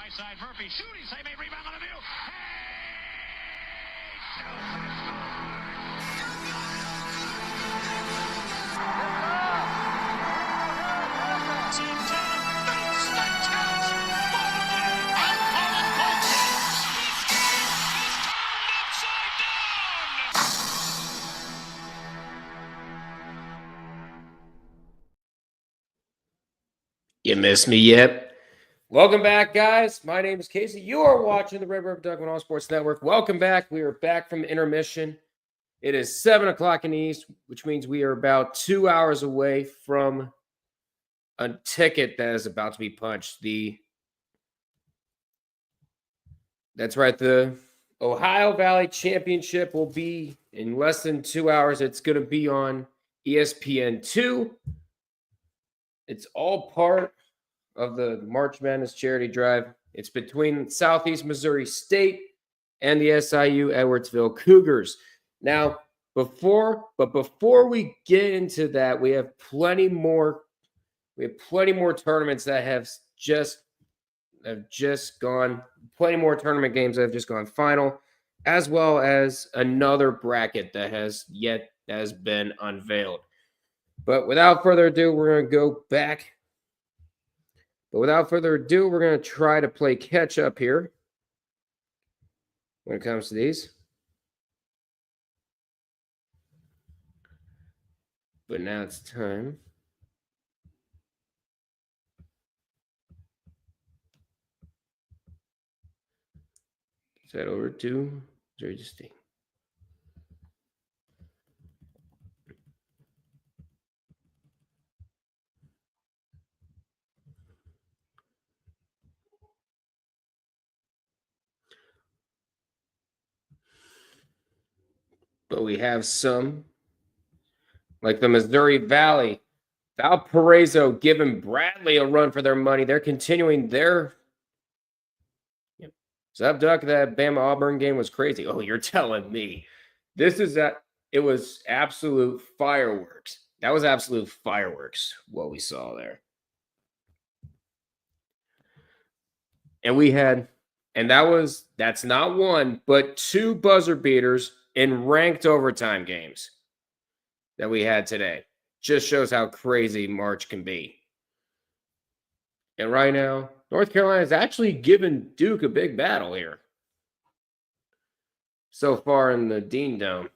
high side. Murphy shooting, save a rebound on the view. You missed me yet? Welcome back, guys. My name is Casey. You are watching the Red River Duckman All Sports Network. Welcome back. We are back from intermission. It is 7 o'clock in the East, which means we are about 2 hours away from a ticket that is about to be punched. That's right. The Ohio Valley Championship will be in less than 2 hours. It's going to be on ESPN2. It's all part of the March Madness charity drive. It's between Southeast Missouri State and the SIU Edwardsville Cougars. Now, before we get into that, we have plenty more tournaments that have just gone, plenty more tournament games that have just gone final, as well as another bracket that has been unveiled. But without further ado, we're going to go back. But without further ado, we're going to try to play catch up here when it comes to these. But now it's time. Let's head over to Missouri State. But we have some, like the Missouri Valley, Valparaiso giving Bradley a run for their money. They're continuing their. Sub Duck, that Bama Auburn game was crazy. Oh, you're telling me. It was absolute fireworks. That was absolute fireworks, what we saw there. And that's not one, but two buzzer beaters in ranked overtime games that we had today. Just shows how crazy March can be. And right now, North Carolina is actually giving Duke a big battle here. So far in the Dean Dome.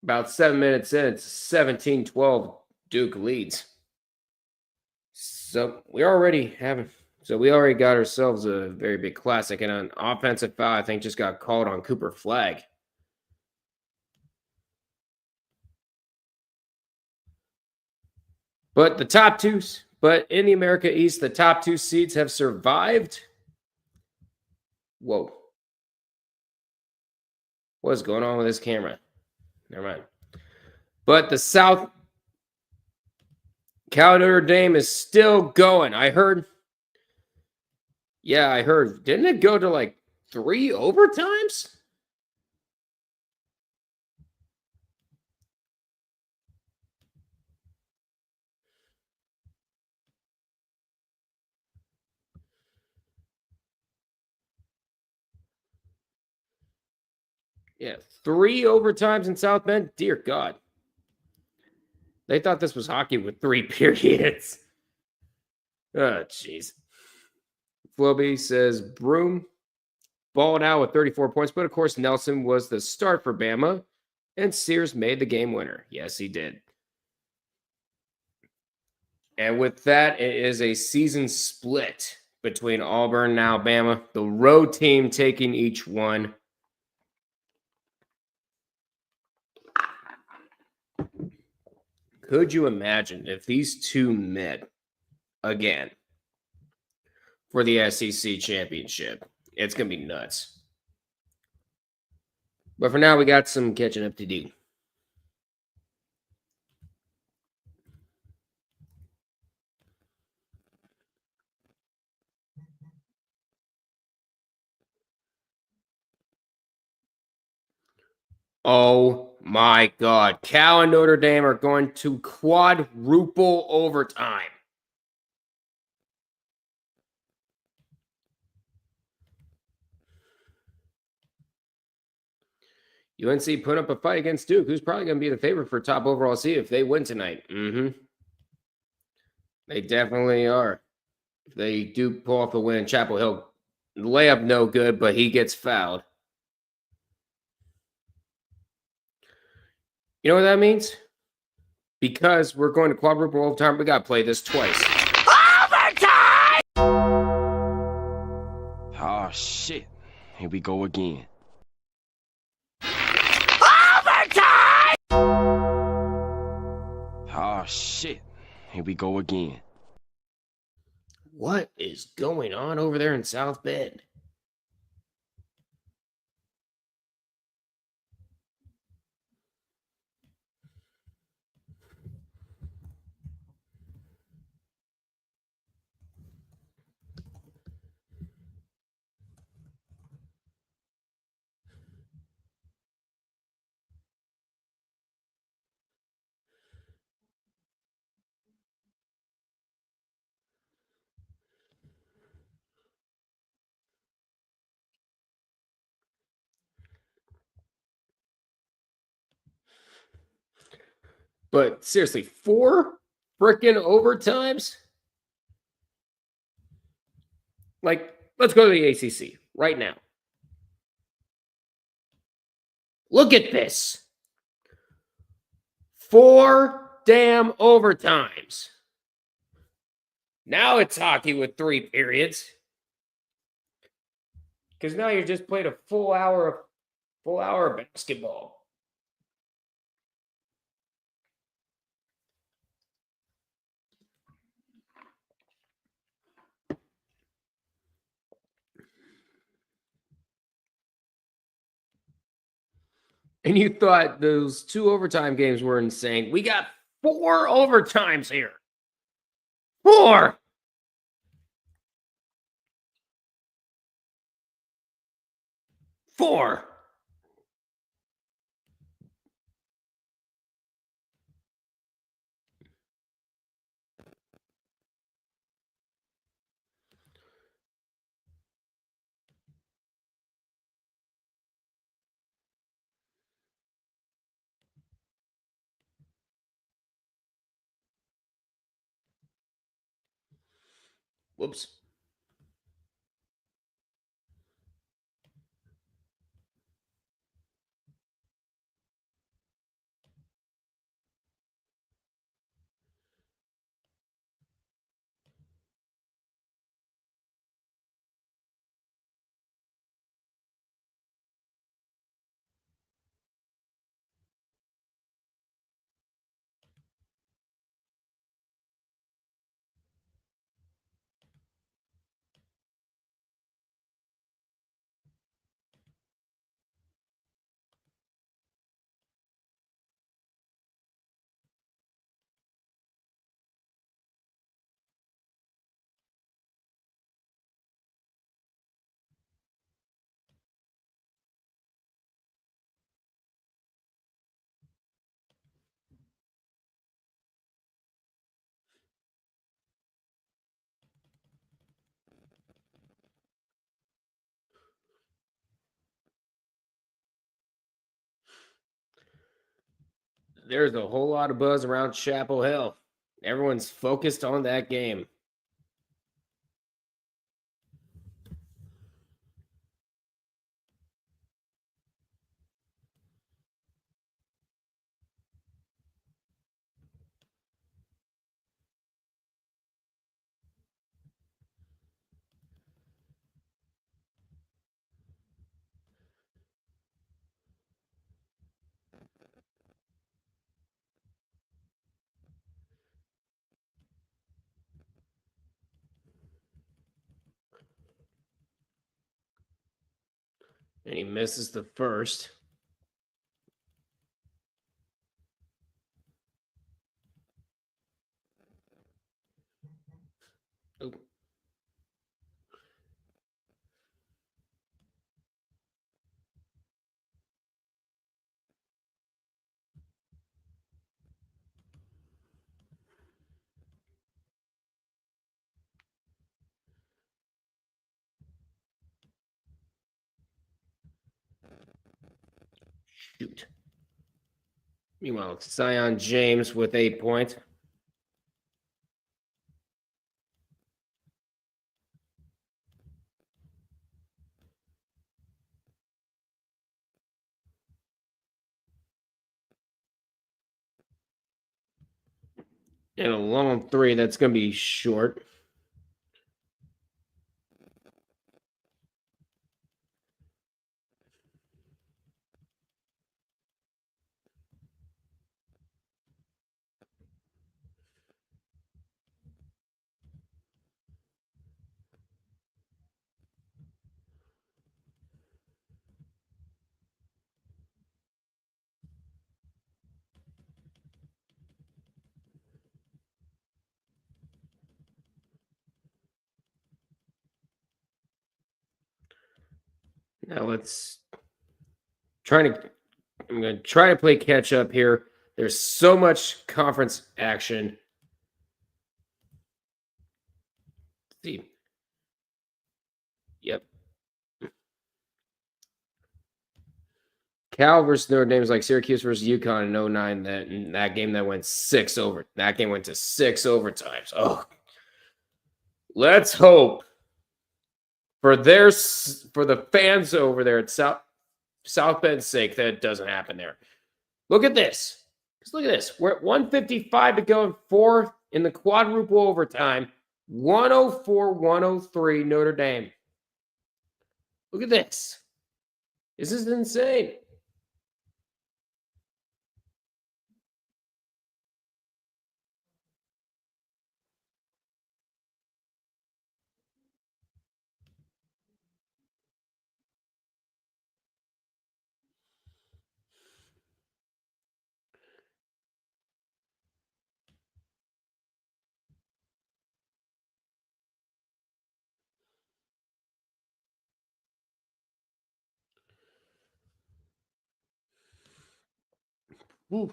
About 7 minutes in, it's 17-12 Duke leads. So we already got ourselves a very big classic, and an offensive foul, I think, just got called on Cooper Flagg. But in the America East, the top two seeds have survived. Whoa. What's going on with this camera? Never mind. But the South, Cal Notre Dame is still going. I heard. Didn't it go to like 3 overtimes? Yeah, 3 overtimes in South Bend. Dear God. They thought this was hockey with 3 periods. Oh, jeez. Floby says Broom balled out with 34 points, but of course Nelson was the start for Bama, and Sears made the game winner. Yes, he did. And with that, it is a season split between Auburn and Alabama. The road team taking each one. Could you imagine if these two met again for the SEC championship? It's going to be nuts. But for now, we got some catching up to do. Oh my God. Cal and Notre Dame are going to quadruple overtime. UNC put up a fight against Duke, who's probably going to be the favorite for top overall seed if they win tonight. They definitely are. If they do pull off the win, Chapel Hill layup no good, but he gets fouled. You know what that means? Because we're going to quadruple overtime, we got to play this twice. Overtime! Oh, shit. Here we go again. Overtime! Oh, shit. Here we go again. What is going on over there in South Bend? But seriously, 4 freaking overtimes? Like, let's go to the ACC right now. Look at this. 4 damn overtimes. Now it's hockey with 3 periods. Because now you're just playing a full hour of basketball. And you thought those 2 overtime games were insane. We got 4 overtimes here. 4. Whoops. There's a whole lot of buzz around Chapel Hill. Everyone's focused on that game. And he misses the first. Oh. Shoot. Meanwhile, Zion James with 8 points. And a long three, that's going to be short. Now I'm going to try to play catch up here. There's so much conference action. Let's see. Yep. Cal versus Notre Dame is like Syracuse versus UConn in 09. That game that went 6 over. That game went to 6 overtimes. Oh, let's hope for the fans over there at South Bend's sake that it doesn't happen there. Look at this. Just look at this. We're at 155 to go in 4 in the quadruple overtime. 104-103 Notre Dame. Look at this. This is insane. Oof.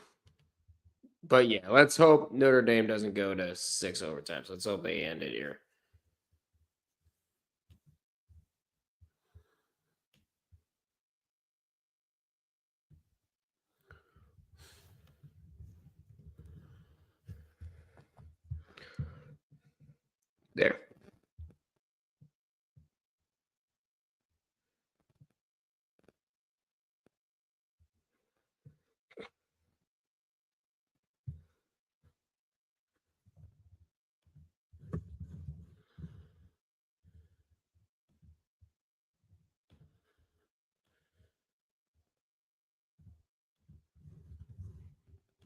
But yeah, let's hope Notre Dame doesn't go to 6 overtimes. Let's hope they end it here. There.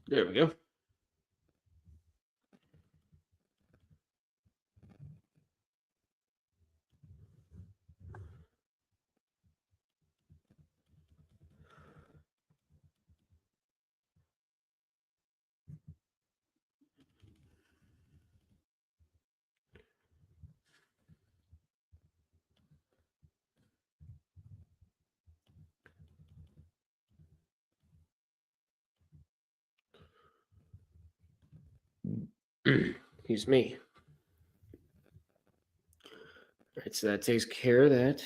There we go. Excuse me. All right, so that takes care of that.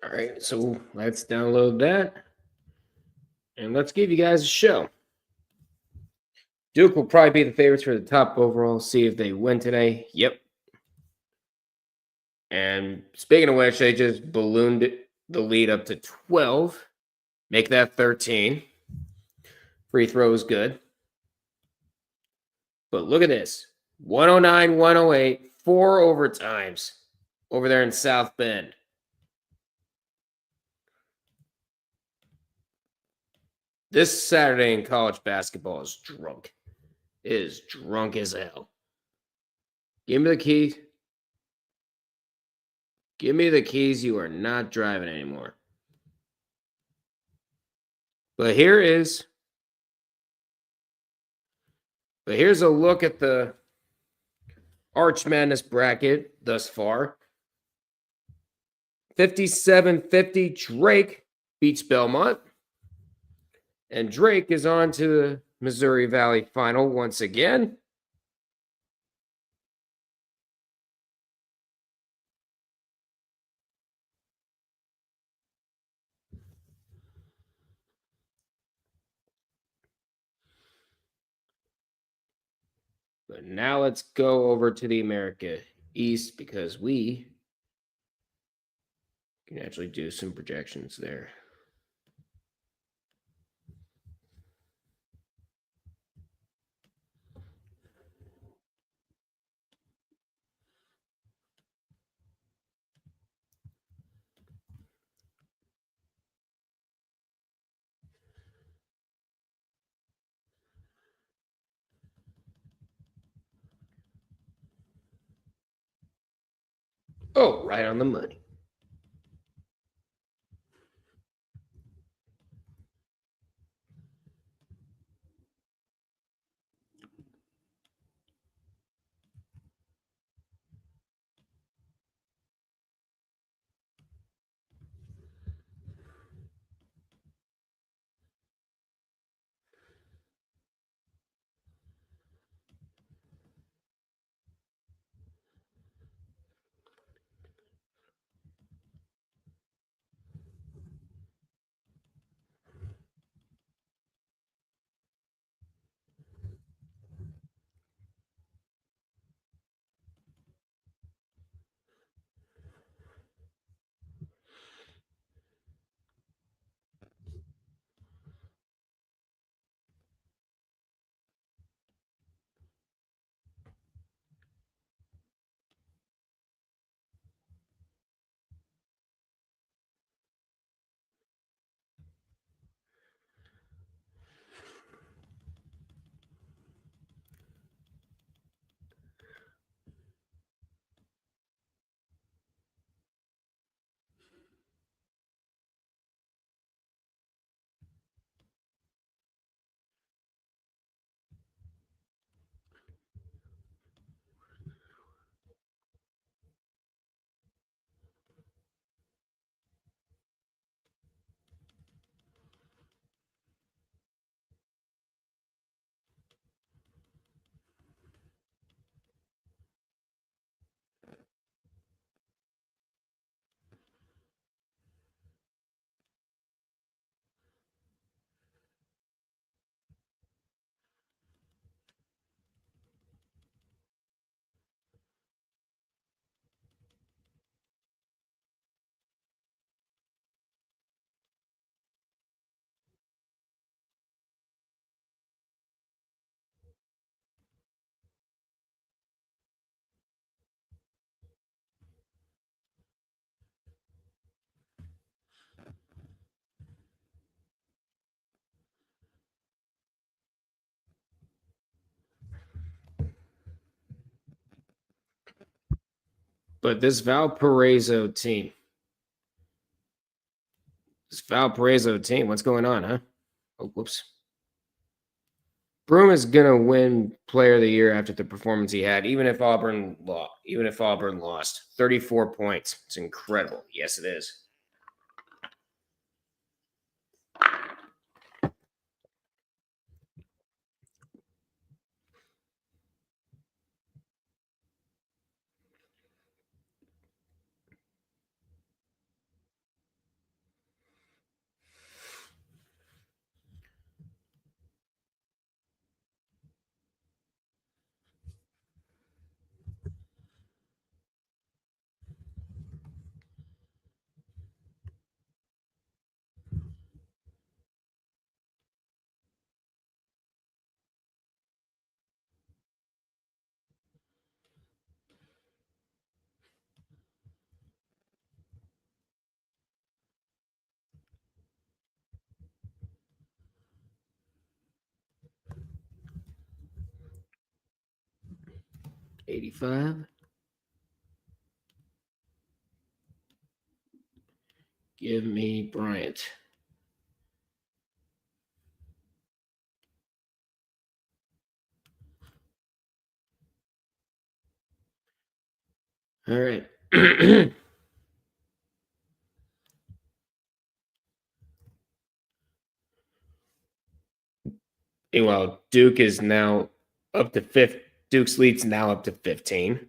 All right, so let's download that. And let's give you guys a show. Duke will probably be the favorites for the top overall. See if they win today. Yep. And speaking of which, they just ballooned the lead up to 12. Make that 13. Free throw is good. But look at this. 109, 108, 4 overtimes over there in South Bend. This Saturday in college basketball is drunk. It is drunk as hell. Give me the keys. Give me the keys. You are not driving anymore. But here's a look at the Arch Madness bracket thus far. 57-50, Drake beats Belmont. And Drake is on to the Missouri Valley final once again. But now let's go over to the America East because we can actually do some projections there. Oh, right on the money. But this Valparaiso team, what's going on, huh? Oh, whoops. Broome is gonna win Player of the Year after the performance he had, even if Auburn lost. 34 points. It's incredible. Yes, it is. $85. Give me Bryant. All right. Meanwhile, Duke is now up to fifth. Duke's lead's now up to 15.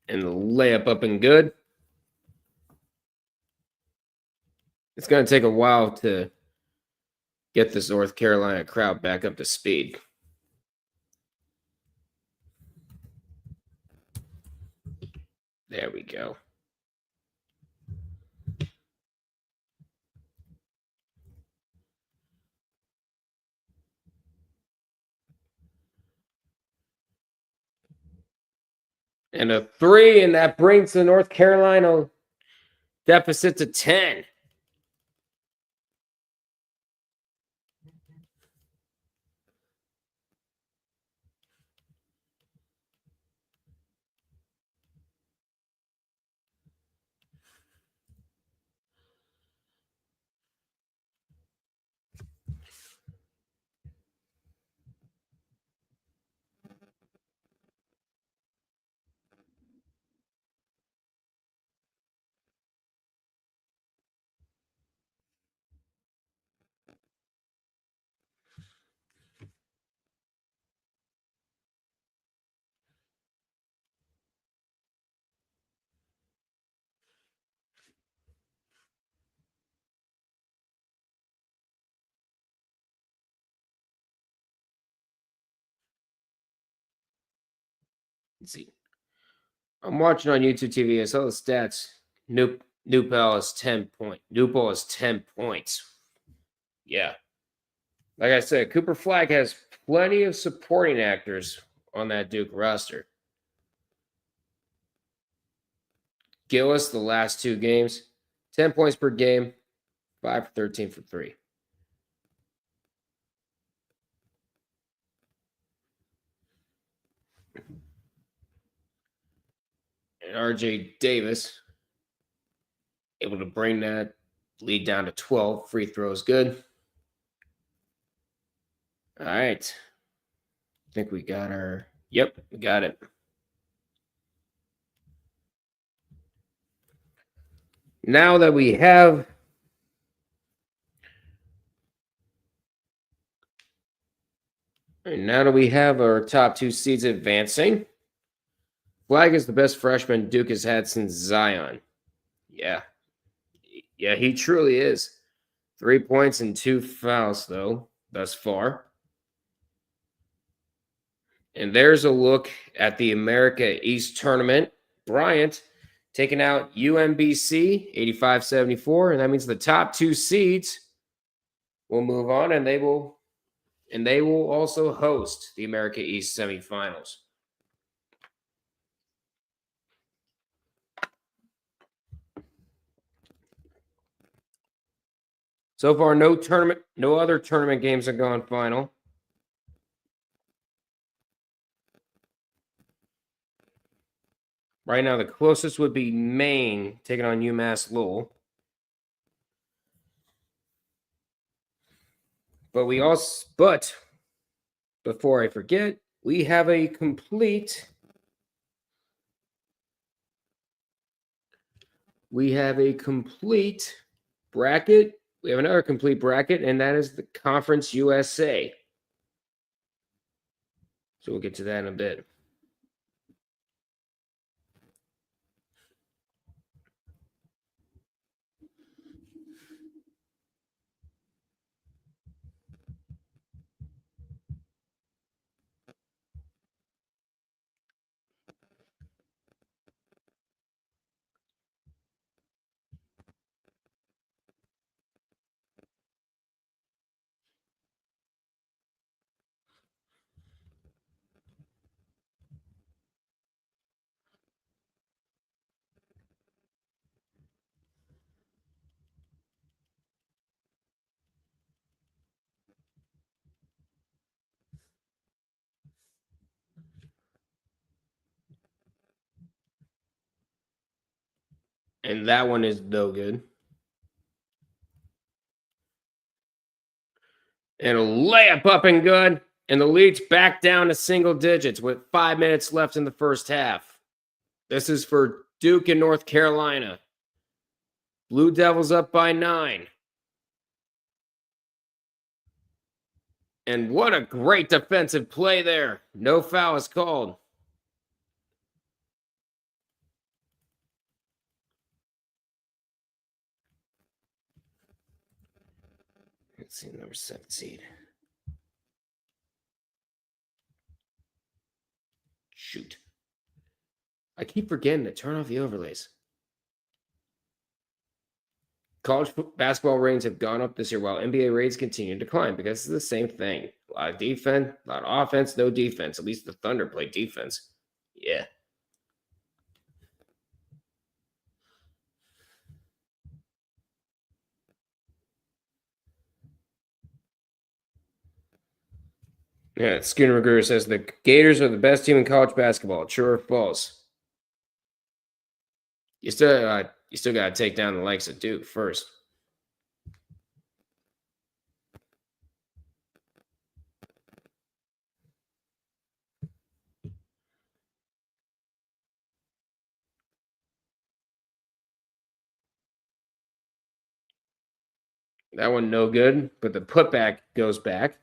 And the layup up and good. It's going to take a while to get this North Carolina crowd back up to speed. There we go. And a 3, and that brings the North Carolina deficit to 10. Let's see. I'm watching on YouTube TV. I saw the stats. New Ball is 10 points. New Ball is 10 points. Yeah. Like I said, Cooper Flagg has plenty of supporting actors on that Duke roster. Gillis, the last 2 games, 10 points per game, 5 for 13 for 3. And RJ Davis able to bring that lead down to 12. Free throws good. All right. I think we got our. Yep, we got it. Now that we have our top 2 seeds advancing, Flagg is the best freshman Duke has had since Zion. Yeah. Yeah, he truly is. 3 points and 2 fouls, though, thus far. And there's a look at the America East Tournament. Bryant taking out UMBC 85-74, and that means the top 2 seeds will move on, and they will also host the America East semifinals. So far, no other tournament games have gone final. Right now, the closest would be Maine taking on UMass Lowell. But before I forget, we have a complete bracket. We have another complete bracket, and that is the Conference USA. So we'll get to that in a bit. And that one is no good. And a layup up and good. And the lead's back down to single digits with 5 minutes left in the first half. This is for Duke and North Carolina. Blue Devils up by 9. And what a great defensive play there. No foul is called. Let's see, number 7 seed. Shoot. I keep forgetting to turn off the overlays. College basketball ratings have gone up this year while NBA ratings continue to decline because it's the same thing. A lot of defense, a lot of offense, no defense. At least the Thunder play defense. Yeah. Yeah, Schooner Magruder says the Gators are the best team in college basketball. True or false? You still got to take down the likes of Duke first. That one no good, but the putback goes back.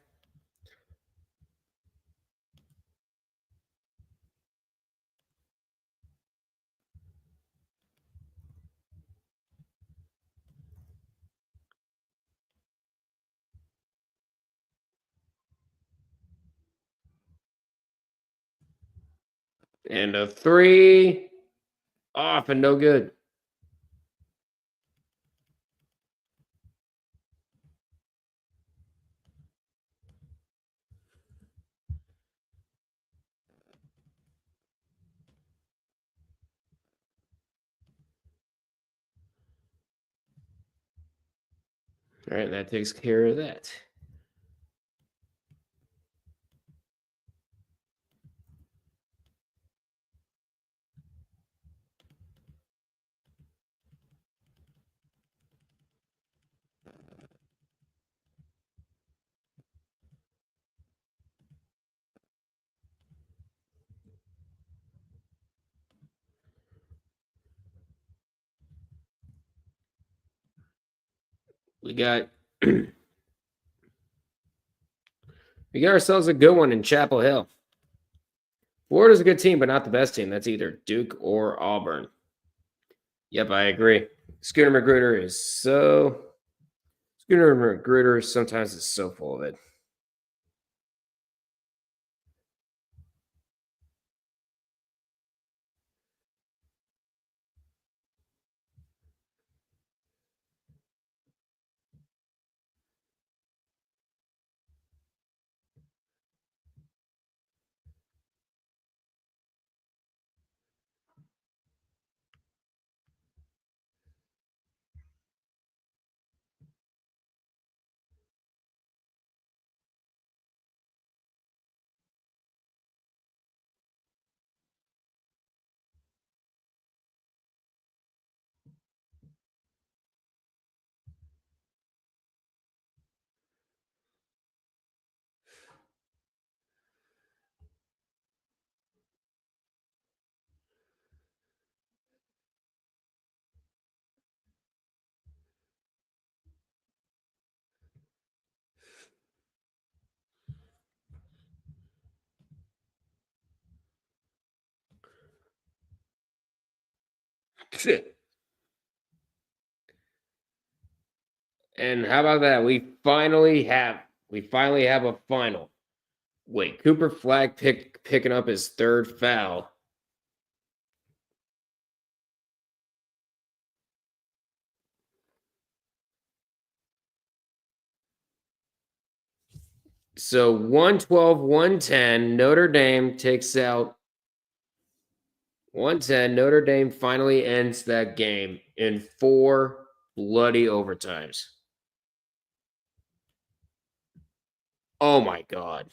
And a 3 off and no good. All right, that takes care of that. We got ourselves a good one in Chapel Hill. Florida's a good team, but not the best team. That's either Duke or Auburn. Yep, I agree. Schooner Magruder sometimes is so full of it. And how about that? We finally have a final. Wait, Cooper Flag picking up his 3rd foul. So 112-110, Notre Dame takes out 110. Notre Dame finally ends that game in 4 bloody overtimes. Oh my God.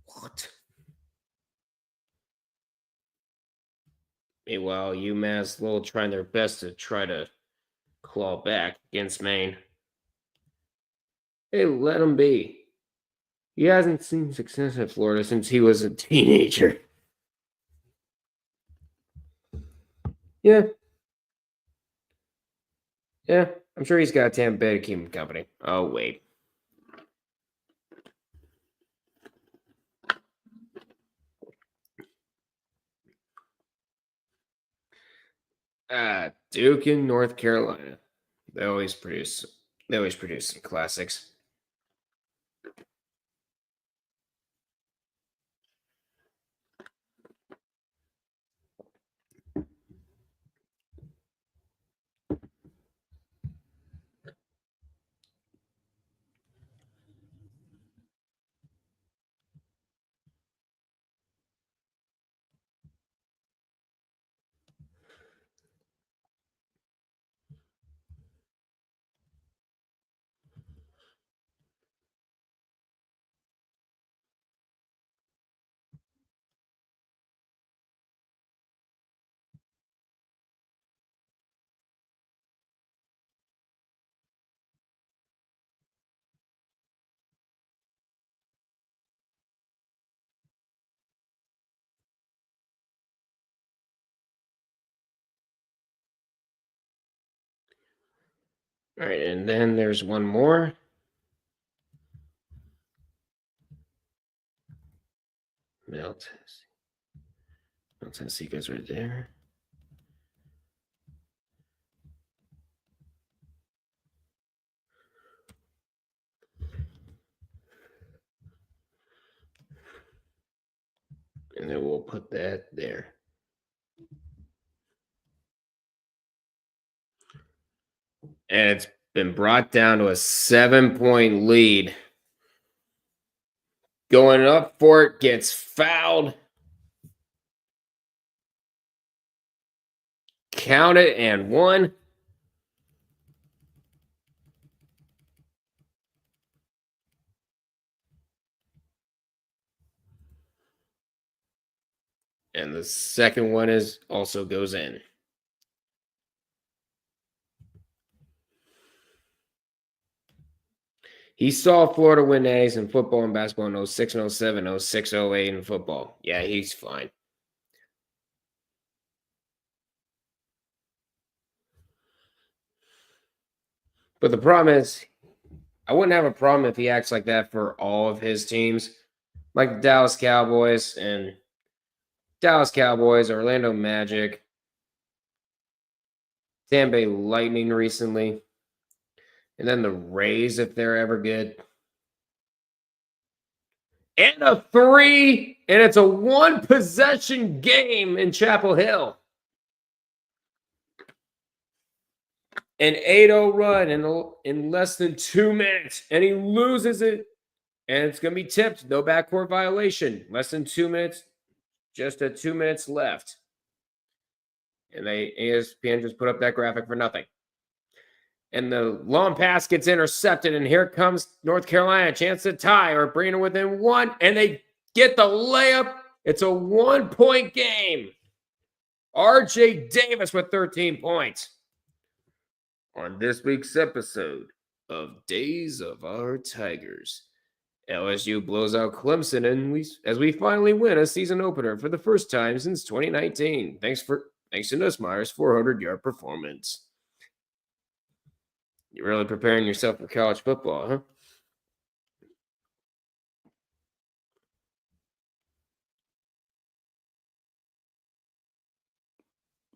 What? Meanwhile, UMass Lowell trying their best to try to claw back against Maine. Hey, let them be. He hasn't seen success at Florida since he was a teenager. Yeah. Yeah. I'm sure he's got Tampa Bay to keep him company. Oh, wait. Duke in North Carolina. They always produce some classics. All right, and then there's one more. Middle Tennessee goes right there. And then we'll put that there. And it's been brought down to a 7-point lead. Going up for it, gets fouled. Count it and one. And the second one is also goes in. He saw Florida win A's in football and basketball in 06 and 07, 06, 08 in football. Yeah, he's fine. But the problem is, I wouldn't have a problem if he acts like that for all of his teams, like the Dallas Cowboys, Orlando Magic, Tampa Bay Lightning recently, and then the Rays if they're ever good. And a 3, and it's a 1-possession game in Chapel Hill. An 8-0 run in less than 2 minutes, and he loses it, and it's going to be tipped. No backcourt violation. Less than 2 minutes, just at 2 minutes left. And ESPN just put up that graphic for nothing. And the long pass gets intercepted, and here comes North Carolina, chance to tie or bring it within one, and they get the layup. It's a 1-point game. RJ Davis with 13 points. On this week's episode of Days of Our Tigers, LSU blows out Clemson, and as we finally win a season opener for the first time since 2019. Thanks to Nussmeier's 400-yard performance. You're really preparing yourself for college football, huh?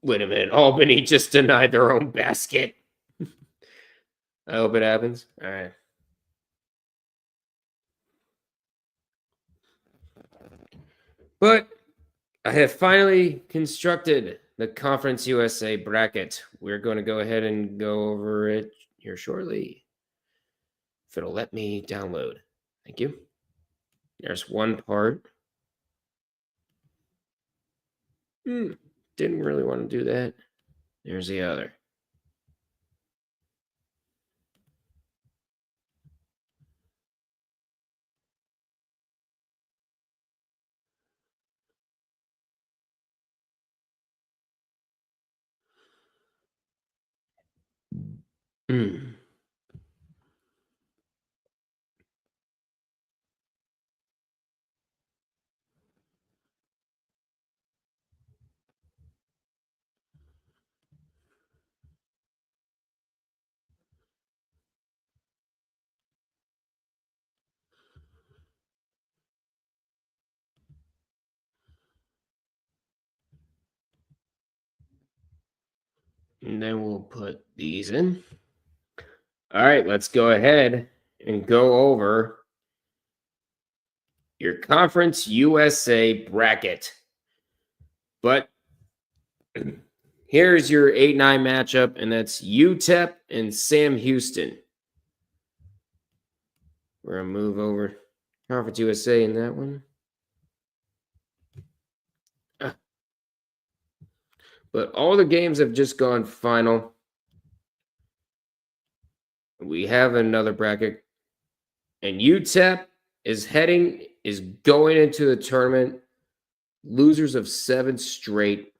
Wait a minute. Albany just denied their own basket. I hope it happens. All right. But I have finally constructed the Conference USA bracket. We're going to go ahead and go over it here shortly. If it'll let me download. Thank you. There's one part. Didn't really want to do that. There's the other. And then we'll put these in. All right, let's go ahead and go over your Conference USA bracket. But here's your 8-9 matchup, and that's UTEP and Sam Houston. We're going to move over Conference USA in that one. But all the games have just gone final. We have another bracket. And UTEP is going into the tournament. Losers of 7 straight,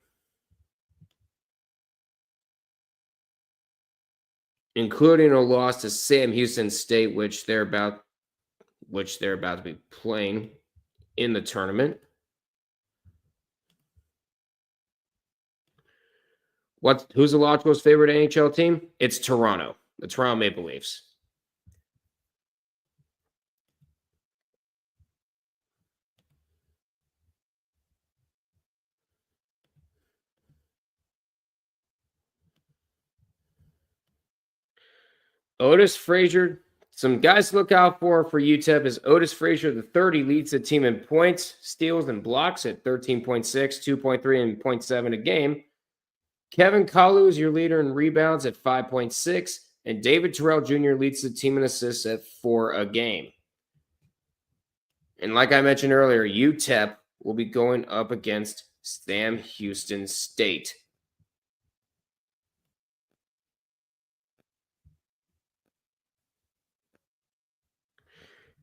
including a loss to Sam Houston State, which they're about to be playing in the tournament. Who's the Lodge's favorite NHL team? It's Toronto, the Toronto Maple Leafs. Otis Frazier, some guys to look out for UTEP is Otis Frazier, the 30, leads the team in points, steals, and blocks at 13.6, 2.3, and 0.7 a game. Kevin Kalu is your leader in rebounds at 5.6, and David Terrell Jr. leads the team in assists at 4 a game. And like I mentioned earlier, UTEP will be going up against Sam Houston State.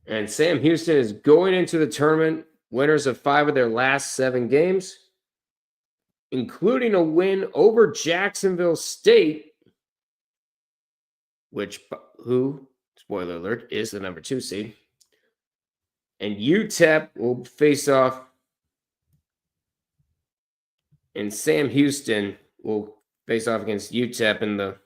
And Sam Houston is going into the tournament winners of 5 of their last 7 games, including a win over Jacksonville State, who, spoiler alert, is the number 2 seed. And UTEP will face off, and Sam Houston will face off against UTEP in the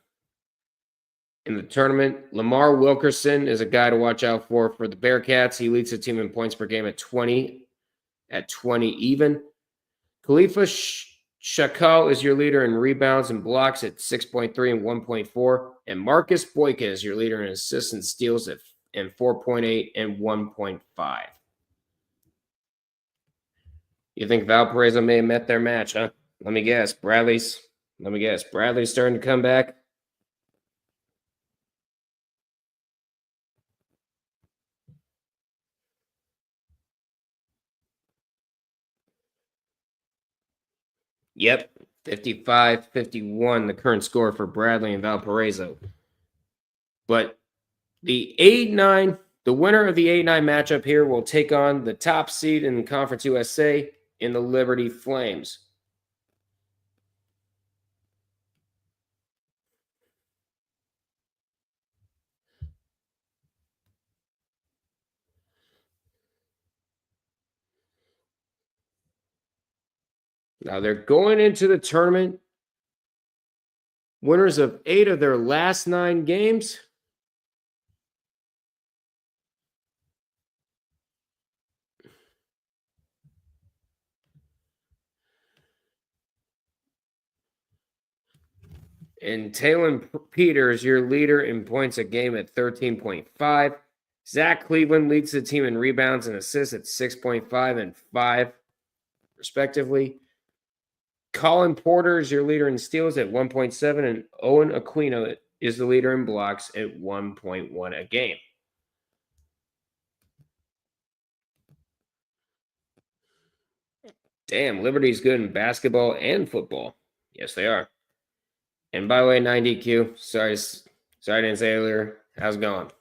tournament. Lamar Wilkerson is a guy to watch out for the Bearcats. He leads the team in points per game at 20 even. Khalifa Shakal is your leader in rebounds and blocks at 6.3 and 1.4. And Marcus Boyka is your leader in assists and steals at 4.8 and 1.5. You think Valparaiso may have met their match, huh? Let me guess. Bradley's starting to come back. Yep, 55-51, the current score for Bradley and Valparaiso. But the 8-9, the winner of the 8-9 matchup here will take on the top seed in Conference USA in the Liberty Flames. Now they're going into the tournament winners of 8 of their last 9 games. And Talon Peters, your leader in points a game at 13.5. Zach Cleveland leads the team in rebounds and assists at 6.5 and 5, respectively. Colin Porter is your leader in steals at 1.7, and Owen Aquino is the leader in blocks at 1.1 a game. Damn, Liberty's good in basketball and football. Yes, they are. And by the way, 9DQ, sorry I didn't say earlier. How's it going?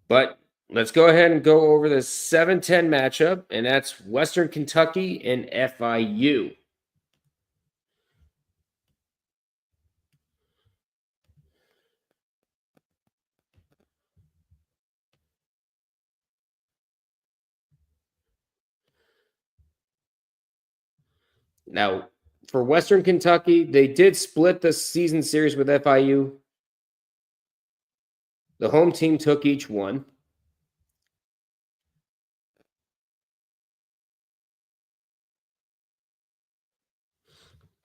But let's go ahead and go over the 7-10 matchup, and that's Western Kentucky and FIU. Now, for Western Kentucky, they did split the season series with FIU. The home team took each one.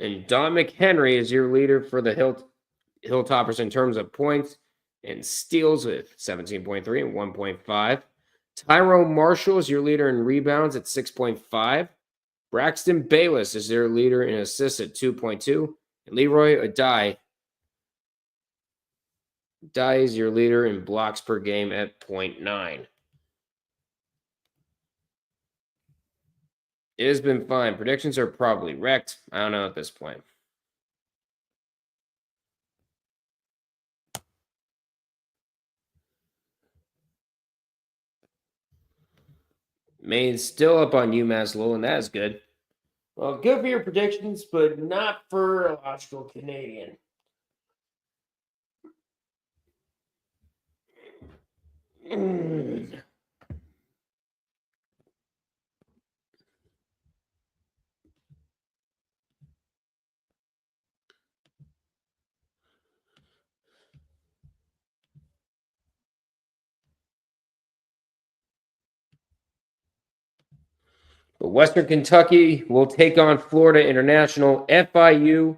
And Don McHenry is your leader for the Hilltoppers in terms of points and steals with 17.3 and 1.5. Tyrone Marshall is your leader in rebounds at 6.5. Braxton Bayless is their leader in assists at 2.2. And Leroy Adai is your leader in blocks per game at 0.9. It has been fine. Predictions are probably wrecked. I don't know at this point. Maine's still up on UMass Lowell, and that is good. Well, good for your predictions, but not for a logical Canadian. But Western Kentucky will take on Florida International. FIU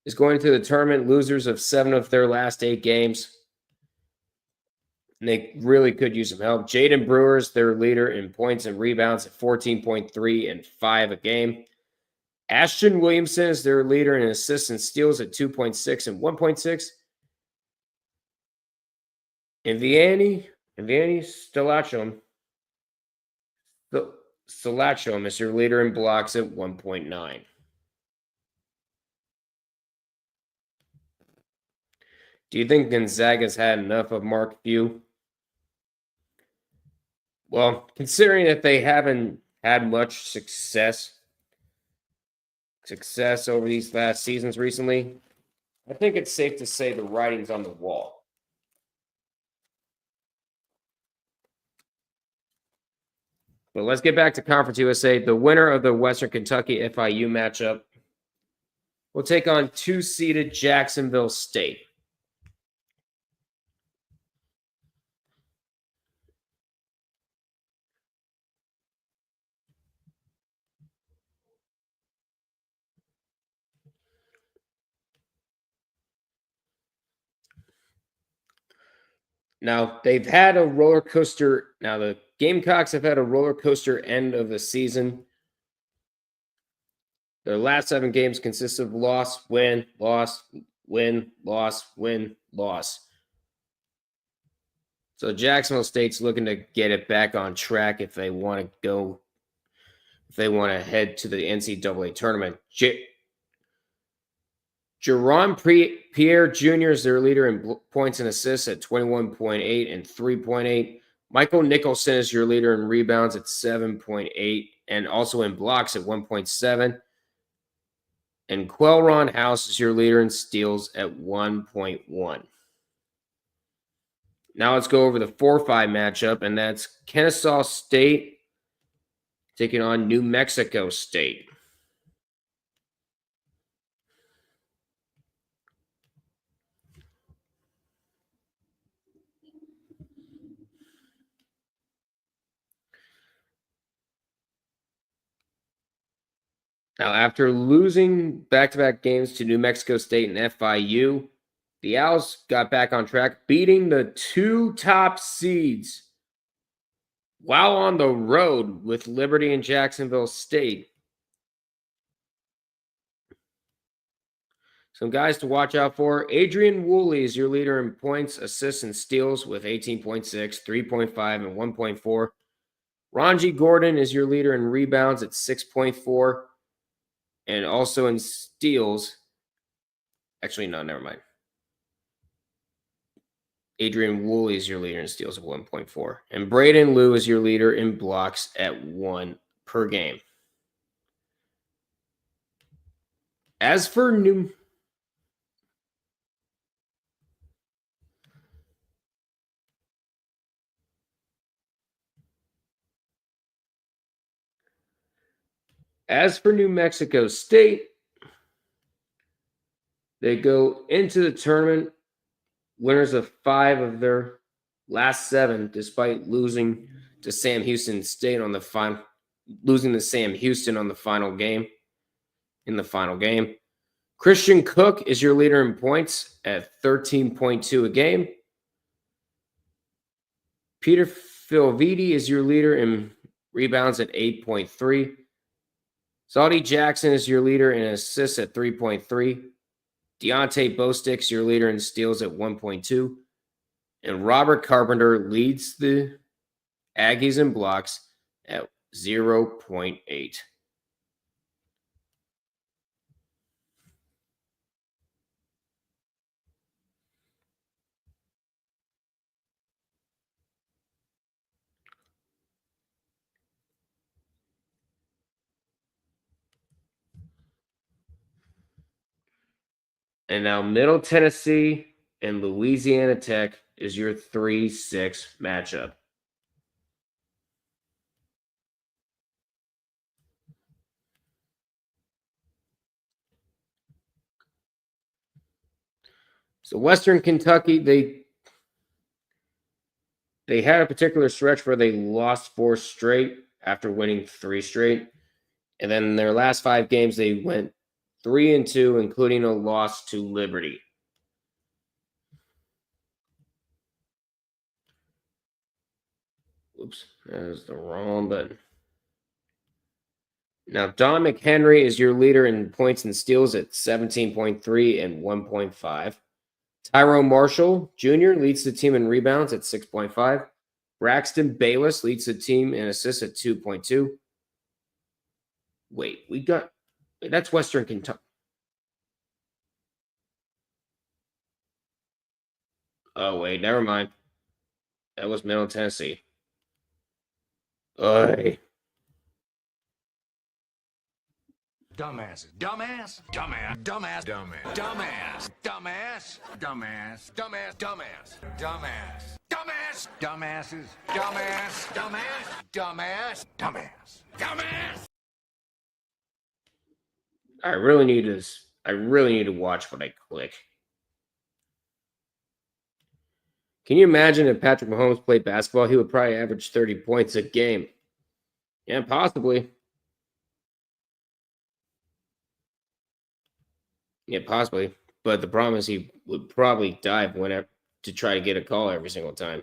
is going to the tournament, losers of 7 of their last 8 games. And they really could use some help. Jaden Brewer is their leader in points and rebounds at 14.3 and 5 a game. Ashton Williamson is their leader in assists and steals at 2.6 and 1.6. And Vianney Stalachum is your leader in blocks at 1.9. Do you think Gonzaga's had enough of Mark Few? Well, considering that they haven't had much success over these last seasons recently, I think it's safe to say the writing's on the wall. But let's get back to Conference USA. The winner of the Western Kentucky FIU matchup will take on 2-seeded Jacksonville State. Now, they've had a roller coaster. Now, the Gamecocks have had a roller coaster end of the season. Their last 7 games consist of loss, win, loss, win, loss, win, loss. So Jacksonville State's looking to get it back on track if they want to head to the NCAA tournament. Jerron Pierre Jr. is their leader in points and assists at 21.8 and 3.8. Michael Nicholson is your leader in rebounds at 7.8 and also in blocks at 1.7. And Quelron House is your leader in steals at 1.1. Now let's go over the 4-5 matchup, and that's Kennesaw State taking on New Mexico State. Now, after losing back-to-back games to New Mexico State and FIU, the Owls got back on track, beating the 2 top seeds while on the road with Liberty and Jacksonville State. Some guys to watch out for. Adrian Woolley is your leader in points, assists, and steals with 18.6, 3.5, and 1.4. Ranji Gordon is your leader in rebounds at 6.4 and also in steals. Actually, no, never mind. Adrian Woolley is your leader in steals at 1.4. And Braden Liu is your leader in blocks at 1 per game. As for New Mexico State, they go into the tournament winners of 5 of their last 7, despite losing to Sam Houston State on the final game. in the final game. Christian Cook is your leader in points at 13.2 a game. Peter Filvidi is your leader in rebounds at 8.3. Salty Jackson is your leader in assists at 3.3. Deontay Bostick's your leader in steals at 1.2. And Robert Carpenter leads the Aggies in blocks at 0.8. And now Middle Tennessee and Louisiana Tech is your 3-6 matchup. So Western Kentucky, they had a particular stretch where they lost 4 straight after winning 3 straight. And then in their last 5 games, they went 3-2, including a loss to Liberty. Oops, that was the wrong button. Now, Don McHenry is your leader in points and steals at 17.3 and 1.5. Tyrone Marshall Jr. leads the team in rebounds at 6.5. Braxton Bayless leads the team in assists at 2.2. Wait, that's Western Kentucky. Oh, wait, never mind. That was Middle Tennessee. Oy. Dumbass, dumbass, dumbass, dumbass, dumbass, dumbass, dumbass, dumbass, dumbass, dumbass, dumbass, dumbass, dumbasses, dumbass, dumbass, dumbass, dumbass. I really need to watch what I click. Can you imagine if Patrick Mahomes played basketball? He would probably average 30 points a game. Yeah, possibly. Yeah, possibly. But the problem is he would probably dive whenever to try to get a call every single time.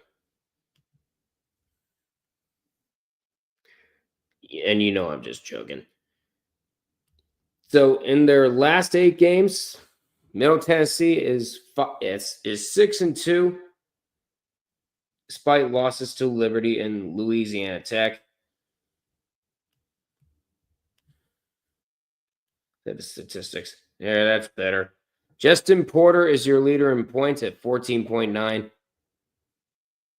And you know I'm just joking. So in their last 8 games, Middle Tennessee is 6-2, despite losses to Liberty and Louisiana Tech. The statistics. Yeah, that's better. Justin Porter is your leader in points at 14.9.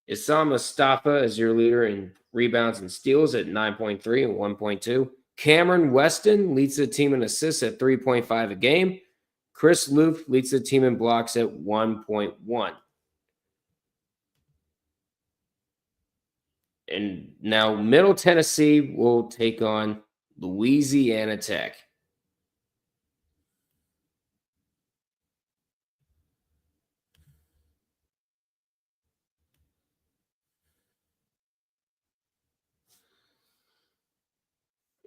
Issam Mustafa is your leader in rebounds and steals at 9.3 and 1.2. Cameron Weston leads the team in assists at 3.5 a game. Chris Loof leads the team in blocks at 1.1. And now Middle Tennessee will take on Louisiana Tech.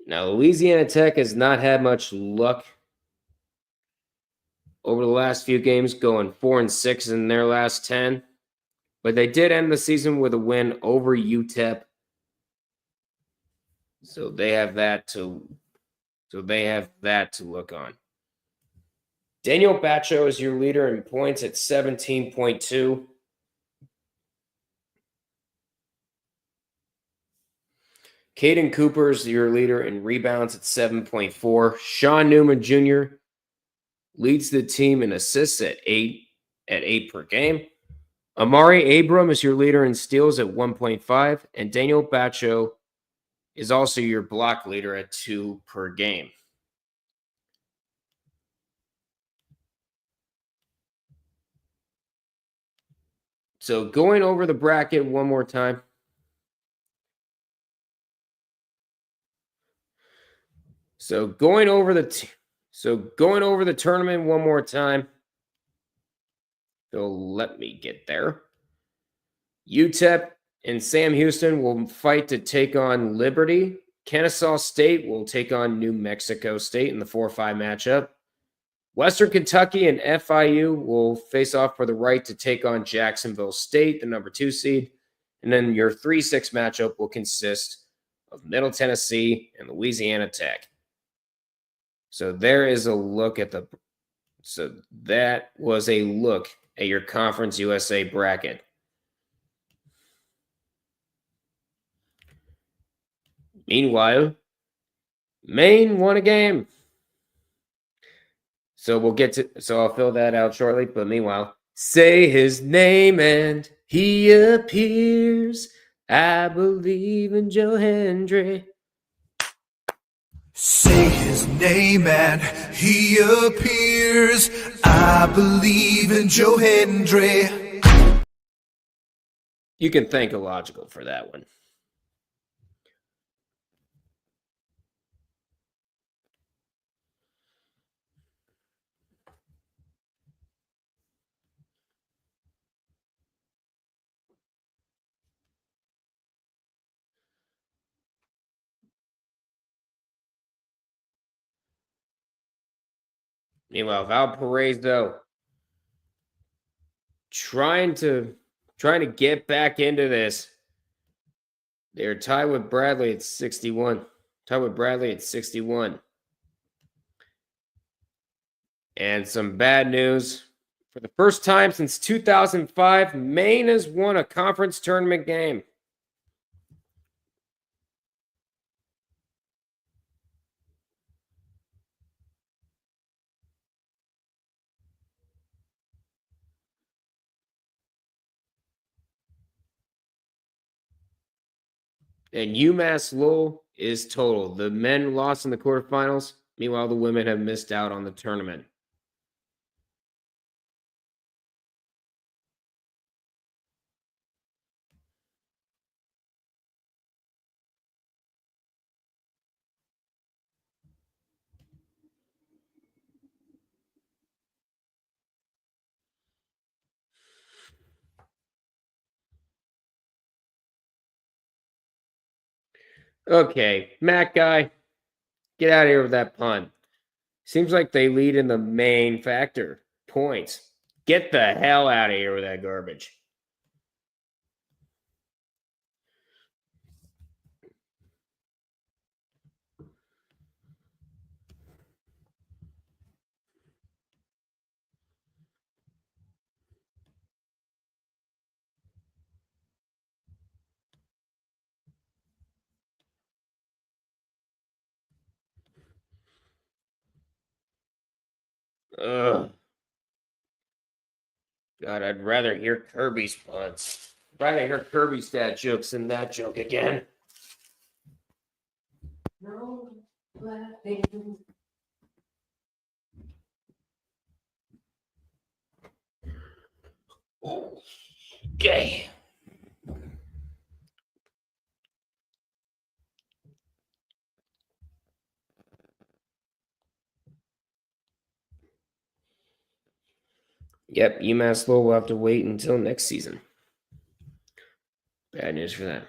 Now, Louisiana Tech has not had much luck over the last few games, going 4-6 in their last 10. But they did end the season with a win over UTEP. So they have that to look on. Daniel Batcho is your leader in points at 17.2. Caden Cooper is your leader in rebounds at 7.4. Sean Newman Jr. leads the team in assists at 8 per game. Amari Abram is your leader in steals at 1.5, and Daniel Batcho is also your block leader at 2 per game. So going over the bracket one more time. So going over the tournament one more time. They'll let me get there. UTEP and Sam Houston will fight to take on Liberty Kennesaw State will take on New Mexico State in the 4-5 matchup. Western Kentucky and FIU will face off for the right to take on Jacksonville State, the number 2 seed. And then your 3-6 matchup will consist of Middle Tennessee and Louisiana Tech. So there is a look at the – so that was a look at your Conference USA bracket. Meanwhile, Maine won a game. So I'll fill that out shortly. But meanwhile, say his name and he appears. I believe in Joe Hendry. Say his name and he appears. I believe in Joe Hendry. You can thank Illogical for that one. Meanwhile, Valparaiso trying to get back into this. They're tied with Bradley at 61. And some bad news. For the first time since 2005, Maine has won a conference tournament game. And UMass Lowell is total. The men lost in the quarterfinals. Meanwhile, the women have missed out on the tournament. Okay, Matt guy, get out of here with that pun. Seems like they lead in the main factor, points. Get the hell out of here with that garbage. Ugh. God, I'd rather hear Kirby's puns. I'd rather hear Kirby's dad jokes than that joke again. No laughing. Okay. Yep, UMass Lowell will have to wait until next season. Bad news for them.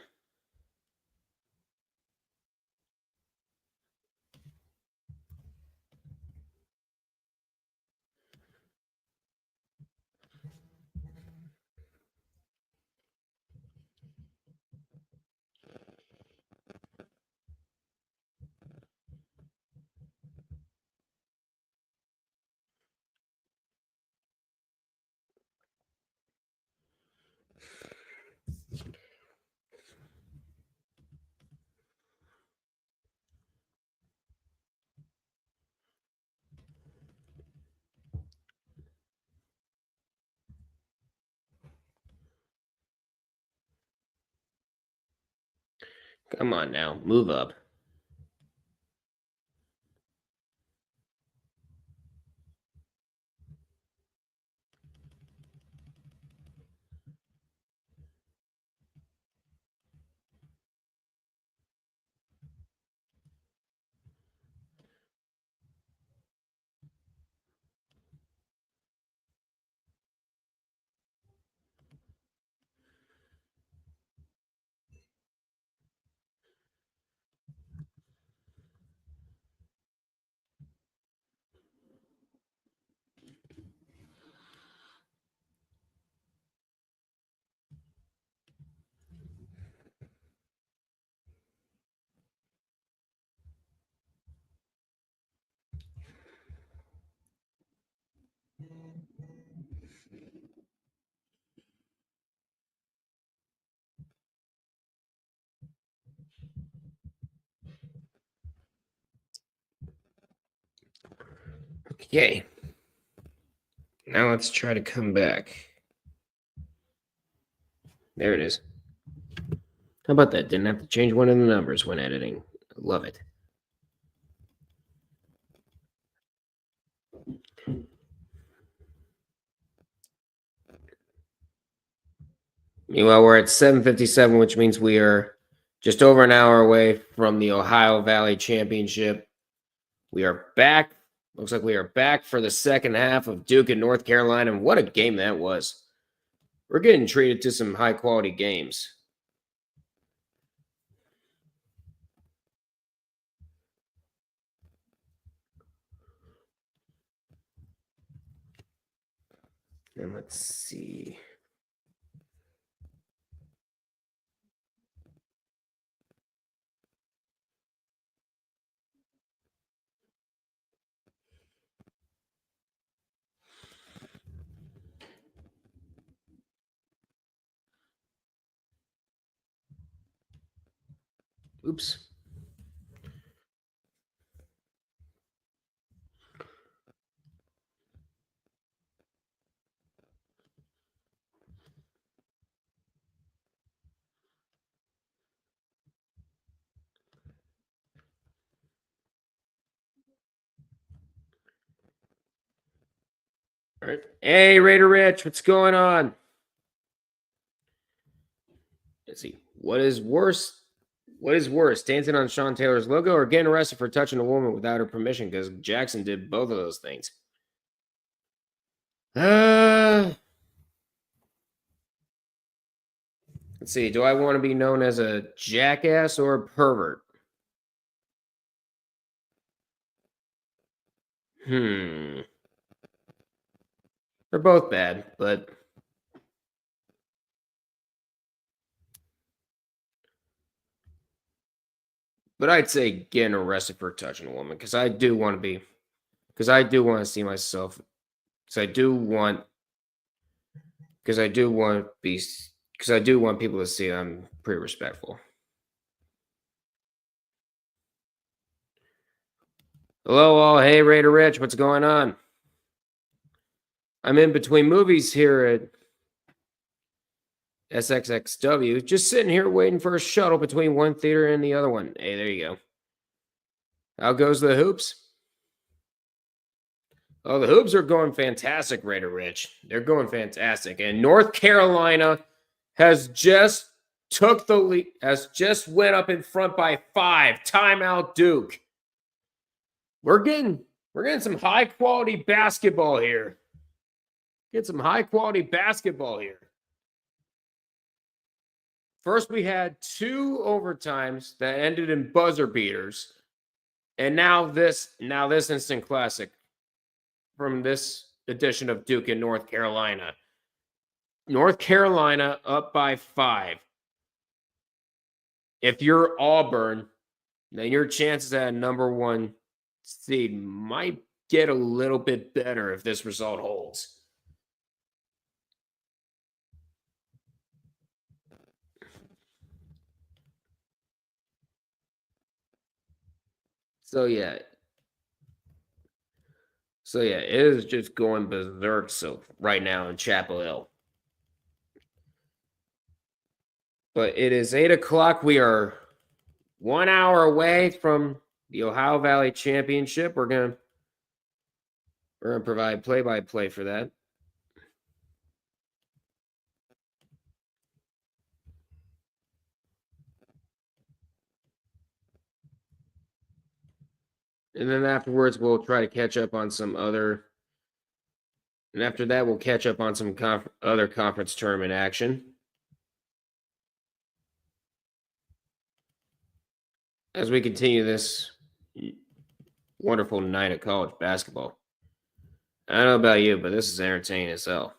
Come on now, move up. Okay. Now let's try to come back. There it is. How about that? Didn't have to change one of the numbers when editing. I love it. Meanwhile, we're at 7:57, which means we are just over an hour away from the Ohio Valley Championship. We are back. Looks like we are back for the second half of Duke and North Carolina. And what a game that was. We're getting treated to some high-quality games. And let's see. Oops. All right. Hey, Raider Rich, what's going on? Let's see. What is worse? What is worse, dancing on Sean Taylor's logo or getting arrested for touching a woman without her permission? Because Jackson did both of those things. Let's see. Do I want to be known as a jackass or a pervert? They're both bad, but I'd say getting arrested for touching a woman because I do want to see myself because I do want people to see I'm pretty respectful. Hello all. Hey Raider Rich, what's going on? I'm in between movies here at SXXW, just sitting here waiting for a shuttle between one theater and the other one. Hey, there you go. How goes the hoops? Oh, the hoops are going fantastic, Raider Rich. They're going fantastic. And North Carolina has just took the lead, has just went up in front by 5. Timeout Duke. We're getting some high quality basketball here. Get some high quality basketball here. First, we had 2 overtimes that ended in buzzer beaters. And now this instant classic from this edition of Duke in North Carolina. North Carolina up by 5. If you're Auburn, then your chances at a #1 seed might get a little bit better if this result holds. So yeah, it is just going berserk right now in Chapel Hill. But it is 8 o'clock. We are 1 hour away from the Ohio Valley Championship. We're gonna provide play-by-play for that. And then afterwards, we'll try to catch up on some other. And after that, we'll catch up on some other conference tournament action. As we continue this wonderful night of college basketball. I don't know about you, but this is entertaining as hell.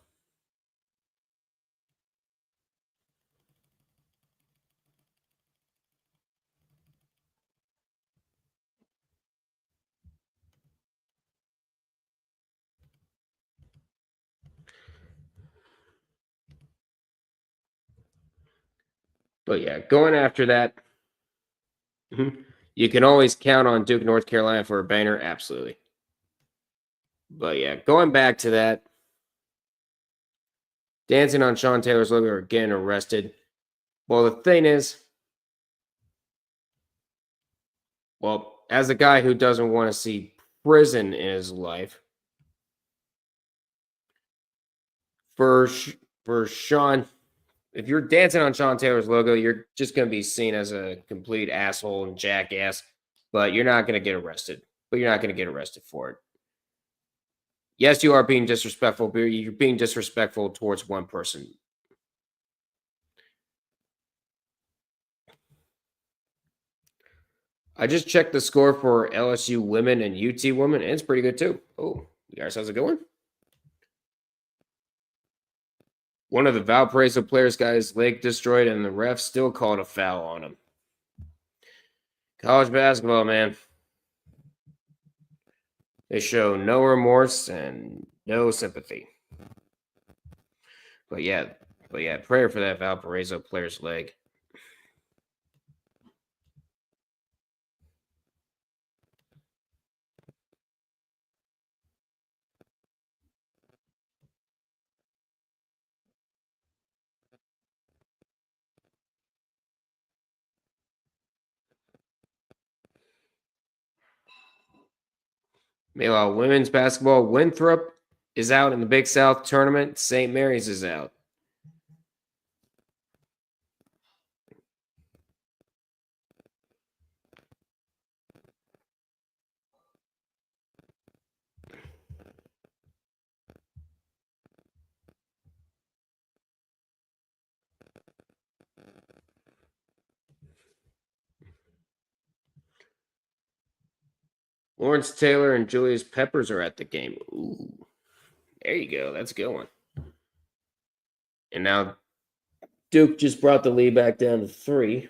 But yeah, going after that, you can always count on Duke, North Carolina for a banger. Absolutely. But yeah, going back to that, dancing on Sean Taylor's logo or getting arrested. Well, the thing is, well, as a guy who doesn't want to see prison in his life, for Sean, if you're dancing on Sean Taylor's logo, you're just going to be seen as a complete asshole and jackass, but you're not going to get arrested. But you're not going to get arrested for it. Yes, you are being disrespectful, but you're being disrespectful towards one person. I just checked the score for LSU women and UT women, and it's pretty good too. Oh, you guys, how's it going? One of the Valparaiso players got his leg destroyed, and the ref still called a foul on him. College basketball, man. They show no remorse and no sympathy. But yeah, prayer for that Valparaiso player's leg. Meanwhile, women's basketball, Winthrop is out in the Big South tournament. St. Mary's is out. Lawrence Taylor and Julius Peppers are at the game. Ooh, there you go. That's a good one. And now Duke just brought the lead back down to 3.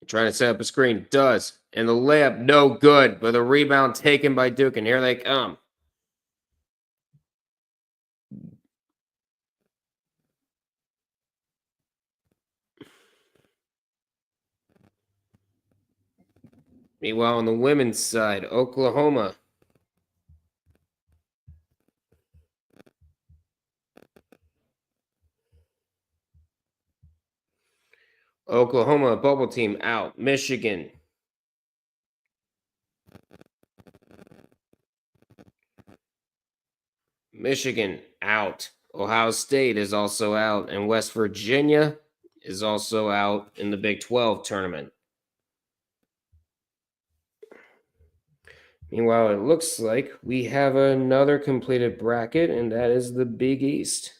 Trying to set up a screen. Does. And the layup, no good. But the rebound taken by Duke. And here they come. Meanwhile, on the women's side, Oklahoma. Oklahoma bubble team out. Michigan. Michigan out. Ohio State is also out. And West Virginia is also out in the Big 12 tournament. Meanwhile, it looks like we have another completed bracket, and that is the Big East.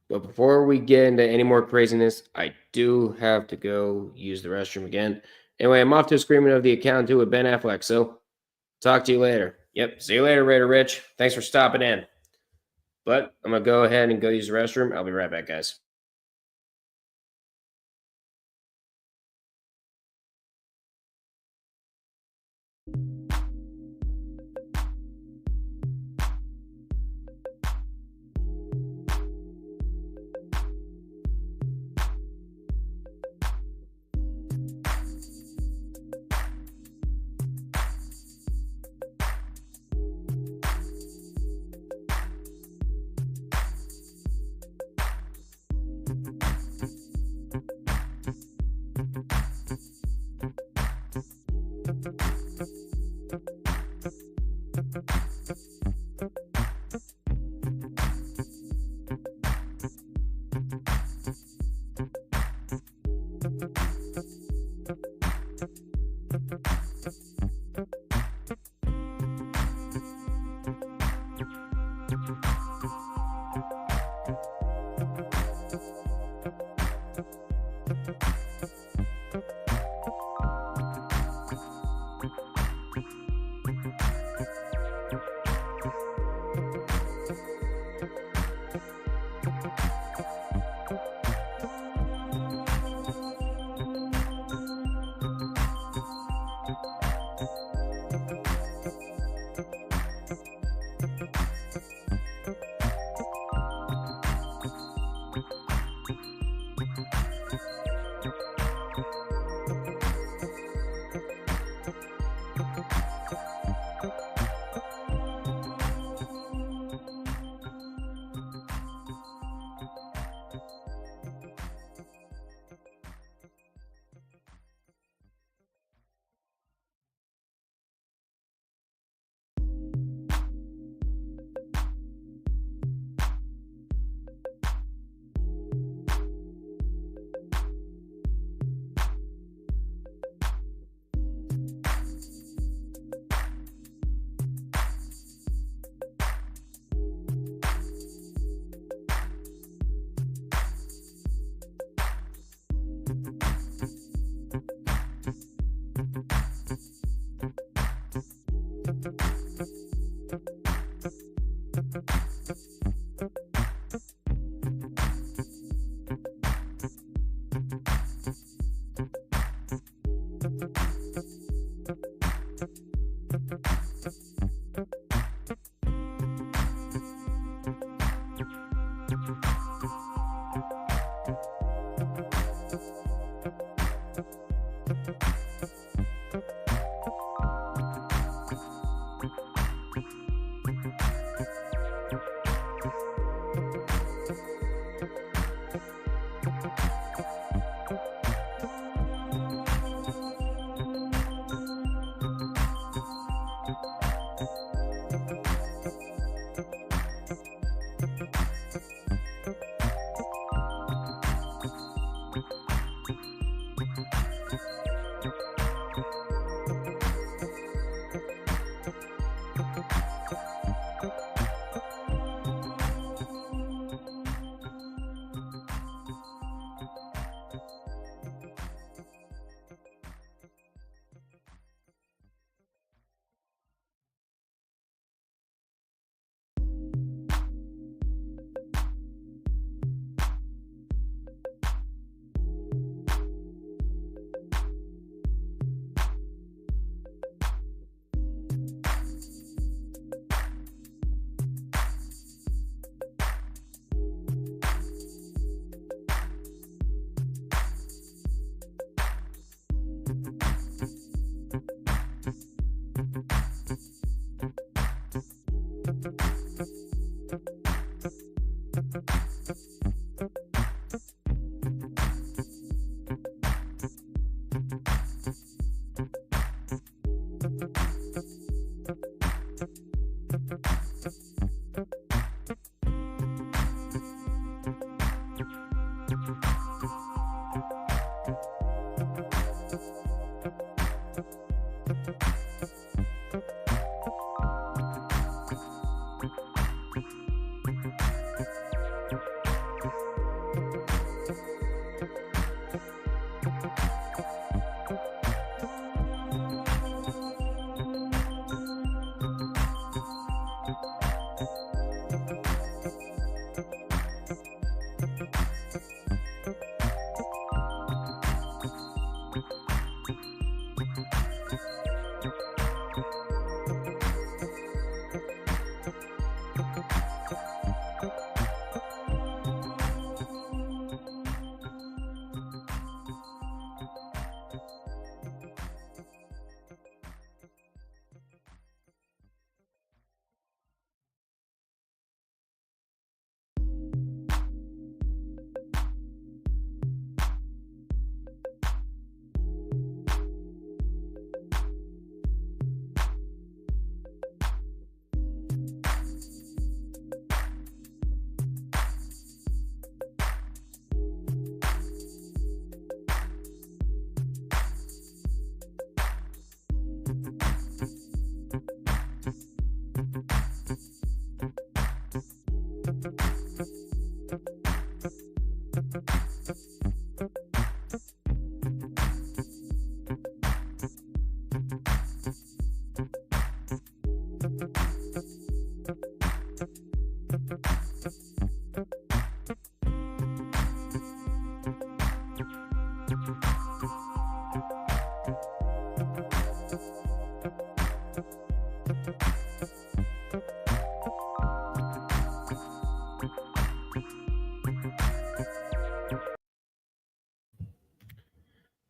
But before we get into any more craziness, I do have to go use the restroom again. Anyway, I'm off to a screening of the account too with Ben Affleck, so talk to you later. Yep, see you later, Raider Rich. Thanks for stopping in. But I'm going to go ahead and go use the restroom. I'll be right back, guys.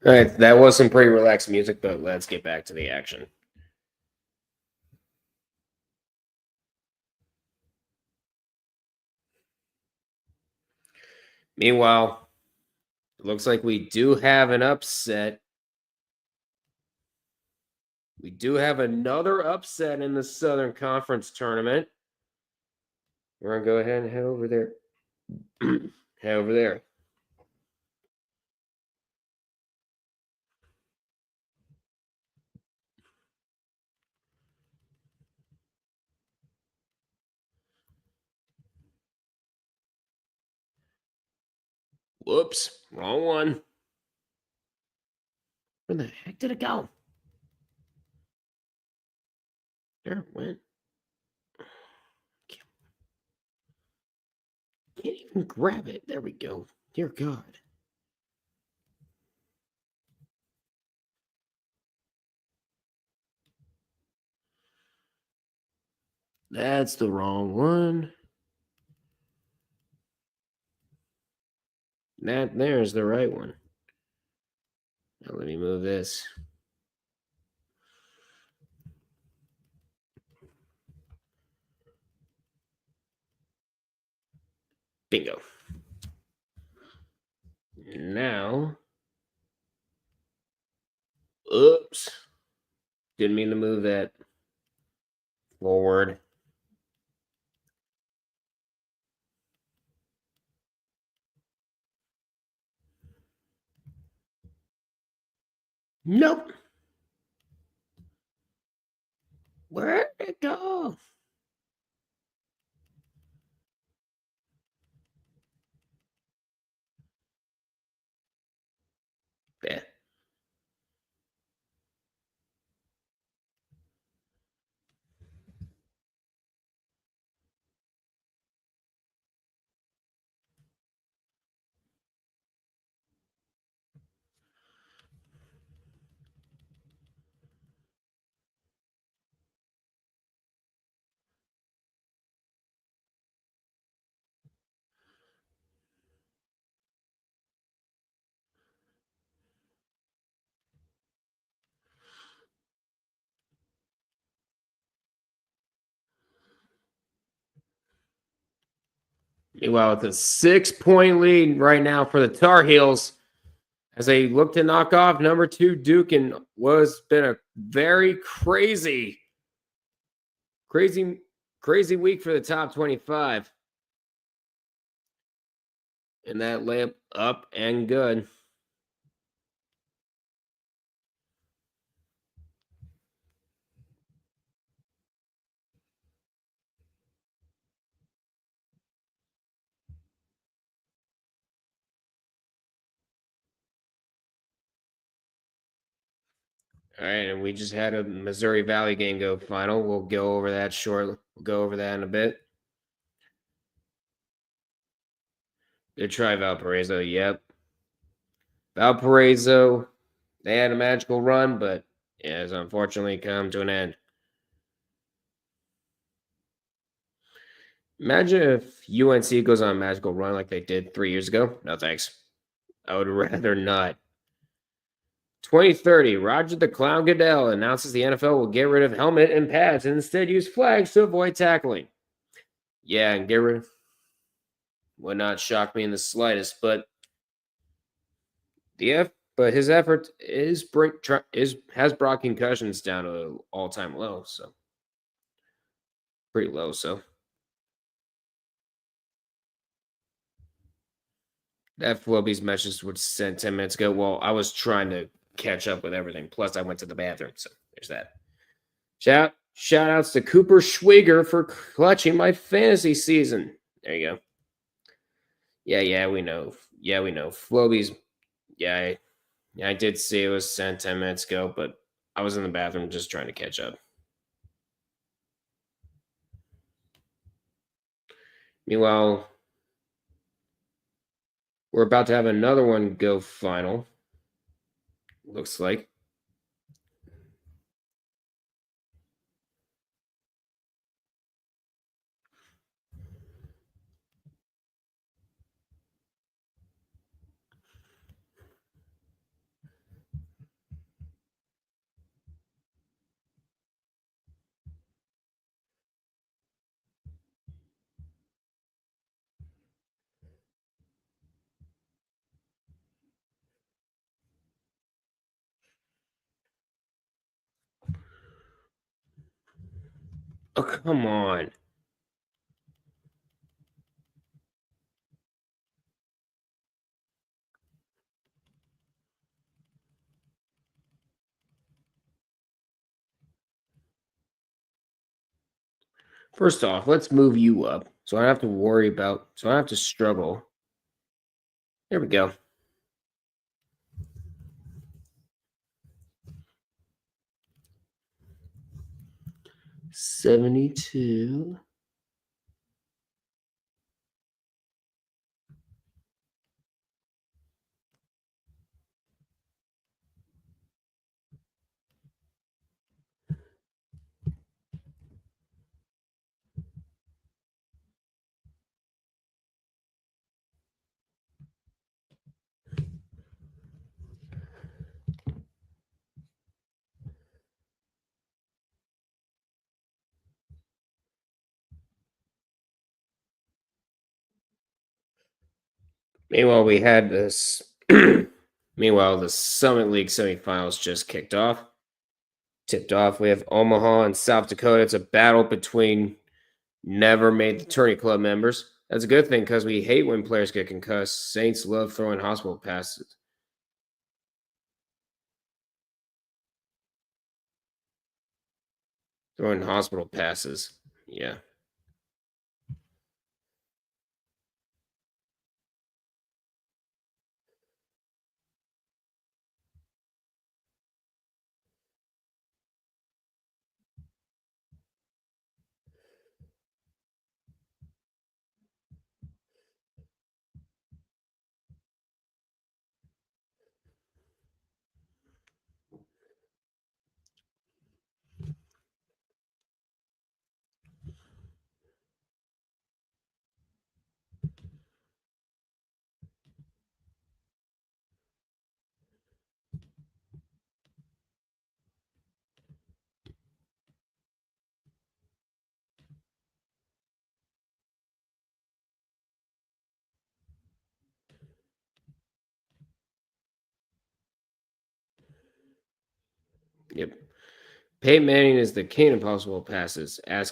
All right, that was some pretty relaxed music, but let's get back to the action. Meanwhile, it looks like we do have an upset. We do have another upset in the Southern Conference tournament. We're going to go ahead and head over there. Head over there. Whoops, wrong one. Where the heck did it go? There it went. Can't even grab it. There we go. Dear God. That's the wrong one. That there's the right one. Now let me move this. Bingo. Now, oops. Didn't mean to move that forward. Nope. Where'd it go? There. Meanwhile, it's a 6-point lead right now for the Tar Heels as they look to knock off number 2 Duke, and was been a very crazy week for the top 25. And that layup up and good. All right, and we just had a Missouri Valley game go final. We'll go over that shortly. We'll go over that in a bit. Good try, Valparaiso. Yep. Valparaiso, they had a magical run, but it has unfortunately come to an end. Imagine if UNC goes on a magical run like they did 3 years ago. No thanks. I would rather not. 2030, Roger the Clown Goodell announces the NFL will get rid of helmet and pads and instead use flags to avoid tackling. Yeah, and get rid of would not shock me in the slightest, but his effort has brought concussions down to an all-time low, so pretty low. So that Floby's message was sent 10 minutes ago. Well, I was trying to catch up with everything. Plus, I went to the bathroom, so there's that. Shout outs to Cooper Schwiger for clutching my fantasy season. There you go. Yeah, we know. Floby's, I did see it was sent 10 minutes ago, but I was in the bathroom just trying to catch up. Meanwhile, we're about to have another one go final. Looks like. Oh, come on. First off, let's move you up so I don't have to worry about, so I don't have to struggle. There we go. $72. Meanwhile, we had this. Meanwhile, the Summit League semifinals just kicked off. Tipped off. We have Omaha and South Dakota. It's a battle between never made the tourney club members. That's a good thing because we hate when players get concussed. Saints love throwing hospital passes. Throwing hospital passes. Yeah. Yep. Peyton Manning is the king of possible passes. As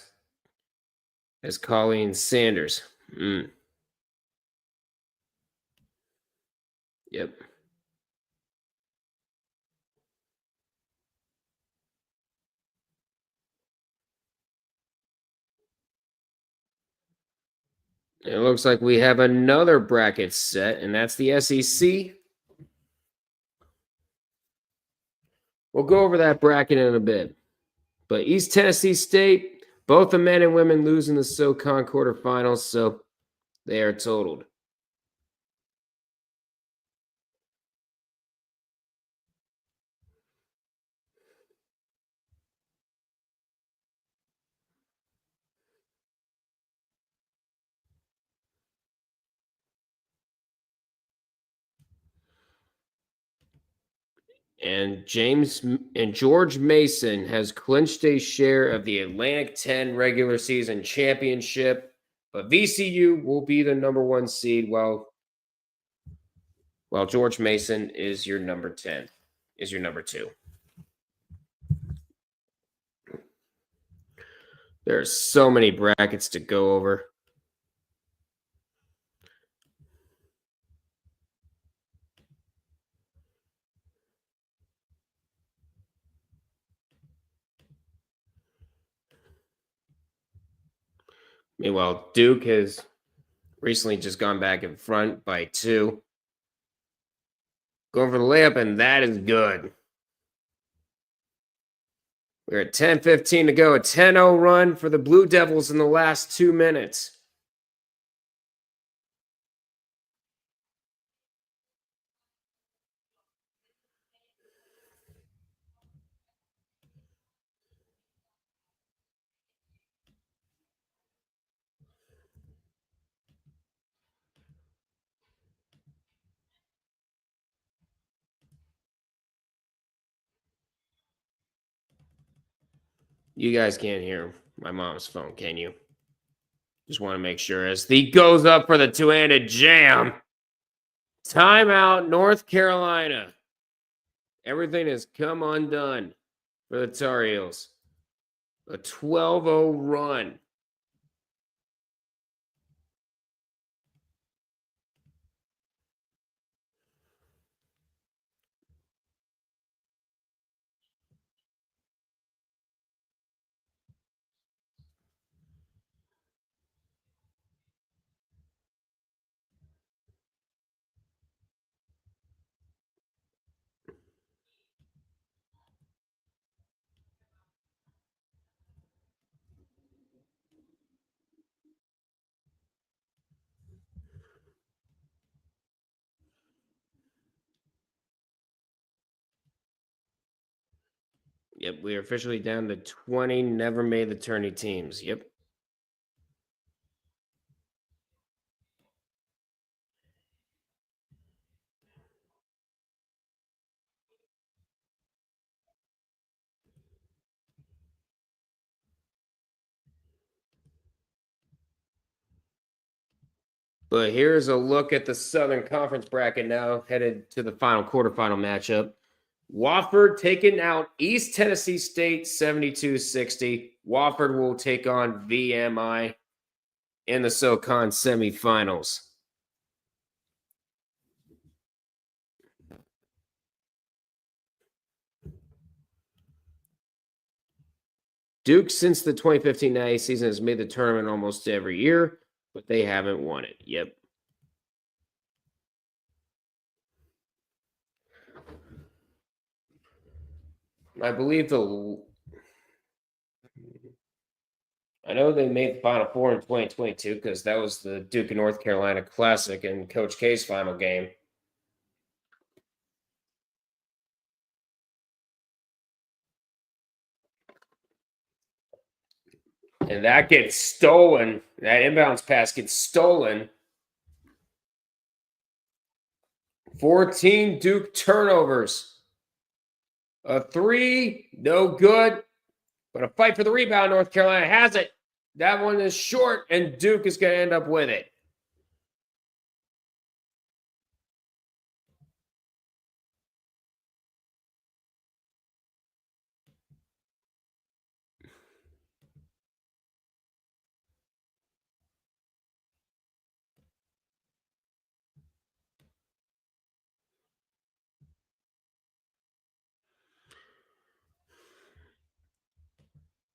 Colleen Sanders. Yep. It looks like we have another bracket set, and that's the SEC. We'll go over that bracket in a bit. But East Tennessee State, both the men and women lose in the SoCon quarterfinals, so they are totaled. And George Mason has clinched a share of the Atlantic 10 regular season championship, but VCU will be the number 1 seed while George Mason is your number 10, is your number 2. There's so many brackets to go over. Meanwhile, Duke has recently just gone back in front by 2. Going for the layup, and that is good. We're at 10:15 to go. A 10-0 run for the Blue Devils in the last 2 minutes. You guys can't hear my mom's phone, can you? Just want to make sure as he goes up for the two-handed jam. Timeout, North Carolina. Everything has come undone for the Tar Heels. A 12-0 run. Yep, we are officially down to 20 never made the tourney teams. Yep. But here's a look at the Southern Conference bracket now, headed to the final quarterfinal matchup. Wofford taking out East Tennessee State 72-60. Wofford will take on VMI in the SoCon semifinals. Duke, since the 2015-19 season, has made the tournament almost every year, but they haven't won it. Yep. I believe I know they made the Final Four in 2022 because that was the Duke and North Carolina Classic and Coach K's final game. And that gets stolen. That inbounds pass gets stolen. 14 Duke turnovers. A three, no good. But a fight for the rebound. North Carolina has it. That one is short, and Duke is going to end up with it.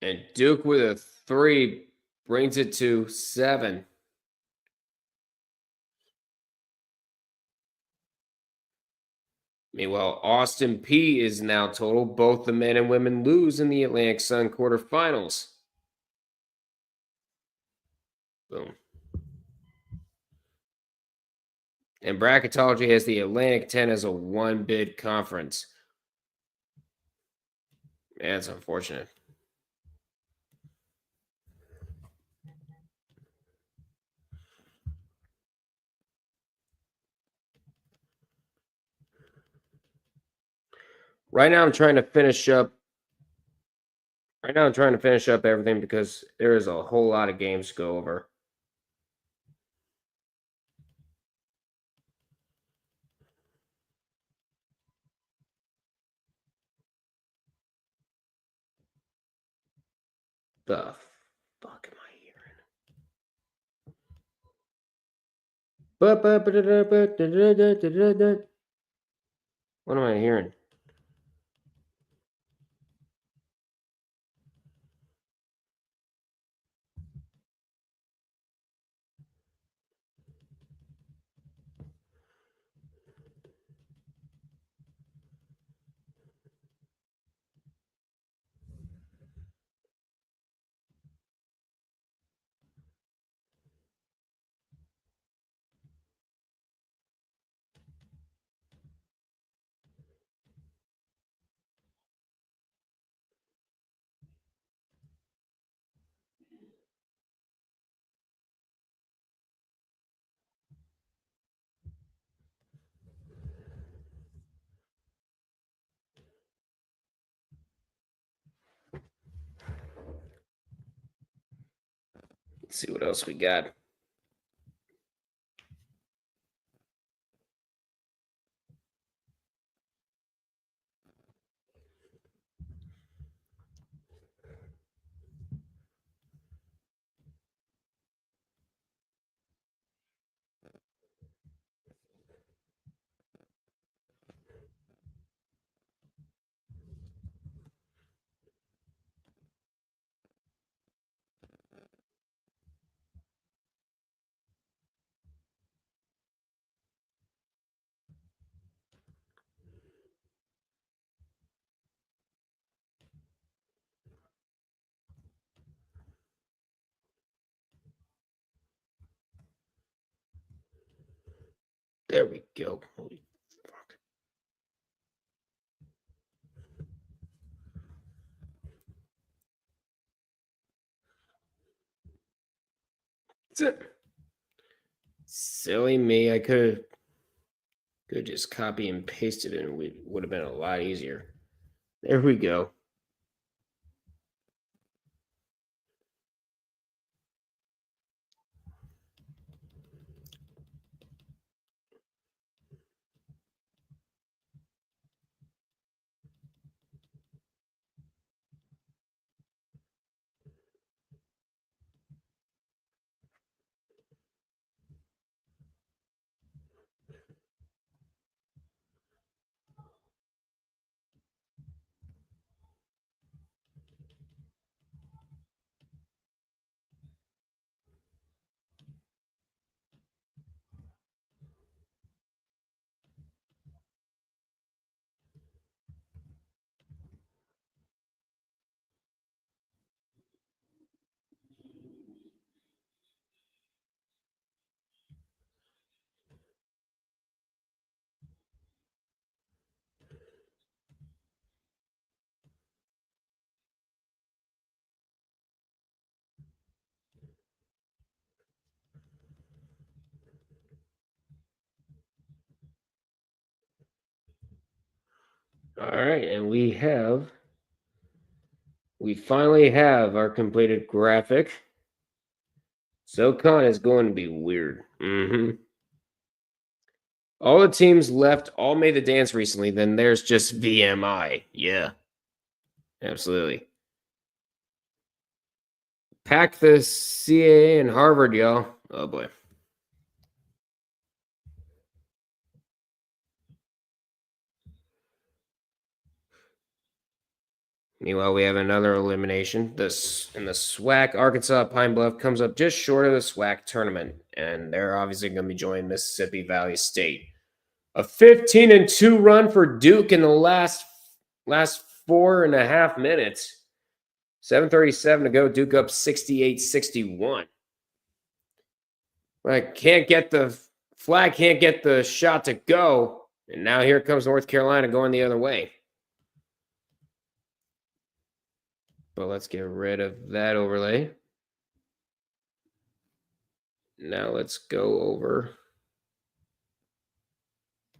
And Duke with a three brings it to 7. Meanwhile, Austin P is now total. Both the men and women lose in the Atlantic Sun quarterfinals. Boom. And bracketology has the Atlantic 10 as a one-bid conference. That's unfortunate. Right now, I'm trying to finish up. Right now, I'm trying to finish up everything because there is a whole lot of games to go over. The fuck am I hearing? What am I hearing? Let's see what else we got. There we go. Holy fuck. Silly me. I could just copy and paste it and it would have been a lot easier. There we go. All right, and we finally have our completed graphic. SoCon is going to be weird. All the teams left all made the dance recently. Then there's just VMI. Yeah, absolutely. Pack the CAA and Harvard, y'all. Oh boy. Meanwhile, we have another elimination. This in the SWAC, Arkansas Pine Bluff comes up just short of the SWAC tournament, and they're obviously going to be joining Mississippi Valley State. A 15-2 run for Duke in the last 4.5 minutes. 7:37 to go. Duke up 68-61. Flag can't get the shot to go, and now here comes North Carolina going the other way. But let's get rid of that overlay. Now let's go over.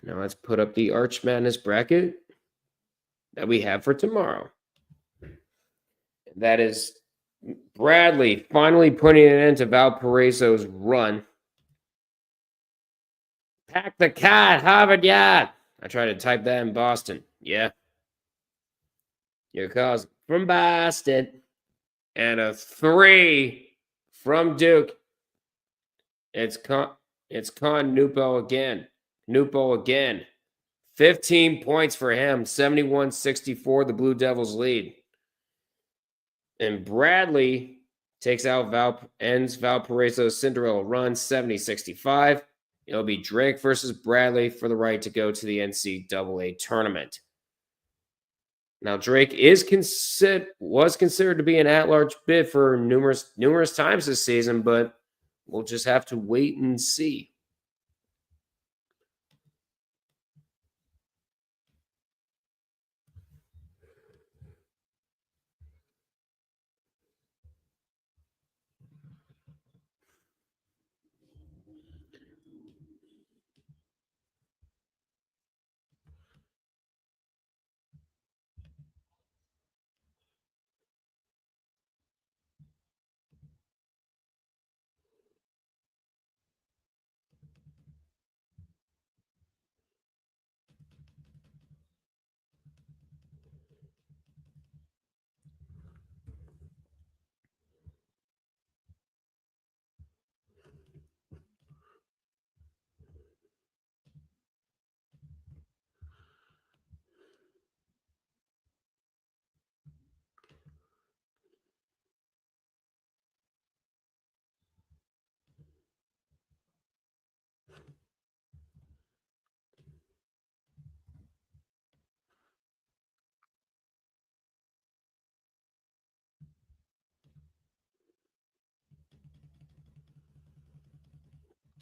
Now let's put up the Arch Madness bracket that we have for tomorrow. That is Bradley finally putting an end to Valparaiso's run. Pack the cat, Harvard, yeah. I tried to type that in Boston. Yeah. Your cause from Boston. And a 3 from Duke. It's Con Nupo again. Nupo again. 15 points for him. 71-64, the Blue Devils lead. And Bradley takes out ends Valparaiso's Cinderella run 70-65. It'll be Drake versus Bradley for the right to go to the NCAA tournament. Now, Drake was considered to be an at-large bid for numerous times this season, but we'll just have to wait and see.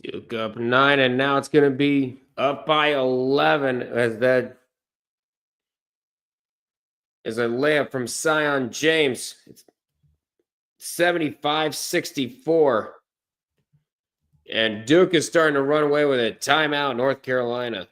Duke up 9, and now it's going to be up by 11 as that is a layup from Sion James. It's 75-64. And Duke is starting to run away with it. Timeout, North Carolina.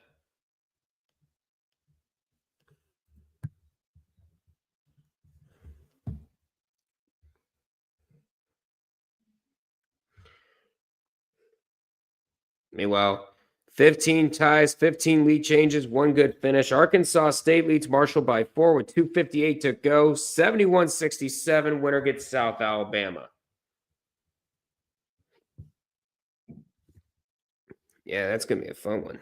Meanwhile, 15 ties, 15 lead changes, 1 good finish. Arkansas State leads Marshall by 4 with 2:58 to go. 71-67. Winner gets South Alabama. Yeah, that's going to be a fun one.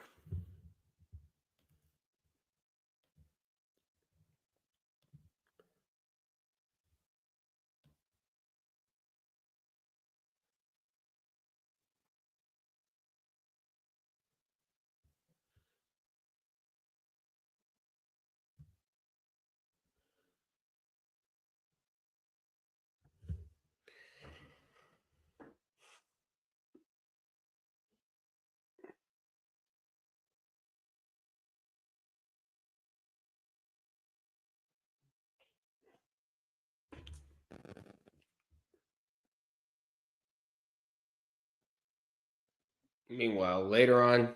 Meanwhile, later on,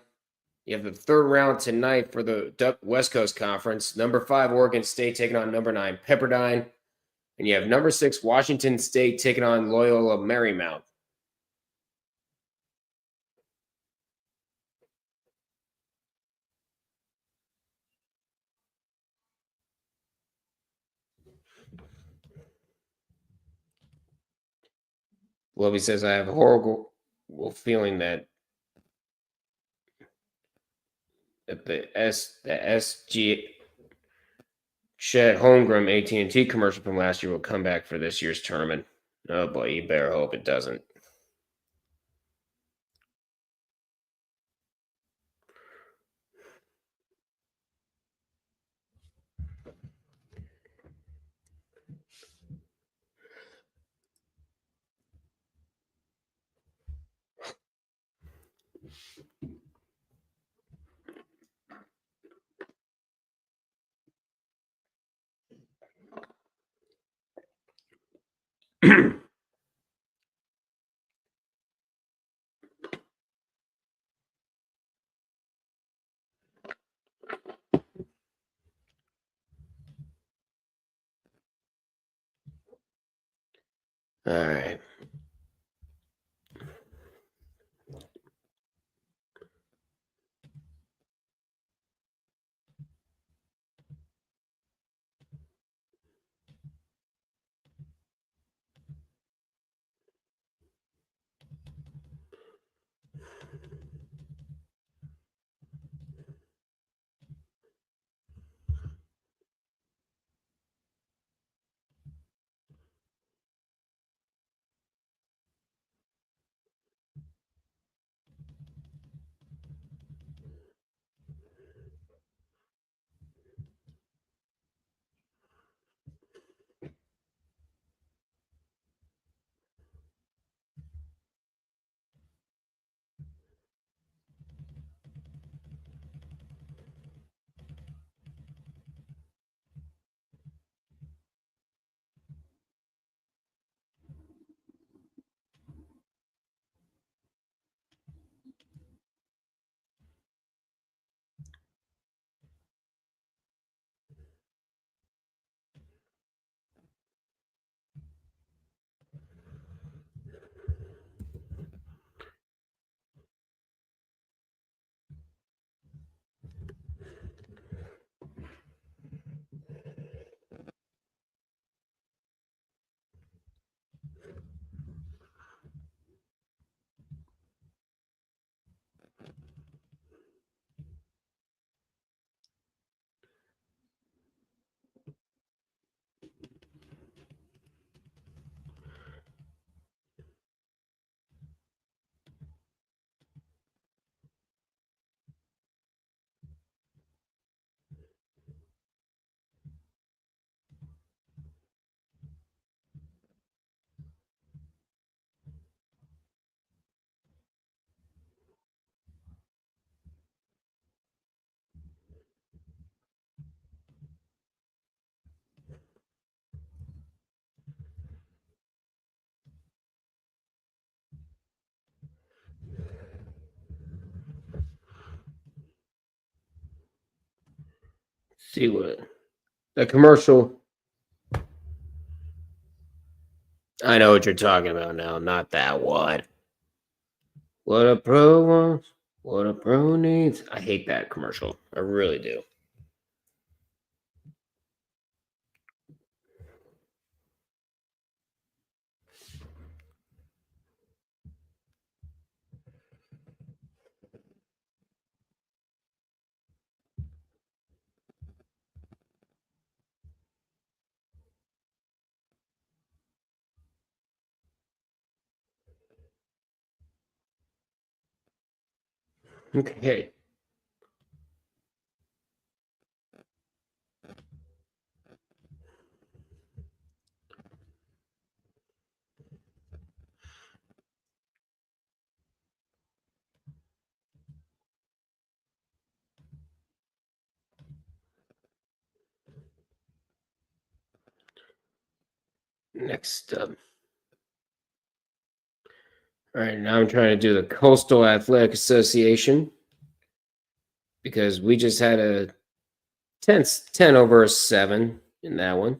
You have the third round tonight for the West Coast Conference. Number 5, Oregon State taking on number 9, Pepperdine. And you have number 6, Washington State taking on Loyola Marymount. Lovey says, I have a horrible feeling that the SG Chet Holmgren AT&T commercial from last year will come back for this year's tournament. Oh boy, you better hope it doesn't. All right. See what the commercial. I know what you're talking about now. Not that one. What a pro wants, what a pro needs. I hate that commercial. I really do. Okay. Next up. All right, now I'm trying to do the Coastal Athletic Association. because we just had a 10 over a 7 in that one.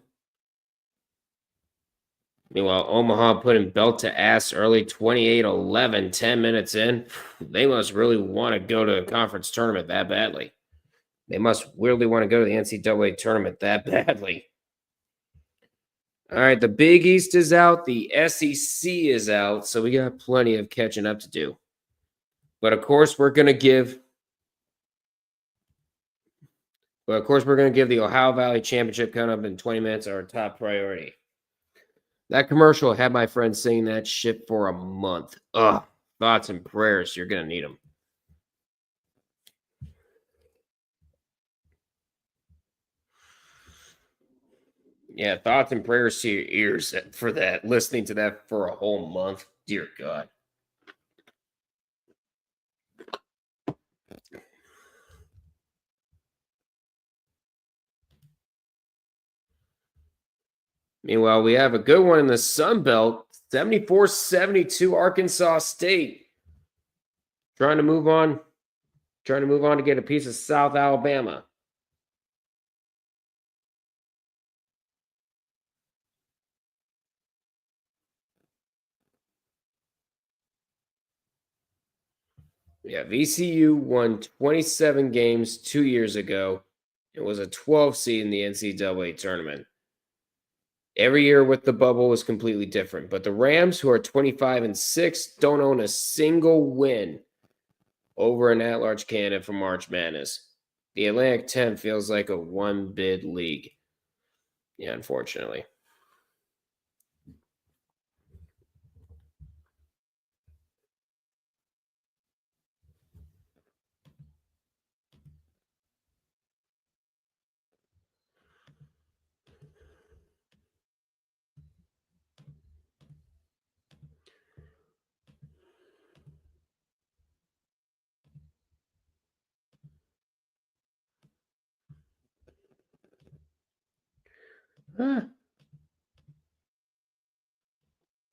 Meanwhile, Omaha putting belt to ass early, 28-11, 10 minutes in. They must really want to go to a conference tournament that badly. They must weirdly want to go to the NCAA tournament that badly. All right, the Big East is out. The SEC is out. So we got plenty of catching up to do. But of course, we're going to give the Ohio Valley Championship coming up in 20 minutes our top priority. That commercial had my friend singing that shit for a month. Ugh, thoughts and prayers. You're going to need them. Yeah, thoughts and prayers to your ears for that. Listening to that for a whole month. Dear God. Meanwhile, we have a good one in the Sun Belt. 74-72 Arkansas State. Trying to move on to get a piece of South Alabama. Yeah, VCU won 27 games 2 years ago. It was a 12 seed in the NCAA tournament. Every year with the bubble is completely different. But the Rams, who are 25-6, don't own a single win over an at-large candidate for March Madness. The Atlantic 10 feels like a one-bid league. Yeah, unfortunately.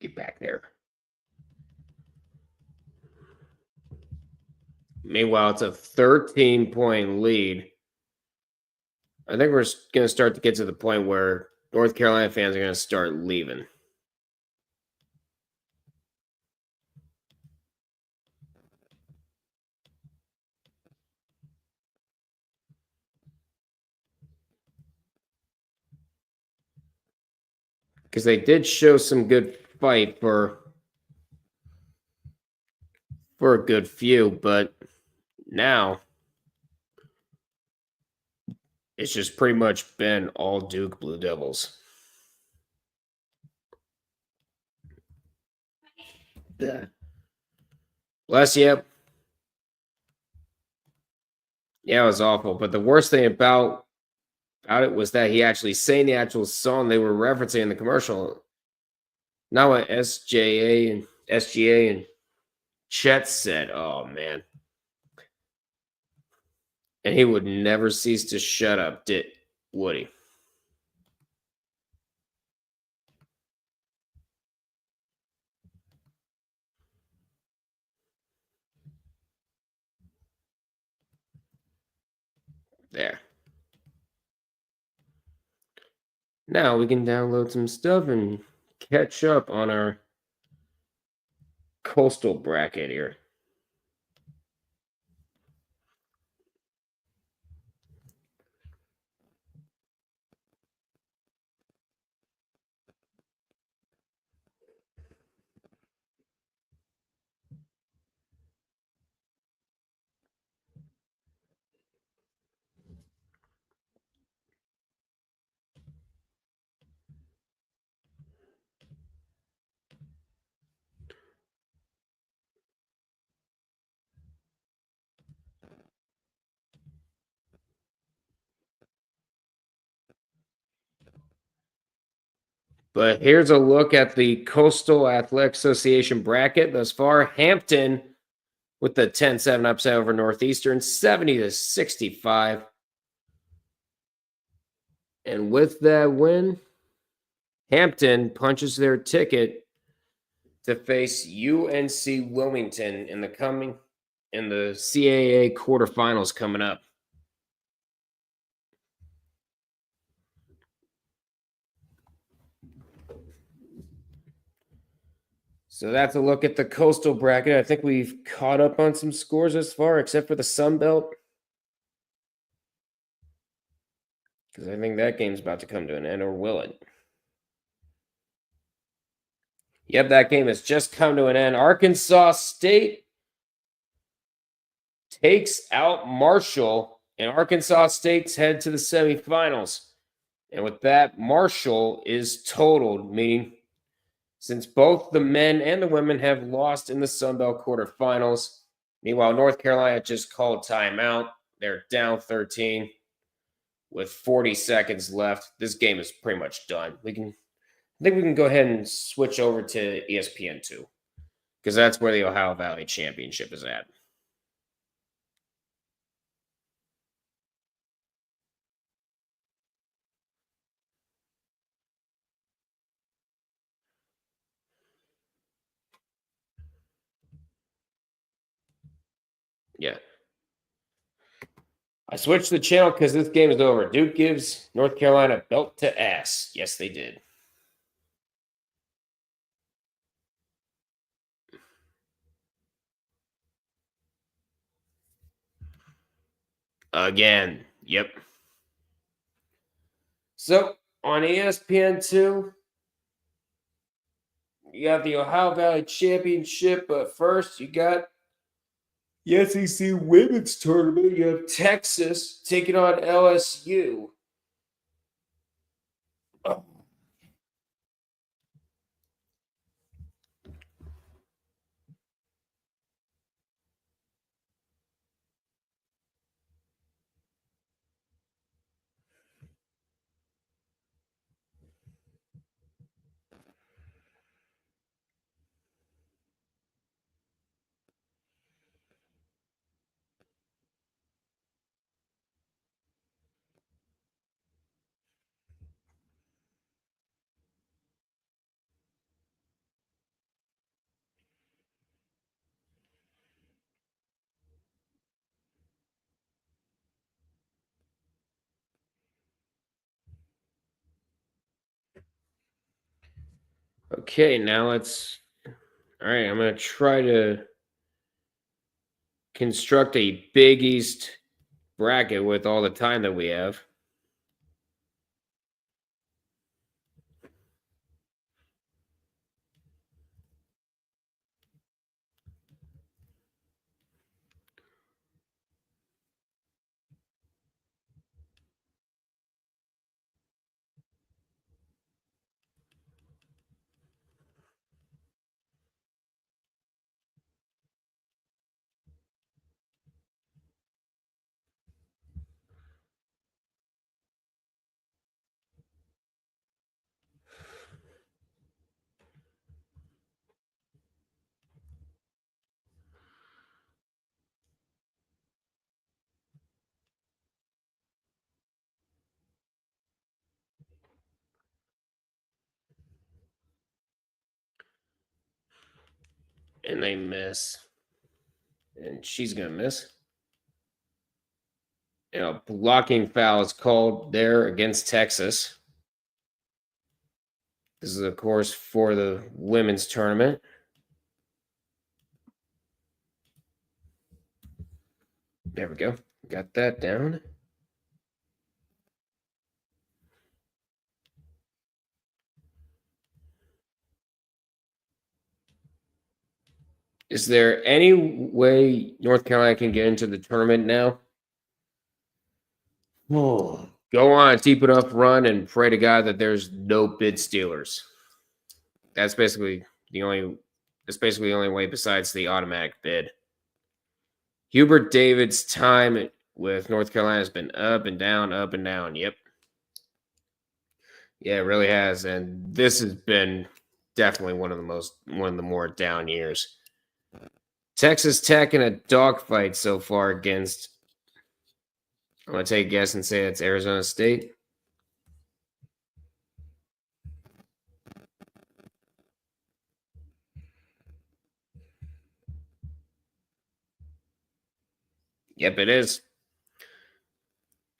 Get back there. Meanwhile, it's a 13-point lead. I think we're going to start to get to the point where North Carolina fans are going to start leaving. Because they did show some good fight for a good few, but now it's just pretty much been all Duke Blue Devils. Bless you. Yeah, it was awful. But the worst thing about it was that he actually sang the actual song they were referencing in the commercial. Not what SGA and Chet said. Oh, man. And he would never cease to shut up, would he? There. Now we can download some stuff and catch up on our coastal bracket here. But here's a look at the Coastal Athletic Association bracket thus far. Hampton with the 10-7 upset over Northeastern, 70-65. And with that win, Hampton punches their ticket to face UNC Wilmington in the coming in the CAA quarterfinals coming up. So that's a look at the Coastal bracket. I think we've caught up on some scores as far, except for the Sun Belt. Because I think that game's about to come to an end, or will it? Yep, that game has just come to an end. Arkansas State takes out Marshall, and Arkansas State's head to the semifinals. And with that, Marshall is totaled, meaning since both the men and the women have lost in the Sun Belt quarterfinals. Meanwhile, North Carolina just called timeout. They're down 13 with 40 seconds left. This game is pretty much done. I think we can go ahead and switch over to ESPN2 because that's where the Ohio Valley Championship is at. Yeah. I switched the channel because this game is over. Duke gives North Carolina belt to ass. Yes, they did. Again. Yep. So on ESPN2, you got the Ohio Valley Championship, but first you got the SEC Women's Tournament. You have Texas taking on LSU. Oh. Okay, now let's. All right, I'm going to try to construct a Big East bracket with all the time that we have. And they miss. And she's going to miss. And a blocking foul is called there against Texas. This is, of course, for the women's tournament. There we go. Got that down. Is there any way North Carolina can get into the tournament now? Oh, go on a deep enough run and pray to God that there's no bid stealers. That's basically the only way besides the automatic bid. Hubert David's time with North Carolina has been up and down, up and down. Yep. Yeah, it really has. And this has been definitely one of the more down years. Texas Tech in a dogfight so far against, I'm going to take a guess and say it's Arizona State. Yep, it is.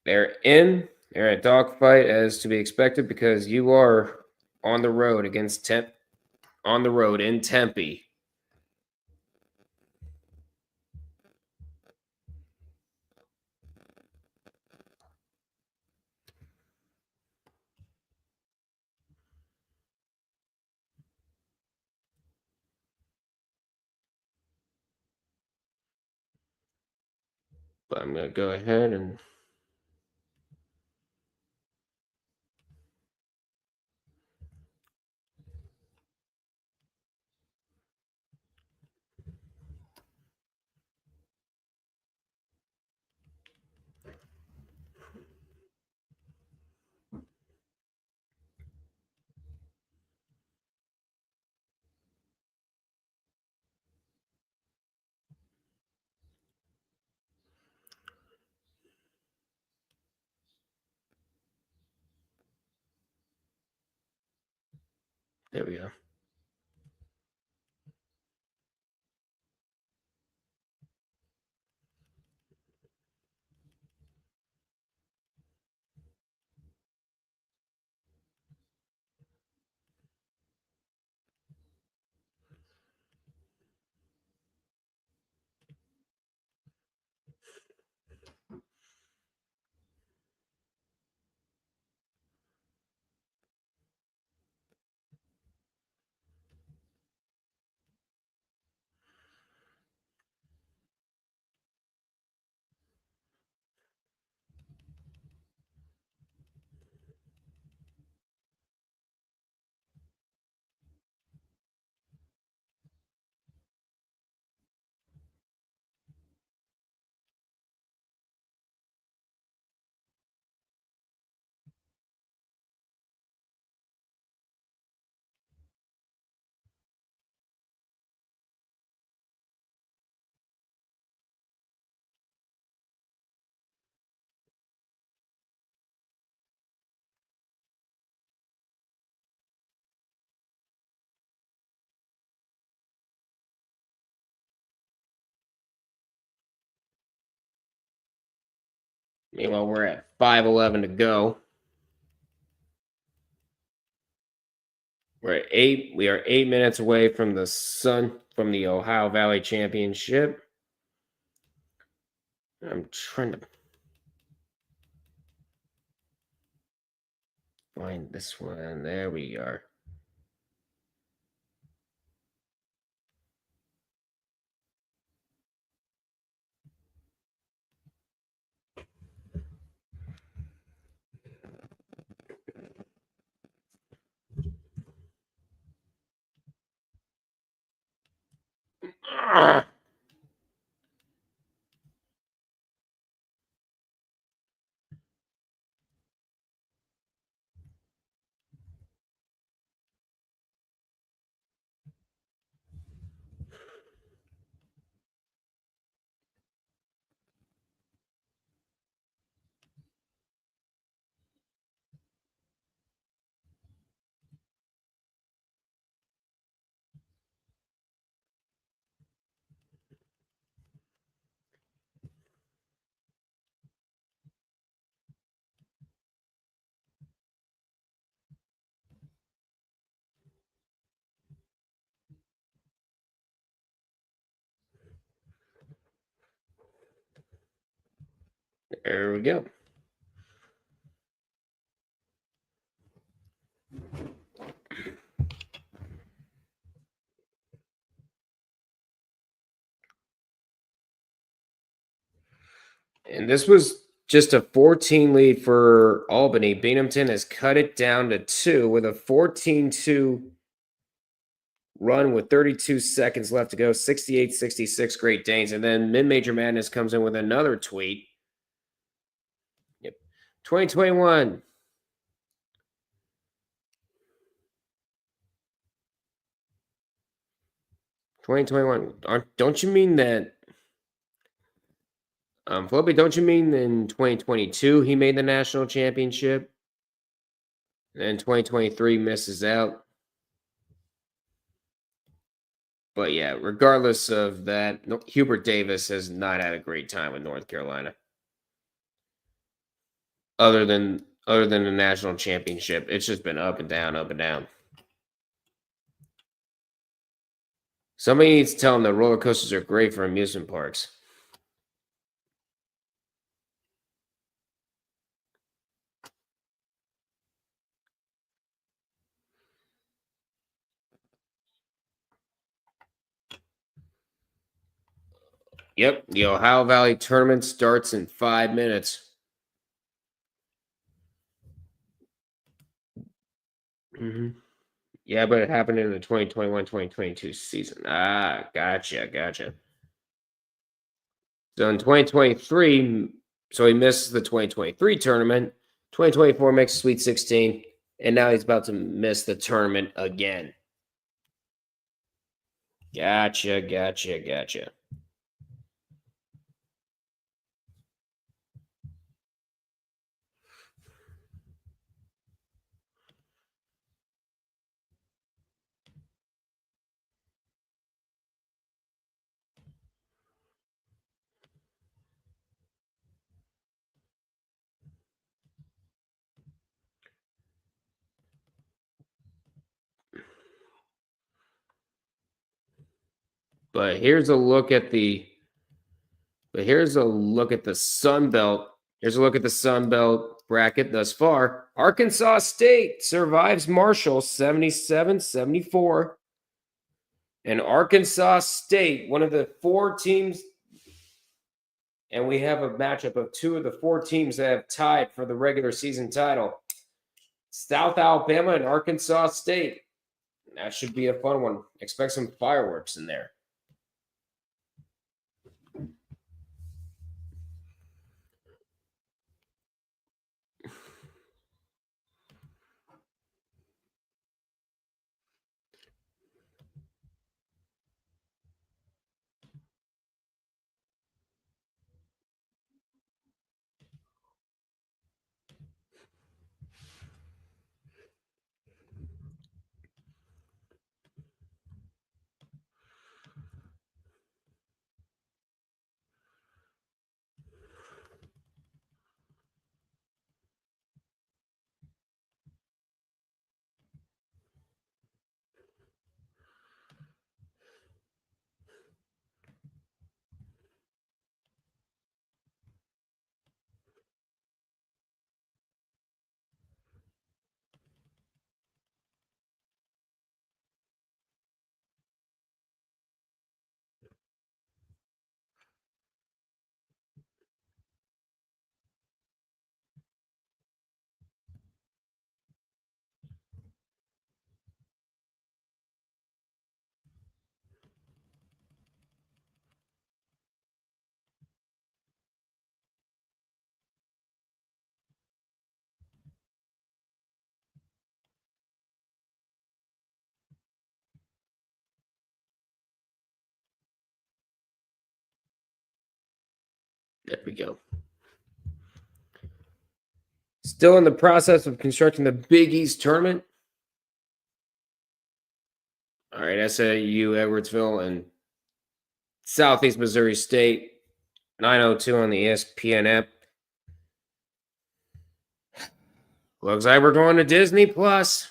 They're in. They're in a dogfight as to be expected because you are on the road against on the road in Tempe. But I'm going to go ahead and there we go. Meanwhile, we're at 5:11 to go. We are 8 minutes away from the Ohio Valley Championship. I'm trying to find this one. There we are. There we go. And this was just a 14 lead for Albany. Binghamton has cut it down to 2 with a 14-2 run with 32 seconds left to go. 68-66 Great Danes. And then Mid-Major Madness comes in with another tweet. Yep. 2021. Don't you mean that Floppy, don't you mean in 2022 he made the national championship? And then 2023 misses out. But yeah, regardless of that, Hubert Davis has not had a great time with North Carolina. Other than the national championship, it's just been up and down, up and down. Somebody needs to tell him that roller coasters are great for amusement parks. Yep, the Ohio Valley tournament starts in 5 minutes. Yeah, but it happened in the 2021-2022 season. Ah, gotcha. So in 2023, so he missed the 2023 tournament. 2024 makes Sweet 16, and now he's about to miss the tournament again. Gotcha. But here's a look at the Sun Belt. Here's a look at the Sun Belt bracket thus far. Arkansas State survives Marshall 77-74. And Arkansas State, one of the 4 teams, and we have a matchup of 2 of the 4 teams that have tied for the regular season title. South Alabama and Arkansas State. That should be a fun one. Expect some fireworks in there. There we go. Still in the process of constructing the Big East tournament. All right, SAU, Edwardsville, and Southeast Missouri State. 9:02 on the ESPN app. Looks like we're going to Disney Plus.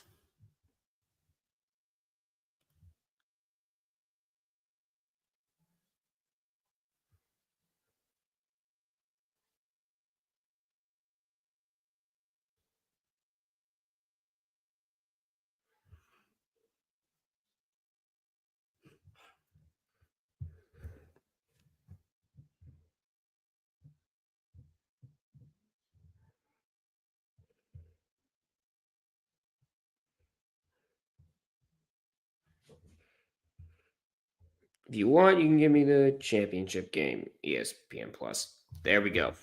If you want, you can give me the championship game, ESPN Plus. There we go.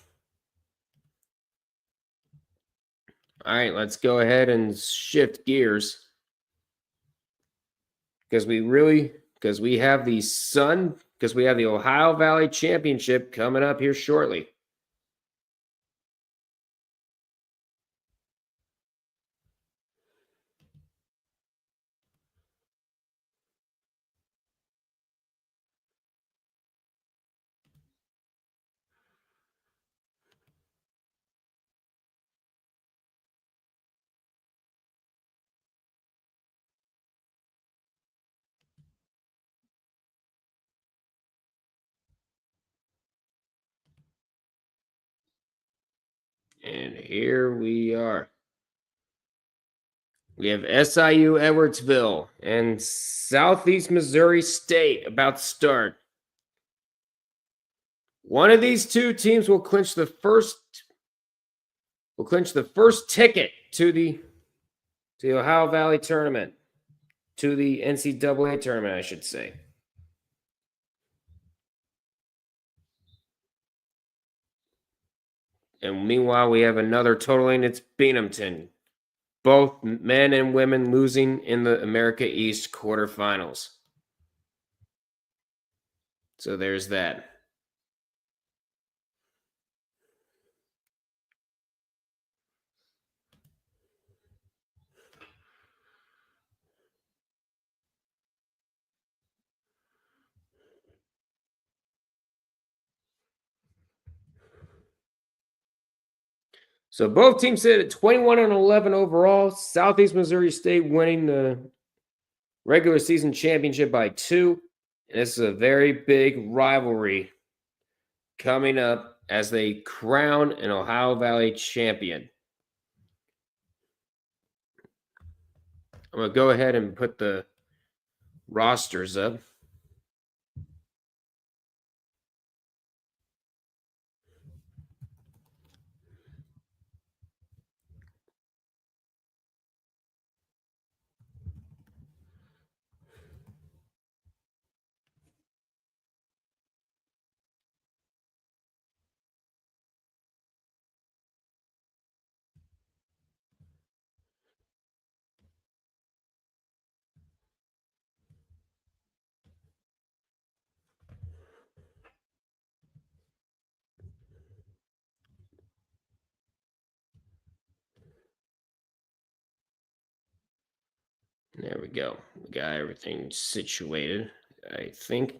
All right, let's go ahead and shift gears. Because we have the Ohio Valley Championship coming up here shortly. And here we are. We have SIU Edwardsville and Southeast Missouri State about to start. One of these two teams will clinch the first ticket to the Ohio Valley tournament, to the NCAA tournament, I should say. And meanwhile, we have another totaling. It's Binghamton. Both men and women losing in the America East quarterfinals. So there's that. So both teams sit at 21-11 overall. Southeast Missouri State winning the regular season championship by 2. And this is a very big rivalry coming up as they crown an Ohio Valley champion. I'm going to go ahead and put the rosters up. There we go. We got everything situated, I think.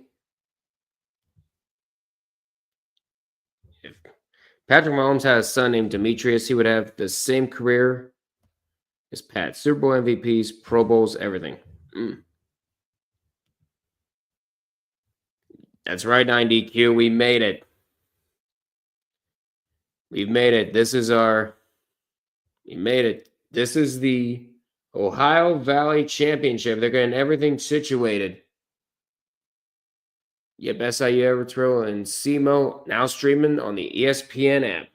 If Patrick Mahomes had a son named Demetrius, he would have the same career as Pat. Super Bowl MVPs, Pro Bowls, everything. That's right, 9DQ. We made it. We've made it. We made it. This is the Ohio Valley Championship. They're getting everything situated. Yep, SIU Edwardsville and SEMO now streaming on the ESPN app.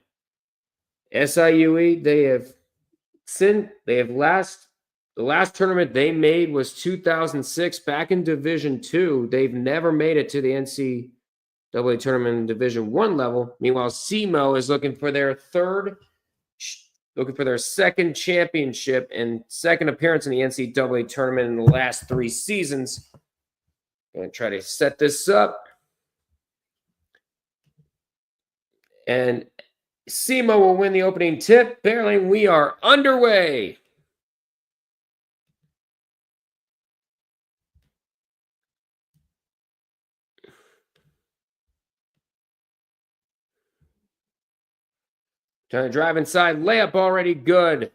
SIUE, the last tournament they made was 2006 back in Division II. They've never made it to the NCAA tournament in Division I level. Meanwhile, SEMO is looking for their second championship and second appearance in the NCAA tournament in the last 3 seasons. Going to try to set this up. And SEMO will win the opening tip. Barely, we are underway. Trying to drive inside. Layup already good.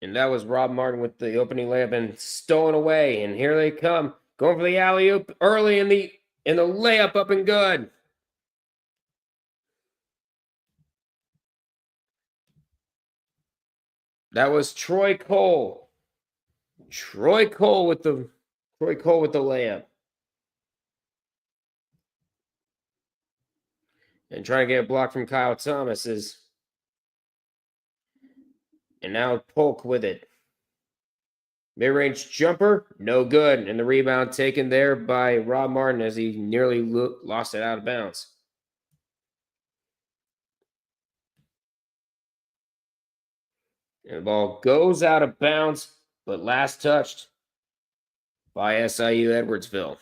And that was Rob Martin with the opening layup and stolen away. And here they come. Going for the alley-oop early in the layup up and good. That was Troy Cole. Troy Cole with the layup. And trying to get a block from Kyle Thomas is. And now Polk with it. Mid-range jumper, no good. And the rebound taken there by Rob Martin as he nearly lost it out of bounds. And the ball goes out of bounds, but last touched by SIU Edwardsville.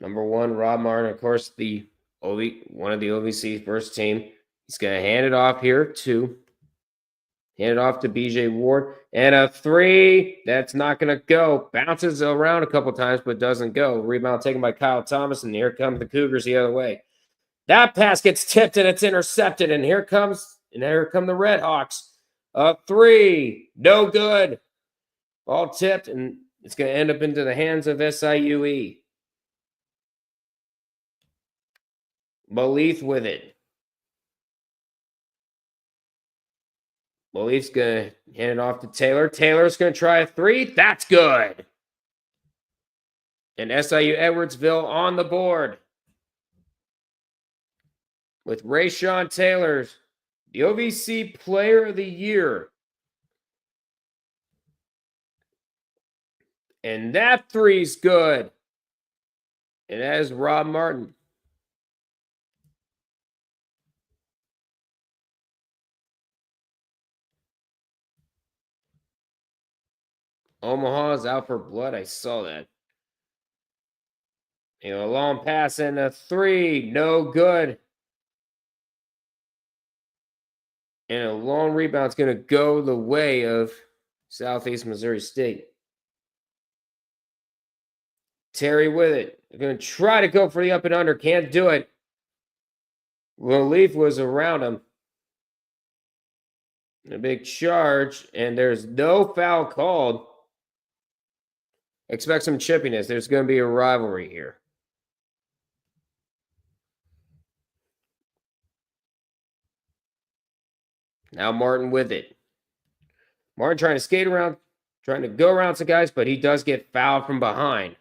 Number 1, Rob Martin, of course, one of the OVC first team. He's going to hand it off to BJ Ward. And a 3. That's not going to go. Bounces around a couple times, but doesn't go. Rebound taken by Kyle Thomas, and here come the Cougars the other way. That pass gets tipped and it's intercepted. And here come the Red Hawks. A three. No good. Ball tipped, and it's going to end up into the hands of SIUE. Malith with it. Malith's going to hand it off to Taylor. Taylor's going to try a three. That's good. And SIU Edwardsville on the board. With Rayshawn Taylor, the OVC Player of the Year. And that three's good. And that is Rob Martin. Omaha's out for blood. I saw that. A long pass and a three. No good. And a long rebound is going to go the way of Southeast Missouri State. Terry with it. They're going to try to go for the up and under. Can't do it. Relief was around him. A big charge, and there's no foul called. Expect some chippiness. There's going to be a rivalry here. Now Martin with it. Martin trying to skate around, trying to go around some guys, but he does get fouled from behind.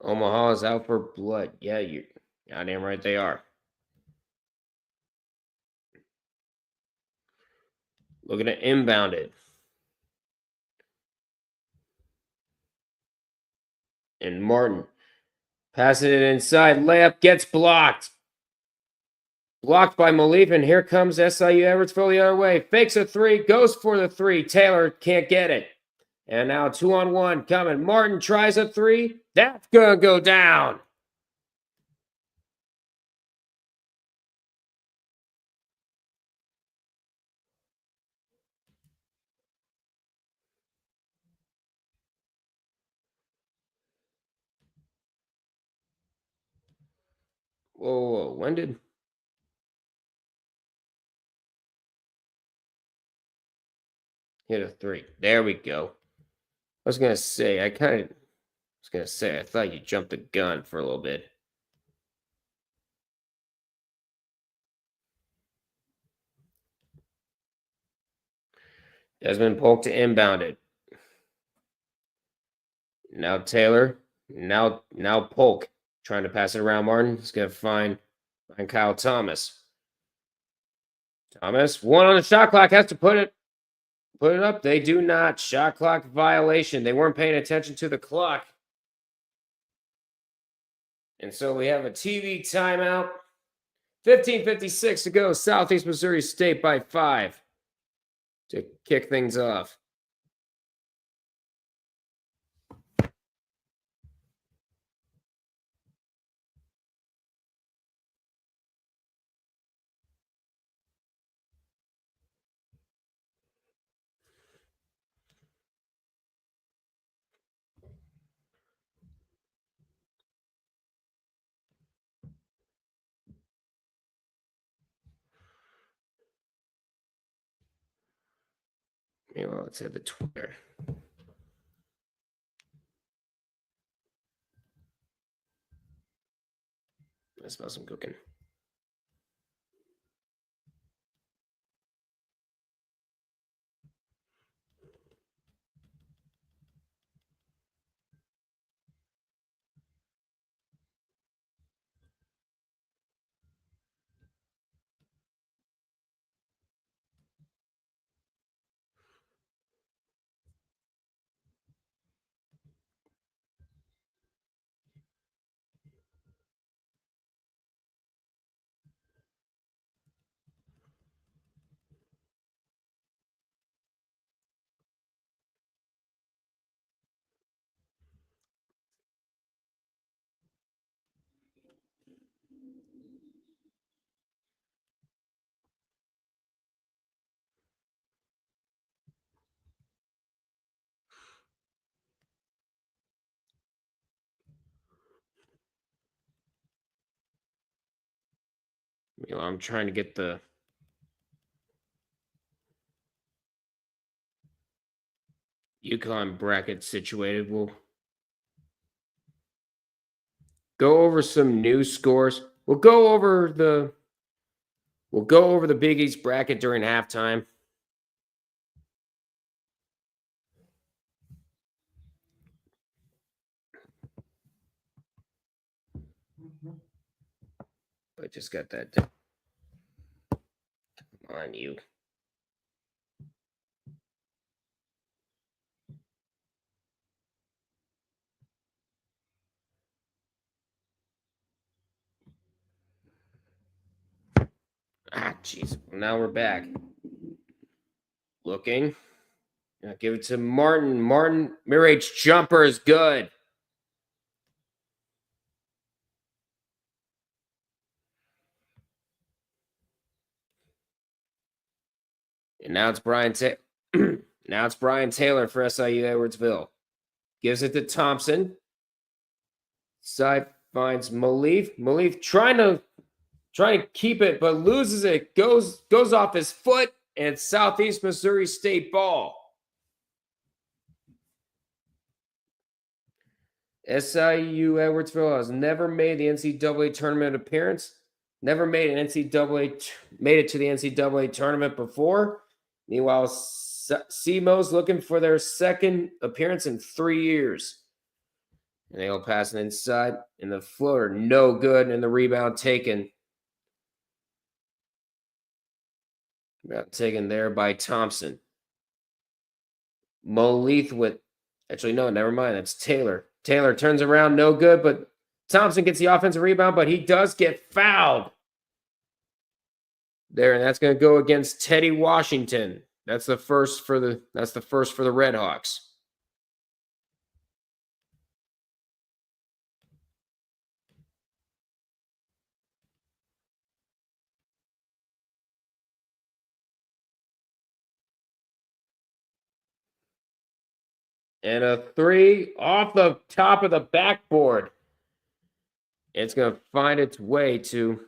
Omaha is out for blood. Yeah, you goddamn right they are. Looking to inbound it. And Martin passing it inside. Layup gets blocked. Blocked by Malif, and here comes SIU Edwardsville the other way. Fakes a three, goes for the three. Taylor can't get it. And now 2-on-1 coming. Martin tries a three. That's going to go down. Whoa. When did... Hit a three. There we go. I was going to say, I thought you jumped the gun for a little bit. Desmond Polk to inbound it. Now Taylor. Now Polk trying to pass it around Martin. He's going to find Kyle Thomas. Thomas, one on the shot clock, has to put it up. They do not. Shot clock violation. They weren't paying attention to the clock. And so we have a TV timeout. 15:56 to go. Southeast Missouri State by 5 to kick things off. Well, let's hit the Twitter. I smell some cooking. I'm trying to get the UConn bracket situated. We'll go over some new scores. We'll go over the Big East bracket during halftime. I just got that. Come on, you. Ah, jeez. Now we're back. Looking. Now give it to Martin. Martin, mid-range jumper is good. And now it's Brian now it's Brian Taylor for SIU Edwardsville. Gives it to Thompson. Side finds Malif. Malif trying to keep it, but loses it. Goes off his foot, and Southeast Missouri State ball. SIU Edwardsville has never made the NCAA tournament appearance. Never made it to the NCAA tournament before. Meanwhile, SEMO's looking for their second appearance in 3 years. And they'll pass it inside, and the floater no good, and the rebound taken. Rebound taken there by Thompson. Molith with, actually no, never mind. That's Taylor. Taylor turns around, no good, but Thompson gets the offensive rebound, but he does get fouled. There, and that's going to go against Teddy Washington. That's the first for the Red Hawks. And a three off the top of the backboard. It's going to find its way to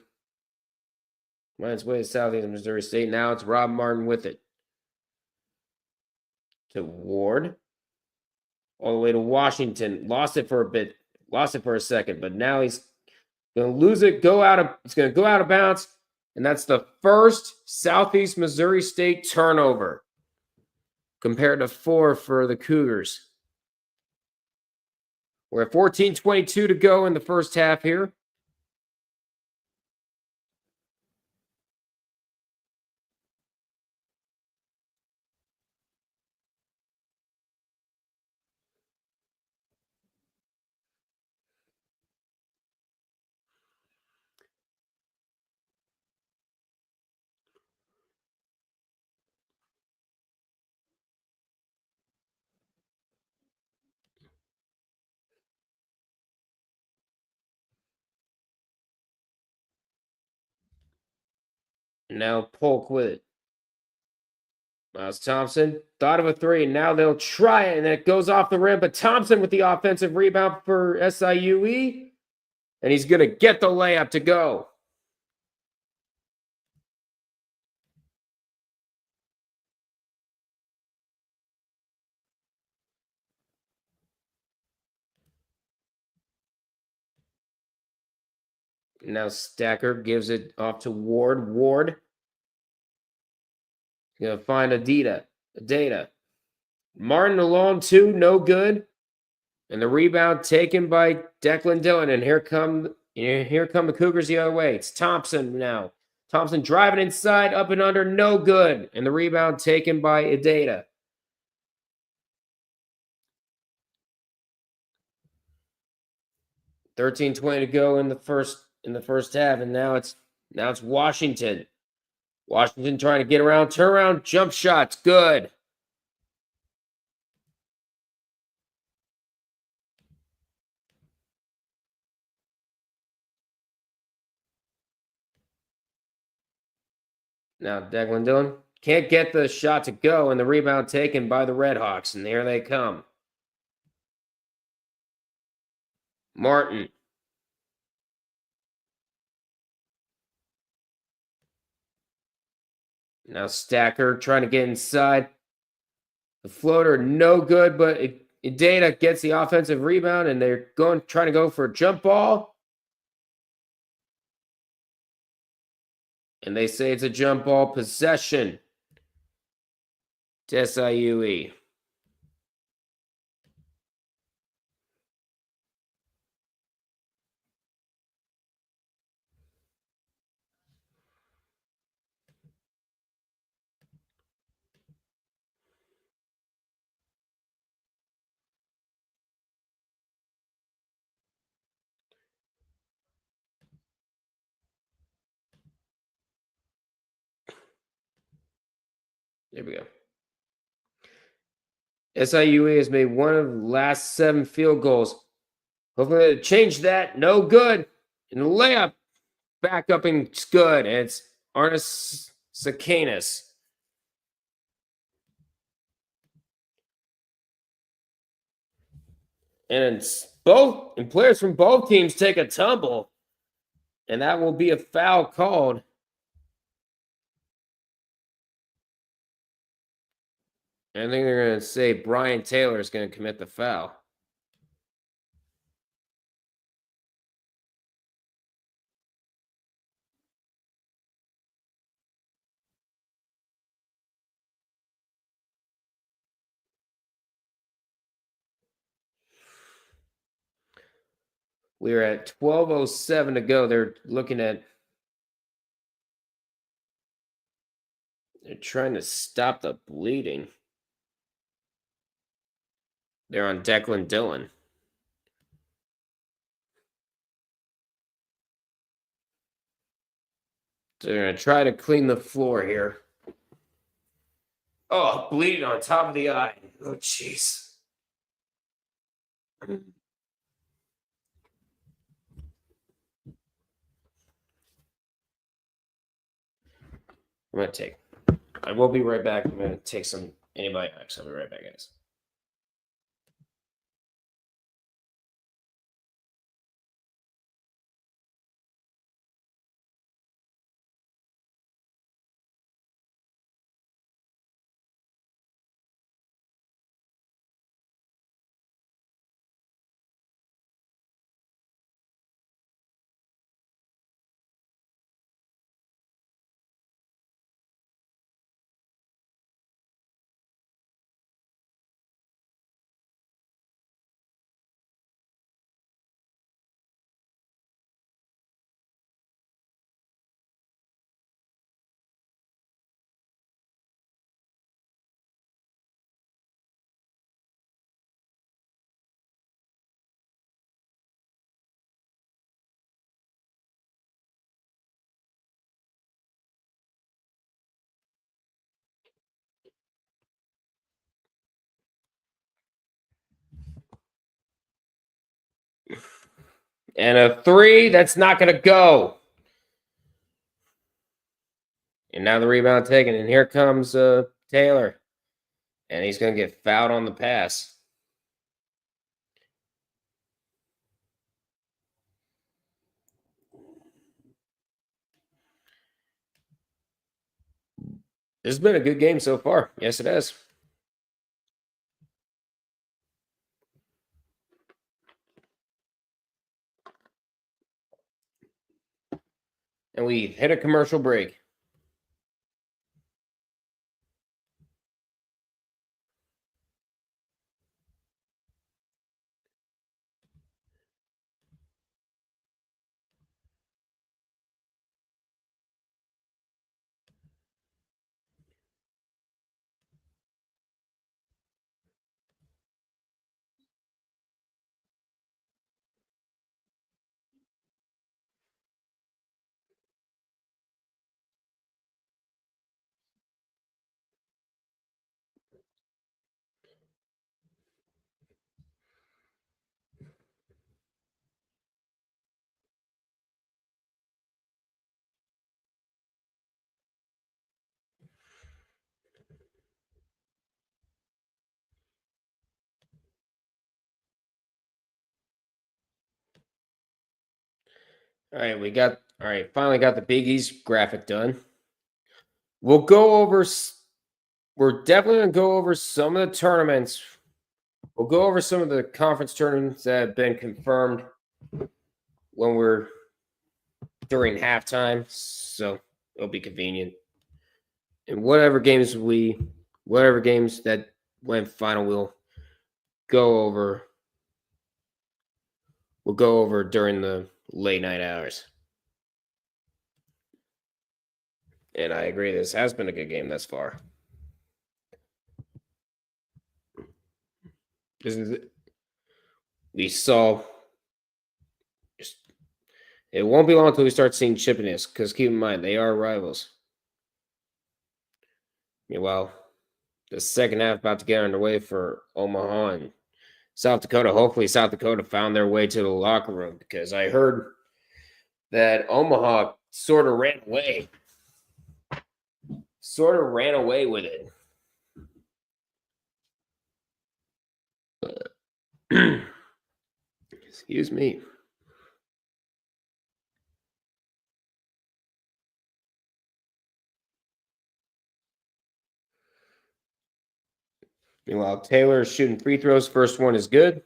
Southeast Missouri State. Now it's Rob Martin with it. To Ward. All the way to Washington. Lost it for a bit. Lost it for a second. But now he's going to lose it. It's going to go out of bounds. And that's the first Southeast Missouri State turnover. Compared to 4 for the Cougars. We're at 14:22 to go in the first half here. Now Polk with it. Miles Thompson thought of a three, and now they'll try it, and it goes off the rim. But Thompson with the offensive rebound for SIUE, and he's going to get the layup to go. Now Stacker gives it off to Ward. Ward going to find Adida. Martin alone, 2, no good. And the rebound taken by Declan Dillon. And here come the Cougars the other way. It's Thompson now. Thompson driving inside, up and under, no good. And the rebound taken by Adida. $13:20 to go in the first half, and now it's Washington. Washington trying to get around, turnaround, jump shots, good. Now Declan Dillon can't get the shot to go, and the rebound taken by the Red Hawks, and here they come. Martin. Now Stacker trying to get inside. The floater, no good, but Data gets the offensive rebound, and they're trying to go for a jump ball. And they say it's a jump ball possession to SIUE. There we go. SIUE has made one of the last 7 field goals. Hopefully, they change that. No good. And the layup back up and it's good. And it's Arnis Sakanis. And players from both teams take a tumble. And that will be a foul called. I think they're going to say Brian Taylor is going to commit the foul. We're at 12:07 to go. They're trying to stop the bleeding. They're on Declan Dillon. So they're going to try to clean the floor here. Oh, bleeding on top of the eye. Oh, jeez. I'm going to take. I will be right back. I'm going to take some antibiotics. I'll be right back, guys. And a 3, that's not going to go. And now the rebound taken. And here comes Taylor. And he's going to get fouled on the pass. This has been a good game so far. Yes, it has. And we hit a commercial break. All right, finally got the Big East graphic done. we'll go over. We're definitely going to go over some of the tournaments. We'll go over some of the conference tournaments that have been confirmed when we're during halftime, so it'll be convenient. And whatever games that went final, we'll go over. We'll go over during the late night hours. And I agree, this has been a good game thus far. We saw. It won't be long until we start seeing chippiness, because keep in mind, they are rivals. Meanwhile, the second half about to get underway for Omaha and South Dakota. Hopefully, South Dakota found their way to the locker room, because I heard that Omaha sort of ran away. Sort of ran away with it. Excuse me. Meanwhile, Taylor is shooting free throws. First one is good.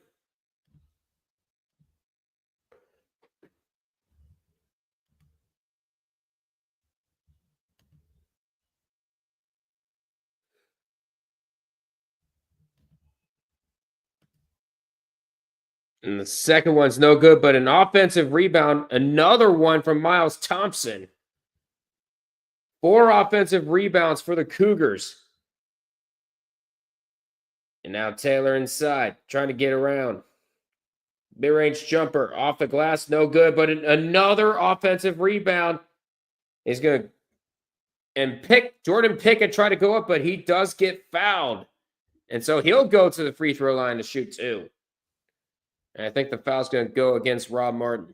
And the second one's no good, but an offensive rebound. Another one from Miles Thompson. 4 offensive rebounds for the Cougars. And now Taylor inside, trying to get around. Mid-range jumper off the glass, no good, but another offensive rebound is going to. And Jordan Pickett tried to go up, but he does get fouled. And so he'll go to the free throw line to shoot 2. And I think the foul's going to go against Rob Martin.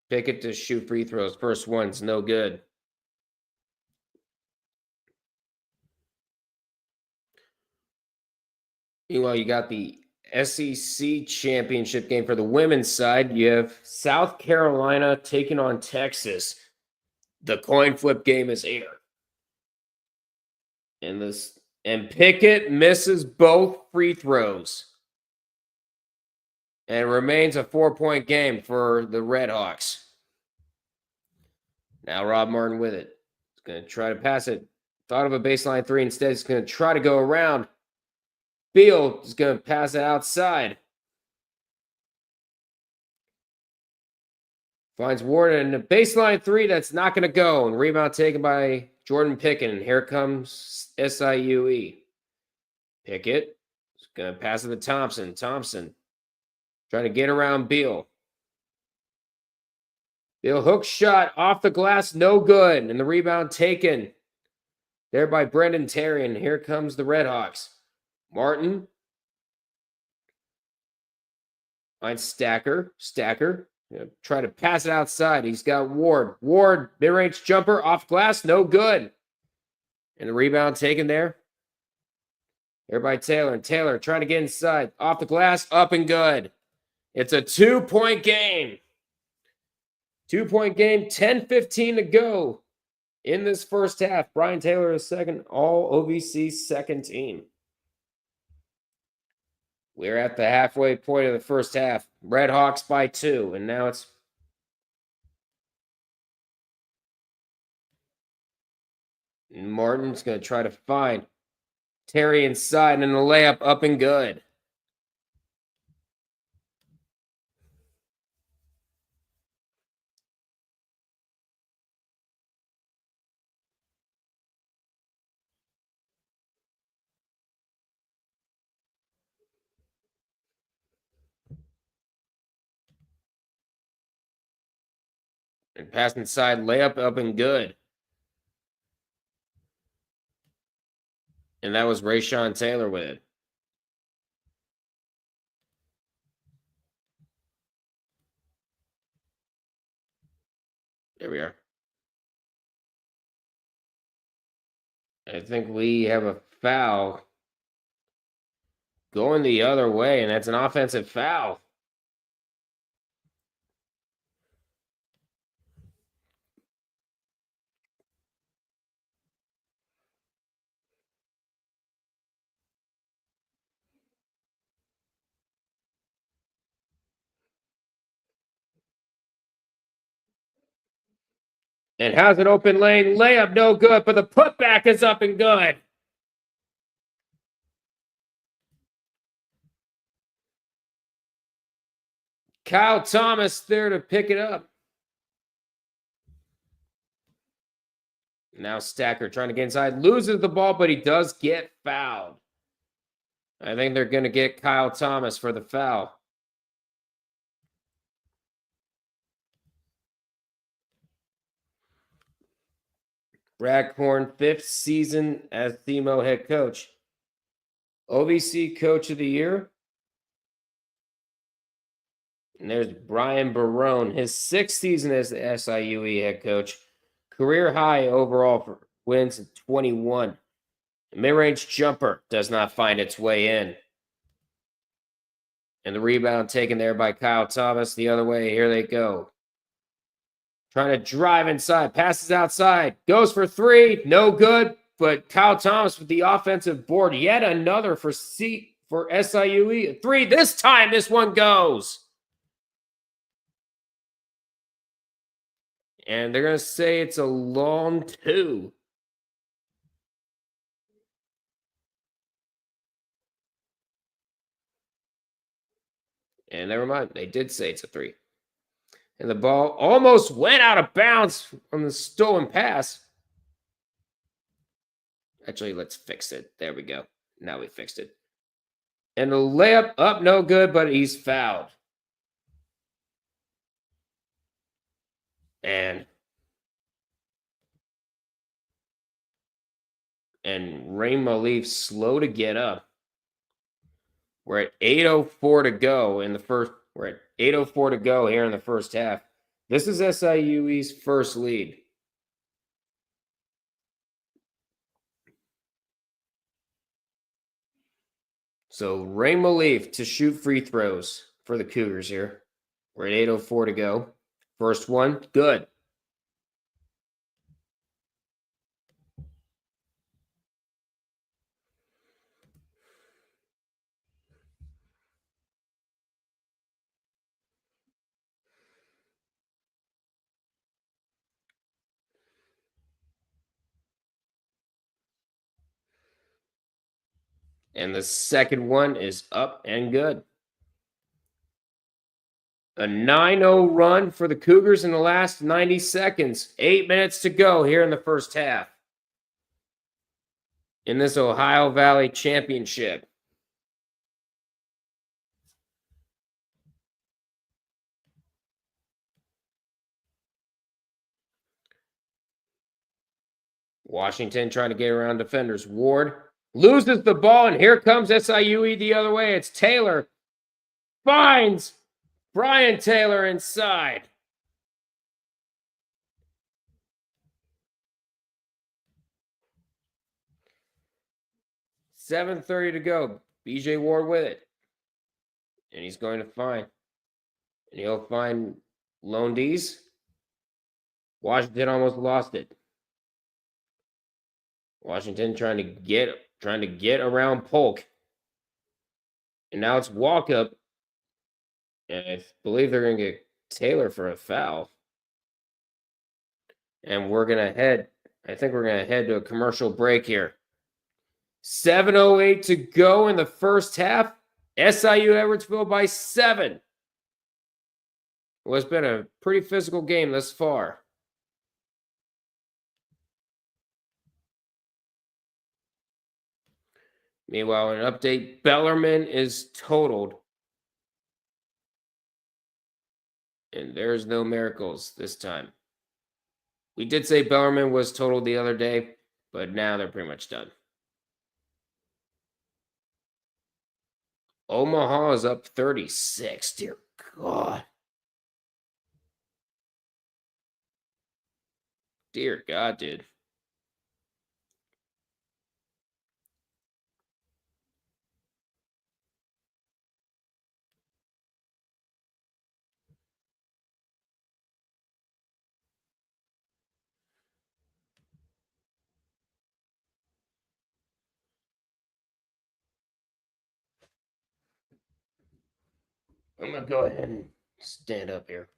Pickett to shoot free throws. First one's no good. Meanwhile, you got the SEC championship game for the women's side. You have South Carolina taking on Texas. The coin flip game is here. And Pickett misses both free throws. And it remains a 4-point game for the Redhawks. Now Rob Martin with it. He's going to try to pass it. Thought of a baseline 3 instead. He's going to try to go around. Beal is going to pass it outside. Finds Warden. And a baseline 3 that's not going to go. And rebound taken by Jordan Pickett. And here comes SIUE. Pickett is going to pass it to Thompson. Thompson trying to get around Beal. Beal hook shot off the glass, no good. And the rebound taken there by Brendan Terry. And here comes the Redhawks. Martin finds Stacker. Try to pass it outside. He's got Ward. Ward, mid-range jumper off glass, no good. And the rebound taken there. There by Taylor. And Taylor trying to get inside. Off the glass, up and good. It's a 2-point game. 2-point game, 10:15 to go in this first half. Brian Taylor is second, all OVC second team. We're at the halfway point of the first half. Redhawks by 2, and now it's Martin's going to try to find Terry inside, and the layup up and good. And pass inside, layup up and good. And that was Rayshawn Taylor with it. There we are. I think we have a foul going the other way, and that's an offensive foul. And how's an open lane layup? No good, but the putback is up and good. Kyle Thomas there to pick it up. Now Stacker trying to get inside, loses the ball, but he does get fouled. I think they're going to get Kyle Thomas for the foul. Brad Korn, 5th season as SEMO head coach. OVC Coach of the Year. And there's Brian Barone, his 6th season as the SIUE head coach. Career high overall for wins at 21. The mid-range jumper does not find its way in. And the rebound taken there by Kyle Thomas. The other way, here they go. Trying to drive inside, passes outside, goes for 3, no good. But Kyle Thomas with the offensive board, yet another for SIUE. 3, this time this one goes. And they're going to say it's a long 2. And never mind, they did say it's a 3. And the ball almost went out of bounds on the stolen pass. Actually, let's fix it. There we go. Now we fixed it. And the layup up, no good, but he's fouled. And Rain Malif slow to get up. We're at 8:04 to go in the first. We're at 8:04 to go here in the first half. This is SIUE's first lead. So Ray Malif to shoot free throws for the Cougars here. We're at 8:04 to go. First one, good. And the second one is up and good. A 9-0 run for the Cougars in the last 90 seconds. 8 minutes to go here in the first half. In this Ohio Valley Championship. Washington trying to get around defenders. Ward loses the ball, and here comes SIUE the other way. It's Taylor. Finds Brian Taylor inside. $7:30 to go. BJ Ward with it. And he's going to find. And he'll find Lone D's. Washington almost lost it. Washington trying to get around Polk. And now it's walk up. And I believe they're going to get Taylor for a foul. And we're going to head to a commercial break here. 7:08 to go in the first half. SIU Edwardsville by 7. Well, it's been a pretty physical game thus far. Meanwhile, an update, Bellarmine is totaled. And there's no miracles this time. We did say Bellarmine was totaled the other day, but now they're pretty much done. Omaha is up 36. Dear God. Dear God, dude. I'm going to go ahead and stand up here.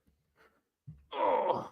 Oh.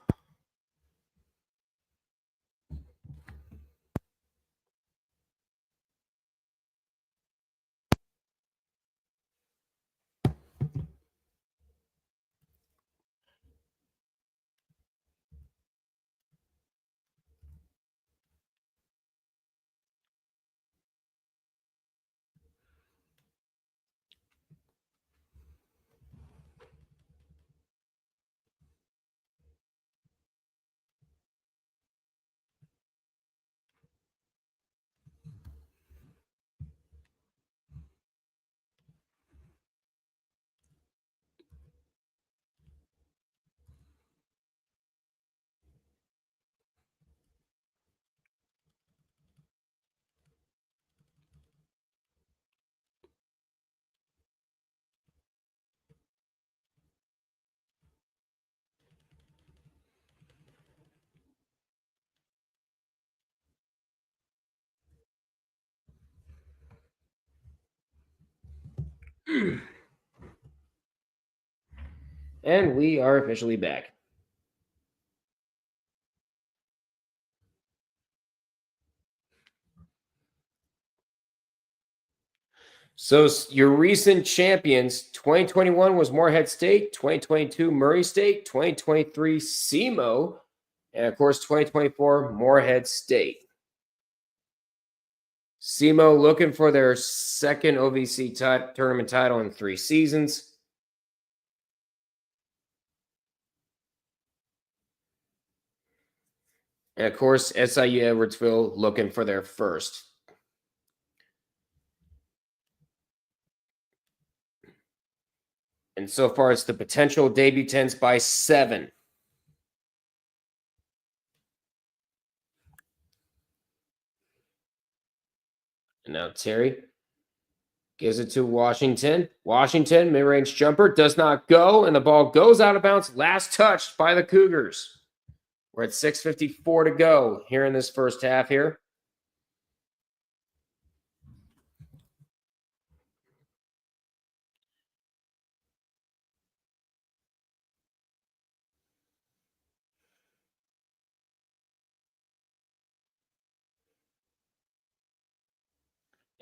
And we are officially back. So your recent champions, 2021 was Morehead State, 2022 Murray State, 2023 SEMO, and of course 2024 Morehead State. SEMO looking for their second OVC tournament title in 3 seasons. And of course, SIU Edwardsville looking for their first. And so far, it's the potential debutants by 7. And now Terry gives it to Washington. Washington, mid-range jumper, does not go, and the ball goes out of bounds. Last touched by the Cougars. We're at 6:54 to go here in this first half here.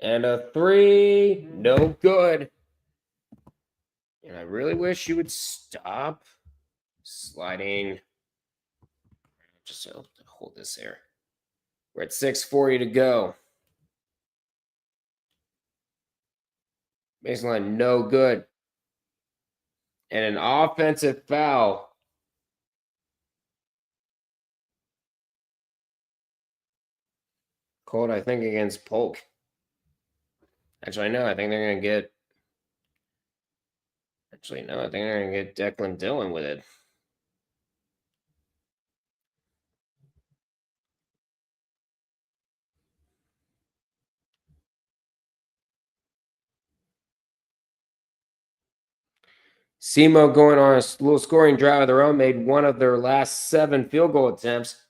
And a 3, no good. And I really wish you would stop sliding. Just hold this here. We're at 6:40 to go. Baseline, no good. And an offensive foul. Called, I think, against Polk. Actually, no, I think they're going to get... Actually, no, I think they're going to get Declan Dillon with it. SEMO going on a little scoring drive of their own, made one of their last 7 field goal attempts.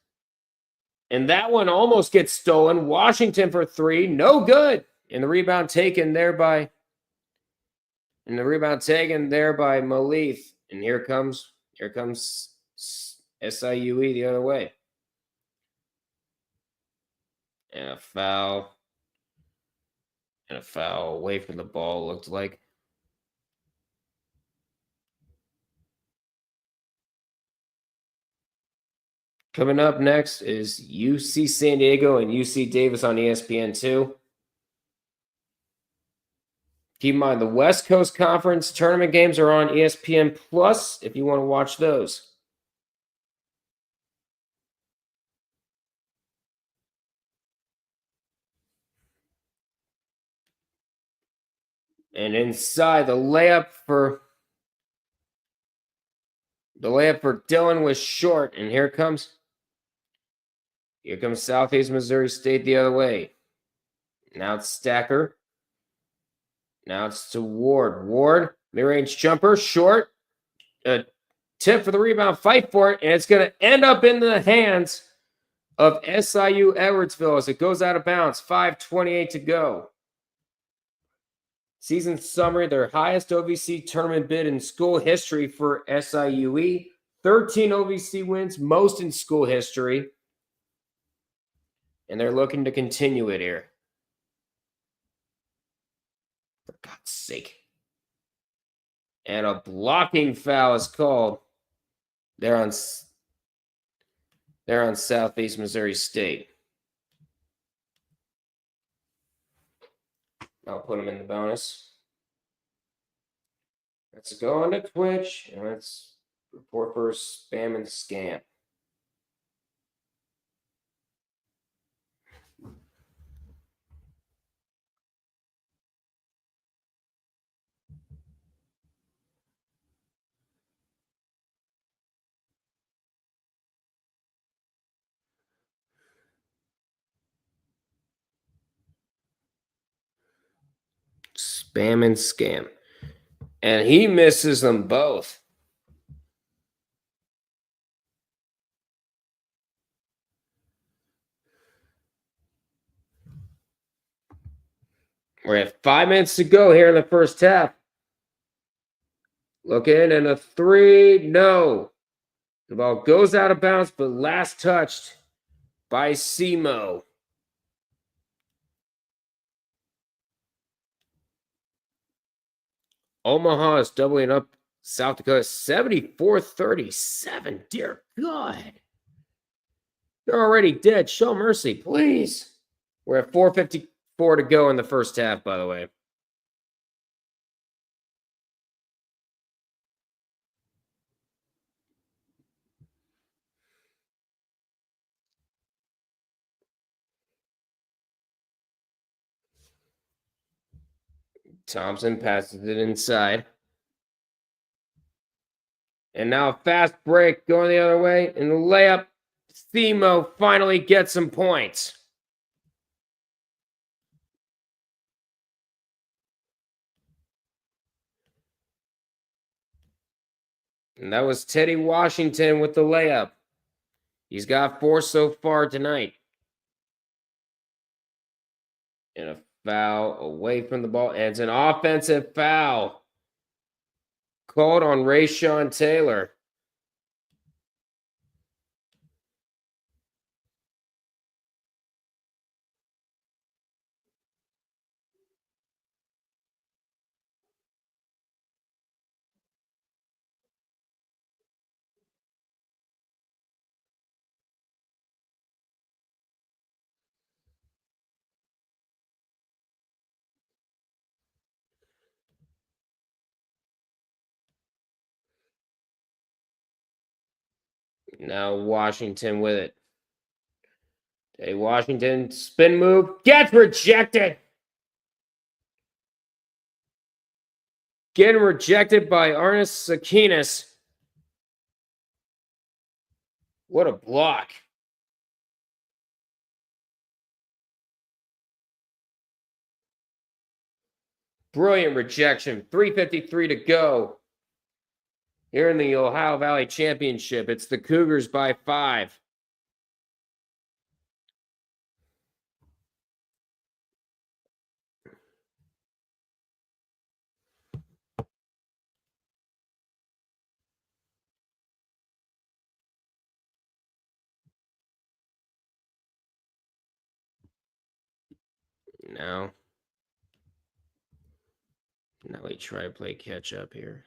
And that one almost gets stolen. Washington for 3, no good. And the rebound taken there by Malith. And here comes SIUE the other way. And a foul. And a foul away from the ball, looked like. Coming up next is UC San Diego and UC Davis on ESPN2. Keep in mind, the West Coast Conference tournament games are on ESPN Plus if you want to watch those. And inside, the layup for Dillon was short, and here comes Southeast Missouri State the other way. Now it's Stacker. Now it's to Ward. Ward, mid-range jumper, short. A tip for the rebound, fight for it, and it's going to end up in the hands of SIU Edwardsville as it goes out of bounds. 5:28 to go. Season summary, their highest OVC tournament bid in school history for SIUE. 13 OVC wins, most in school history. And they're looking to continue it here. For God's sake. And a blocking foul is called. They're on Southeast Missouri State. I'll put them in the bonus. Let's go on to Twitch and let's report for spam and scam. Spam and scam. And he misses them both. We're at 5 minutes to go here in the first half. Look in and a three. No. The ball goes out of bounds, but last touched by Simo. Omaha is doubling up South Dakota 74-37. Dear God. They're already dead. Show mercy, please. We're at 4:54 to go in the first half, by the way. Thompson passes it inside. And now a fast break going the other way. And the layup, Simo finally gets some points. And that was Teddy Washington with the layup. He's got 4 so far tonight. And a foul away from the ball. And it's an offensive foul called on Rayshawn Taylor. Now Washington with it. Teddy Washington, spin move, gets rejected. Getting rejected by Arnis Sakinis. What a block. Brilliant rejection. 3:53 to go. Here in the Ohio Valley Championship, it's the Cougars by 5. Now we try to play catch up here.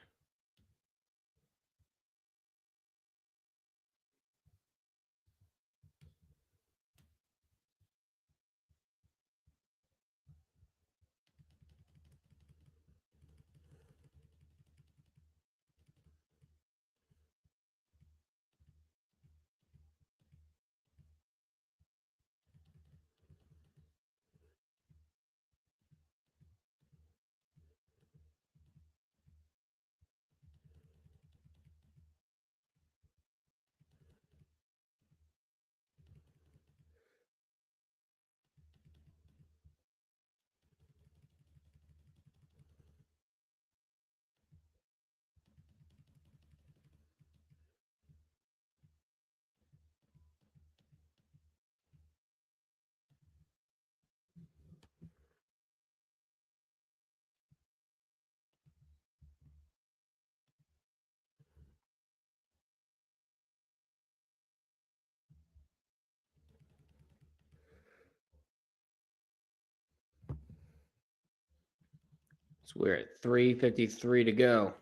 So we're at 3:53 to go.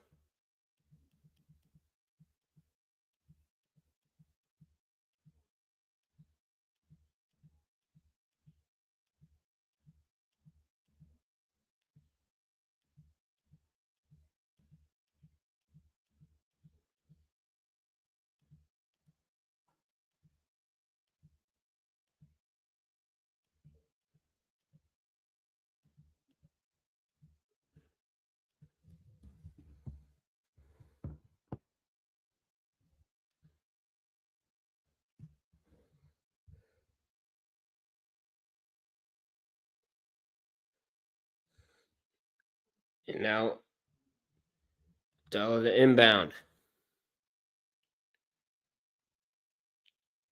And now, Della to inbound.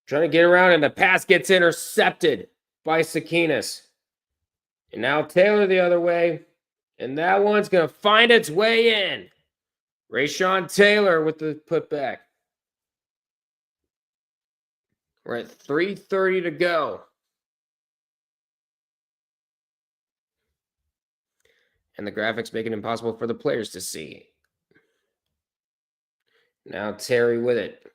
Trying to get around, and the pass gets intercepted by Sakinas. And now Taylor the other way. And that one's going to find its way in. Rayshawn Taylor with the putback. We're at 3:30 to go. And the graphics make it impossible for the players to see. Now Terry with it.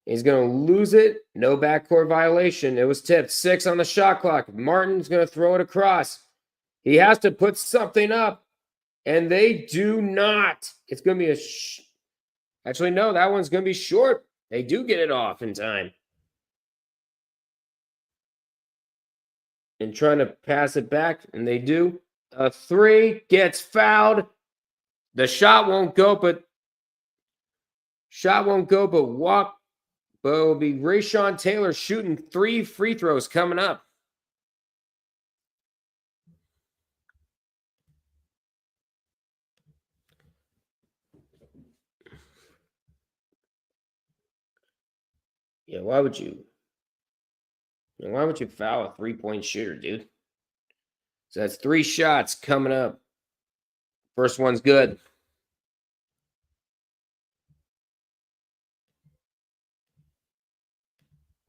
He's going to lose it. No backcourt violation. It was tipped. 6 on the shot clock. Martin's going to throw it across. He has to put something up. And they do not. It's going to be actually, no, that one's going to be short. They do get it off in time. And trying to pass it back, and they do. A 3 gets fouled. The shot won't go, but walk. But it will be Rayshawn Taylor shooting 3 free throws coming up. Yeah, why would you foul a 3-point shooter, dude? So that's 3 shots coming up. First one's good.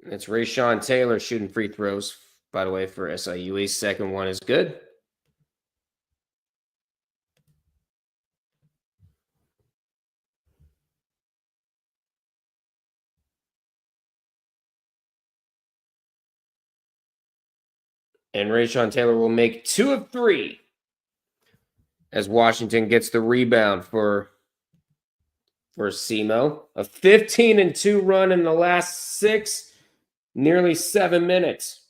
It's Rayshawn Taylor shooting free throws, by the way, for SIUE. Second one is good. And Rayshawn Taylor will make 2 of 3 as Washington gets the rebound for SEMO. A 15-2 run in the last 6, nearly 7 minutes.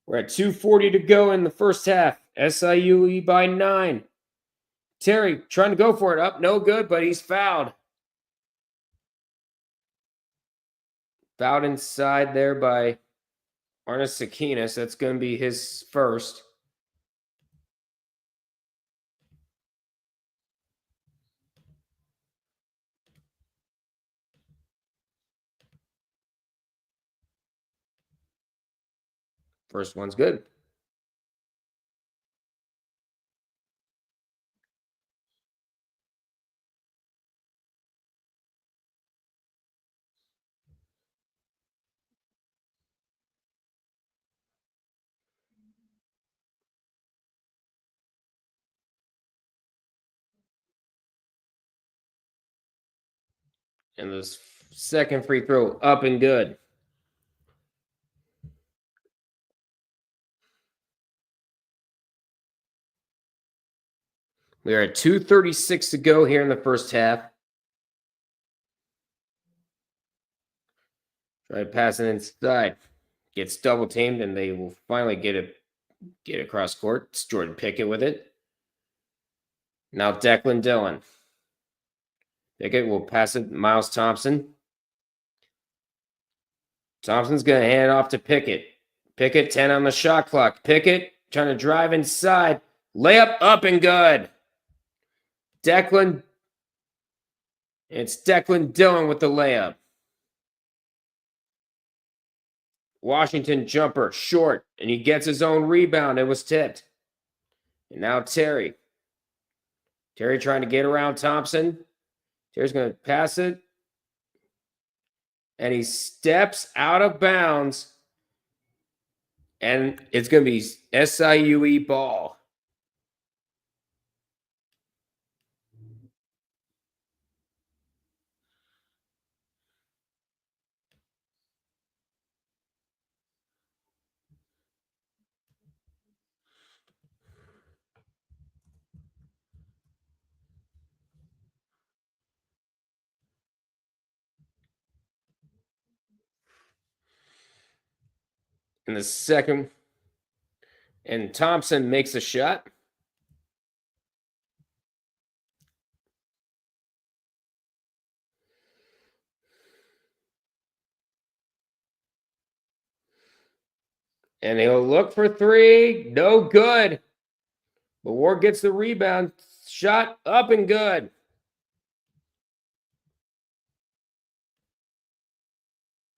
We're at 2:40 to go in the first half. SIUE by 9. Terry trying to go for it. Up, no good, but he's fouled. Fouled inside there by Arnas Sakinas. That's going to be his first. First one's good. And this second free throw up and good. We are at 2:36 to go here in the first half. Try to pass it inside. Gets double teamed, and they will finally get across court. It's Jordan Pickett with it. Now Declan Dillon. Pickett will pass it. Miles Thompson. Thompson's going to hand it off to Pickett. Pickett, 10 on the shot clock. Pickett trying to drive inside. Layup up and good. Declan. It's Declan Dillon with the layup. Washington jumper, short, and he gets his own rebound. It was tipped. And now Terry. Terry trying to get around Thompson. Terry's going to pass it. And he steps out of bounds. And it's going to be SIUE ball. in the second. And Thompson makes a shot. And he'll look for three. No good. But Ward gets the rebound. Shot up and good.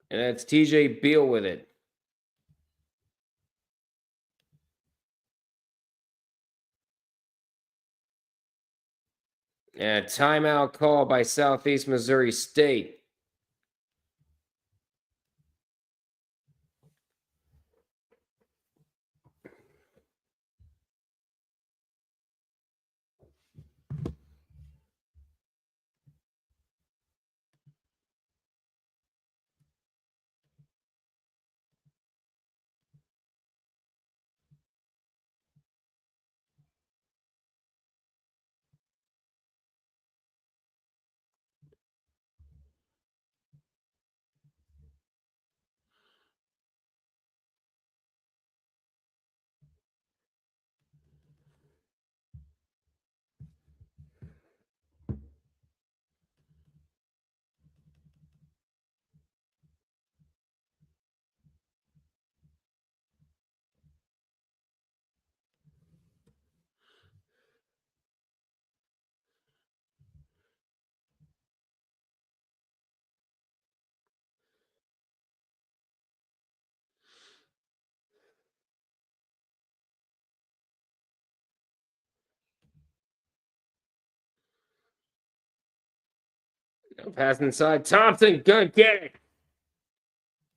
And that's TJ Beal with it. And a timeout call by Southeast Missouri State. Pass inside. Thompson, good, get it.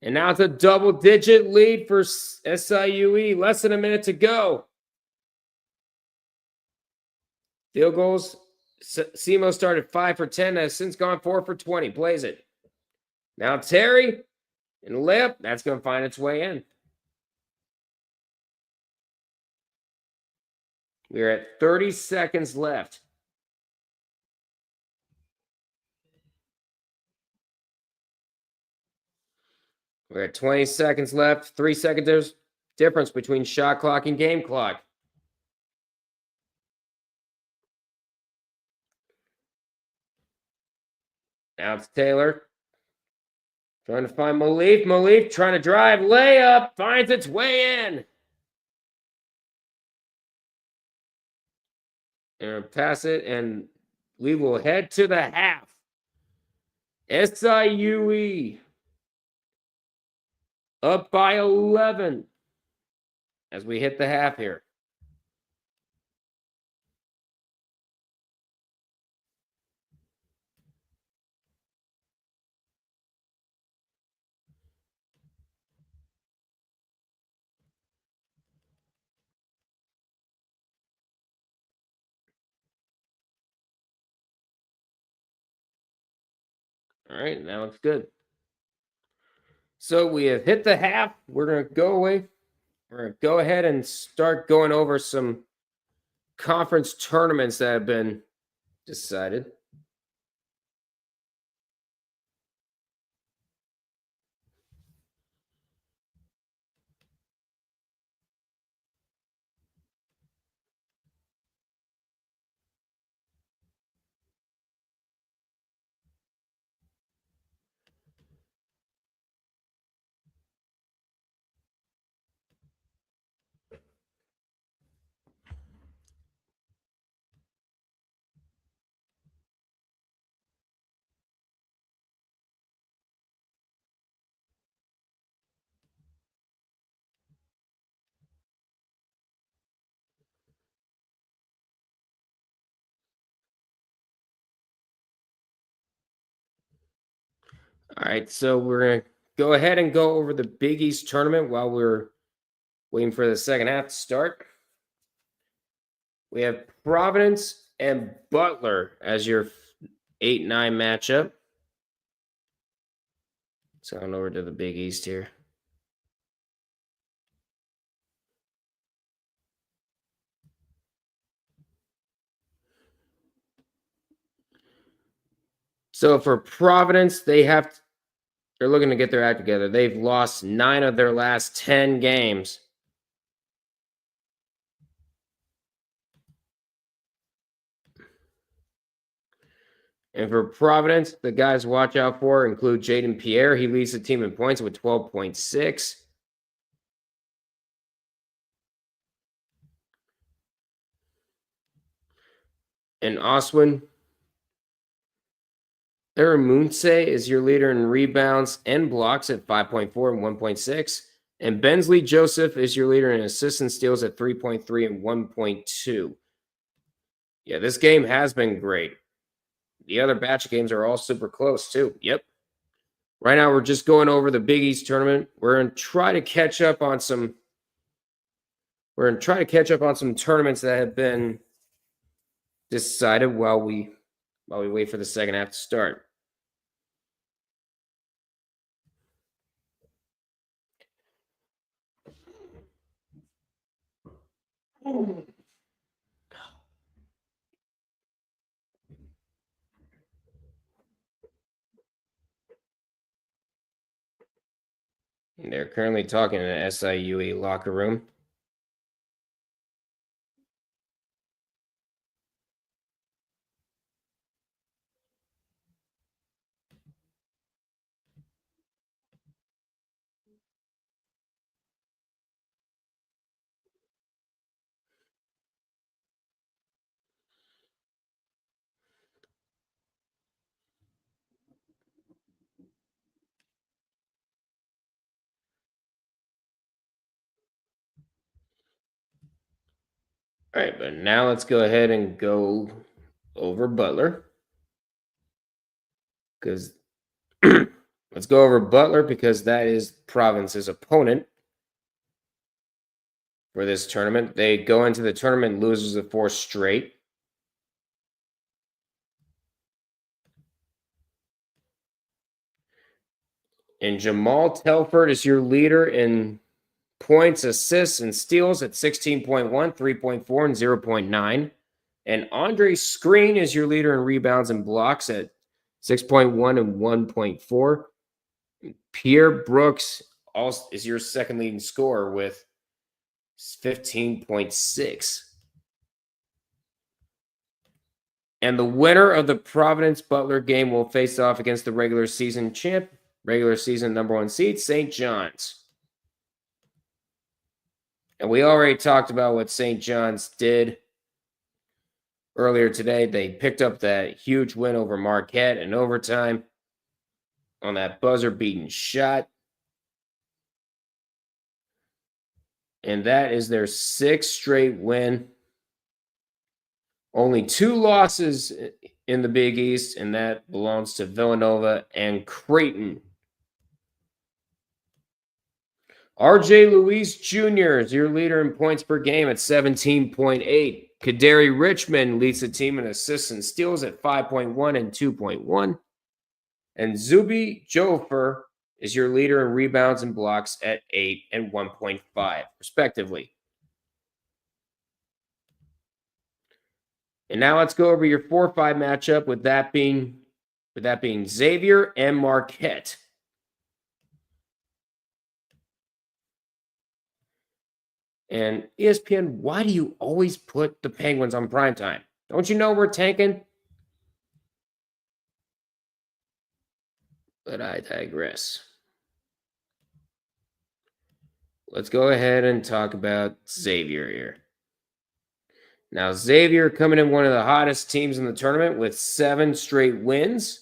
And now it's a double-digit lead for SIUE. Less than a minute to go. Field goals. SEMO started 5 for 10. Has since gone 4 for 20. Plays it. Now Terry. And layup. That's going to find its way in. We're at 30 seconds left. We're at 20 seconds left. 3 seconds difference between shot clock and game clock. Now it's Taylor. Trying to find Malif. Malif trying to drive. Layup. Finds its way in. And pass it. And we will head to the half. SIUE up by 11 as we hit the half here. All right, now it's good. So we have hit the half. We're going to go away. We're going to go ahead and start going over some conference tournaments that have been decided. All right, so we're going to go ahead and go over the Big East tournament while we're waiting for the second half to start. We have Providence and Butler as your 8-9 matchup. So on over to the Big East here. So for Providence, they have they're looking to get their act together. They've lost 9 of their last 10 games. And for Providence, the guys to watch out for include Jaden Pierre. He leads the team in points with 12.6. And Oswin Eramunse is your leader in rebounds and blocks at 5.4 and 1.6. And Bensley Joseph is your leader in assists and steals at 3.3 and 1.2. Yeah, this game has been great. The other batch of games are all super close, too. Yep. Right now, we're just going over the Big East tournament. We're going to try to catch up on some tournaments that have been decided while we wait for the second half to start. They're currently talking in the SIUE locker room. All right, but now let's go ahead and go over Butler. Because let's go over Butler because that is Providence's opponent for this tournament. They go into the tournament losers of 4 straight. And Jamal Telford is your leader in points, assists, and steals at 16.1, 3.4, and 0.9. And Andre Screen is your leader in rebounds and blocks at 6.1 and 1.4. Pierre Brooks also is your second leading scorer with 15.6. And the winner of the Providence Butler game will face off against the regular season number 1 seed, St. John's. And we already talked about what St. John's did earlier today. They picked up that huge win over Marquette in overtime on that buzzer-beating shot. And that is their 6th straight win. Only 2 losses in the Big East, and that belongs to Villanova and Creighton. RJ Luis Jr. is your leader in points per game at 17.8. Kaderi Richmond leads the team in assists and steals at 5.1 and 2.1. And Zuby Jofer is your leader in rebounds and blocks at 8 and 1.5, respectively. And now let's go over your 4-5 matchup with that being Xavier and Marquette. And ESPN, why do you always put the Penguins on primetime? Don't you know we're tanking? But I digress. Let's go ahead and talk about Xavier here. Now, Xavier coming in one of the hottest teams in the tournament with 7 straight wins.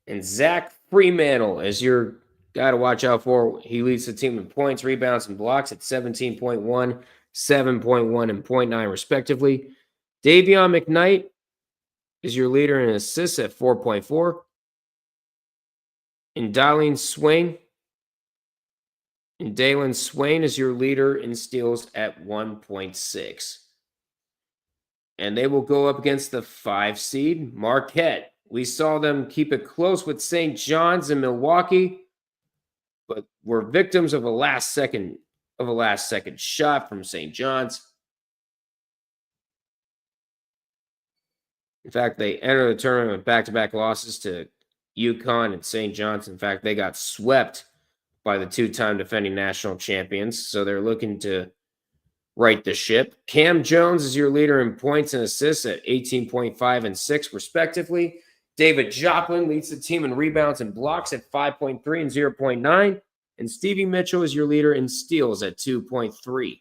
And Zach Fremantle is your guy to watch out for. He leads the team in points, rebounds, and blocks at 17.1, 7.1, and 0.9, respectively. Davion McKnight is your leader in assists at 4.4. And Dalen Swain is your leader in steals at 1.6. And they will go up against the 5 seed, Marquette. We saw them keep it close with St. John's in Milwaukee, but were victims of a last second shot from St. John's. In fact, they entered the tournament with back-to-back losses to UConn and St. John's. In fact, they got swept by the two-time defending national champions, so they're looking to right the ship. Cam Jones is your leader in points and assists at 18.5 and 6, respectively. David Joplin leads the team in rebounds and blocks at 5.3 and 0.9. And Stevie Mitchell is your leader in steals at 2.3.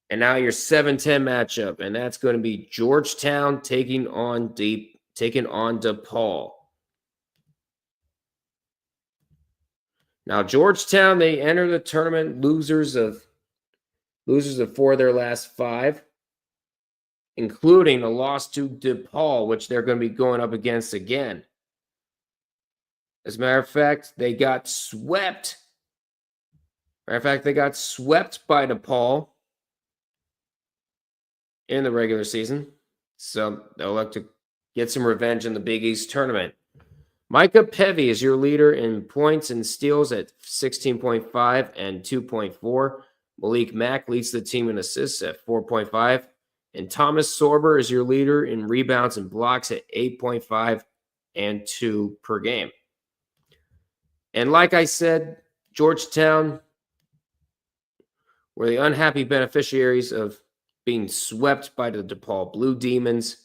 And now your 7-10 matchup, and that's going to be Georgetown taking on DePaul. Now Georgetown, they enter the tournament losers of 4 of their last 5, including a loss to DePaul, which they're going to be going up against again. As a matter of fact, they got swept. Matter of fact, they got swept by DePaul in the regular season. So they'll look to get some revenge in the Big East tournament. Micah Pevy is your leader in points and steals at 16.5 and 2.4. Malik Mack leads the team in assists at 4.5. And Thomas Sorber is your leader in rebounds and blocks at 8.5 and 2 per game. And like I said, Georgetown were the unhappy beneficiaries of being swept by the DePaul Blue Demons.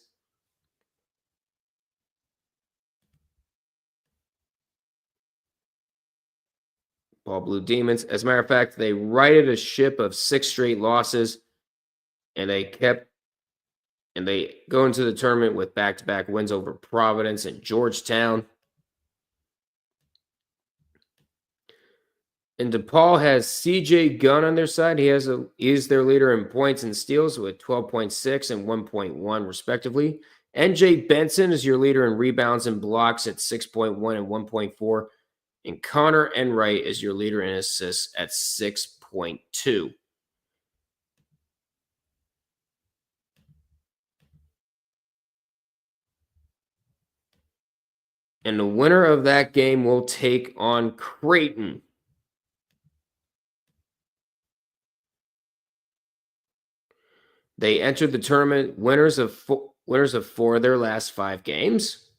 DePaul Blue Demons. As a matter of fact, they righted a ship of 6 straight losses, and they go into the tournament with back-to-back wins over Providence and Georgetown. And DePaul has CJ Gunn on their side. He is their leader in points and steals with 12.6 and 1.1 respectively. NJ Benson is your leader in rebounds and blocks at 6.1 and 1.4. And Connor Enright is your leader in assists at 6.2. And the winner of that game will take on Creighton. They entered the tournament winners of 4 of their last 5 games.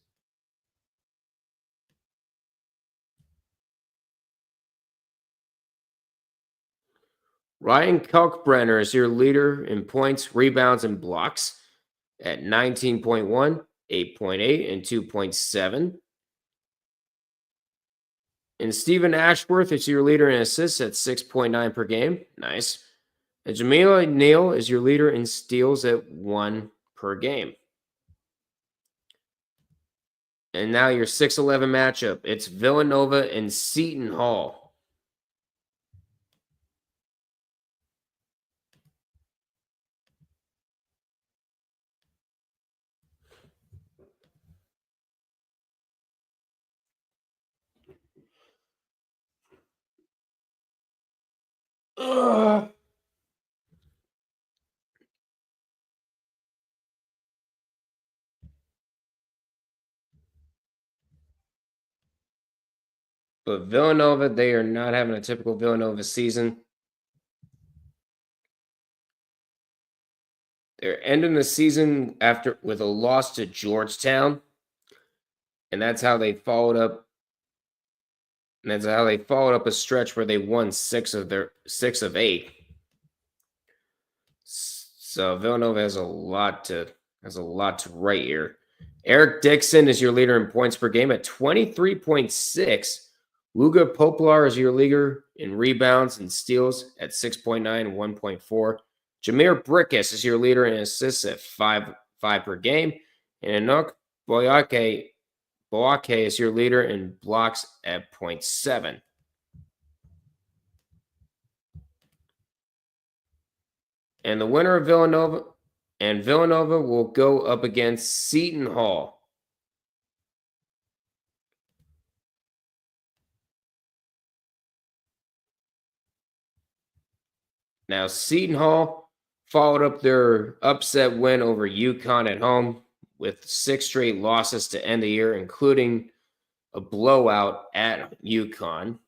Ryan Kalkbrenner is your leader in points, rebounds, and blocks at 19.1, 8.8, and 2.7. And Stephen Ashworth is your leader in assists at 6.9 per game. Nice. And Jamila Neal is your leader in steals at 1 per game. And now your 6-11 matchup. It's Villanova and Seton Hall. Ugh. But Villanova, they are not having a typical Villanova season. They're ending the season with a loss to Georgetown. And that's how they followed up. And that's how they followed up a stretch where they won 6 of 8. So Villanova has a lot to right here. Eric Dixon is your leader in points per game at 23.6. Luga Poplar is your leader in rebounds and steals at 6.9 and 1.4. Jameer Brickus is your leader in assists at 5 per game. And Anok Boyake is your leader in blocks at 0.7. And the winner of Villanova will go up against Seton Hall. Now, Seton Hall followed up their upset win over UConn at home with 6 straight losses to end the year, including a blowout at UConn.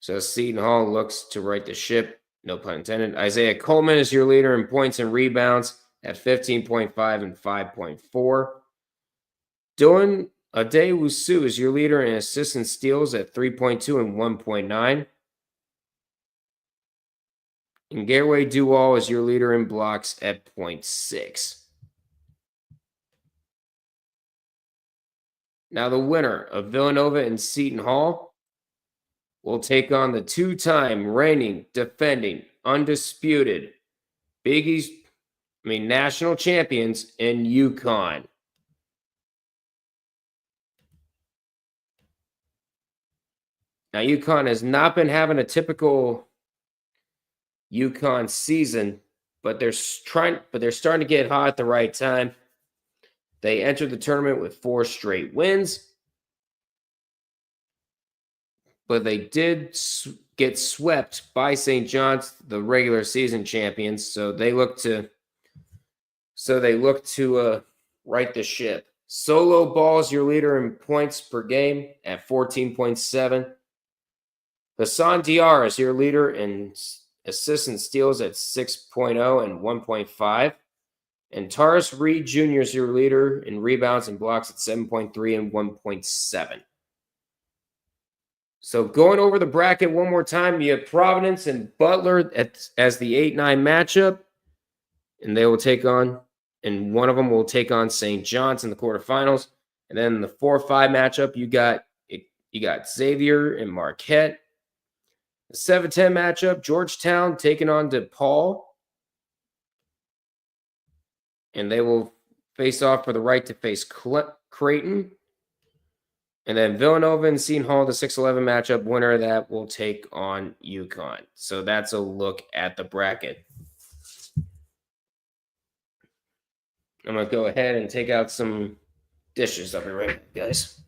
So Seton Hall looks to right the ship. No pun intended. Isaiah Coleman is your leader in points and rebounds at 15.5 and 5.4. Dylan Adewusu is your leader in assists and steals at 3.2 and 1.9. And Gateway Dual is your leader in blocks at 0.6. Now the winner of Villanova and Seton Hall will take on the two-time reigning, defending, undisputed national champions in UConn. Now UConn has not been having a typical UConn season, but they're starting to get hot at the right time. They entered the tournament with 4 straight wins, but they did get swept by St. John's, the regular season champions. So they look to right the ship. Solo Ball is your leader in points per game at 14.7. Hassan Diarra is your leader in assists and steals at 6.0 and 1.5. And Taurus Reed Jr. is your leader in rebounds and blocks at 7.3 and 1.7. So going over the bracket one more time, you have Providence and Butler as the 8-9 matchup. And they will take on, and one of them will take on St. John's in the quarterfinals. And then the 4-5 matchup, you got Xavier and Marquette. The 7-10 matchup, Georgetown taking on DePaul. And they will face off for the right to face Creighton. And then Villanova and Seton Hall, the 6-11 matchup, winner of that will take on UConn. So that's a look at the bracket. I'm going to go ahead and take out some dishes. I'll be right back, guys.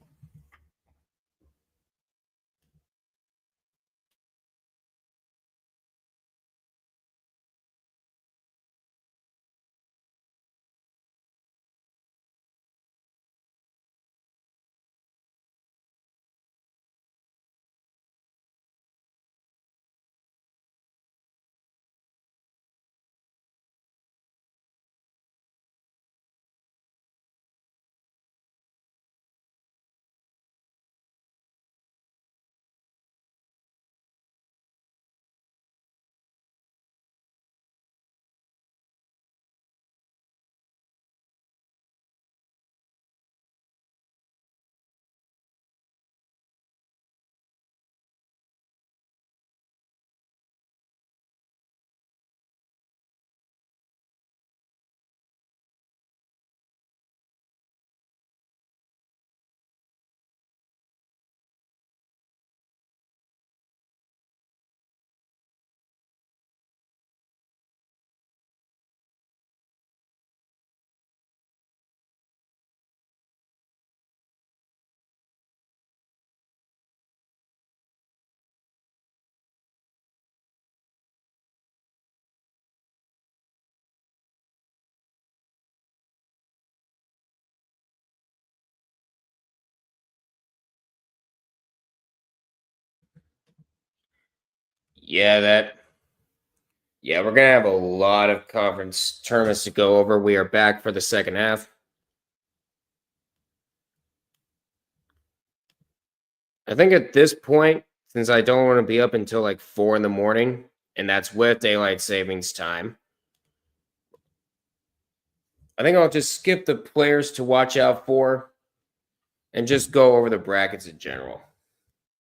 Yeah, we're going to have a lot of conference tournaments to go over. We are back for the second half. I think at this point, since I don't want to be up until like 4 in the morning, and that's with daylight savings time, I think I'll just skip the players to watch out for and just go over the brackets in general.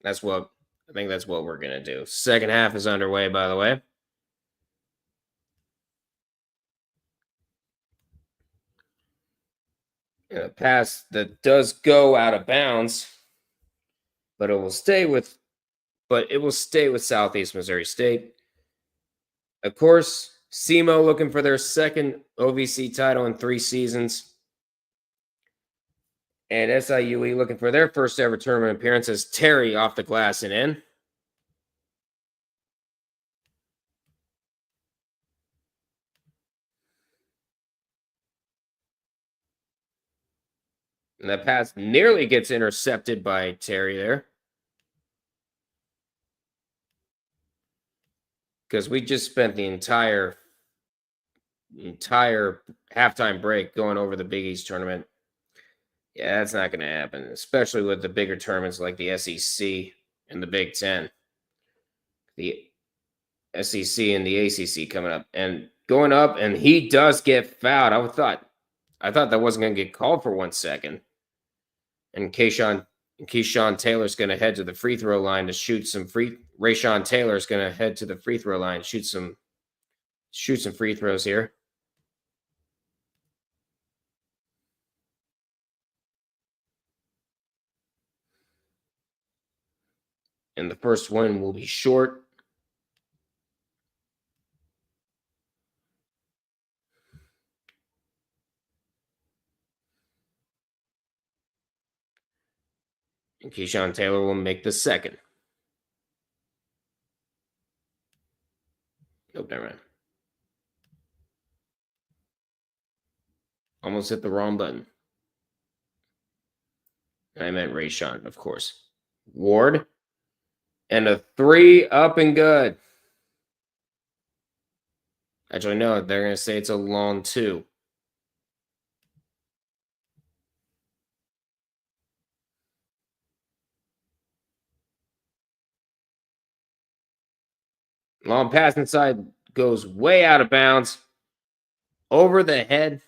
I think that's what we're going to do. Second half is underway, by the way. And a pass that does go out of bounds, but it will stay with Southeast Missouri State. Of course, SEMO looking for their second OVC title in 3 seasons. And SIUE looking for their first ever tournament appearance as Terry off the glass and in. And that pass nearly gets intercepted by Terry there. because we just spent the entire halftime break going over the Big East tournament. Yeah, that's not going to happen, especially with the bigger tournaments like the SEC and the Big Ten. The SEC and the ACC coming up and going up, and he does get fouled. I thought that wasn't going to get called for 1 second. And Keyshawn Taylor's going to head to the free throw line to shoot some Rayshawn Taylor's going to head to the free throw line, shoot some free throws here. And the first one will be short. And Keyshawn Taylor will make the second. Nope, never mind. Almost hit the wrong button. I meant Rayshawn, of course. Ward. And a 3 up and good. Actually, no, they're going to say it's a long 2. Long pass inside goes way out of bounds. Over the head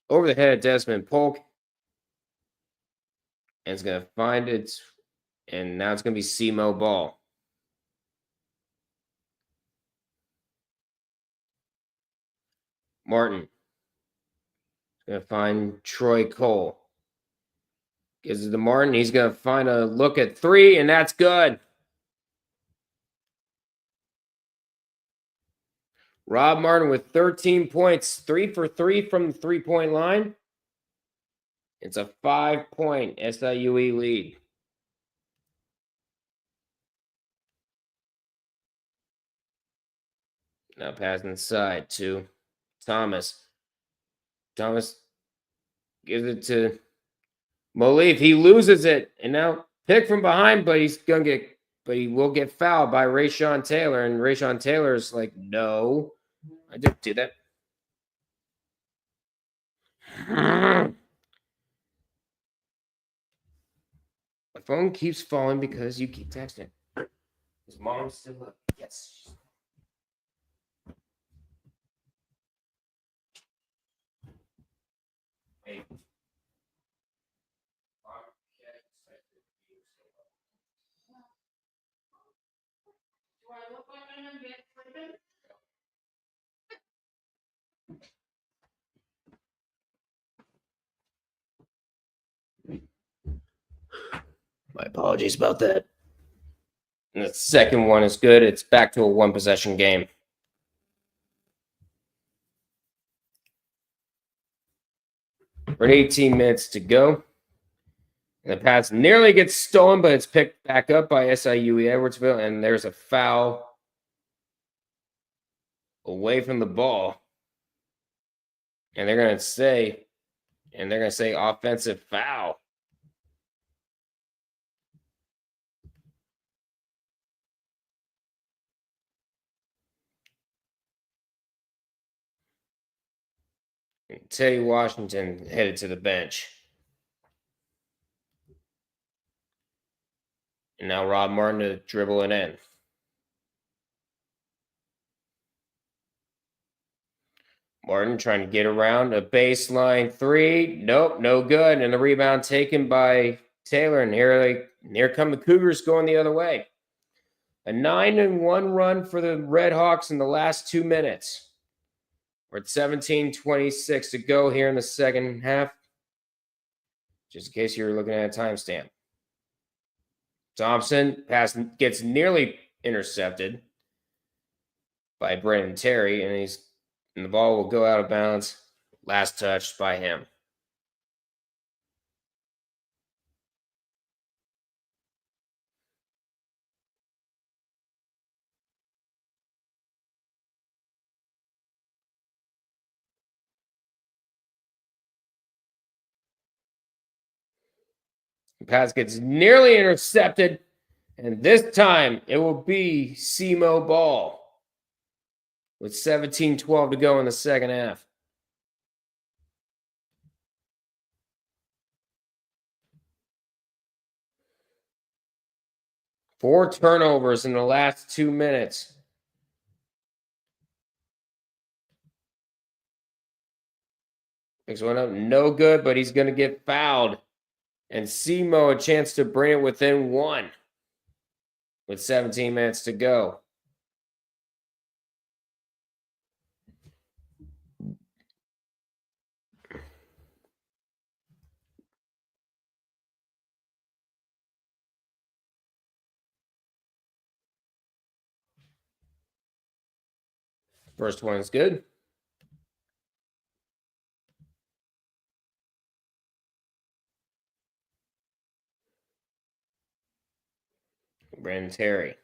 of Desmond Polk. And it's going to find it. And now it's going to be Simo Ball. Martin. Going to find Troy Cole. Gives it to Martin. He's going to find a look at 3, and that's good. Rob Martin with 13 points. 3 for 3 from the three-point line. It's a 5-point SIUE lead. Now pass inside to Thomas. Thomas gives it to Molif. He loses it. And now pick from behind, but he will get fouled by Rayshawn Taylor. And Rayshawn Taylor's like, no, I didn't do that. My phone keeps falling because you keep texting. His mom's still up. Yes. Wait. My apologies about that. And the second one is good. It's back to a 1-possession game. For 18 minutes to go. And the pass nearly gets stolen, but it's picked back up by SIUE Edwardsville, and there's a foul away from the ball. And they're going to say offensive foul. And Teddy Washington headed to the bench. And now Rob Martin to dribble it in. Martin trying to get around a baseline 3. Nope, no good. And the rebound taken by Taylor. And here come the Cougars going the other way. A 9-1 run for the Red Hawks in the last 2 minutes. We're at 17:26 to go here in the second half. Just in case you're looking at a timestamp. Thompson pass gets nearly intercepted by Brendan Terry, and the ball will go out of bounds. Last touch by him. The pass gets nearly intercepted, And this time it will be SEMO ball with 17-12 to go in the second half. Four turnovers in the last 2 minutes. Picks one up, no good, but he's going to get fouled. And SEMO a chance to bring it within one with 17 minutes to go. First one's good. Brandon Terry.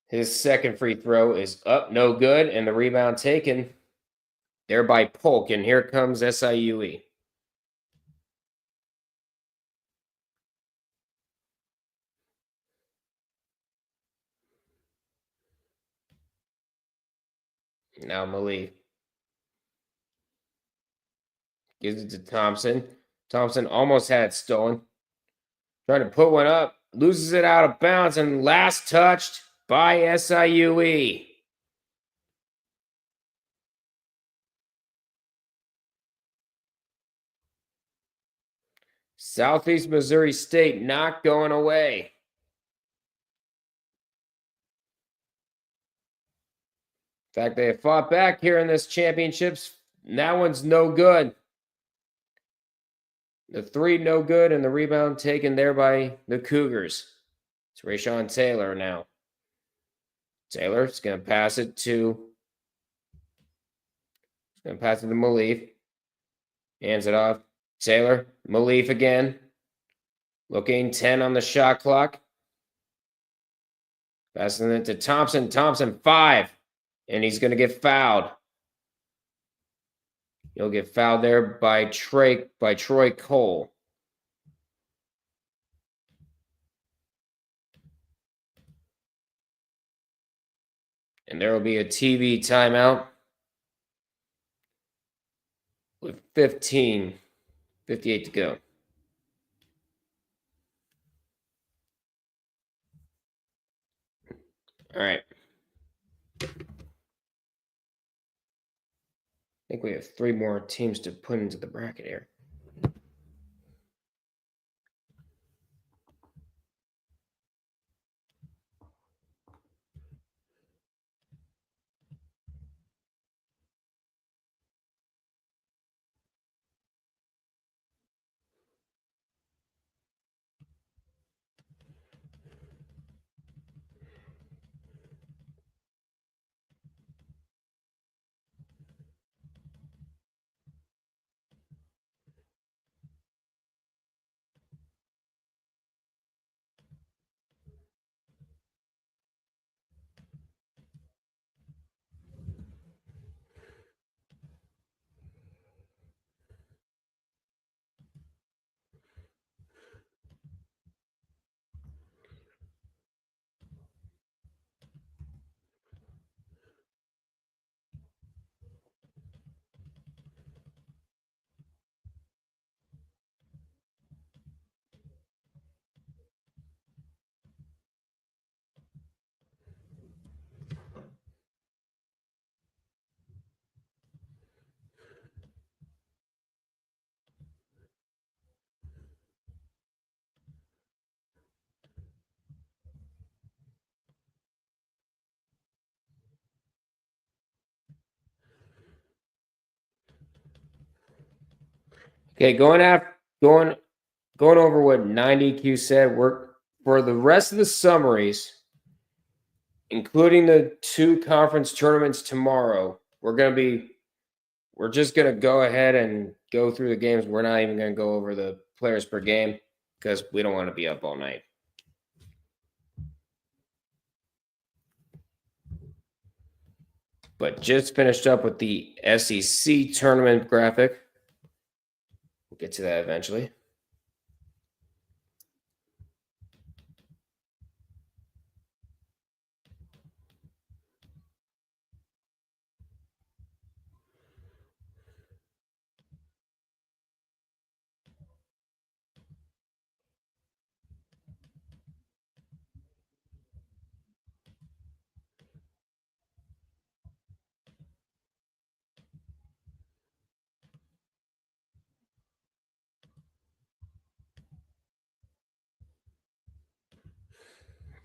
His second free throw is up, no good, and the rebound taken there by Polk. And here comes SIUE. Now Malik gives it to Thompson. Thompson almost had it stolen. Trying to put one up. Loses it out of bounds and last touched by SIUE. Southeast Missouri State not going away. In fact, they have fought back here in this championships. And that one's no good. The three no good, and the rebound taken there by the Cougars. It's Rayshawn Taylor now. Taylor's going to pass it to Malif. Hands it off. Taylor, Malif again. Looking 10 on the shot clock. Passing it to Thompson. Thompson 5. And he's going to get fouled. He'll get fouled there by Troy Cole. And there will be a TV timeout with 58 to go. All right. I think we have 3 more teams to put into the bracket here. Okay, going over what 90Q said. We're for the rest of the summaries, including the 2 conference tournaments tomorrow. We're just gonna go ahead and go through the games. We're not even gonna go over the players per game because we don't want to be up all night. But just finished up with the SEC tournament graphic. We'll get to that eventually.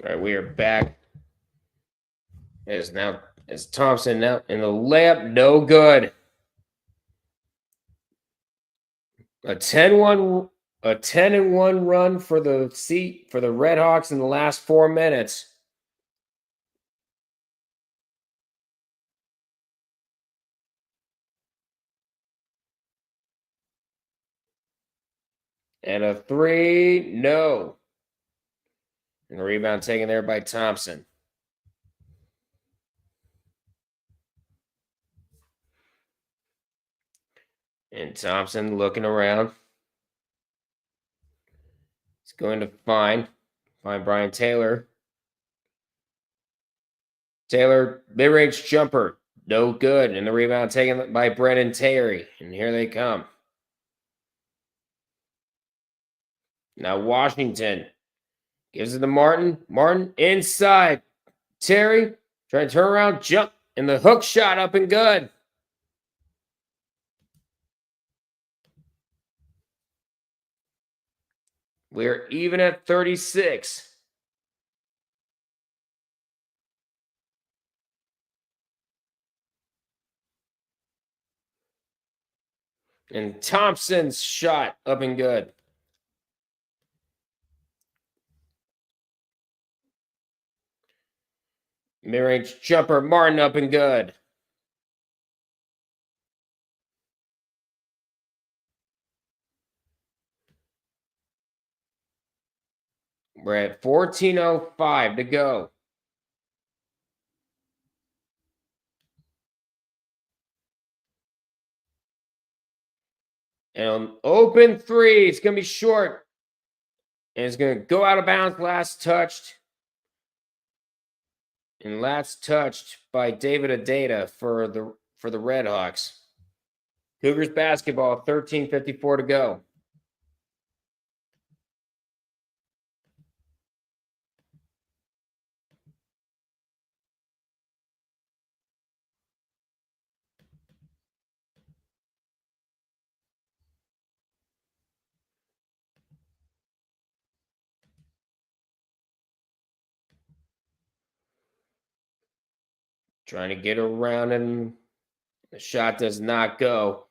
All right, we are back. As Thompson now in the layup, no good. A 10-1 run for the Red Hawks in the last 4 minutes. And a 3, no. And a rebound taken there by Thompson. And Thompson looking around. He's going to find Brian Taylor. Taylor, mid-range jumper, no good. And the rebound taken by Brennan Terry. And here they come. Now Washington gives it to Martin. Martin inside. Terry trying to turn around, jump, and the hook shot up and good. We're even at 36. And Thompson's shot up and good. Mid-range jumper, Martin up and good. We're at 14:05 to go. And an open 3. It's going to be short. And it's going to go out of bounds. Last touched by David Adata for the Red Hawks. Cougars basketball, 13:54 to go. Trying to get around, and the shot does not go.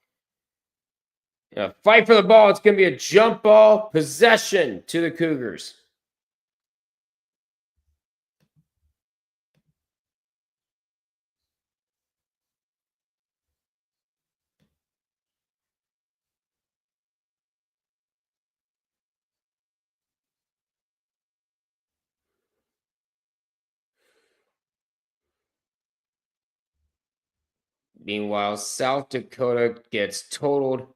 A fight for the ball. It's going to be a jump ball possession to the Cougars. Meanwhile, South Dakota gets totaled.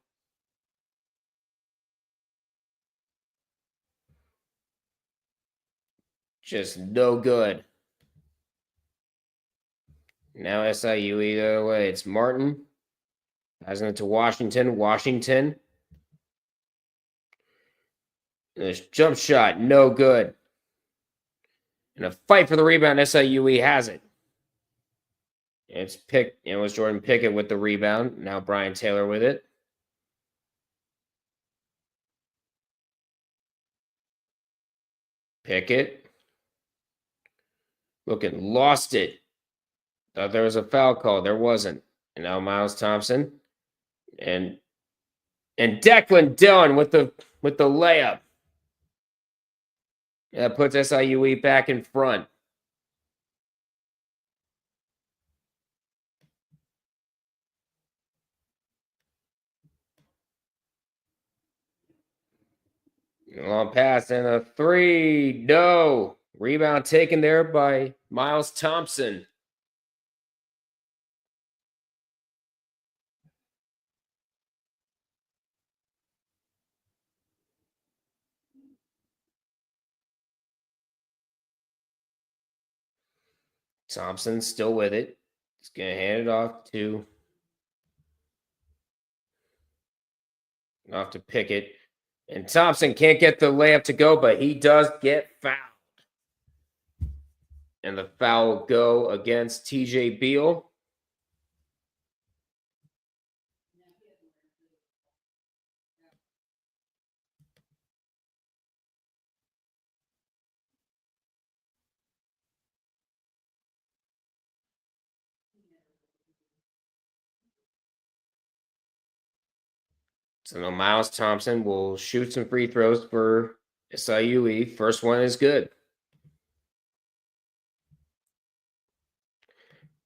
Just no good. Now SIU either way. It's Martin. Passing it to Washington. Washington. This jump shot, no good. And a fight for the rebound. SIU has it. It was Jordan Pickett with the rebound. Now Brian Taylor with it. Pickett. Looking, lost it. Thought there was a foul call. There wasn't. And now Miles Thompson. And Declan Dillon with the layup. That puts SIUE back in front. Long pass and a 3. No. Rebound taken there by Miles Thompson. Thompson still with it. He's going to hand it off to Pickett. And Thompson can't get the layup to go, but he does get fouled. And the foul will go against TJ Beal. So now Miles Thompson will shoot some free throws for SIUE. First one is good.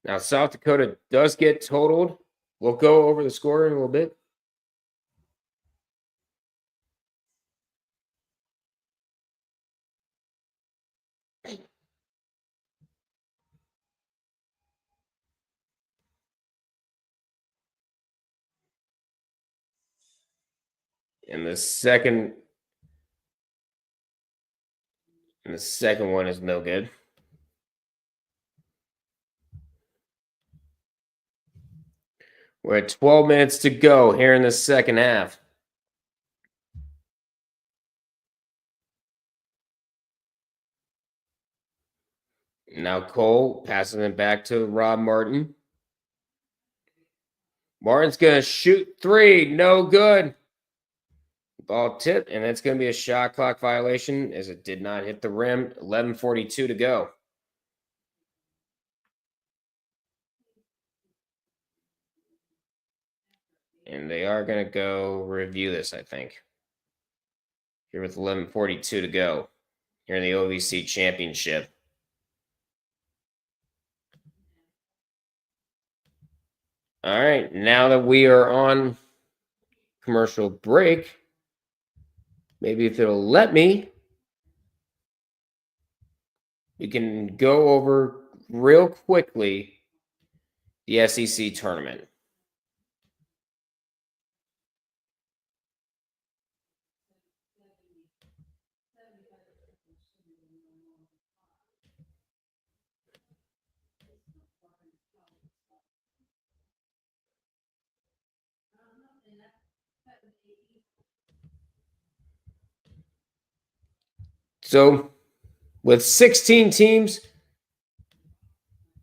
Now South Dakota does get totaled. We'll go over the score in a little bit. And the second one is no good. We're at 12 minutes to go here in the second half. Now Cole passing it back to Rob Martin. Martin's going to shoot three. No good. Ball tipped, and it's going to be a shot clock violation as it did not hit the rim. 11:42 to go. And they are going to go review this, I think. Here with 11:42 to go. Here in the OVC Championship. All right, now that we are on commercial break, maybe if it'll let me, we can go over real quickly the SEC tournament. So, with 16 teams,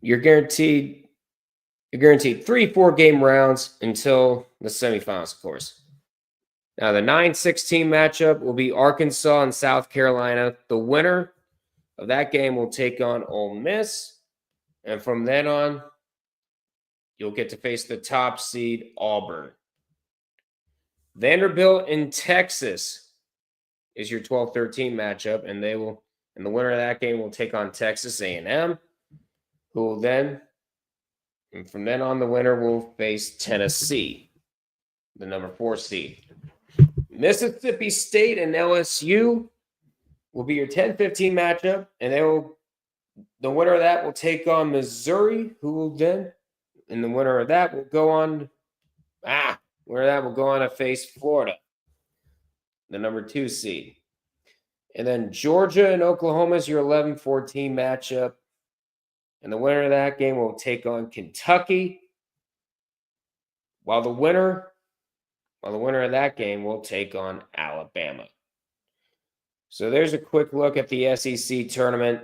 you're guaranteed 3 4-game rounds until the semifinals, of course. Now, the 9-16 matchup will be Arkansas and South Carolina. The winner of that game will take on Ole Miss. And from then on, you'll get to face the top seed, Auburn. Vanderbilt and Texas is your 12-13 matchup, and the winner of that game will take on Texas A&M, who will then, and from then on, the winner will face Tennessee, the number 4 seed. Mississippi State and LSU will be your 10-15 matchup, and the winner of that will take on Missouri, who will then, and the winner of that will go on to face Florida, the number 2 seed. And then Georgia and Oklahoma is your 11-14 matchup. And the winner of that game will take on Kentucky. While the winner of that game will take on Alabama. So there's a quick look at the SEC tournament.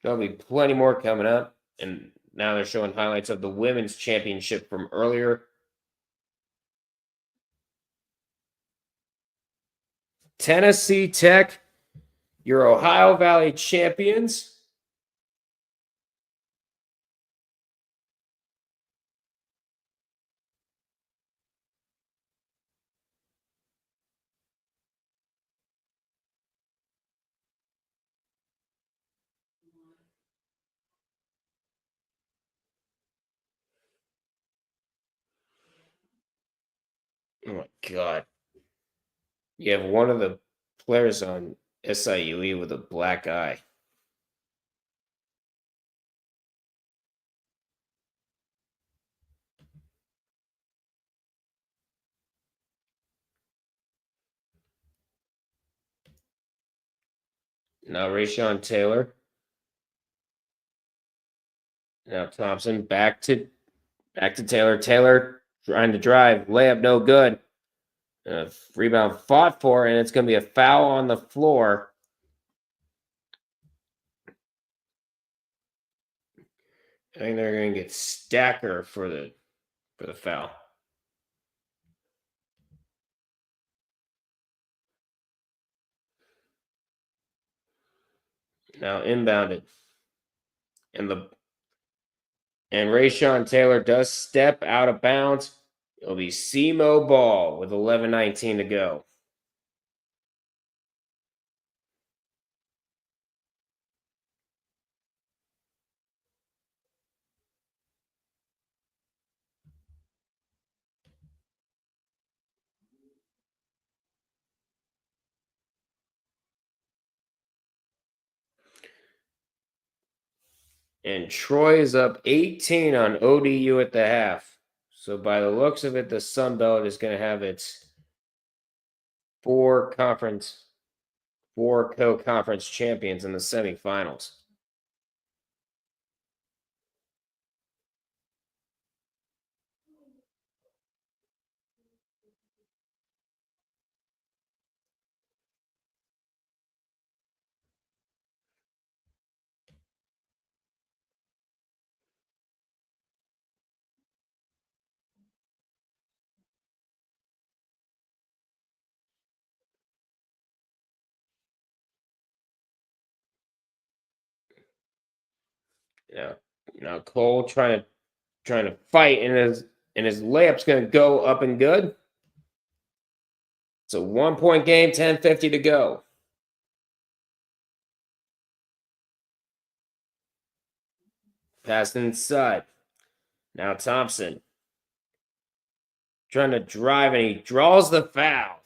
There'll be plenty more coming up. And now they're showing highlights of the women's championship from earlier. Tennessee Tech, your Ohio Valley champions. Oh my God. You have one of the players on SIUE with a black eye. Now Rayshon Taylor. Now Thompson back to Taylor. Taylor trying to drive. Layup no good. Rebound fought for, and it's going to be a foul on the floor. I think they're going to get Stacker for the foul. Now inbounded. And Rayshon Taylor does step out of bounds. It'll be SEMO ball with 11:19 to go. And Troy is up 18 on ODU at the half. So by the looks of it, the Sun Belt is going to have its four co-conference champions in the semifinals. Now Cole trying to fight, and his layup's going to go up and good. It's a 1-point game, 10:50 to go. Pass inside. Now Thompson trying to drive, and he draws the foul.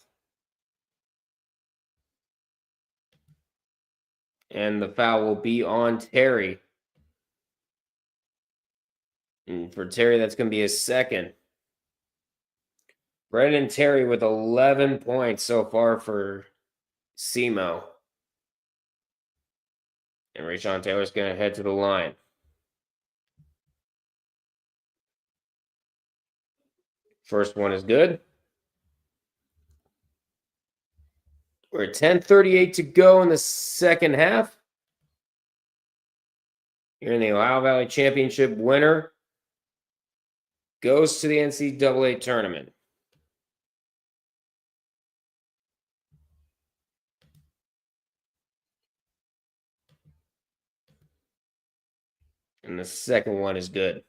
And the foul will be on Terry. And for Terry, that's going to be his second. Brendan Terry with 11 points so far for SEMO. And Rayshon Taylor's going to head to the line. First one is good. We're at 10:38 to go in the second half. Here in the Ohio Valley Championship, winner goes to the NCAA tournament. And the second one is good.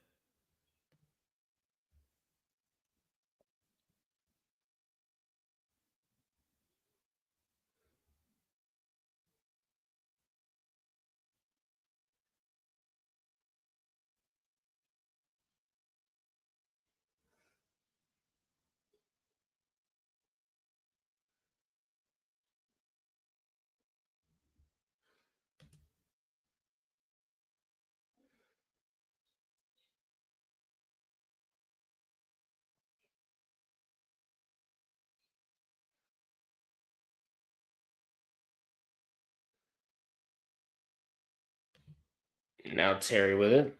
Now Terry with it.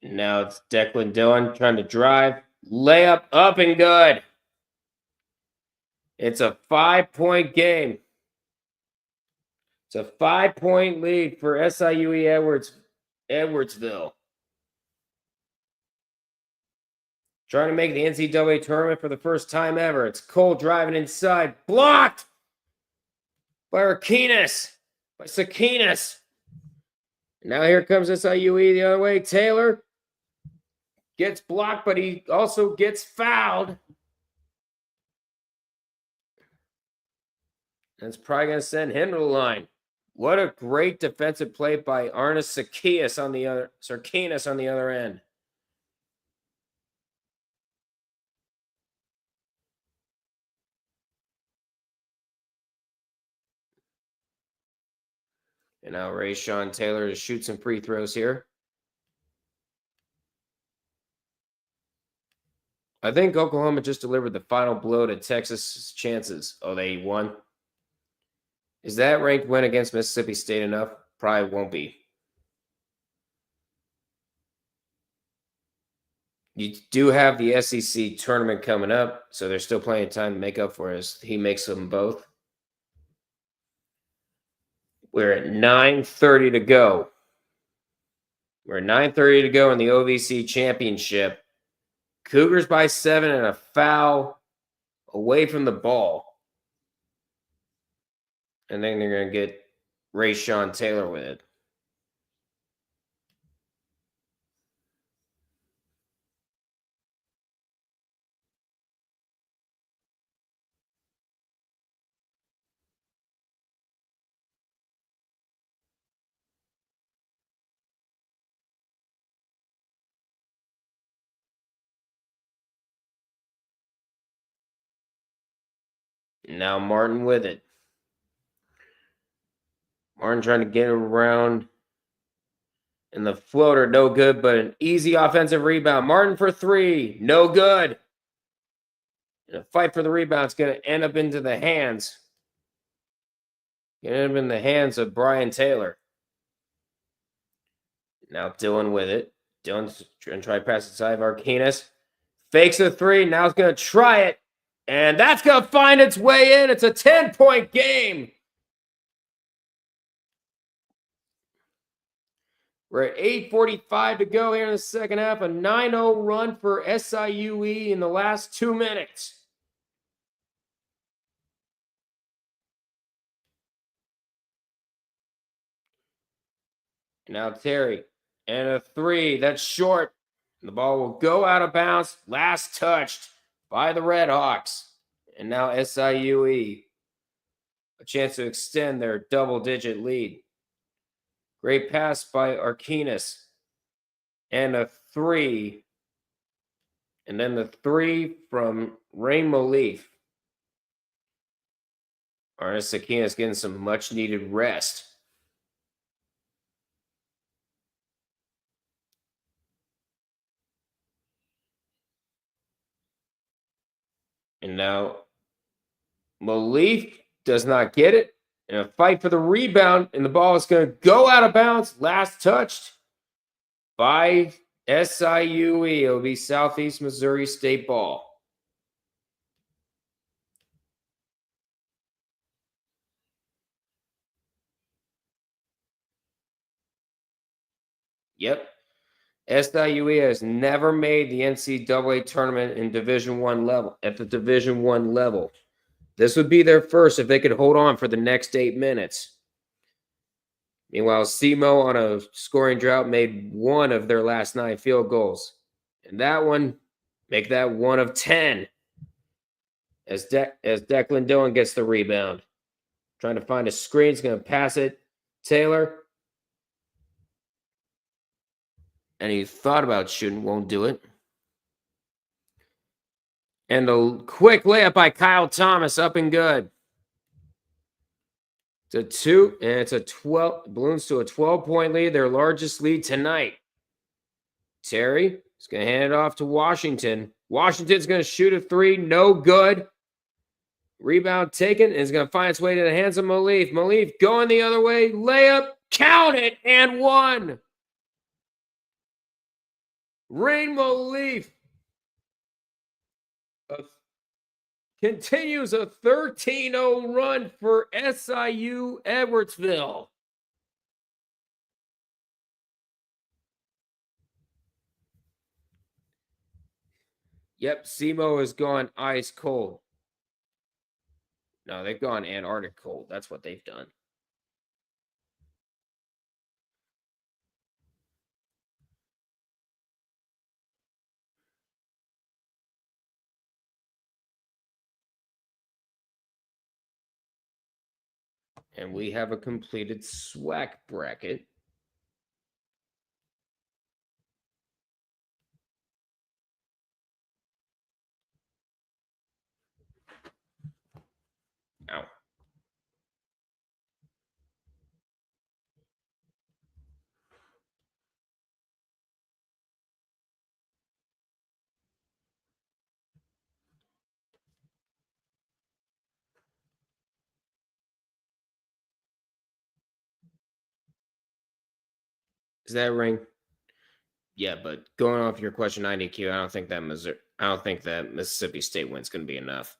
Now it's Declan Dillon trying to drive. Layup up and good. It's a 5-point game. It's a 5-point lead for SIUE Edwardsville. Trying to make the NCAA tournament for the first time ever. It's Cole driving inside. Blocked by Sakinas. Now here comes SIUE the other way. Taylor gets blocked, but he also gets fouled. That's probably going to send him to the line. What a great defensive play by Arnis Sarkinas on the other end. And now Rayshon Taylor to shoot some free throws here. I think Oklahoma just delivered the final blow to Texas' chances. Oh, they won? Is that ranked win against Mississippi State enough? Probably won't be. You do have the SEC tournament coming up, so there's still plenty of time to make up for it as he makes them both. We're at 9:30 to go. We're 9:30 to go in the OVC championship. Cougars by 7 and a foul away from the ball. And then they're going to get Rayshawn Taylor with it. Now Martin with it. Martin trying to get around in the floater, no good, but an easy offensive rebound. Martin for 3, no good. And a fight for the rebound is going to end up into the hands. End up in the hands of Brian Taylor. Now Dylan with it. Dylan's going to try to pass it side of Arcanus. Fakes a 3. Now he's going to try it. And that's going to find its way in. It's a 10-point game. We're at 8:45 to go here in the second half. A 9-0 run for SIUE in the last 2 minutes. Now Terry. And a 3. That's short. The ball will go out of bounds. Last touched by the Redhawks. And now SIUE. A chance to extend their double-digit lead. Great pass by Arcanus. And a 3. And then the 3 from Rain Malif. Arnis Arcanus getting some much-needed rest. And now Malif does not get it. And a fight for the rebound. And the ball is going to go out of bounds. Last touched by SIUE. It'll be Southeast Missouri State ball. Yep. SIUE has never made the NCAA tournament in Division I level, at the Division I level. This would be their first if they could hold on for the next 8 minutes. Meanwhile, SEMO on a scoring drought made 1 of their last 9 field goals. And that one, make that 1 of 10. As Declan Dillon gets the rebound. Trying to find a screen, he's going to pass it. Taylor. And he thought about shooting, won't do it. And a quick layup by Kyle Thomas, up and good. It's a 2, and it's a 12, balloons to a 12-point lead, their largest lead tonight. Terry is going to hand it off to Washington. Washington's going to shoot a 3, no good. Rebound taken, and is going to find its way to the hands of Malif. Malif going the other way, layup, count it, and 1. Rain Malif continues a 13-0 run for SIU Edwardsville. Yep, SEMO has gone ice cold. No, they've gone Antarctic cold. That's what they've done. And we have a completed SWAC bracket. Ow. Is that ring? Yeah, but going off your question, IDQ, I don't think that Mississippi State win's going to be enough.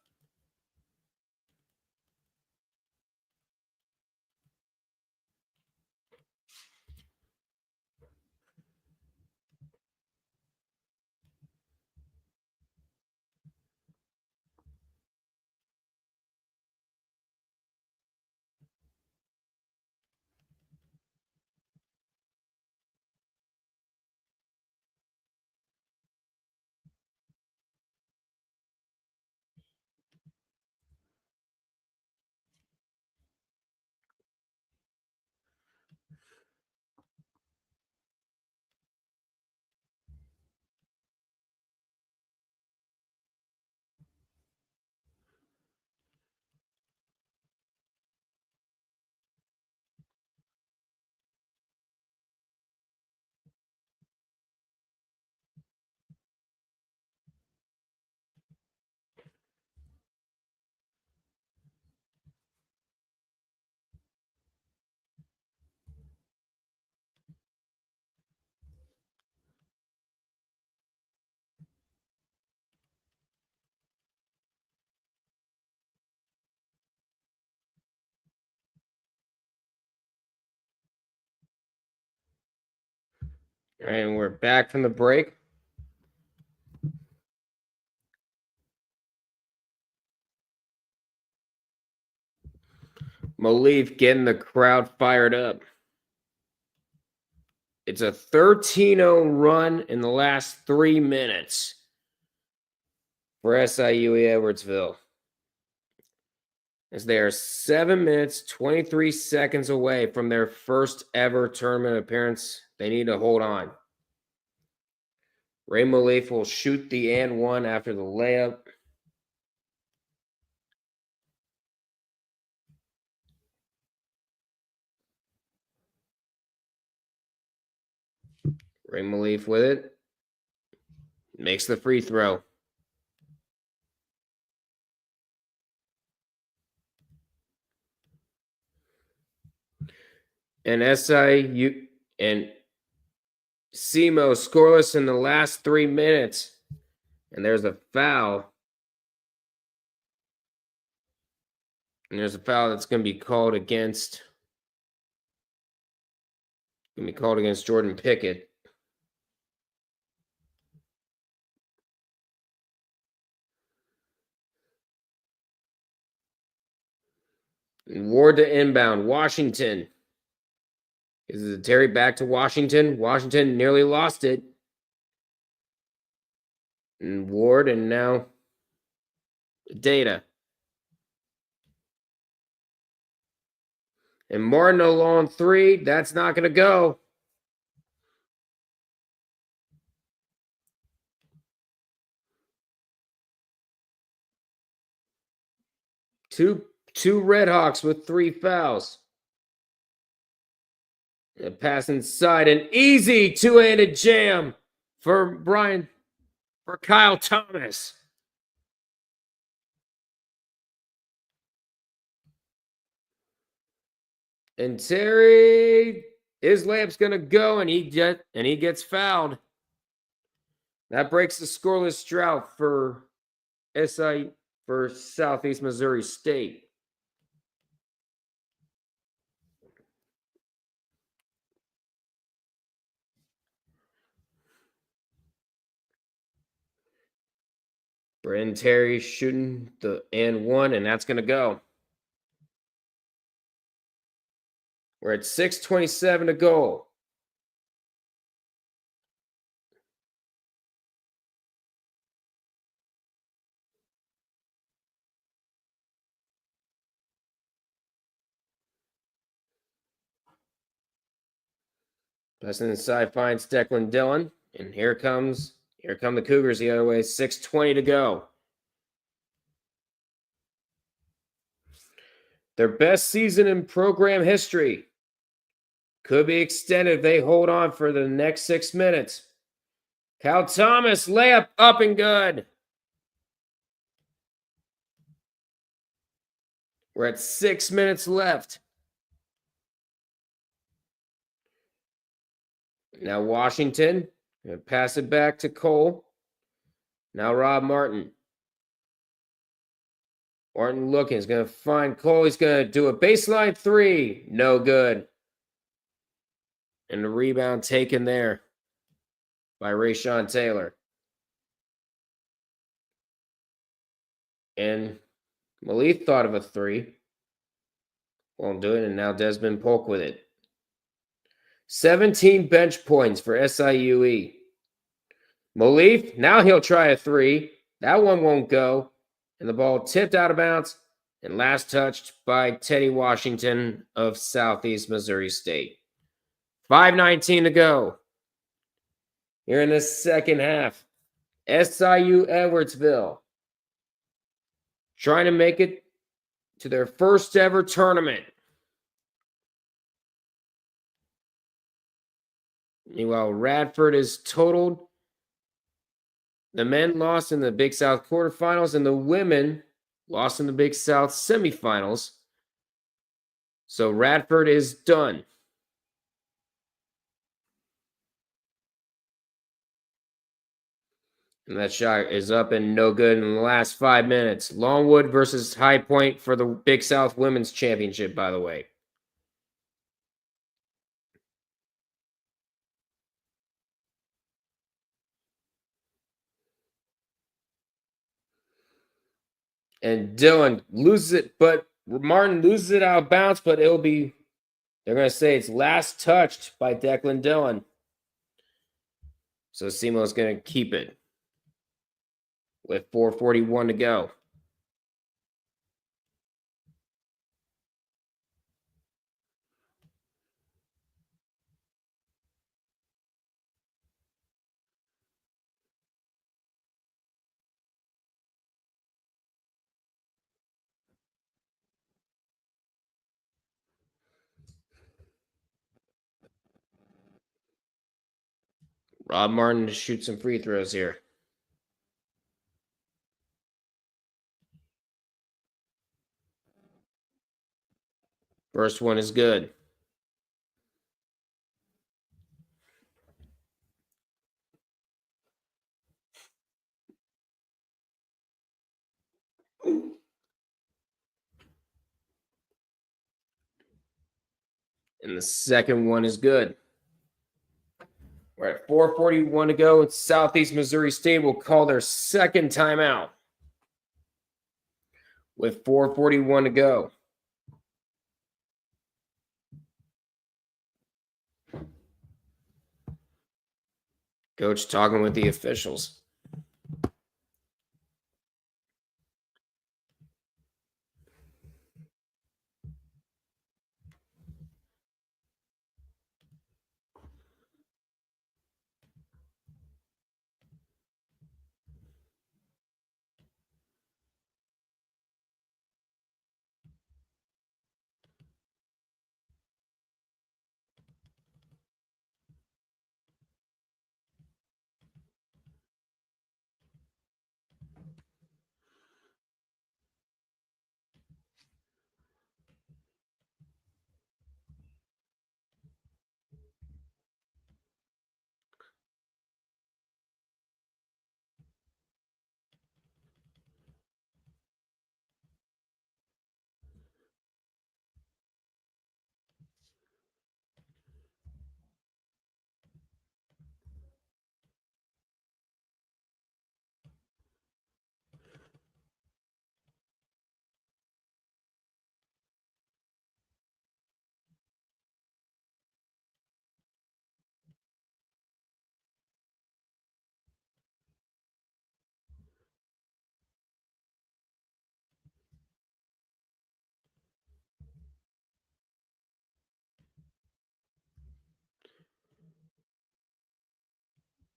And we're back from the break. Malif getting the crowd fired up. It's a 13-0 run in the last 3 minutes for SIU Edwardsville. As they are 7 minutes, 23 seconds away from their first ever tournament appearance. They need to hold on. Ray Malif will shoot the and one after the layup. Ray Malif with it. Makes the free throw. And SIU and SEMO scoreless in the last 3 minutes. And there's a foul. And there's a foul that's going to be called against. Going to be called against Jordan Pickett. And Ward to inbound. Washington. Is it Terry back to Washington? Washington nearly lost it. And Ward, and now Data. And Martin a long three. That's not going to go. Two Redhawks with 3 fouls. A pass inside, an easy two-handed jam for Kyle Thomas. And Terry, his layup's gonna go, and he gets fouled. That breaks the scoreless drought for Southeast Missouri State. Brendan Terry shooting the and one, and that's going to go. We're at 6:27 to go. Passing inside finds Declan Dillon, and here come the Cougars the other way. 6:20 to go. Their best season in program history could be extended if they hold on for the next 6 minutes. Kyle Thomas, layup up and good. We're at 6 minutes left. Now Washington, gonna pass it back to Cole. Now Rob Martin. Martin looking, he's going to find Cole. He's going to do a baseline three. No good. And the rebound taken there by Rayshawn Taylor. And Malif thought of a three. Won't do it. And now Desmond Polk with it. 17 bench points for SIUE. Malif, now he'll try a three. That one won't go. And the ball tipped out of bounds and last touched by Teddy Washington of Southeast Missouri State. 5:19 to go. Here in the second half, SIU Edwardsville trying to make it to their first ever tournament. Meanwhile, Radford is totaled. The men lost in the Big South quarterfinals, and the women lost in the Big South semifinals. So Radford is done. And that shot is up and no good in the last 5 minutes. Longwood versus High Point for the Big South Women's Championship, by the way. And Dylan loses it, but Martin loses it out of bounds, but they're going to say it's last touched by Declan Dillon. So Simo's going to keep it with 4:41 to go. Rob Martin to shoot some free throws here. First one is good. And the second one is good. We're at 4:41 to go. Southeast Missouri State will call their second timeout with 4:41 to go. Coach talking with the officials.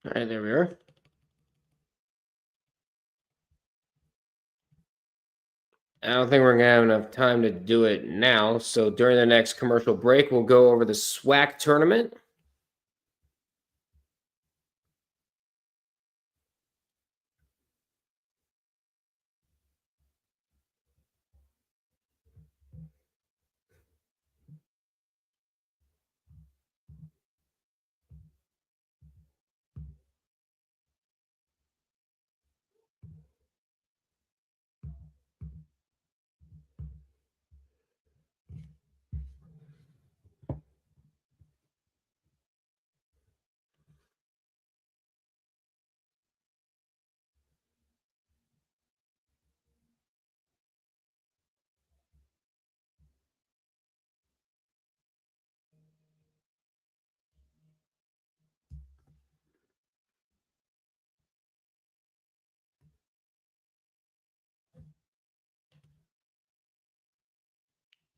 All right, there we are. I don't think we're going to have enough time to do it now. So during the next commercial break, we'll go over the SWAC tournament.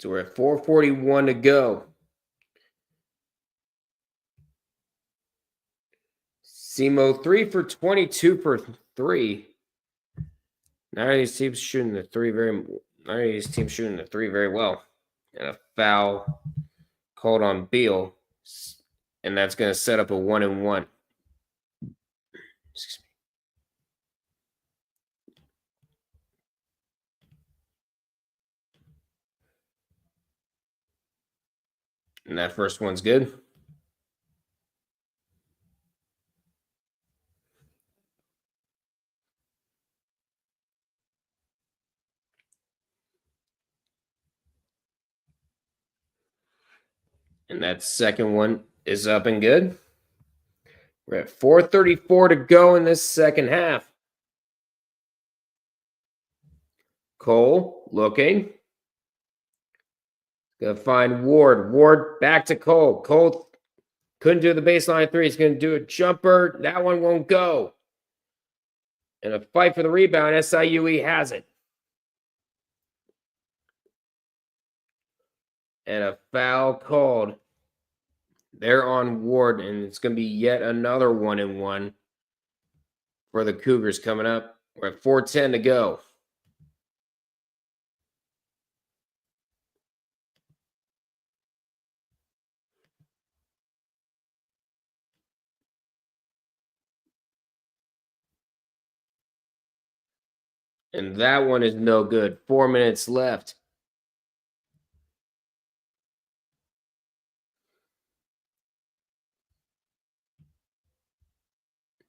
So we're at 4:41 to go. Simo 3 for 22 for 3. None of these teams shooting the three very well. And a foul called on Beal. And that's going to set up a 1-and-1. Excuse me. And that first one's good. And that second one is up and good. We're at 4:34 to go in this second half. Cole looking. Gonna find Ward. Ward back to Cole. Cole couldn't do the baseline three. He's gonna do a jumper. That one won't go. And a fight for the rebound. SIUE has it. And a foul called. They're on Ward, and it's going to be yet another 1-and-1 for the Cougars coming up. We're at 4:10 to go. And that one is no good. 4 minutes left.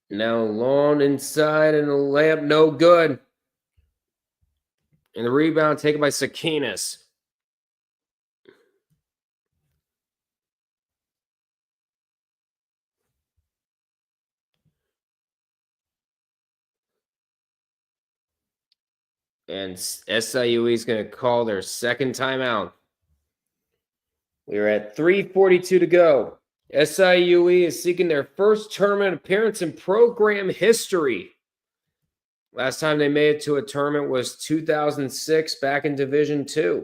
Now long inside and the layup no good. And the rebound taken by Sakinas. And SIUE is going to call their second timeout. We are at 3:42 to go. SIUE is seeking their first tournament appearance in program history. Last time they made it to a tournament was 2006 back in Division II.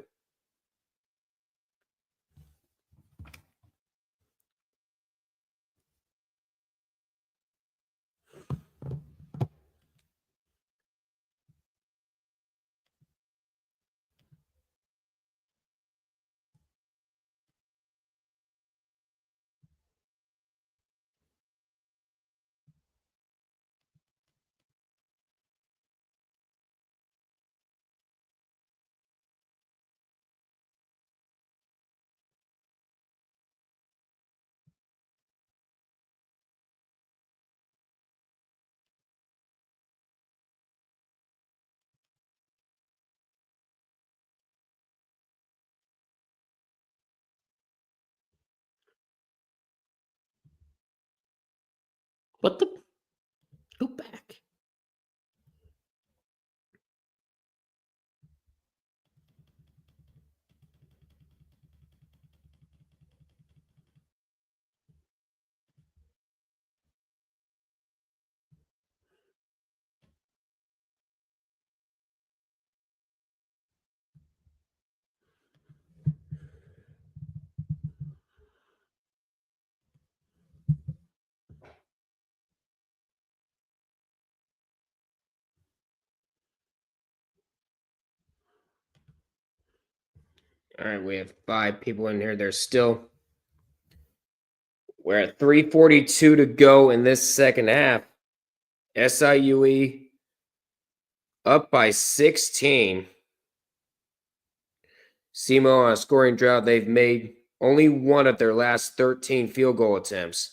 What the? Go back. All right, we have 5 people in here. We're at 3:42 to go in this second half. SIUE up by 16. SEMO on a scoring drought. They've made only one of their last 13 field goal attempts.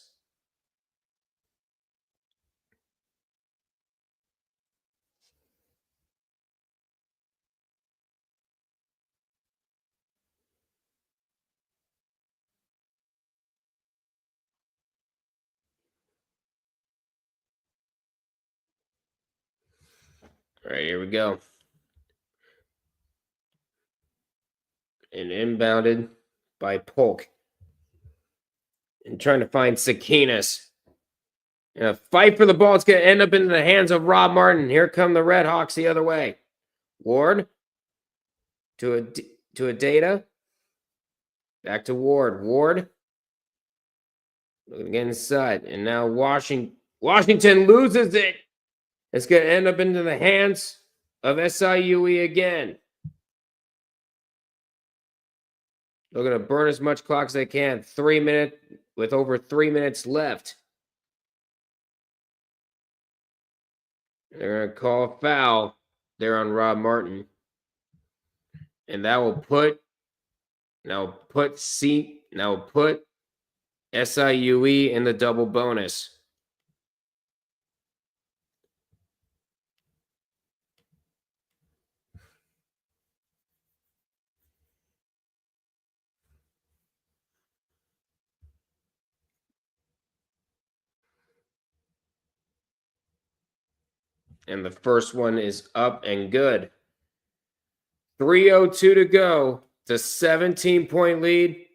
All right, here we go. And inbounded by Polk. And trying to find Sakinas. And a fight for the ball. It's going to end up in the hands of Rob Martin. Here come the Red Hawks the other way. Ward to a Data. Back to Ward. Ward. Looking again inside. And now Washington loses it. It's going to end up into the hands of SIUE again. They're going to burn as much clock as they can. 3 minutes with over 3 minutes left. They're going to call a foul there on Rob Martin. And that will put SIUE in the double bonus. And the first one is up and good. 3:02 to go. It's a 17-point lead.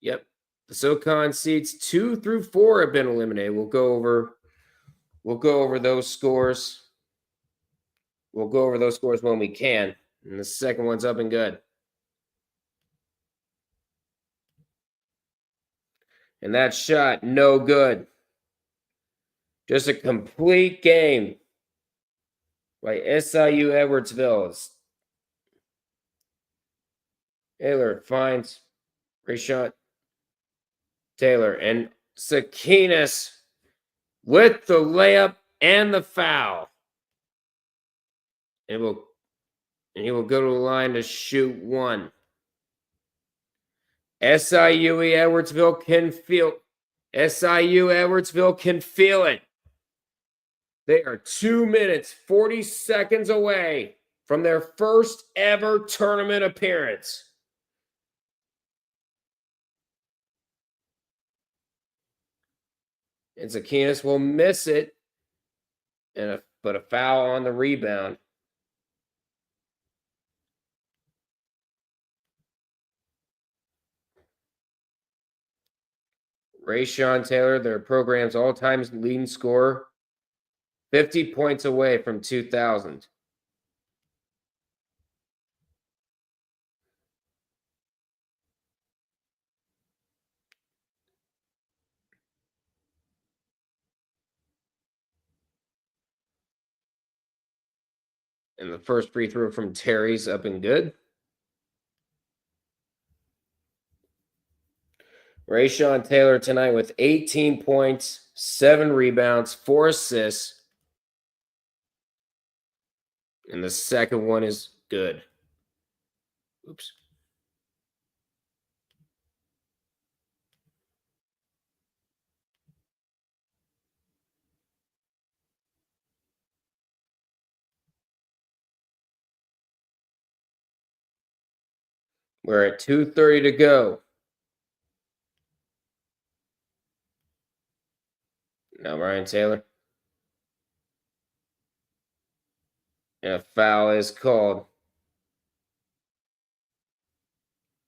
Yep. The SoCon seeds 2 through 4 have been eliminated. We'll go over those scores. We'll go over those scores when we can. And the second one's up and good. And that shot, no good. Just a complete game by SIU Edwardsville. Taylor finds Rayshon Taylor and Sakinas with the layup and the foul. And he will go to the line to shoot one. SIU Edwardsville can feel it. They are 2 minutes, 40 seconds away from their first ever tournament appearance. And Zakinas will miss it, but a foul on the rebound. Rayshon Taylor, their program's all-time leading scorer, 50 points away from 2,000. And the first free throw from Terry's up and good. Rayshon Taylor tonight with 18 points, 7 rebounds, 4 assists. And the second one is good. Oops. We're at 2:30 to go. Now Ryan Taylor. And a foul is called.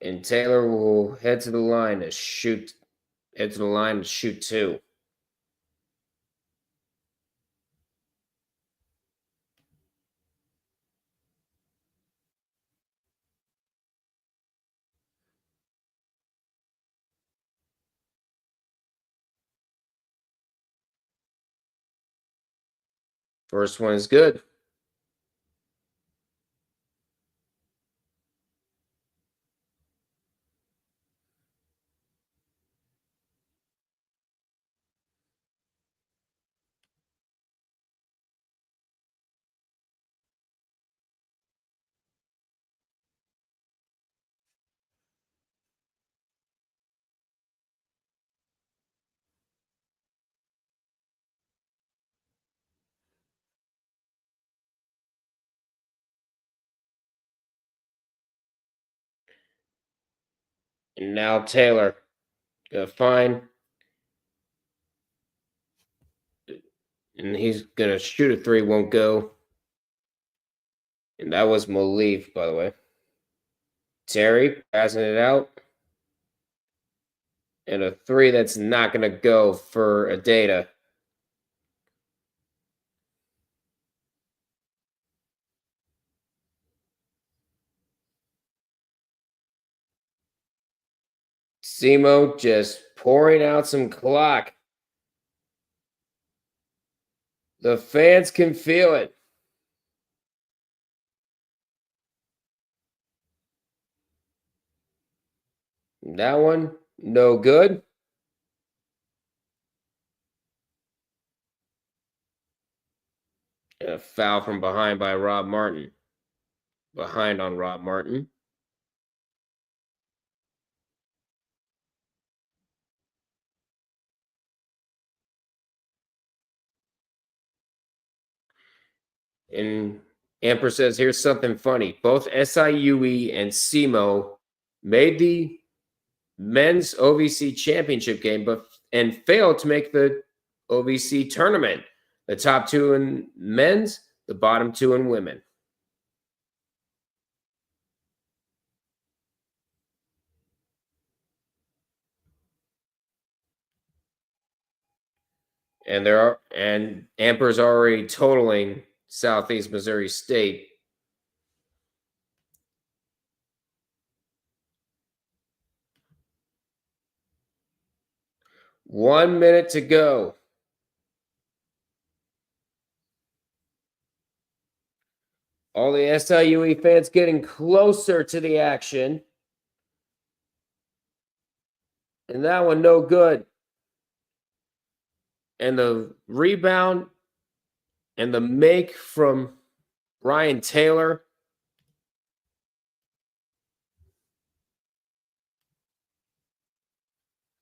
And Taylor will head to the line to shoot. Head to the line to shoot 2. First one is good. And now Taylor gonna find, and he's gonna shoot a 3, won't go. And that was Malif, by the way. Terry passing it out. And a 3 that's not gonna go for a data. Simo just pouring out some clock. The fans can feel it. That one, no good. And a foul from behind by Rob Martin. Behind on Rob Martin. And Amper says, here's something funny. Both SIUE and SEMO made the men's OVC championship game, and failed to make the OVC tournament. The top 2 in men's, the bottom 2 in women. And Amper's already totaling Southeast Missouri State. One minute to go. All the SIUE fans getting closer to the action. And that one, no good. And the rebound and the make from Ryan Taylor.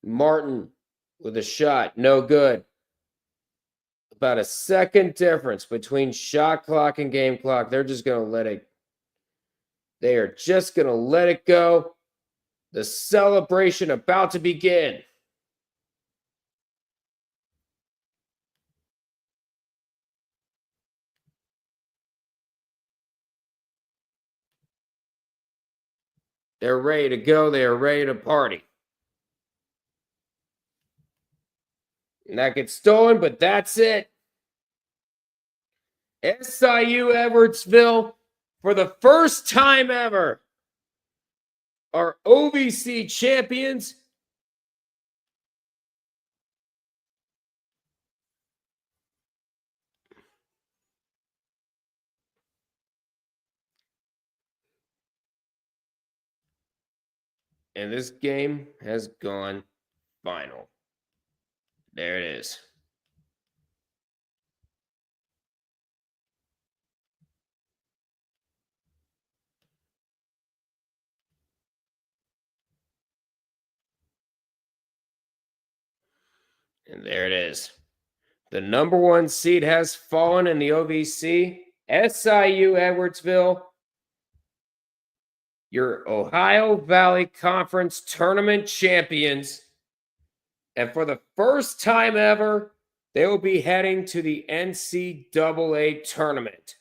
Martin with a shot, no good. About a second difference between shot clock and game clock. They're just going to let it. They are just going to let it go. The celebration about to begin. They're ready to go. They are ready to party. And that gets stolen, but that's it. SIU Edwardsville, for the first time ever, are OVC champions. And this game has gone final. There it is. And there it is. The number one seed has fallen in the OVC. SIU Edwardsville, your Ohio Valley Conference tournament champions. And for the first time ever, they will be heading to the NCAA tournament.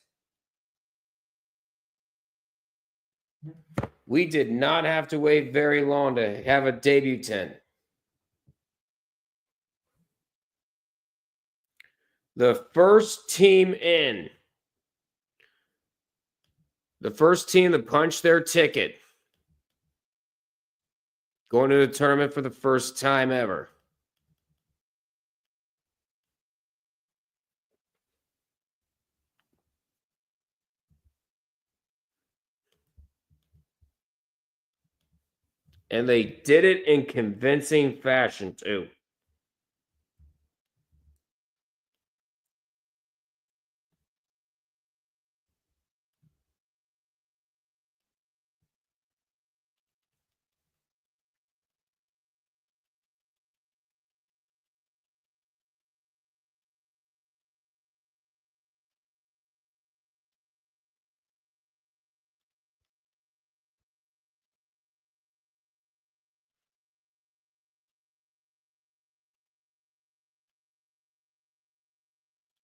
We did not have to wait very long to have a debutant. The first team in. The first team to punch their ticket. Going to the tournament for the first time ever. And they did it in convincing fashion, too.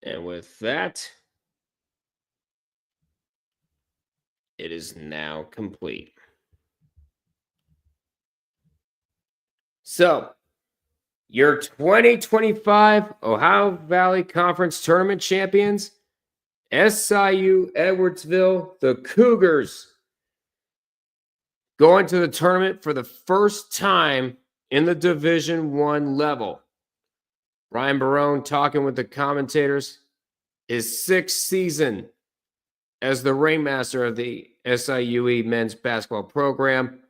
And with that, it is now complete. So, your 2025 Ohio Valley Conference Tournament champions, SIU Edwardsville, the Cougars, going to the tournament for the first time in the Division I level. Ryan Barone talking with the commentators. His sixth season as the ringmaster of the SIUE men's basketball program.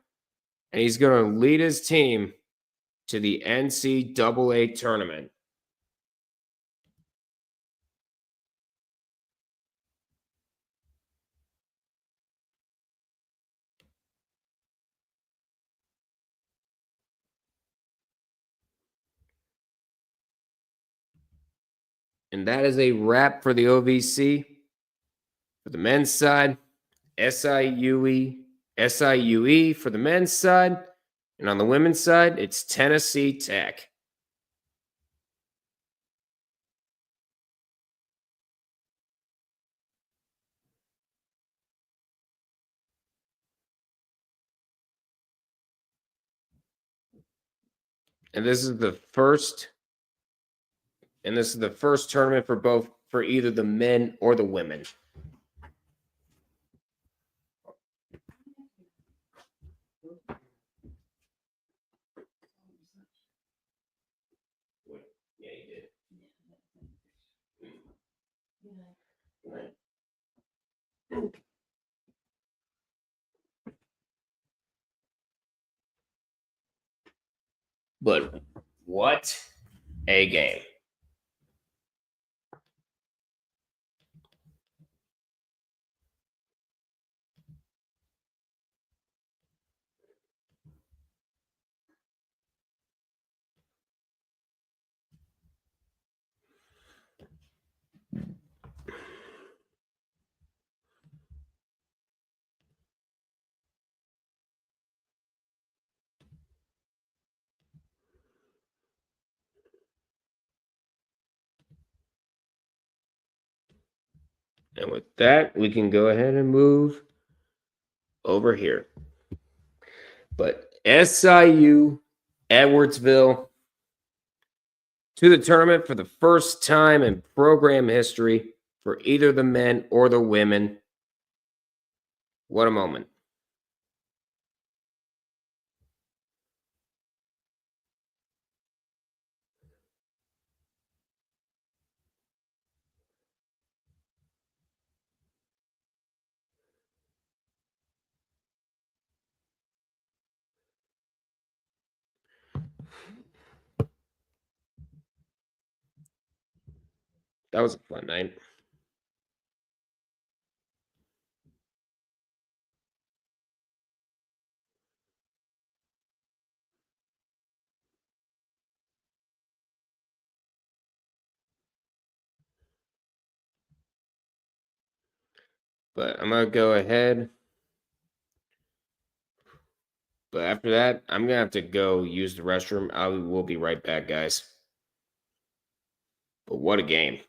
And he's going to lead his team to the NCAA tournament. And that is a wrap for the OVC. For the men's side, SIUE for the men's side. And on the women's side, it's Tennessee Tech. And this is the first And this is the first tournament for either the men or the women. Yeah, you did. But what a game. And with that, we can go ahead and move over here. But SIU Edwardsville to the tournament for the first time in program history for either the men or the women. What a moment. That was a fun night. But I'm going to go ahead. But after that, I'm going to have to go use the restroom. I will be right back, guys. But what a game.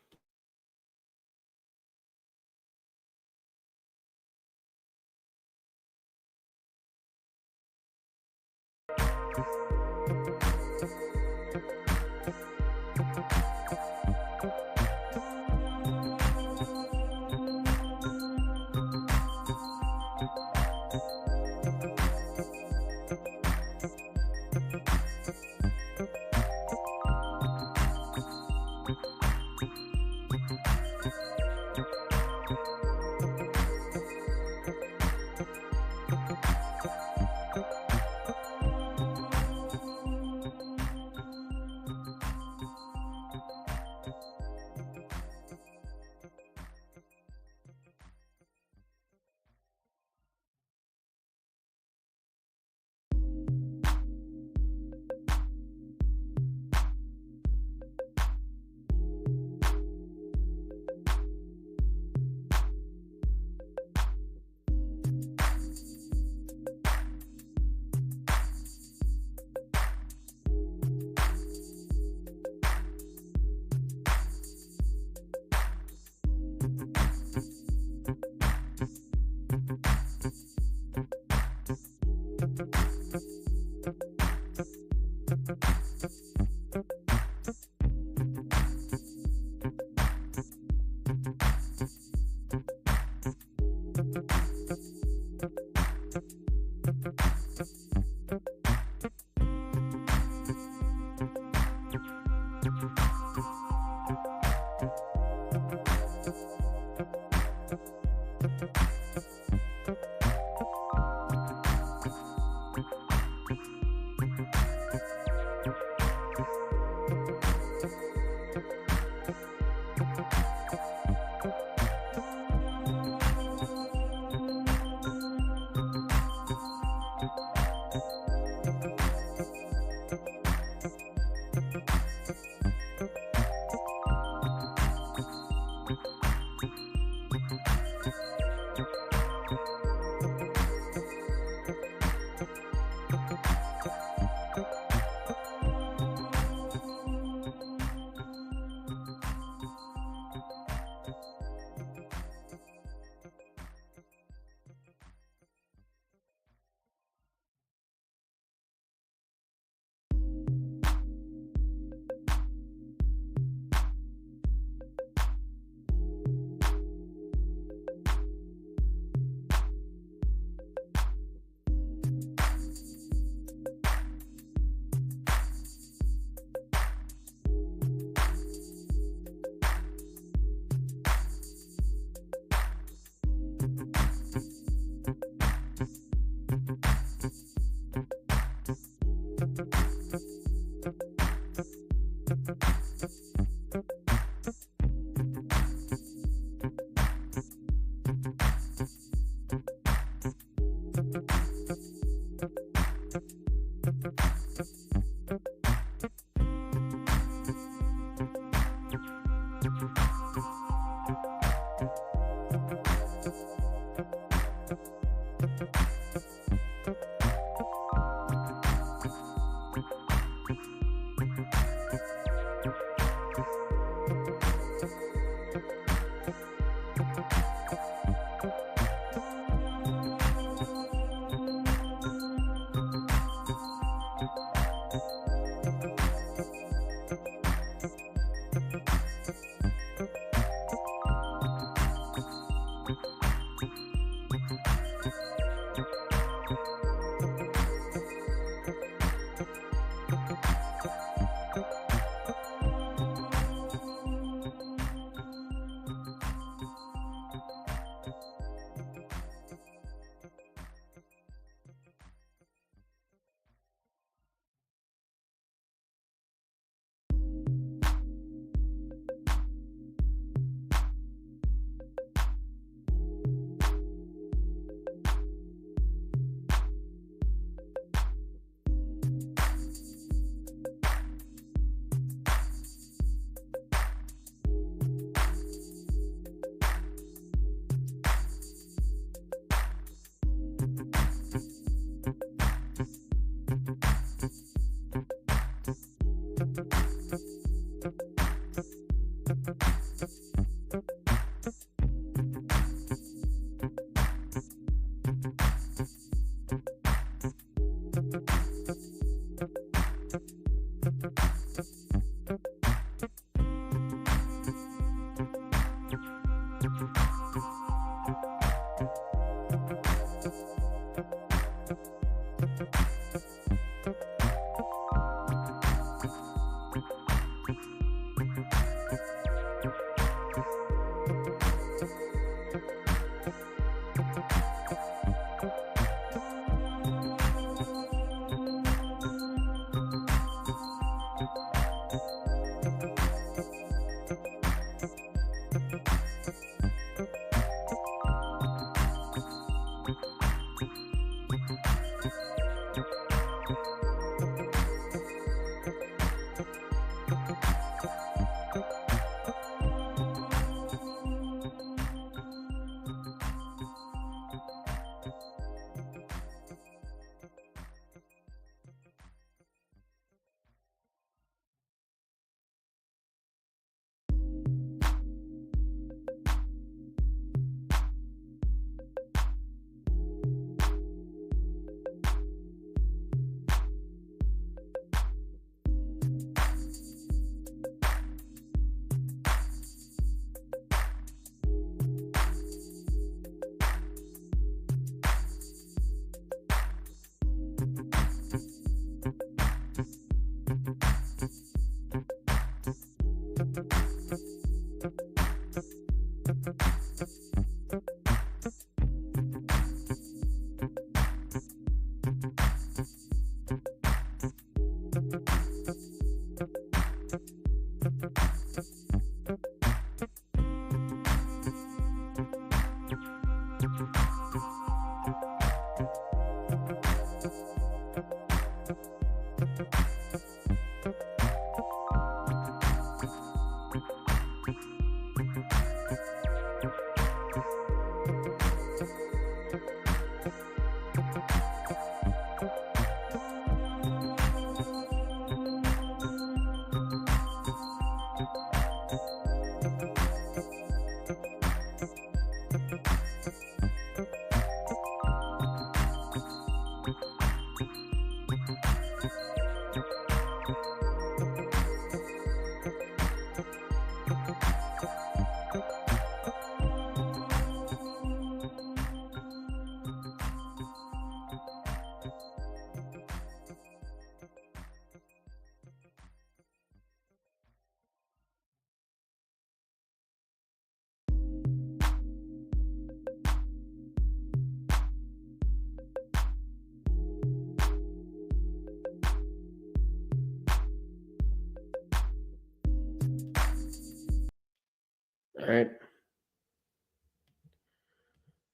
All right.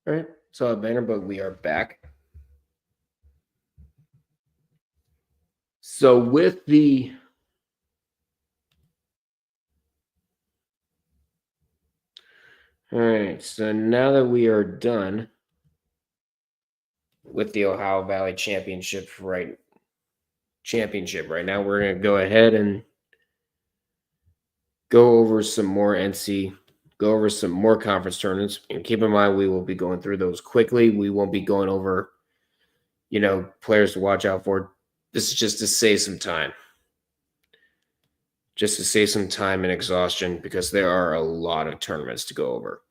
All right. So at Vanderbilt, we are back. So with the all right, so now that we are done with the Ohio Valley Championship right now, we're going to go ahead and go over some more conference tournaments. And keep in mind, we will be going through those quickly. We won't be going over, players to watch out for. This is just to save some time. Just to save some time and exhaustion because there are a lot of tournaments to go over.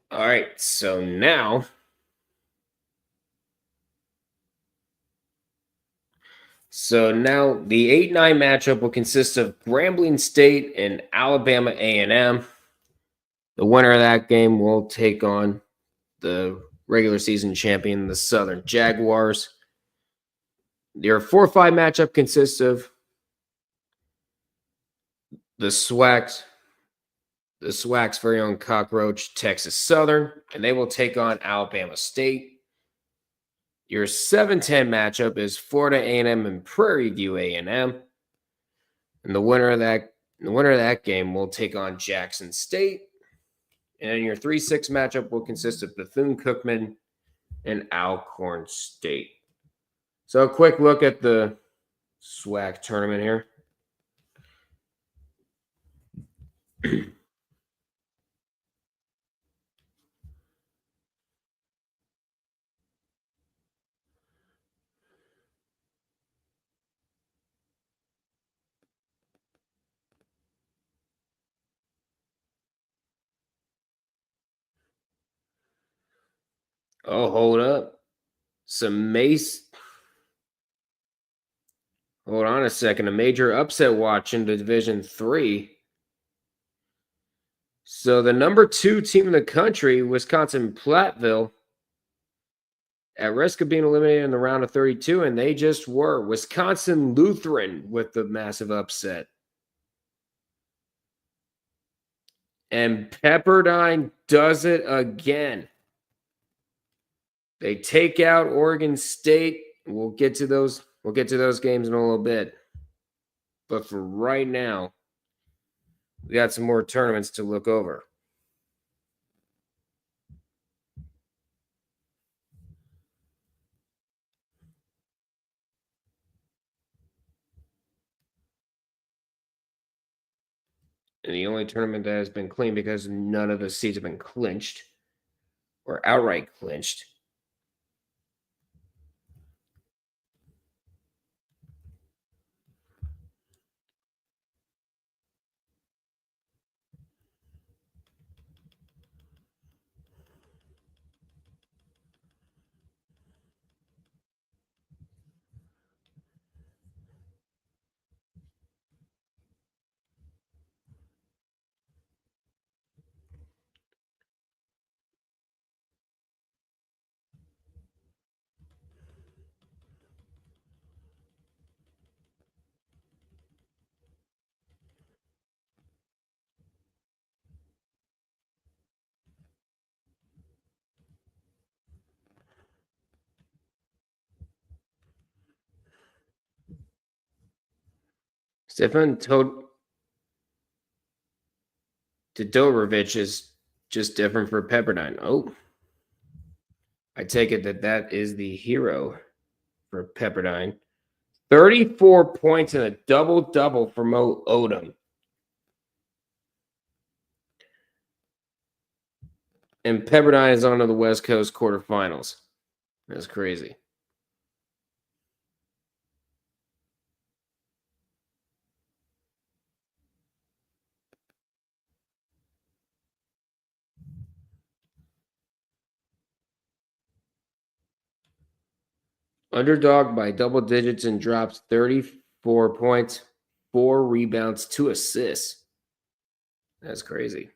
All right, so now So now the 8-9 matchup will consist of Grambling State and Alabama A&M. The winner of that game will take on the regular season champion, the Southern Jaguars. Your 4-5 matchup consists of the SWAC's very own cockroach, Texas Southern, and they will take on Alabama State. Your 7-10 matchup is Florida A&M and Prairie View A&M. And the winner of that game will take on Jackson State. And your 3-6 matchup will consist of Bethune-Cookman and Alcorn State. So a quick look at the SWAC tournament here. Oh, hold up. Hold on a second. A major upset watch into Division 3. So the number 2 team in the country, Wisconsin Platteville, at risk of being eliminated in the round of 32, and they just were. Wisconsin Lutheran with the massive upset. And Pepperdine does it again. They take out Oregon State. We'll get to those games in a little bit. But for right now, we got some more tournaments to look over. And the only tournament that has been clean because none of the seeds have been clinched or outright clinched. Stefan Todorovic is just different for Pepperdine. Oh, I take it that is the hero for Pepperdine. 34 points and a double-double for Mo Odom. And Pepperdine is on to the West Coast quarterfinals. That's crazy. Underdog by double digits and drops 34 points, 4 rebounds, 2 assists. That's crazy.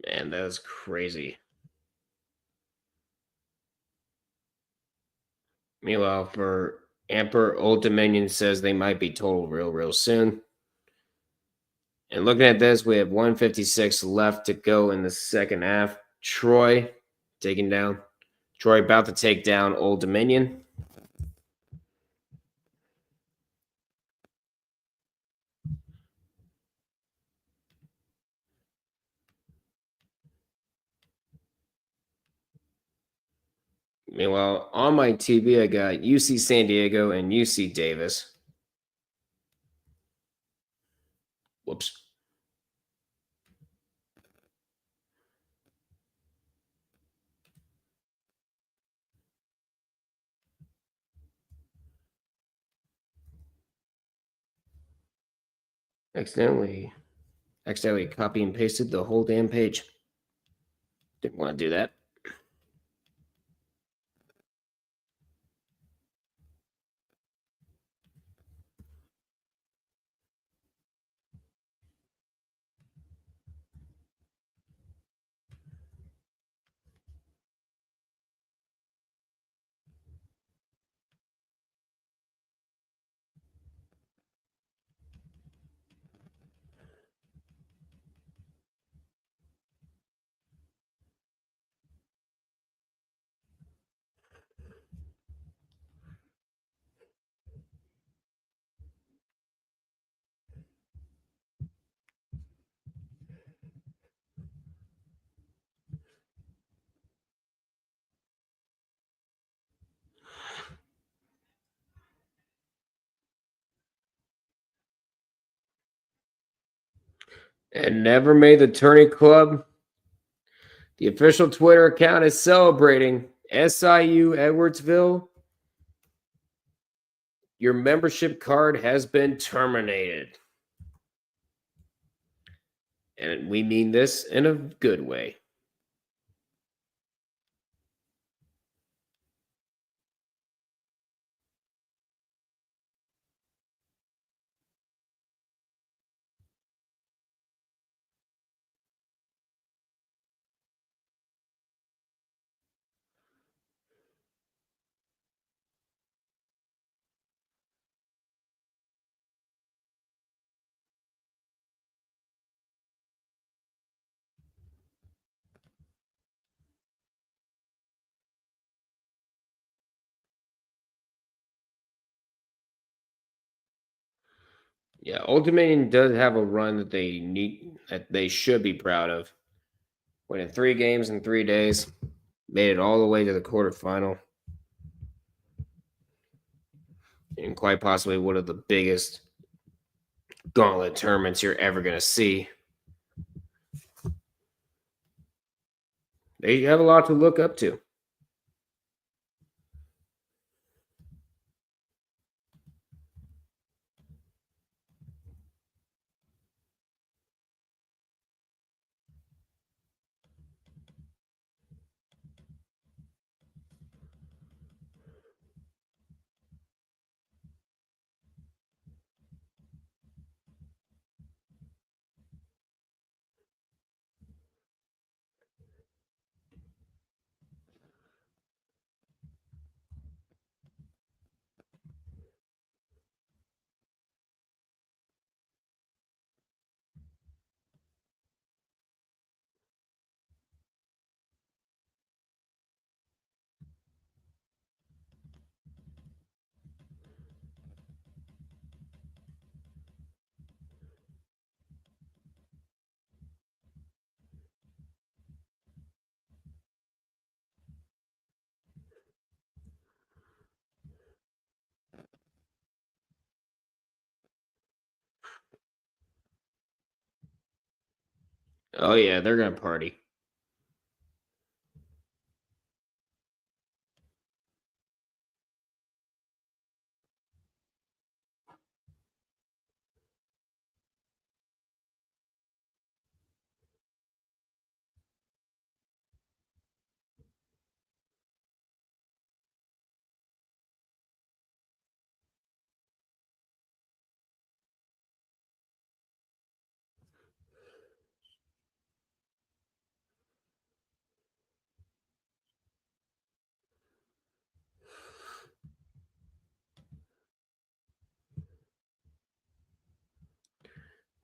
Man, that was crazy. Meanwhile, for Amper, Old Dominion says they might be total real soon. And looking at this, we have 156 left to go in the second half. Troy about to take down Old Dominion. Meanwhile, on my TV, I got UC San Diego and UC Davis. Whoops. Accidentally copy and pasted the whole damn page. Didn't want to do that. And never made the tourney club. The official Twitter account is celebrating SIU Edwardsville. Your membership card has been terminated. And we mean this in a good way. Yeah, Old Dominion does have a run that they should be proud of. Winning 3 games in 3 days, made it all the way to the quarterfinal, and quite possibly one of the biggest gauntlet tournaments you're ever going to see. They have a lot to look up to. Oh, yeah, they're going to party.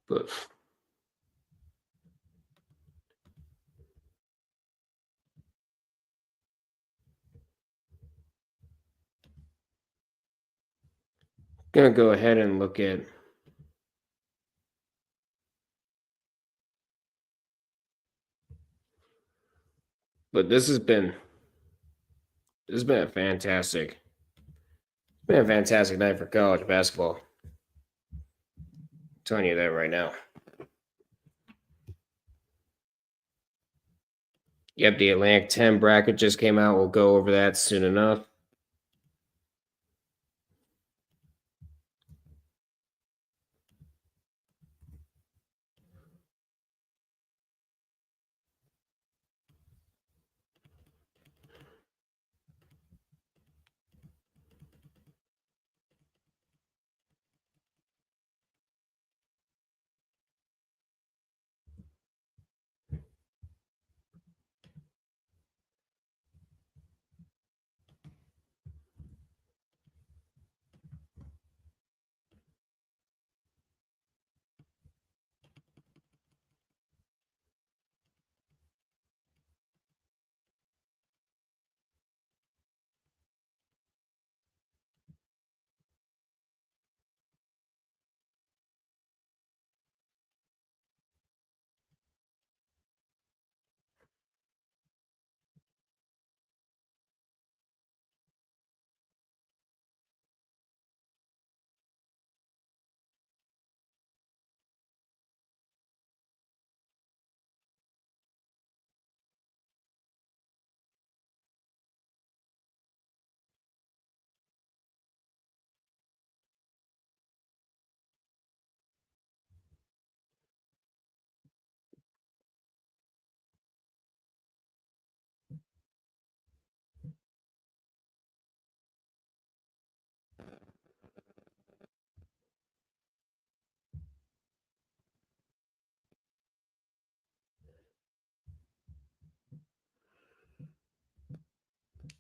But Gonna go ahead and look at. But this has been a fantastic night for college basketball. I'm telling you that right now. Yep, the Atlantic 10 bracket just came out. We'll go over that soon enough.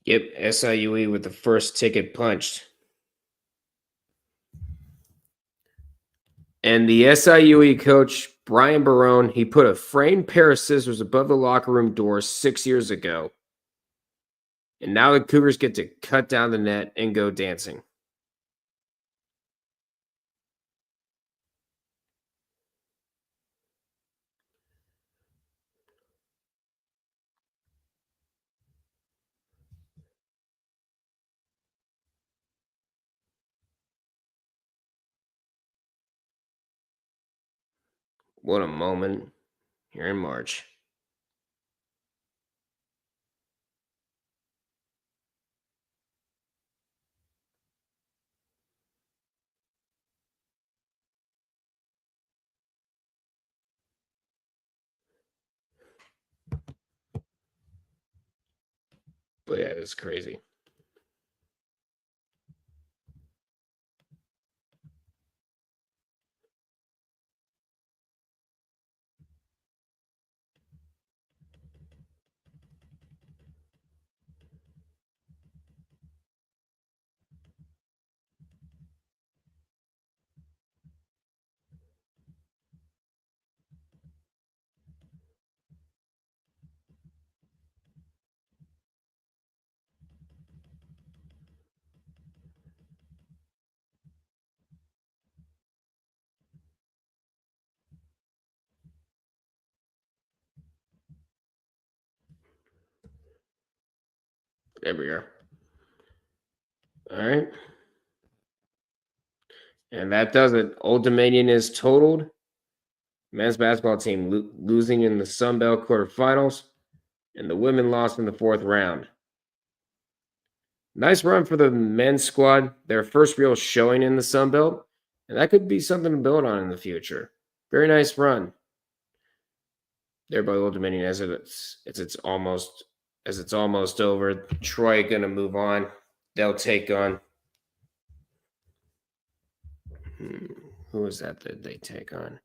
Yep, SIUE with the first ticket punched. And the SIUE coach, Brian Barone, he put a framed pair of scissors above the locker room door 6 years ago. And now the Cougars get to cut down the net and go dancing. What a moment here in March. But yeah, it's crazy. There we are. All right. And that does it. Old Dominion is totaled. Men's basketball team losing in the Sun Belt quarterfinals, and the women lost in the fourth round. Nice run for the men's squad. Their first real showing in the Sun Belt, and that could be something to build on in the future. Very nice run there by Old Dominion as it's almost over. Troy gonna move on. They'll take on who is that they take on?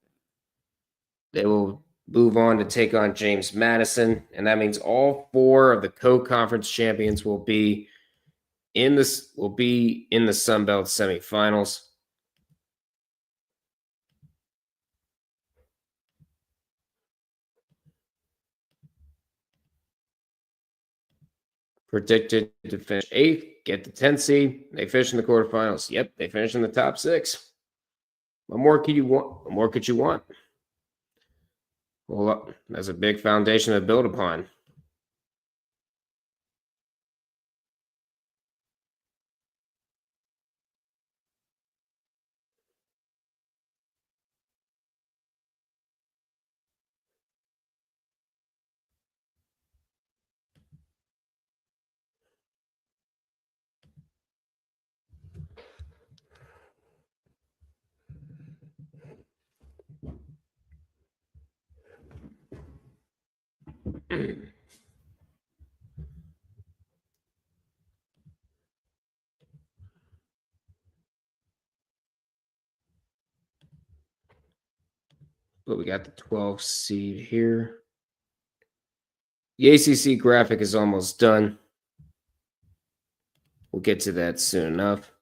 They will move on to take on James Madison, and that means all four of the co-conference champions will be in the Sun Belt semifinals. predicted to finish 8th, get the 10th seed. They finished in the quarterfinals. Yep, they finished in the top 6. What more could you want? What more could you want? Well, that's a big foundation to build upon. But we got the 12th seed here. The ACC graphic is almost done. We'll get to that soon enough.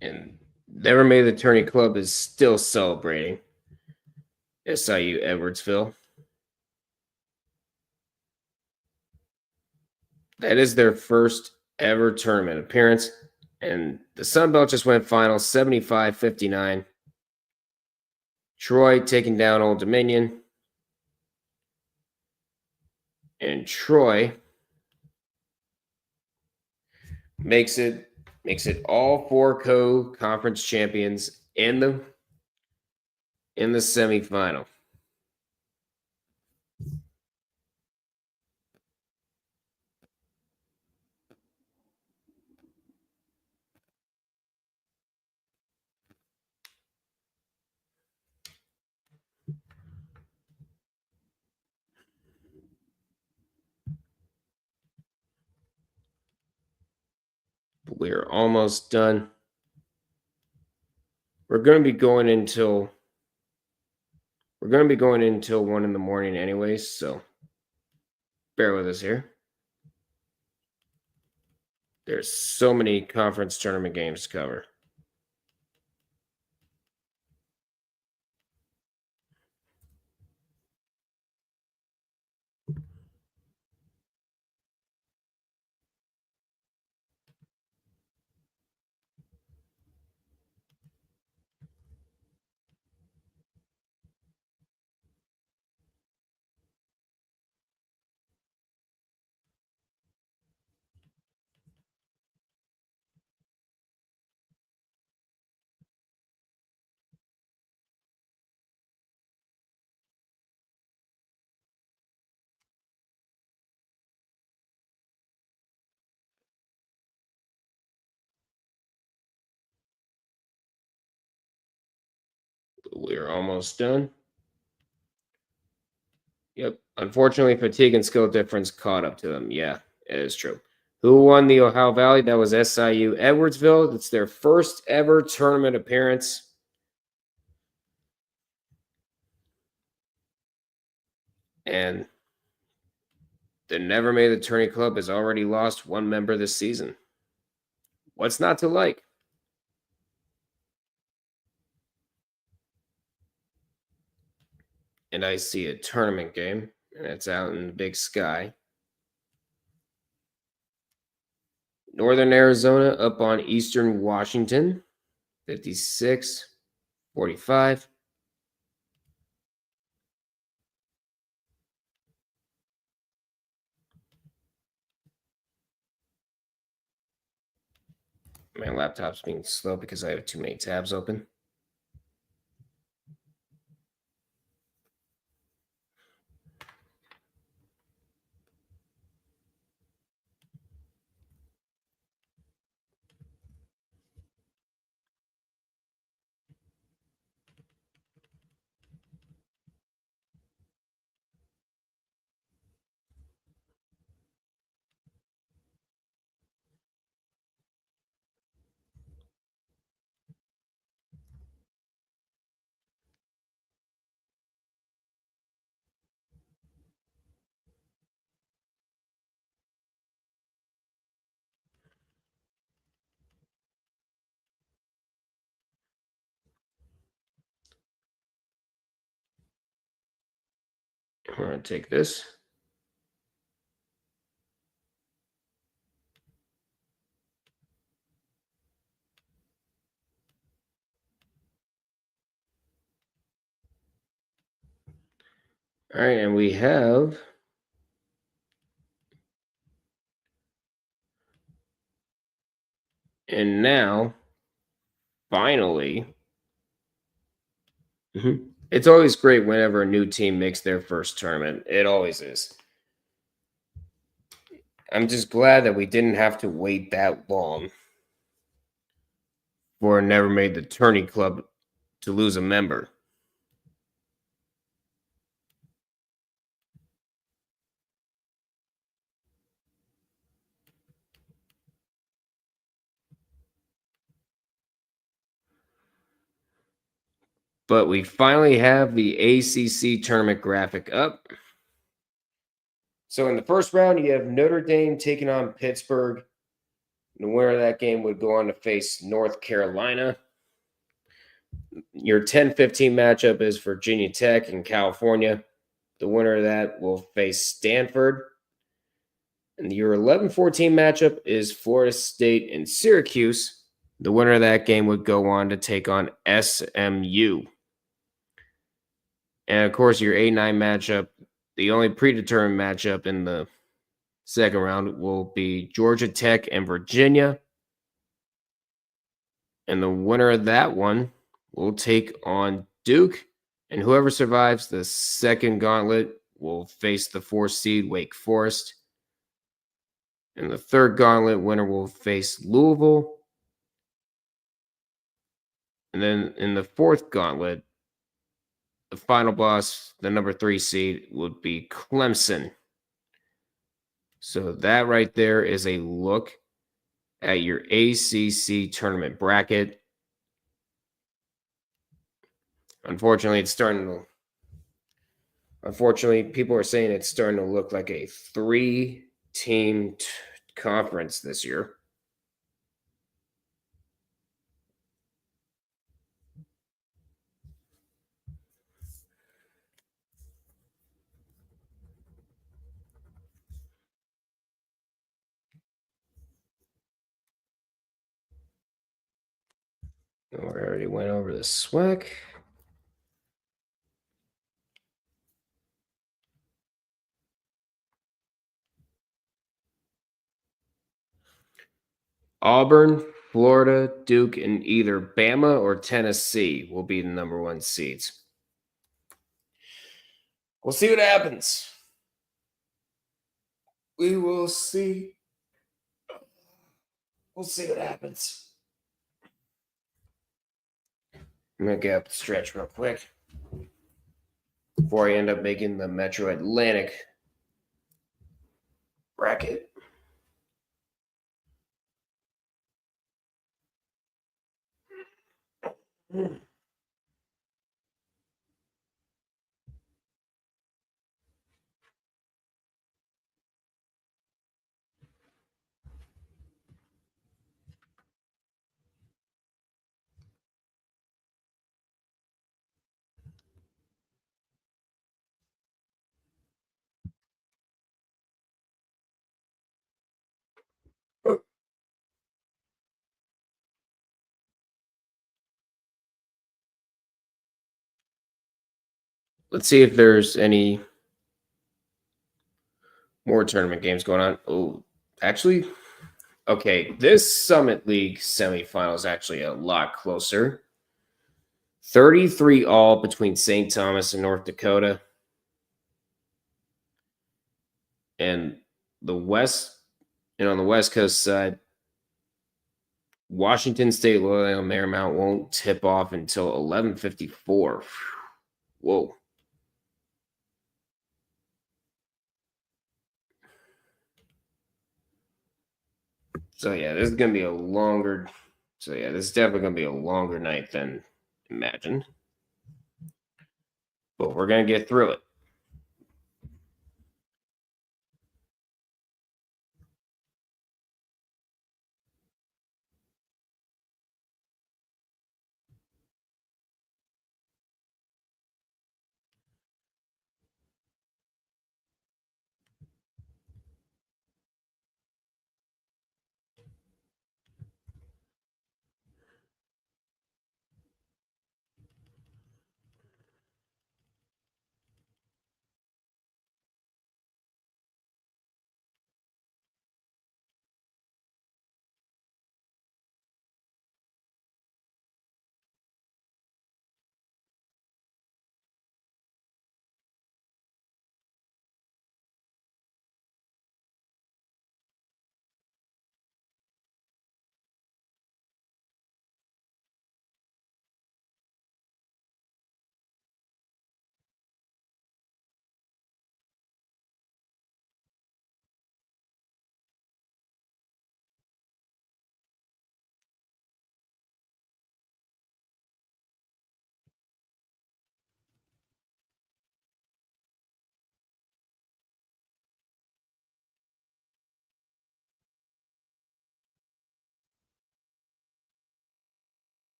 And Never Made the Tourney Club is still celebrating. SIU Edwardsville. That is their first ever tournament appearance. And the Sun Belt just went final 75-59. Troy taking down Old Dominion. And Troy makes it all 4 co-conference champions in the semifinal. We're almost done. We're going to be going until 1 in the morning anyways, so bear with us here. There's so many conference tournament games to cover. We're almost done. Yep. Unfortunately, fatigue and skill difference caught up to them. Yeah, it is true. Who won the Ohio Valley? That was SIU Edwardsville. It's their first ever tournament appearance. And the Never Made the Tourney Club has already lost 1 member this season. What's not to like? And I see a tournament game, and it's out in the Big Sky. Northern Arizona up on Eastern Washington, 56-45. My laptop's being slow because I have too many tabs open. We're going to take this. All right, and we have and now finally it's always great whenever a new team makes their first tournament. It always is. I'm just glad that we didn't have to wait that long for Never Made the Tourney Club to lose a member. But we finally have the ACC tournament graphic up. So in the first round, you have Notre Dame taking on Pittsburgh. The winner of that game would go on to face North Carolina. Your 10-15 matchup is Virginia Tech and California. The winner of that will face Stanford. And your 11-14 matchup is Florida State and Syracuse. The winner of that game would go on to take on SMU. And of course, your 8-9 matchup, the only predetermined matchup in the second round will be Georgia Tech and Virginia. And the winner of that one will take on Duke. And whoever survives the second gauntlet will face the 4th seed Wake Forest. And the third gauntlet winner will face Louisville. And then in the 4th gauntlet, the final boss, the number 3 seed, would be Clemson. So that right there is a look at your ACC tournament bracket. Unfortunately, people are saying it's starting to look like a 3-team conference this year. We already went over the SWAC. Auburn, Florida, Duke, and either Bama or Tennessee will be the number 1 seeds. We'll see what happens. We will see. We'll see what happens. I'm going to get up the stretch real quick before I end up making the Metro Atlantic bracket. Let's see if there's any more tournament games going on. Oh, actually, Okay, this Summit League semifinal is actually a lot closer. 33 all between St. Thomas and North Dakota. And the West, and on the West Coast side, Washington State, Loyola Marymount won't tip off until 11:54. Whoa. So yeah, this is gonna be a longer. So yeah, this is definitely gonna be a longer night than imagined. But we're gonna get through it.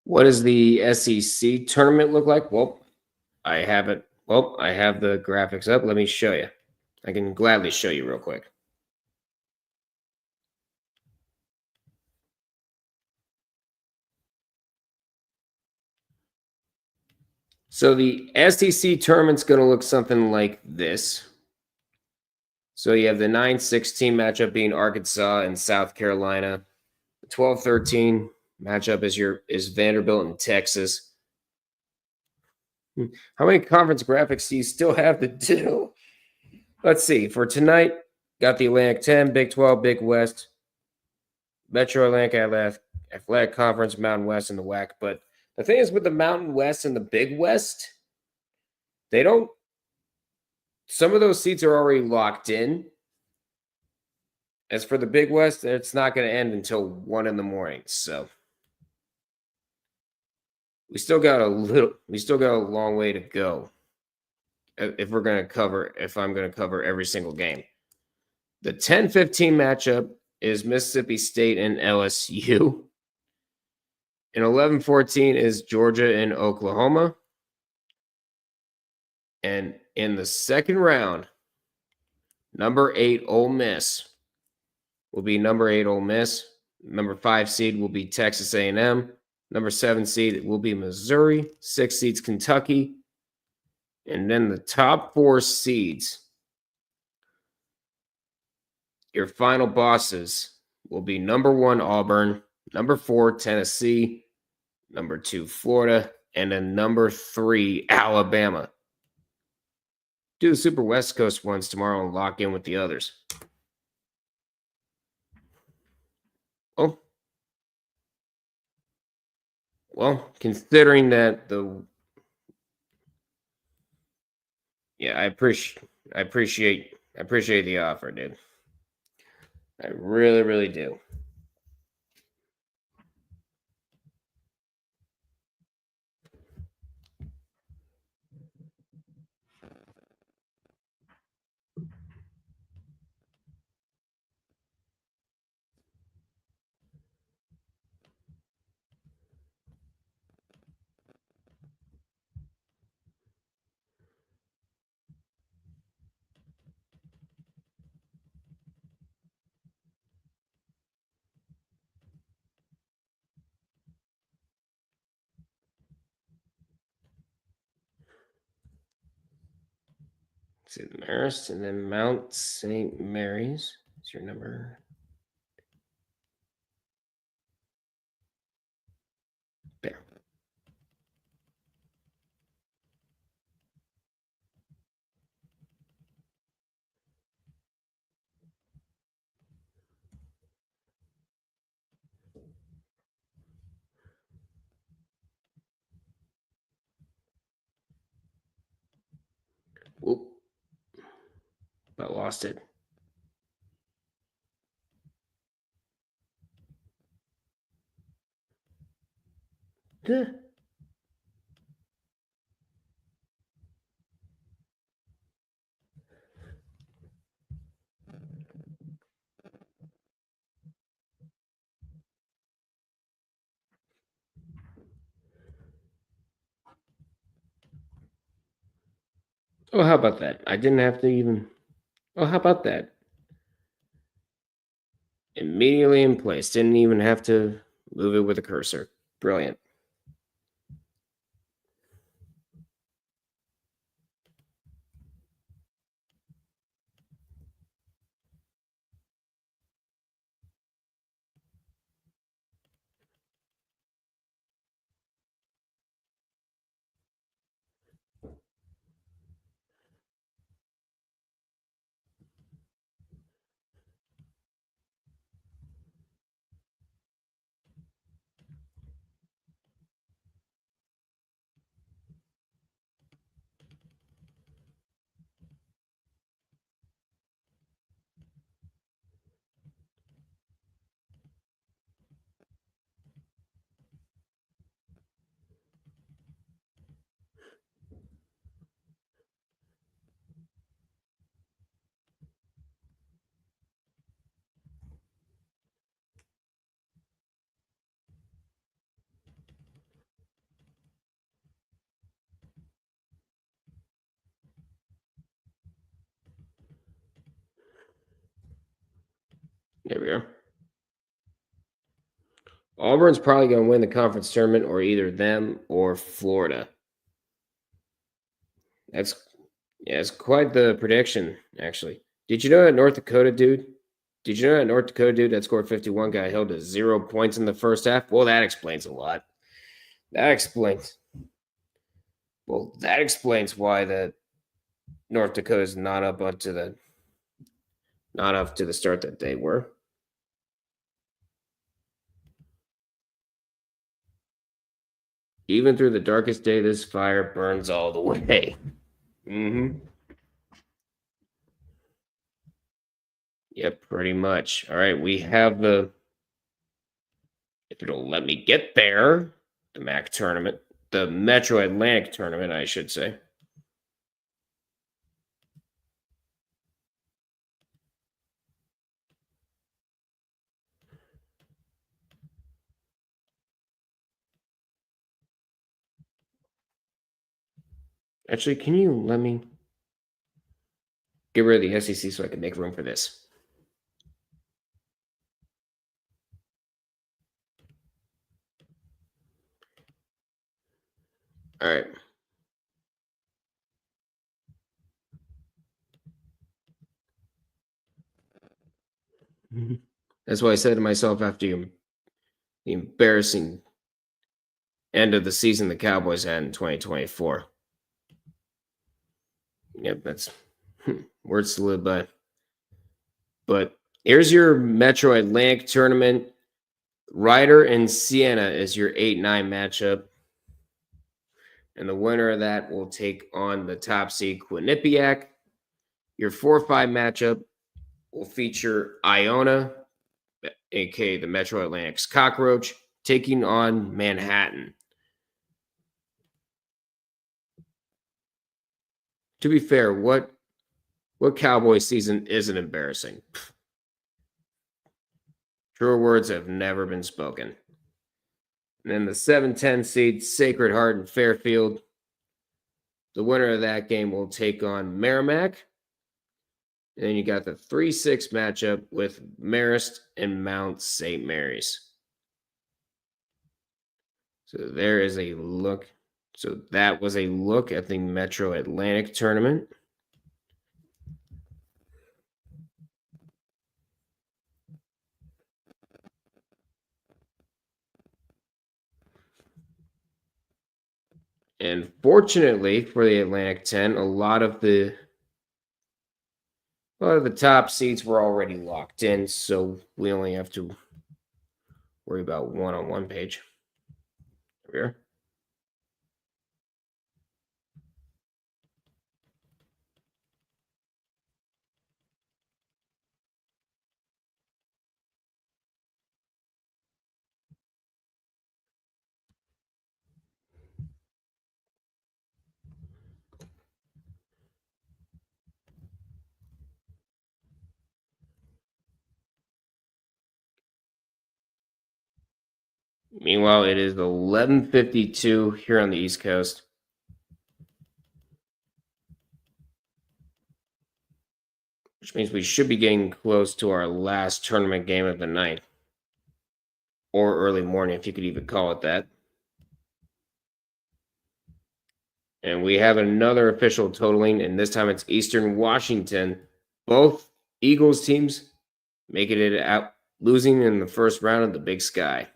What does the SEC tournament look like? Well, I have it. Well, I have the graphics up. Let me show you. I can gladly show you real quick. So the SEC tournament's going to look something like this. So you have the 9-16 matchup being Arkansas and South Carolina. The 12-13 matchup is Vanderbilt and Texas. How many conference graphics do you still have to do? Let's see. For tonight, got the Atlantic 10, Big 12, Big West, Metro Atlantic Athletic Conference, Mountain West, and the WAC. But the thing is with the Mountain West and the Big West, they don't. Some of those seats are already locked in. As for the Big West, it's not going to end until 1 in the morning. So we still got a long way to go if I'm going to cover every single game. The 10-15 matchup is Mississippi State and LSU. And 11-14 is Georgia and Oklahoma. And in the second round, number 8 Ole Miss will be number 8 Ole Miss. Number 5 seed will be Texas A&M. Number 7 seed will be Missouri. 6 seeds Kentucky. And then the top 4 seeds, your final bosses, will be number 1 Auburn, number 4 Tennessee, number 2 Florida, and then number 3 Alabama. Do the Super West Coast ones tomorrow and lock in with the others. Oh. Well, considering that I appreciate the offer, dude. I really, really do. St. Marist, and then Mount St. Mary's is your number. There. Whoop. But lost it. Duh. Oh, how about that? I didn't have to even. Oh, how about that? Immediately in place. Didn't even have to move it with a cursor. Brilliant. There we go. Auburn's probably going to win the conference tournament, or either them or Florida. It's quite the prediction, actually. Did you know that North Dakota dude? Did you know that North Dakota dude that scored 51 got held to 0 points in the first half? Well, that explains a lot. That explains why the North Dakota is not up to the start that they were. Even through the darkest day, this fire burns all the way. Mm-hmm. Yep, pretty much. All right, we have if it'll let me get there, the MAC tournament, the Metro Atlantic tournament, I should say. Actually, can you let me get rid of the SEC so I can make room for this? All right. That's what I said to myself after the embarrassing end of the season the Cowboys had in 2024. Yep, that's words to live by. But here's your Metro Atlantic tournament. Ryder and Siena is your 8-9 matchup. And the winner of that will take on the top seed Quinnipiac. Your 4-5 matchup will feature Iona, aka the Metro Atlantic's Cockroach, taking on Manhattan. To be fair, what Cowboys season isn't embarrassing? Truer words have never been spoken. And then the 7-10 seed Sacred Heart and Fairfield. The winner of that game will take on Merrimack. And then you got the 3-6 matchup with Marist and Mount St. Mary's. So there is a look. So that was a look at the Metro Atlantic tournament. And fortunately for the Atlantic 10, a lot of the top seeds were already locked in, so we only have to worry about one on one page. Here. Meanwhile, it is 11:52 here on the East Coast. Which means we should be getting close to our last tournament game of the night. Or early morning, if you could even call it that. And we have another official totaling, and this time it's Eastern Washington. Both Eagles teams making it out, losing in the first round of the Big Sky.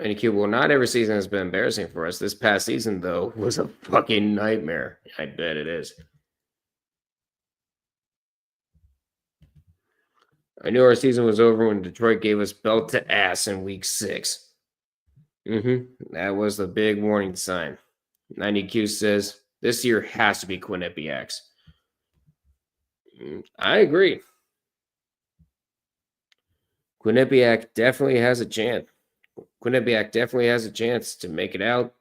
And well, not every season has been embarrassing for us. This past season, though, was a fucking nightmare. I bet it is. I knew our season was over when Detroit gave us belt to ass in week 6. That was the big warning sign. 90Q says, this year has to be Quinnipiac's. I agree. Quinnipiac definitely has a chance. Quinnipiac definitely has a chance to make it out.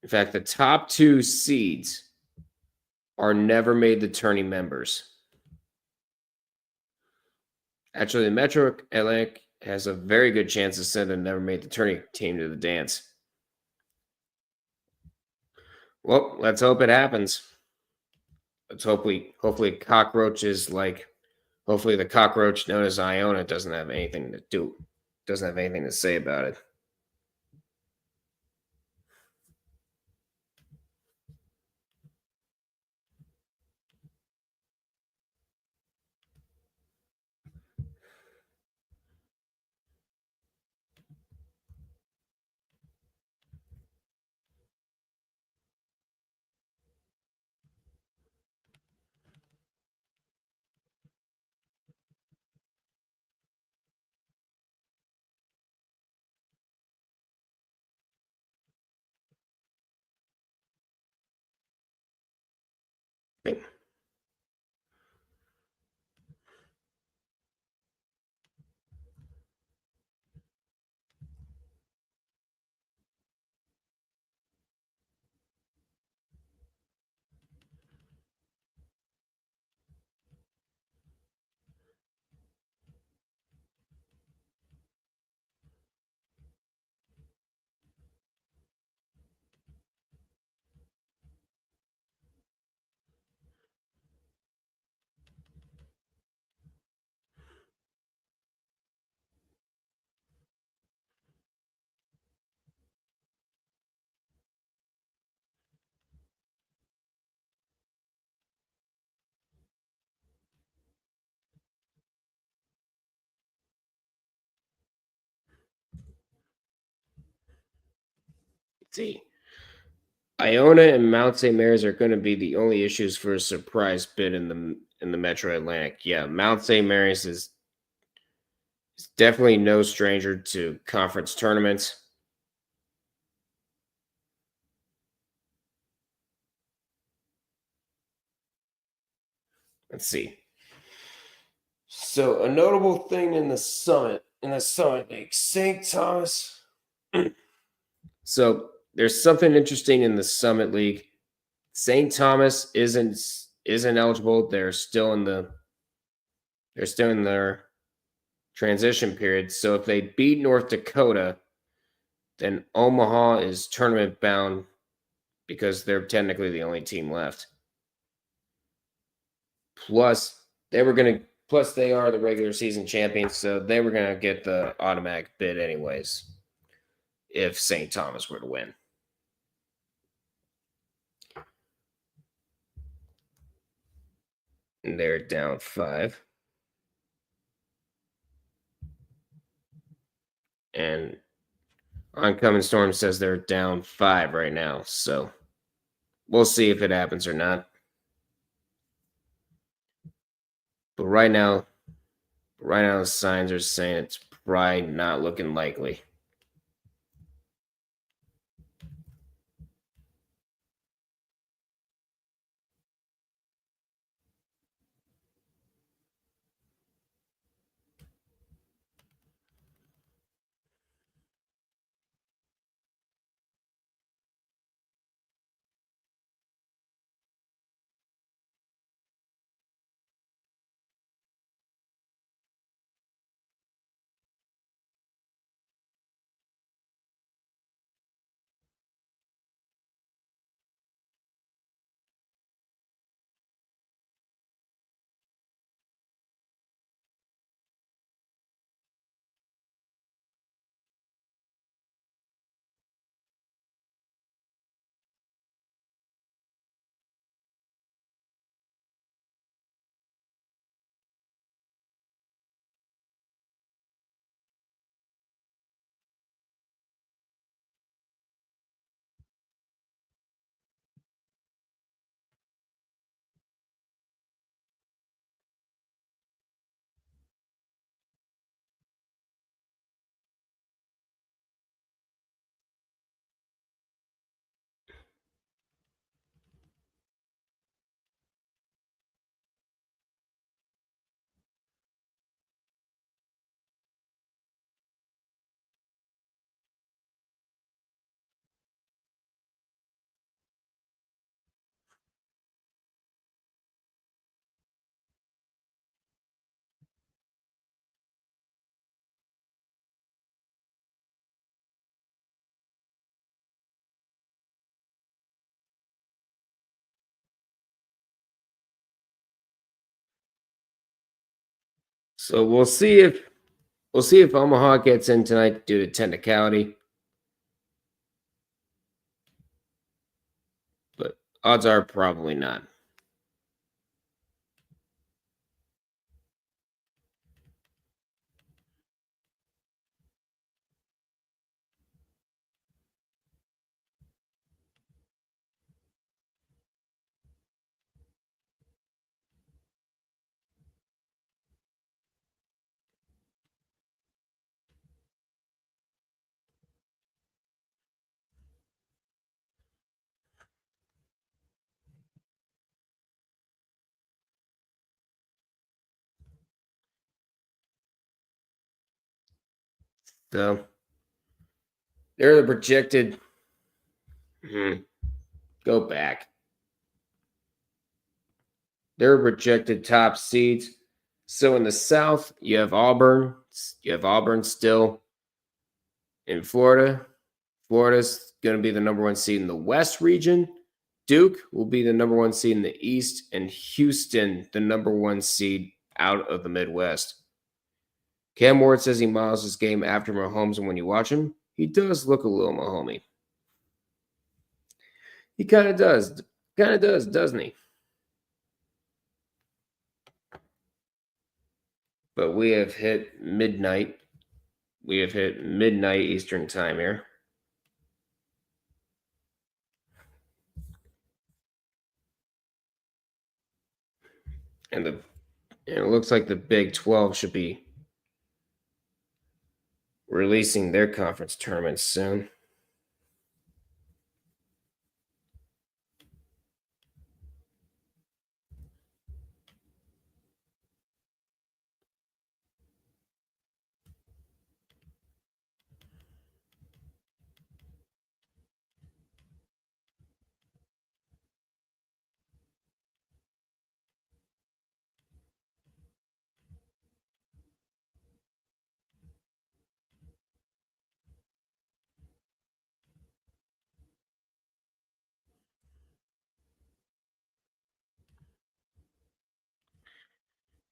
In fact, the top 2 seeds are never made the tourney members. Actually, the Metro Atlantic has a very good chance of sending never made the tourney team to the dance. Well, let's hope it happens. Let's hopefully cockroaches hopefully the cockroach known as Iona doesn't have anything to say about it. See, Iona and Mount St. Mary's are going to be the only issues for a surprise bid in the Metro Atlantic. Yeah, Mount St. Mary's is definitely no stranger to conference tournaments. Let's see. So a notable thing in the summit league, St. Thomas. So there's something interesting in the Summit League. St. Thomas isn't eligible. They're still in their transition period. So if they beat North Dakota, then Omaha is tournament bound because they're technically the only team left. Plus they are the regular season champions, so they were gonna get the automatic bid anyways if St. Thomas were to win. And they're down 5. And Oncoming Storm says they're down 5 right now. So we'll see if it happens or not. But right now the signs are saying it's probably not looking likely. So we'll see if Omaha gets in tonight due to technicality. But odds are probably not. So they're the projected. Go back. They're projected top seeds. So in the South, you have Auburn. You have Auburn still. In Florida, Florida's going to be the number 1 seed in the West region. Duke will be the number 1 seed in the East, and Houston, the number 1 seed out of the Midwest. Cam Ward says he models his game after Mahomes, and when you watch him, he does look a little Mahomey. He kind of does. Kind of does, doesn't he? But we have hit midnight. We have hit midnight Eastern time here. And it looks like the Big 12 should be releasing their conference tournaments soon.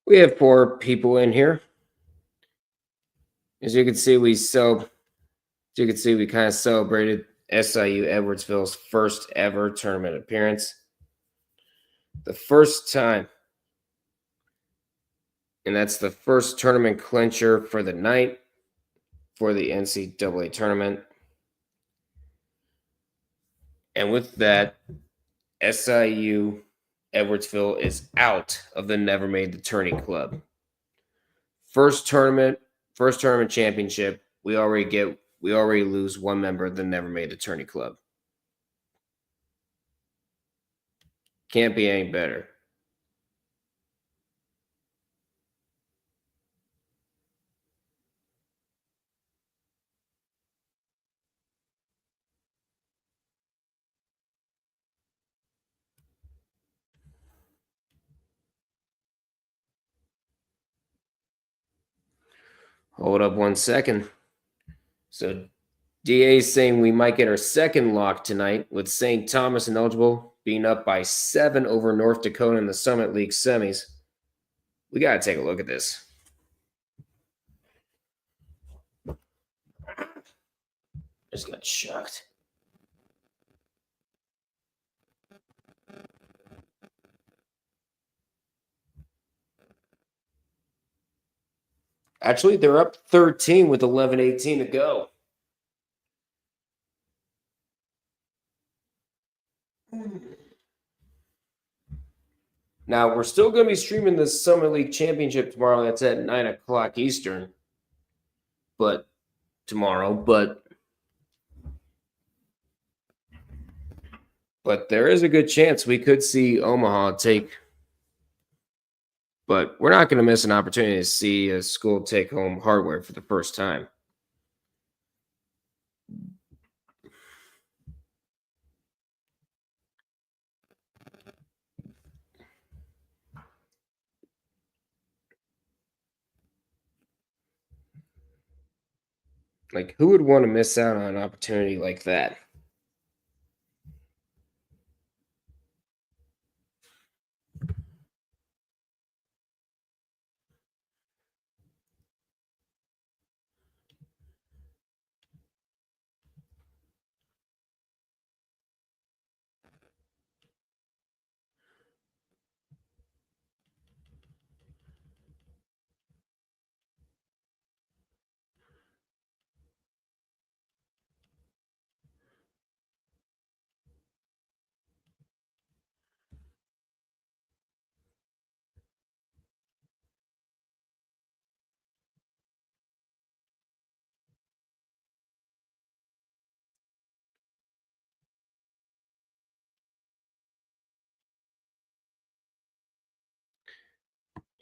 We have 4 people in here. As you can see, we kind of celebrated SIU Edwardsville's first ever tournament appearance. The first time And that's the first tournament clincher for the night for the NCAA tournament. And with that, SIU Edwardsville is out of the Never Made the Tourney Club. First tournament championship. We already lose one member of the Never Made the Tourney Club. Can't be any better. Hold up 1 second. So DA is saying we might get our second lock tonight with St. Thomas and Eligible being up by 7 over North Dakota in the Summit League semis. We got to take a look at this. Just got shocked. Actually, they're up 13 with 11:18 to go. Now, we're still going to be streaming the Summer League Championship tomorrow. That's at 9 o'clock Eastern. But there is a good chance we could see Omaha take. But we're not going to miss an opportunity to see a school take home hardware for the first time. Like, who would want to miss out on an opportunity like that?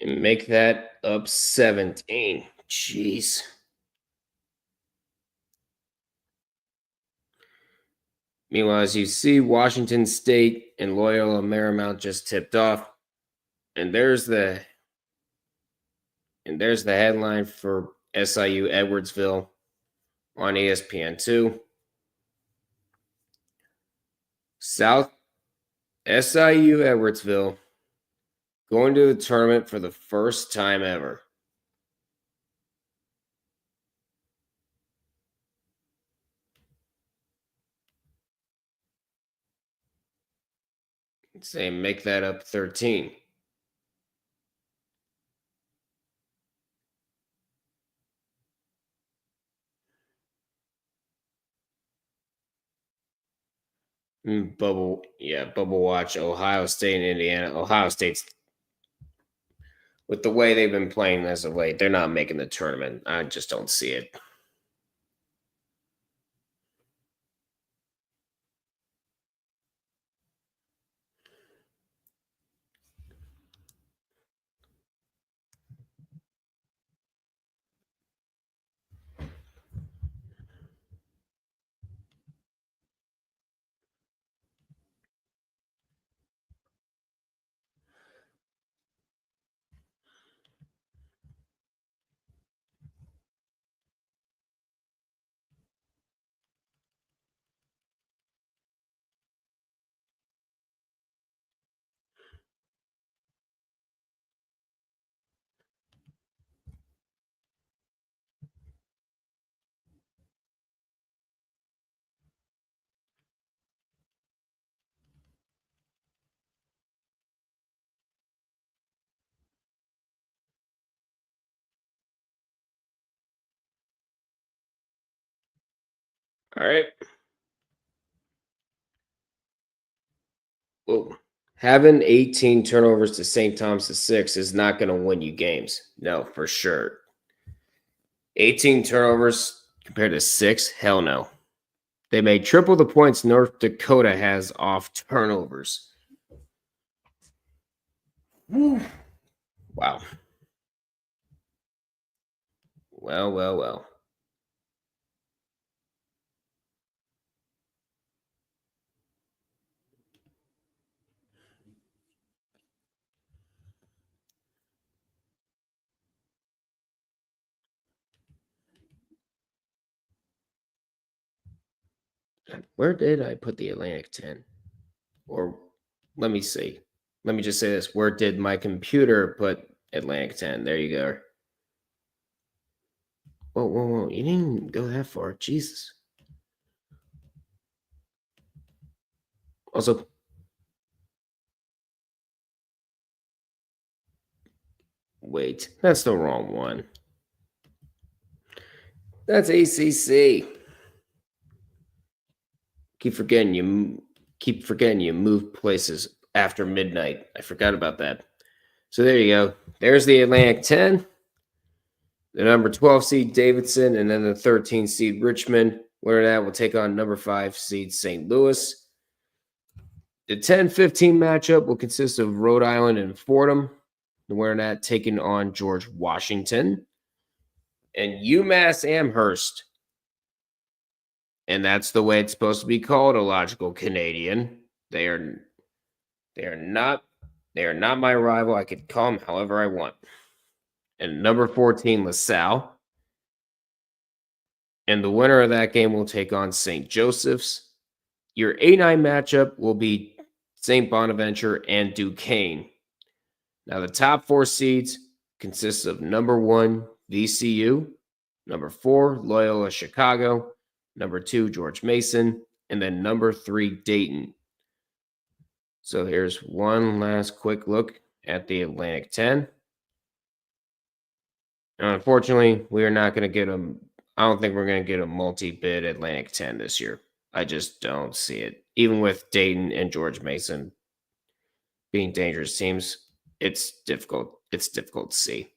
And make that up 17. Jeez. Meanwhile, as you see, Washington State and Loyola Marymount just tipped off. And there's the headline for SIU Edwardsville on ESPN2. SIU Edwardsville going to the tournament for the first time ever. Say make that up 13. Bubble watch Ohio State and Indiana. Ohio State's, with the way they've been playing as of late, they're not making the tournament. I just don't see it. All right. Well, having 18 turnovers to St. Thomas to 6 is not going to win you games. No, for sure. 18 turnovers compared to 6? Hell no. They made triple the points North Dakota has off turnovers. Woo. Wow. Well. Where did I put the Atlantic 10? Or let me see. Let me just say this. Where did my computer put Atlantic 10? There you go. Whoa. You didn't even go that far. Jesus. Also, wait. That's the wrong one. That's ACC. Keep forgetting you move places after midnight. I forgot about that. So there you go. There's the Atlantic 10. The number 12 seed Davidson, and then the 13 seed Richmond. Winner of that will take on number 5 seed St. Louis. The 10-15 matchup will consist of Rhode Island and Fordham. The winner of that taking on George Washington. And UMass Amherst. And that's the way it's supposed to be called, a logical Canadian. They are not my rival. I could call them however I want. And number 14, LaSalle. And the winner of that game will take on St. Joseph's. Your A9 matchup will be St. Bonaventure and Duquesne. Now, the top 4 seeds consists of number 1, VCU, number 4, Loyola Chicago, number 2, George Mason, and then number 3, Dayton. So here's one last quick look at the Atlantic 10. Unfortunately, we are not going to get I don't think we're going to get a multi-bid Atlantic 10 this year. I just don't see it. Even with Dayton and George Mason being dangerous teams, it's difficult. It's difficult to see.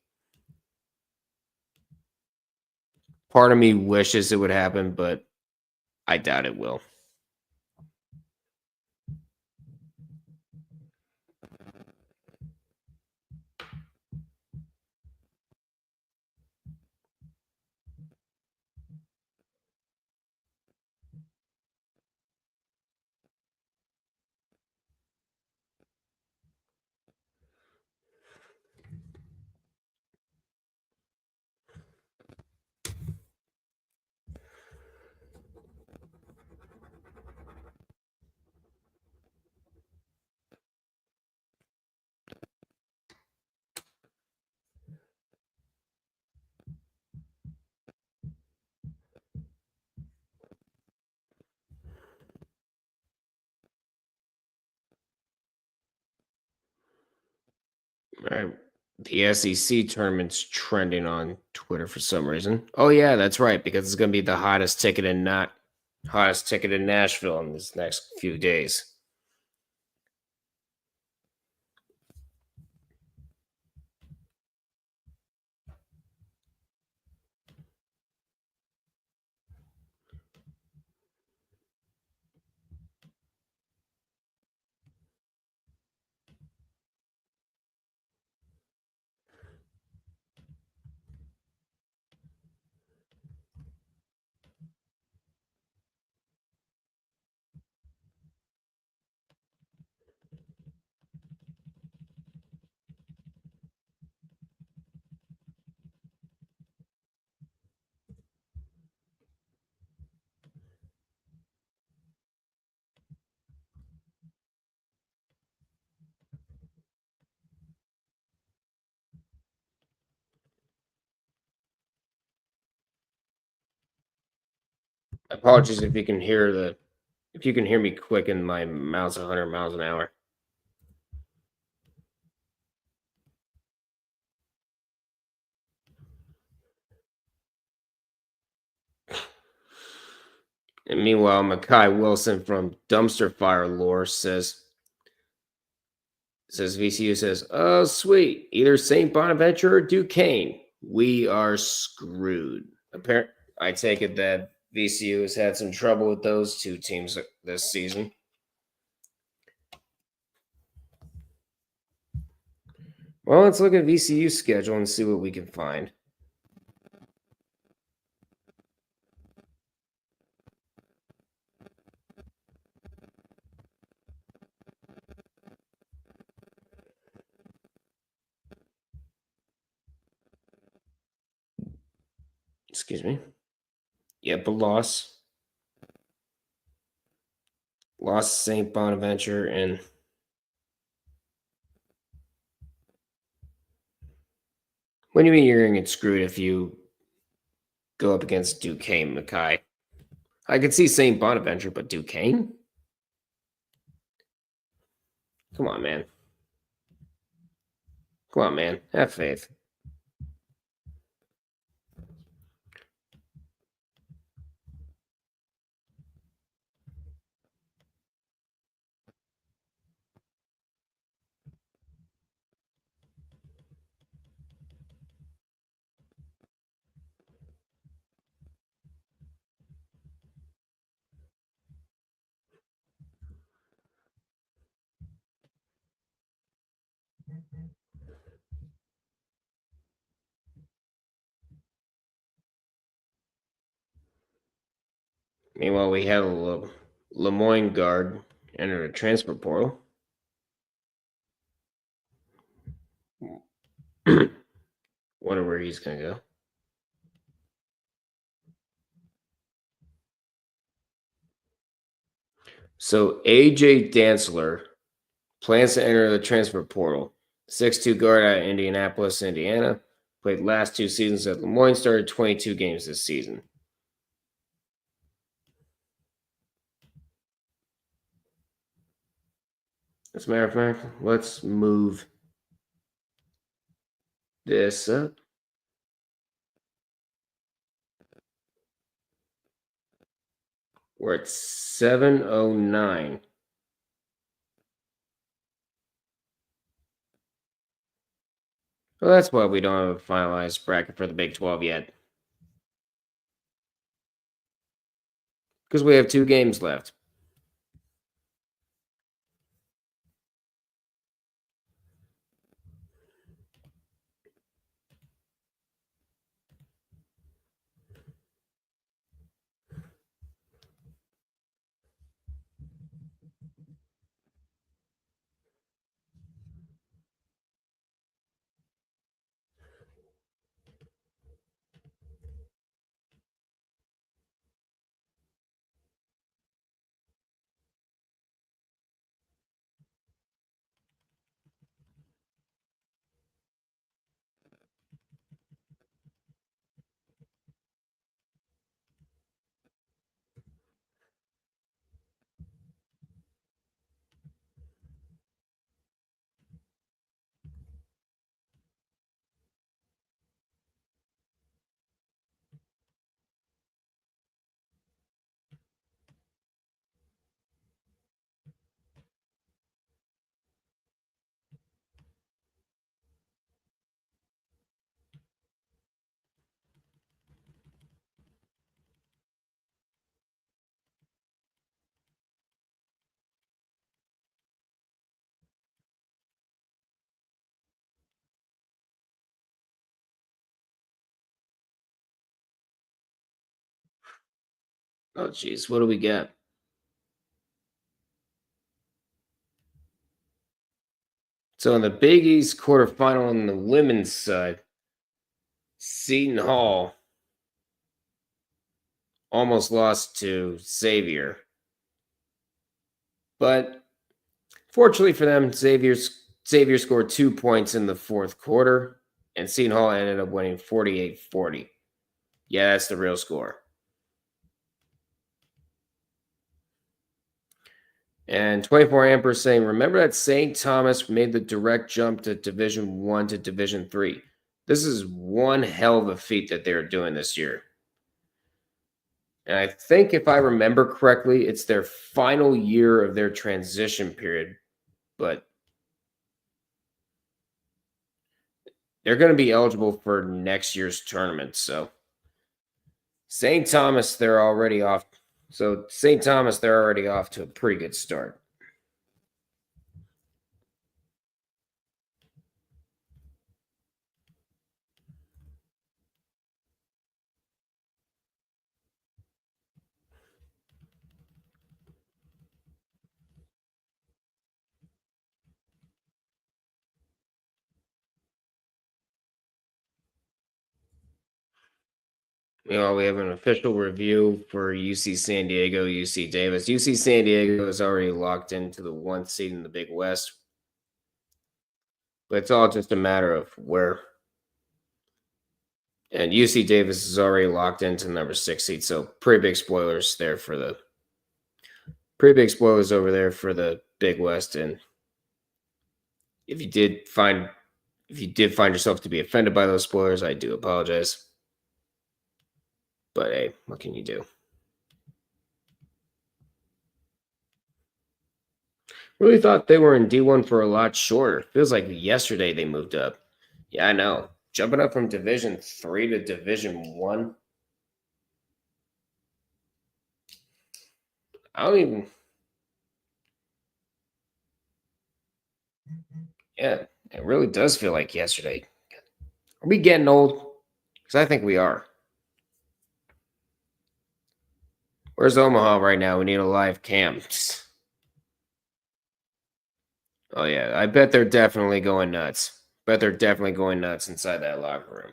Part of me wishes it would happen, but I doubt it will. All right. The SEC tournament's trending on Twitter for some reason. Oh yeah, that's right, because it's going to be the hottest ticket in Nashville in this next few days. Apologies if you can hear me clicking my mouse 100 miles an hour. And meanwhile, Makai Wilson from Dumpster Fire Lore says VCU says, "Oh, sweet. Either St. Bonaventure or Duquesne. We are screwed." Apparently, I take it that VCU has had some trouble with those two teams this season. Well, let's look at VCU's schedule and see what we can find. Excuse me. Yep, a loss. Lost St. Bonaventure and what do you mean you're going to get screwed if you go up against Duquesne, Mackay? I could see St. Bonaventure, but Duquesne? Come on, man. Come on, man. Have faith. Meanwhile, we have a Lemoyne guard enter a transfer portal. Wonder where he's going to go. So AJ Dantzler plans to enter the transfer portal. 6'2" guard out of Indianapolis, Indiana. Played last 2 seasons at Lemoyne. Started 22 games this season. As a matter of fact, let's move this up. We're at 709. Well, that's why we don't have a finalized bracket for the Big 12 yet. Because we have 2 games left. Oh, geez. What do we got? So in the Big East quarterfinal on the women's side, Seton Hall almost lost to Xavier. But fortunately for them, Xavier scored 2 points in the 4th quarter, and Seton Hall ended up winning 48-40. Yeah, that's the real score. And 24 Amper saying, remember that St. Thomas made the direct jump to Division 1 to Division 3. This is one hell of a feat that they're doing this year. And I think if I remember correctly, it's their final year of their transition period. But they're going to be eligible for next year's tournament. So St. Thomas, they're already off. So St. Thomas, they're already off to a pretty good start. We have an official review for UC San Diego, UC Davis. UC San Diego is already locked into the 1st seed in the Big West. But it's all just a matter of where. And UC Davis is already locked into the number 6 seed. So pretty big spoilers over there for the Big West. And if you did find yourself to be offended by those spoilers, I do apologize. But hey, what can you do? Really thought they were in D1 for a lot shorter. Feels like yesterday they moved up. Yeah, I know. Jumping up from Division 3 to Division 1. Yeah, it really does feel like yesterday. Are we getting old? Because I think we are. Where's Omaha right now? We need a live cam. Oh, yeah. I bet they're definitely going nuts. Inside that locker room.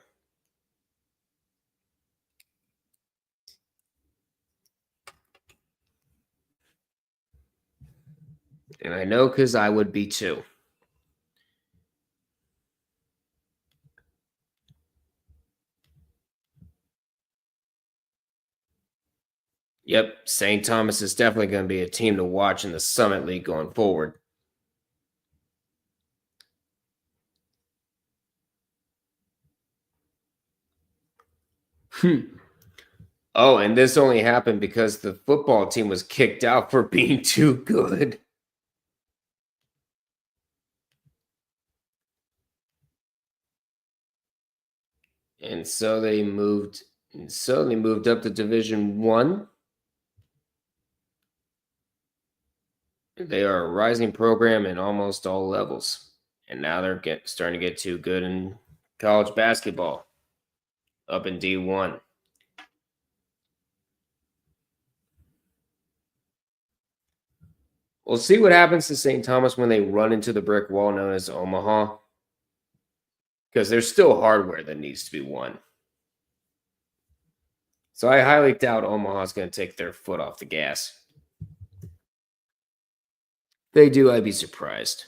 And I know because I would be too. Yep, St. Thomas is definitely going to be a team to watch in the Summit League going forward. Oh, and this only happened because the football team was kicked out for being too good. And so they moved up to Division 1. They are a rising program in almost all levels. And now they're starting to get too good in college basketball. Up in D1. We'll see what happens to St. Thomas when they run into the brick wall known as Omaha. Because there's still hardware that needs to be won. So I highly doubt Omaha's going to take their foot off the gas. If they do, I'd be surprised.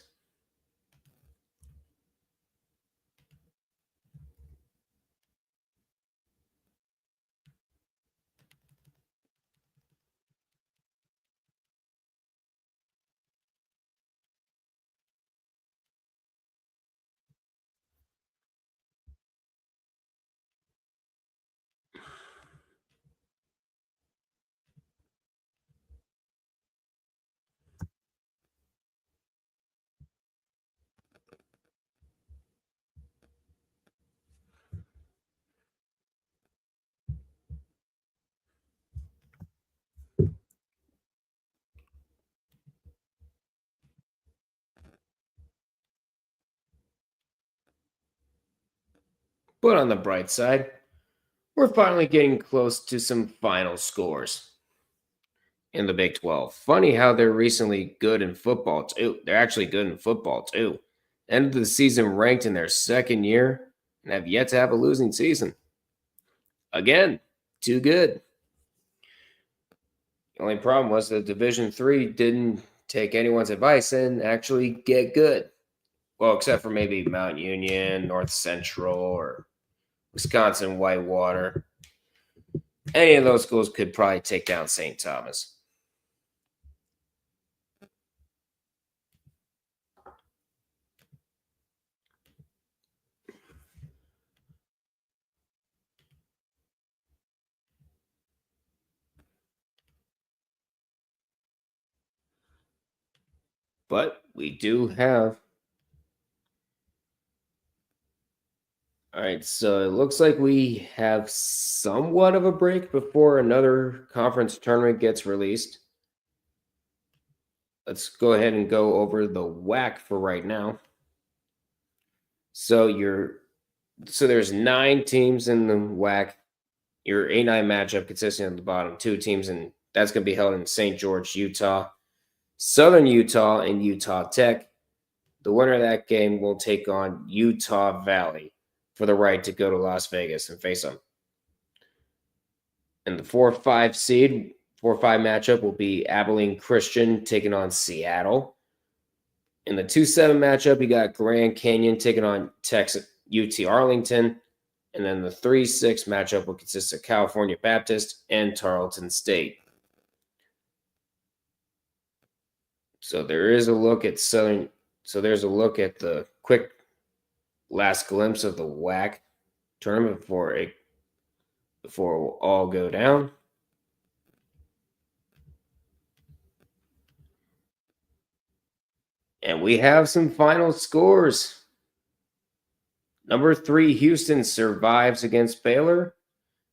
But on the bright side, we're finally getting close to some final scores in the Big 12. Funny how they're recently good in football, too. They're actually good in football, too. End of the season ranked in their 2nd year and have yet to have a losing season. Again, too good. The only problem was that Division 3 didn't take anyone's advice and actually get good. Well, except for maybe Mount Union, North Central, or Wisconsin Whitewater. Any of those schools could probably take down St. Thomas. But we do have. All right, so it looks like we have somewhat of a break before another conference tournament gets released. Let's go ahead and go over the WAC for right now. So there's 9 teams in the WAC. Your A9 matchup consisting of the bottom 2 teams, and that's going to be held in St. George, Utah, Southern Utah, and Utah Tech. The winner of that game will take on Utah Valley for the right to go to Las Vegas and face them. And the 4-5 seed, 4-5 matchup will be Abilene Christian taking on Seattle. In the 2-7 matchup, you got Grand Canyon taking on Texas UT Arlington. And then the 3-6 matchup will consist of California Baptist and Tarleton State. So there's a look at the quick last glimpse of the WAC tournament before it will all go down. And we have some final scores. Number 3, Houston survives against Baylor.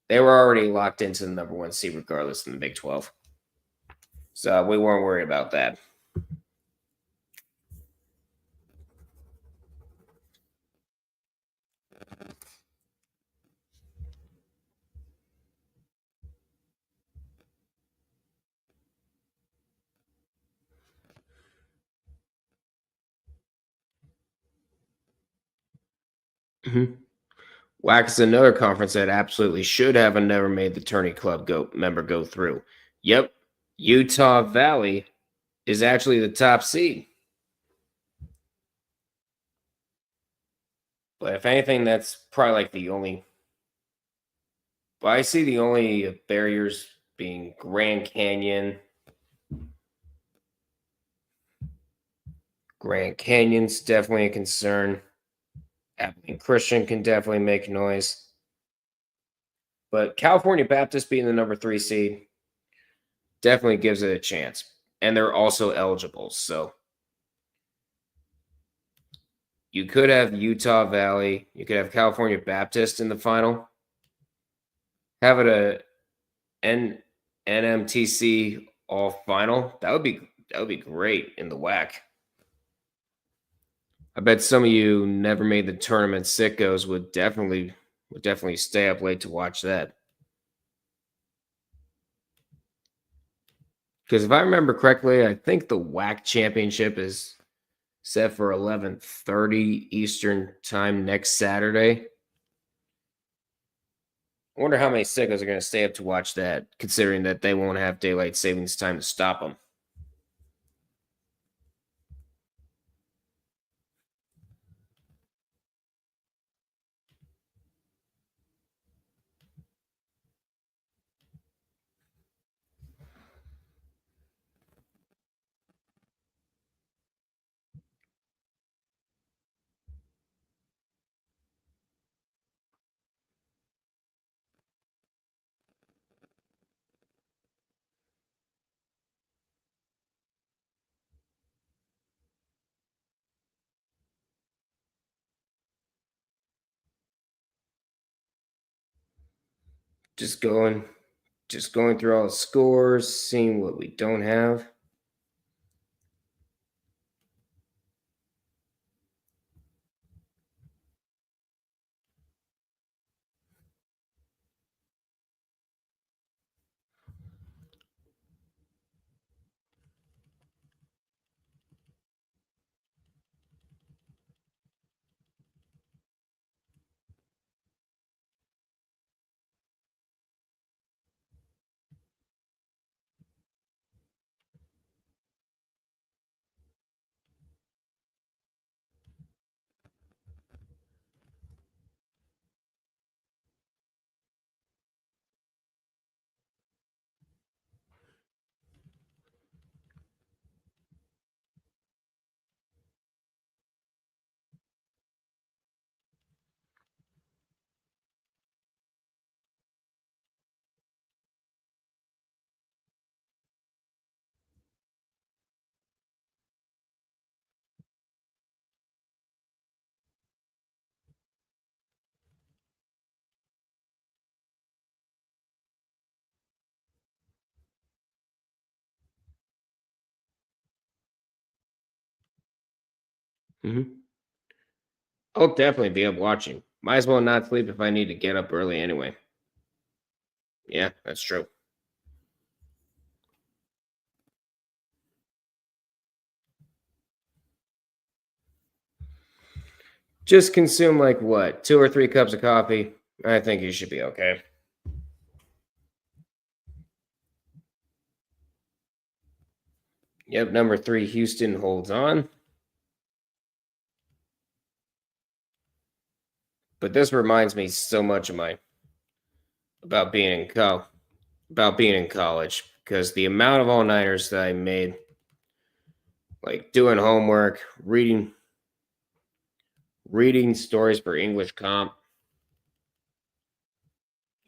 They were already locked into the number 1 seed regardless in the Big 12. So we weren't worried about that. WAC is another conference that absolutely should have a never made the tourney club member go through. Yep, Utah Valley is actually the top seed. But if anything, that's probably like the only. But I see the only barriers being Grand Canyon. Grand Canyon's definitely a concern. Abilene Christian can definitely make noise. But California Baptist being the number 3 seed definitely gives it a chance. And they're also eligible. So you could have Utah Valley. You could have California Baptist in the final. Have it a NMTC all final. That would be great in the WAC. I bet some of you never made the tournament sickos would definitely stay up late to watch that. Because if I remember correctly, I think the WAC championship is set for 11:30 Eastern time next Saturday. I wonder how many sickos are going to stay up to watch that, considering that they won't have daylight savings time to stop them. Just going through all the scores, seeing what we don't have. I'll definitely be up watching. Might as well not sleep if I need to get up early anyway. Yeah, that's true. Just consume like what, 2 or 3 cups of coffee. I think you should be okay. Yep, number 3, Houston holds on. But this reminds me so much of about being in college because the amount of all-nighters that I made, like doing homework, reading stories for English comp,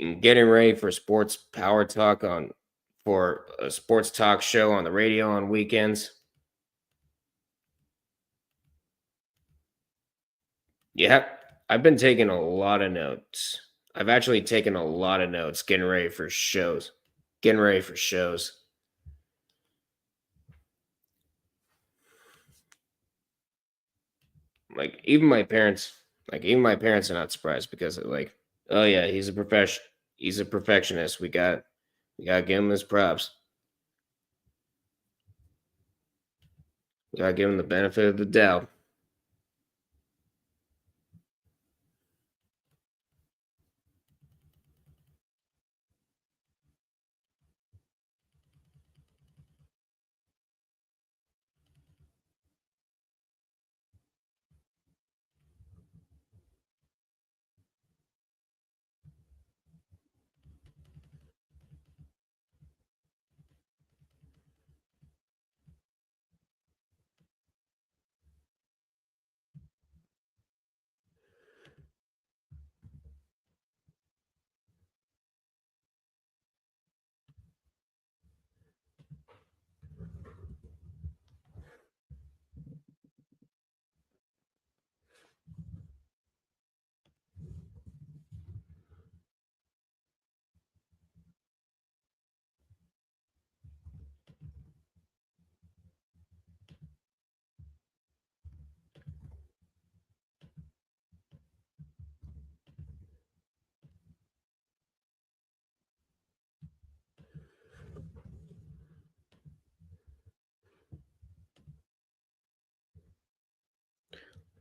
and getting ready for sports power talk for a sports talk show on the radio on weekends. Yeah, I've been taking a lot of notes. I've actually taken a lot of notes getting ready for shows. Like even my parents are not surprised because they're like, oh yeah, he's a perfectionist. We gotta give him his props. We gotta give him the benefit of the doubt.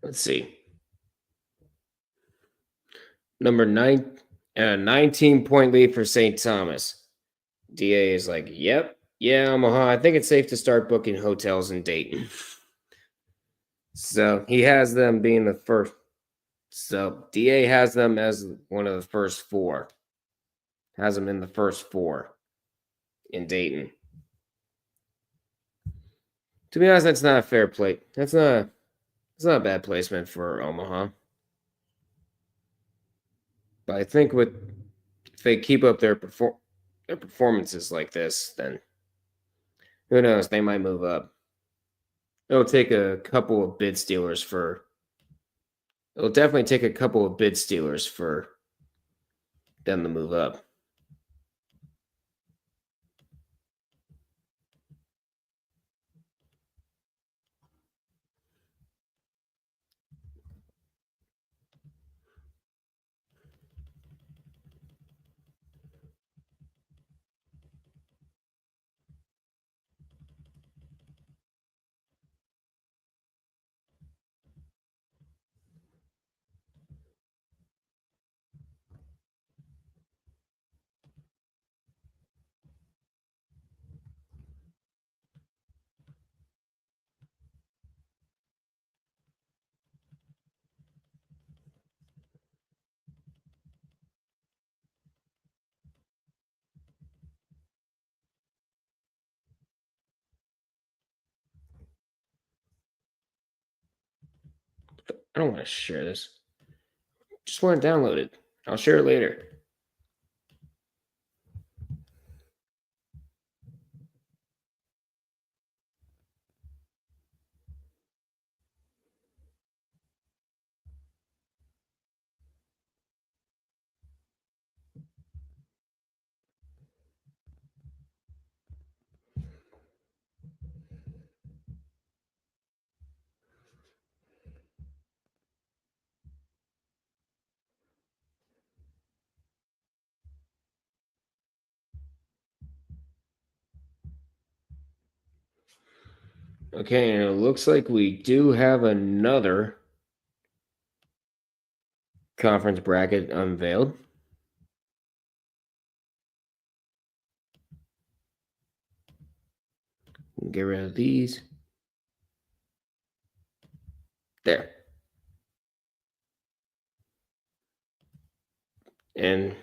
Let's see. Number 9, 19-point lead for St. Thomas. DA is like, yep, yeah, Omaha. I think it's safe to start booking hotels in Dayton. So he has them being the first. So DA has them as one of the first 4. Has them in the first 4 in Dayton. To be honest, that's not a fair play. It's not a bad placement for Omaha. But I think if they keep up their performances like this, then who knows? They might move up. It'll take a couple of bid stealers for. It'll definitely take a couple of bid stealers for them to move up. I don't want to share this. Just want to download it. I'll share it later. Okay, and it looks like we do have another conference bracket unveiled. Get rid of these. There. And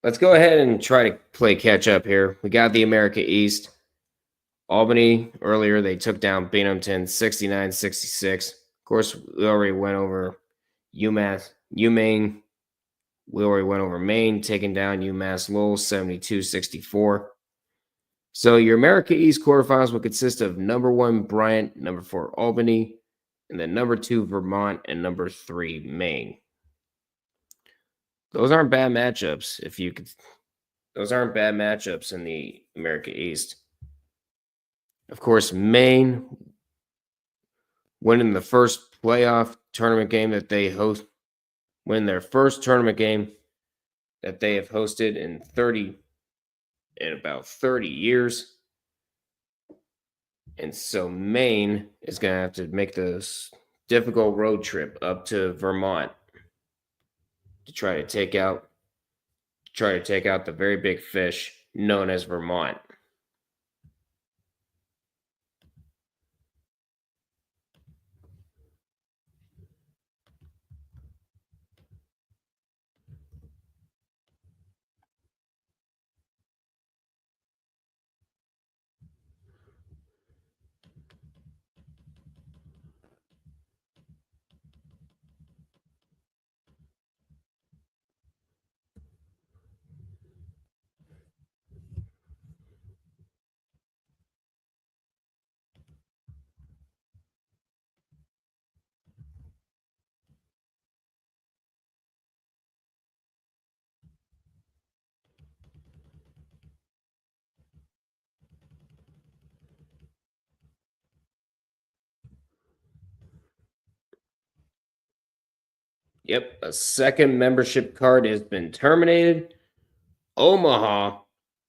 let's go ahead and try to play catch up here. We got the America East. Albany earlier, they took down Binghamton 69-66. Of course, we already went over UMaine. We already went over Maine, taking down UMass Lowell 72-64. So your America East quarterfinals will consist of number 1 Bryant, number 4 Albany, and then number 2 Vermont, and number 3 Maine. Those aren't bad matchups. Those aren't bad matchups in the America East. Of course, Maine winning the first playoff tournament game that they host, win their first tournament game that they have hosted in about 30 years. And so Maine is going to have to make this difficult road trip up to Vermont to try to take out the very big fish known as Vermont. Yep, a second membership card has been terminated. Omaha,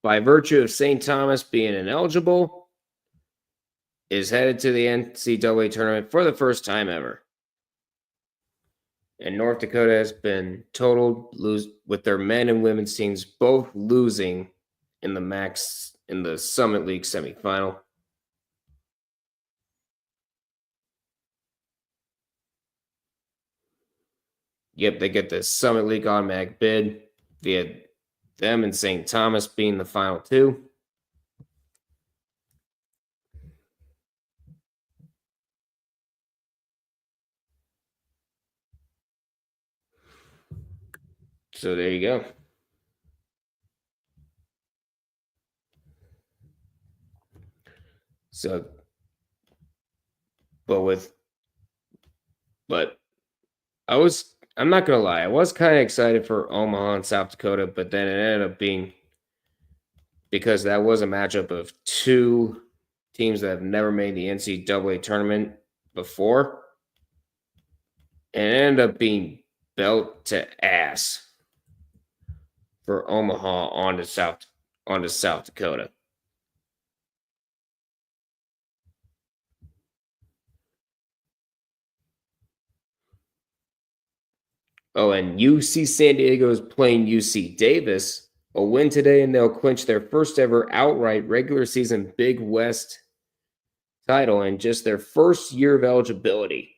by virtue of St. Thomas being ineligible, is headed to the NCAA tournament for the first time ever. And North Dakota has been totaled, with their men and women's teams both losing in the Summit League semifinal. Yep, they get the Summit League automatic bid via them and St. Thomas being the final two. So there you go. So, I'm not going to lie, I was kind of excited for Omaha and South Dakota, but then it ended up being, because that was a matchup of two teams that have never made the NCAA tournament before, and it ended up being belt to ass for Omaha onto South Dakota. Oh, and UC San Diego is playing UC Davis. A win today, and they'll clinch their first ever outright regular season Big West title in just their first year of eligibility.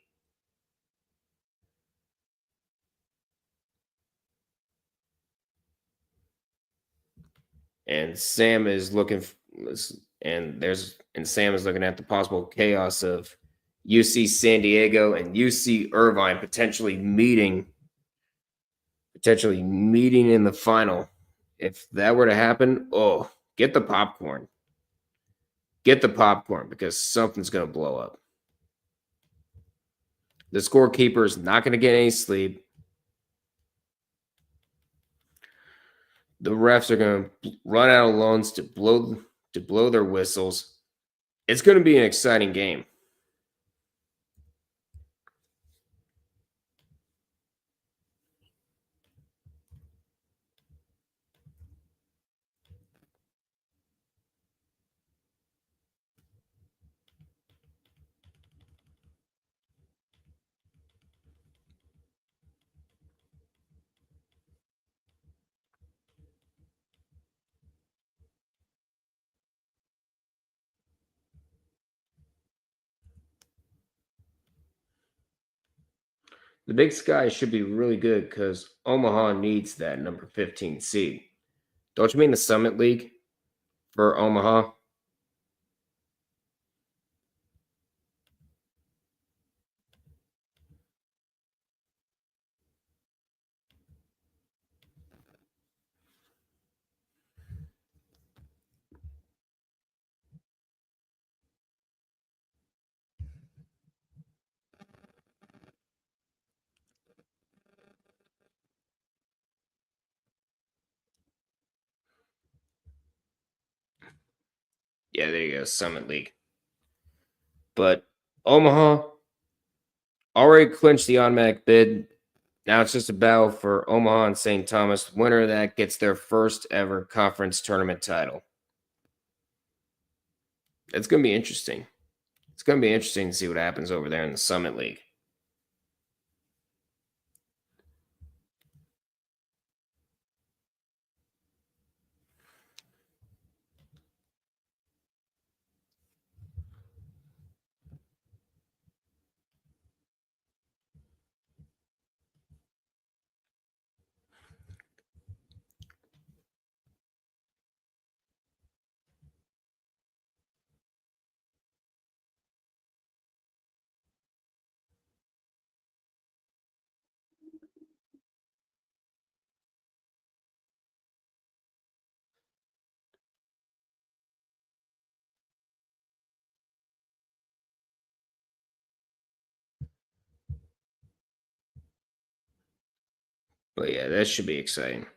And Sam is looking at the possible chaos of UC San Diego and UC Irvine potentially meeting in the final. If that were to happen, get the popcorn. Get the popcorn, because something's going to blow up. The scorekeeper is not going to get any sleep. The refs are going to run out of loans to blow their whistles. It's going to be an exciting game. The Big Sky should be really good because Omaha needs that number 15 seed. Don't you mean the Summit League for Omaha? Yeah, there you go, Summit League. But Omaha already clinched the automatic bid. Now it's just a battle for Omaha and St. Thomas. Winner of that gets their first ever conference tournament title. It's going to be interesting. It's going to be interesting to see what happens over there in the Summit League. But yeah, that should be exciting.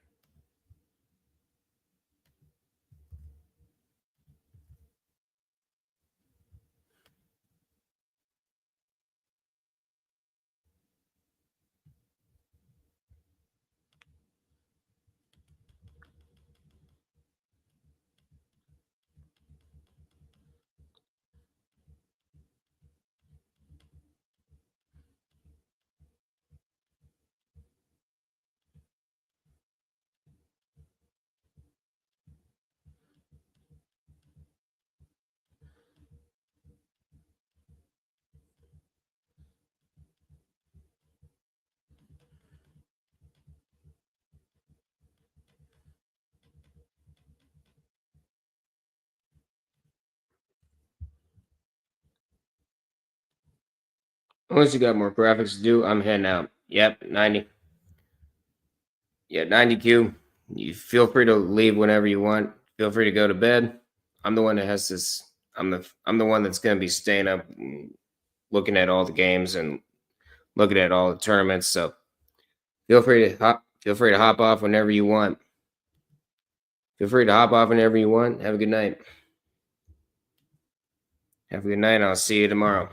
Unless you got more graphics to do, I'm heading out. Yep, 90. Yeah, 90Q. You feel free to leave whenever you want. Feel free to go to bed. I'm the one that has this. I'm the one that's going to be staying up, looking at all the games and looking at all the tournaments. So feel free to hop off whenever you want. Feel free to hop off whenever you want. Have a good night. Have a good night. I'll see you tomorrow.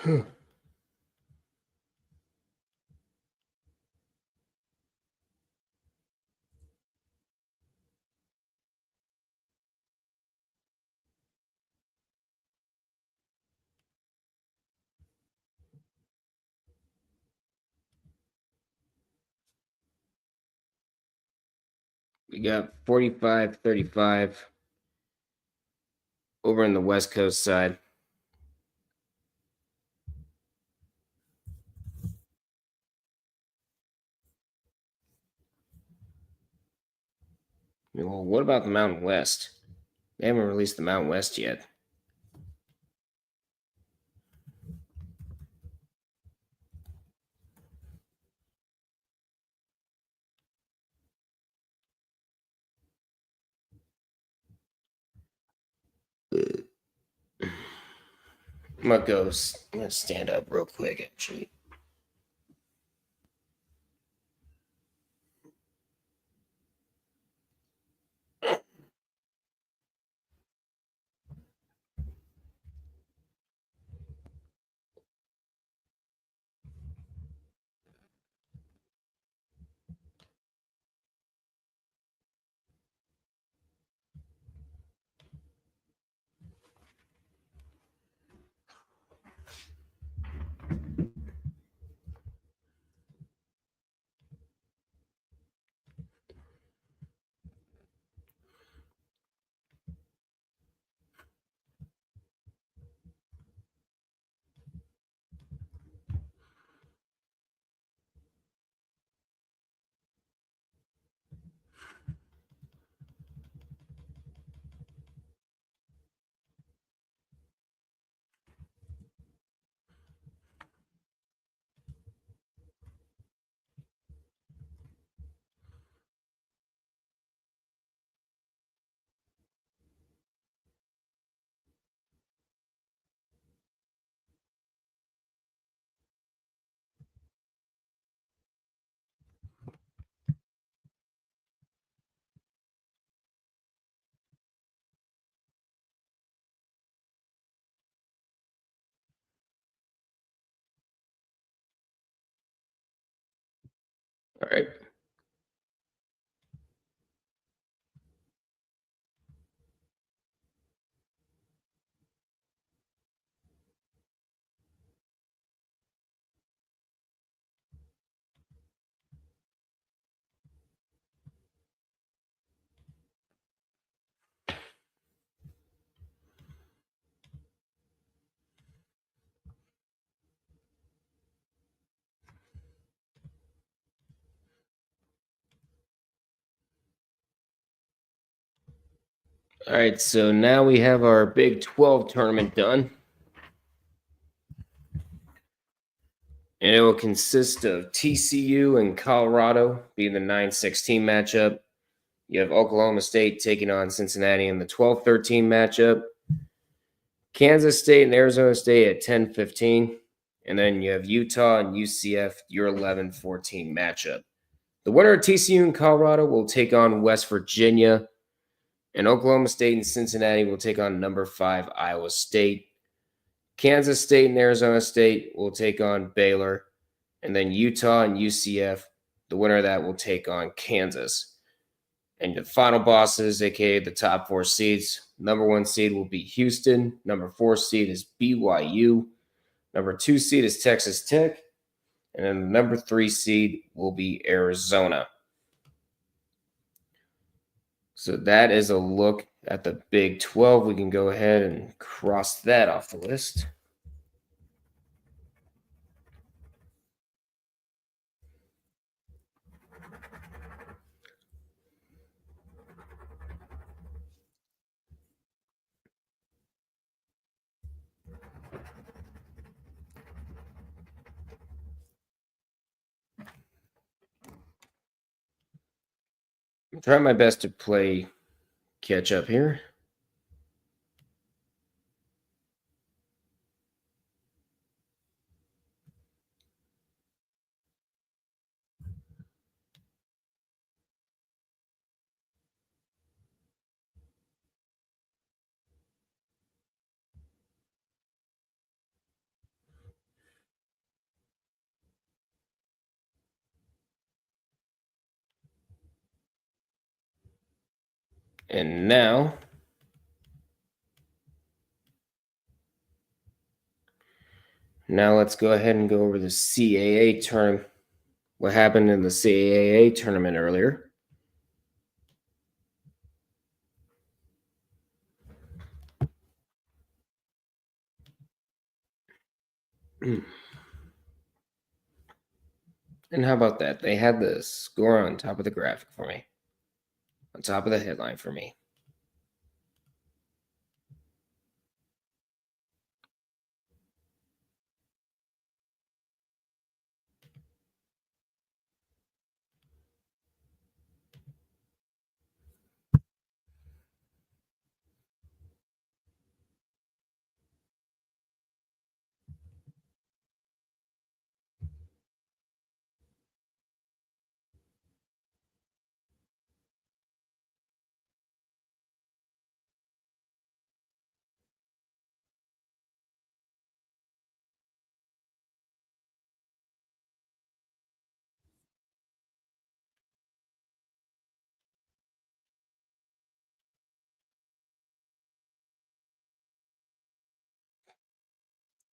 We got 45-35 over in the West Coast side. Well, what about the Mountain West? They haven't released the Mountain West yet. I'm gonna stand up real quick, actually. All right. All right, so now we have our Big 12 tournament done. And it will consist of TCU and Colorado being the 9-16 matchup. You have Oklahoma State taking on Cincinnati in the 12-13 matchup. Kansas State and Arizona State at 10-15. And then you have Utah and UCF, your 11-14 matchup. The winner of TCU and Colorado will take on West Virginia. And Oklahoma State and Cincinnati will take on number 5 Iowa State. Kansas State and Arizona State will take on Baylor. And then Utah and UCF, the winner of that will take on Kansas. And the final bosses, aka the top 4 seeds. Number 1 seed will be Houston. Number 4 seed is BYU. Number 2 seed is Texas Tech. And then the number 3 seed will be Arizona. So that is a look at the Big 12. We can go ahead and cross that off the list. I'm trying my best to play catch up here. And now let's go ahead and go over the CAA tournament. What happened in the CAA tournament earlier. And how about that? They had the score on top of the graphic for me, on top of the headline for me.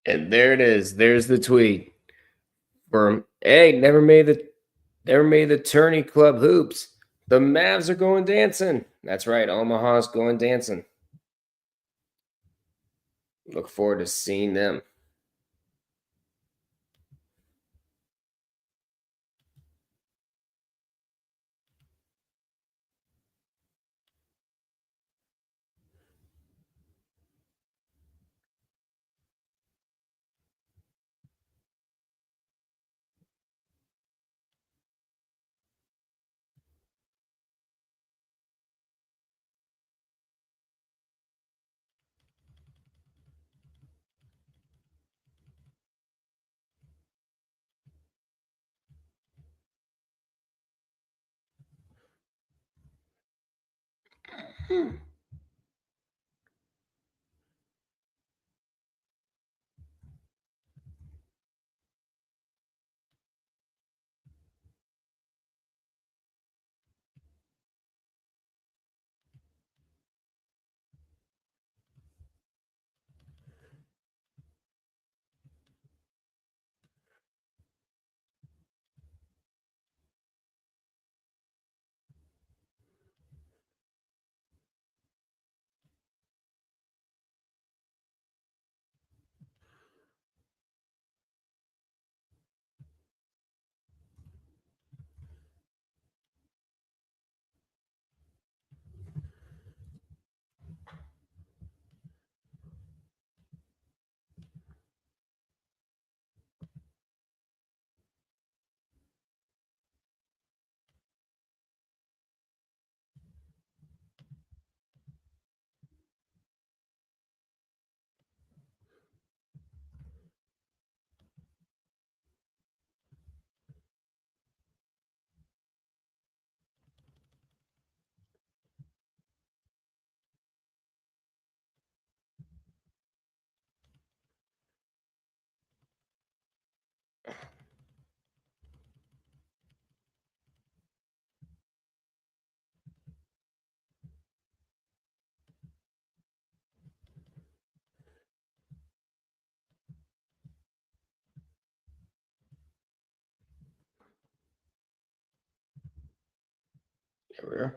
And there it is. There's the tweet from hey, never made the tourney club hoops. The Mavs are going dancing. That's right, Omaha's going dancing. Look forward to seeing them. There we are.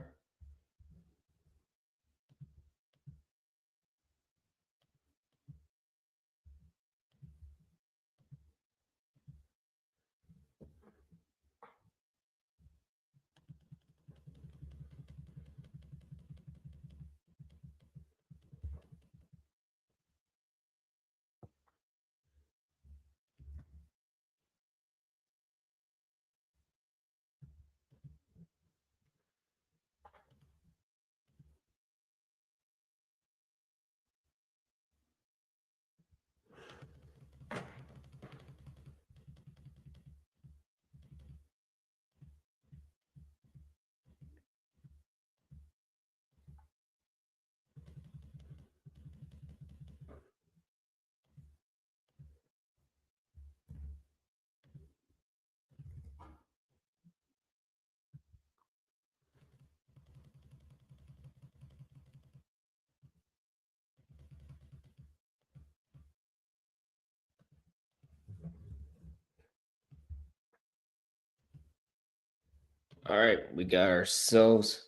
All right, we got ourselves.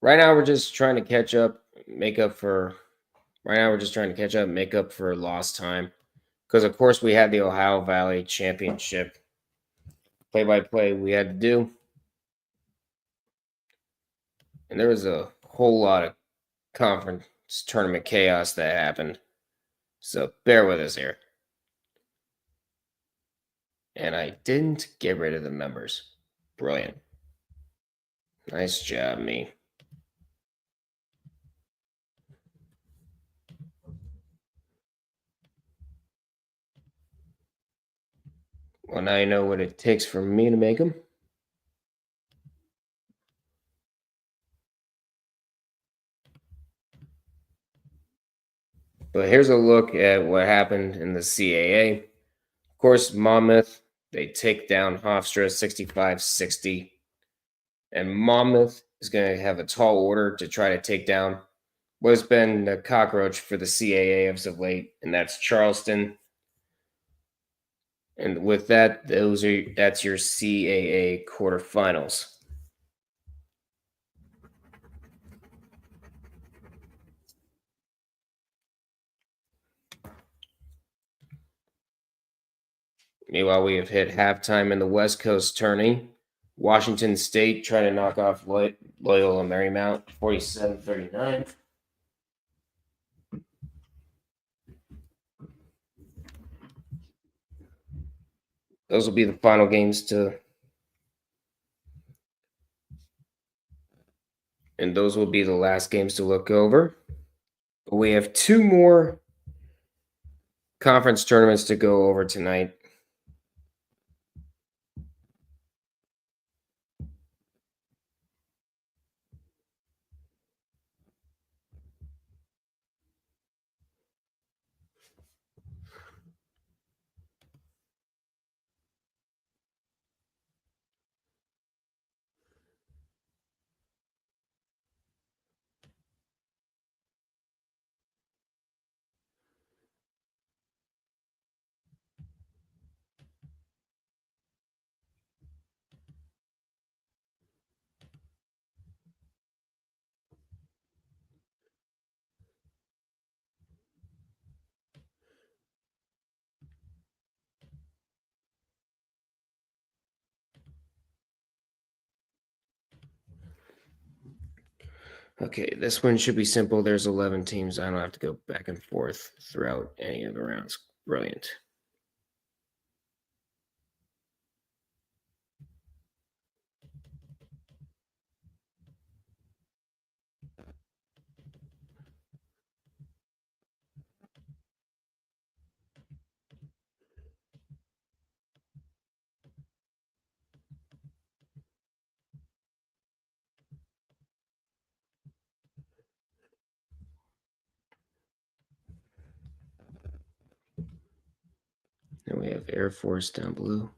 Right now, we're just trying to catch up, make up for. Right now, we're just trying to catch up, make up for lost time, because of course we had the Ohio Valley Championship play-by-play we had to do, and there was a whole lot of conference tournament chaos that happened. So bear with us here. And I didn't get rid of the members. Brilliant. Nice job, me. Well, now you know what it takes for me to make them. But here's a look at what happened in the CAA. Of course, Monmouth, they take down Hofstra 65-60. And Monmouth is going to have a tall order to try to take down what has been the cockroach for the CAA as of late, and that's Charleston. And with that, that's your CAA quarterfinals. Meanwhile, we have hit halftime in the West Coast tourney. Washington State trying to knock off Loyola Marymount 47-39. Those will be the final games and those will be the last games to look over. We have two more conference tournaments to go over tonight. Okay, this one should be simple. There's 11 teams. I don't have to go back and forth throughout any of the rounds. Brilliant. And we have Air Force down below.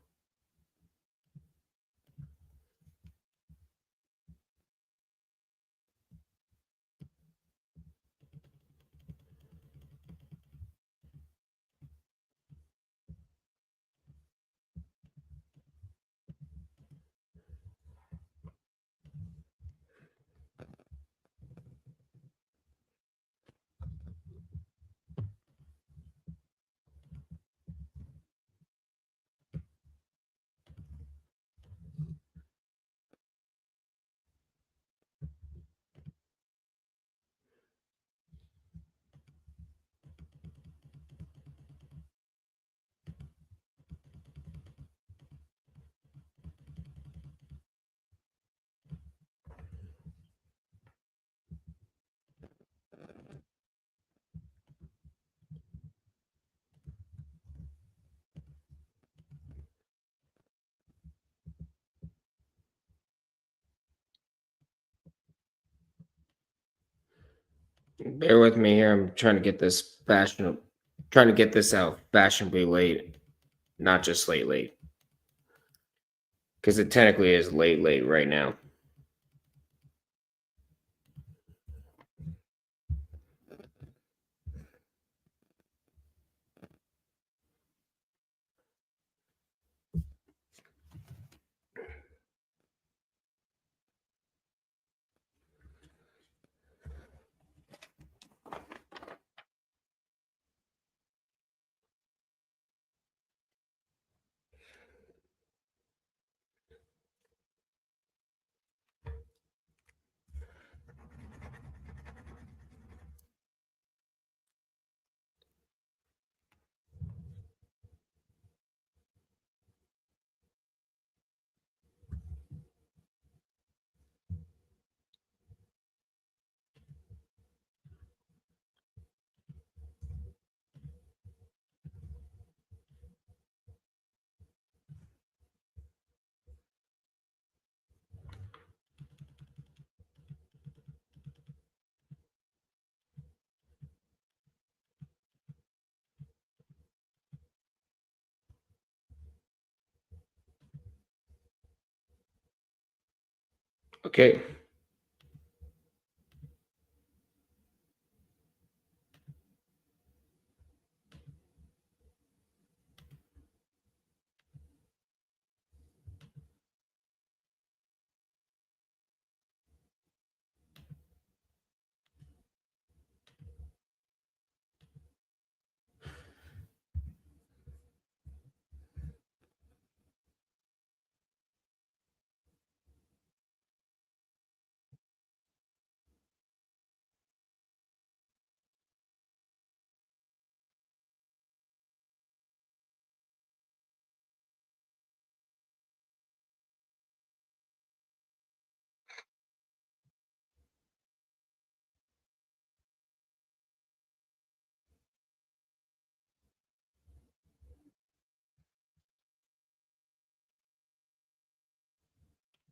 Bear with me here. I'm trying to get this out fashionably late, not just late. Because it technically is late right now. Okay.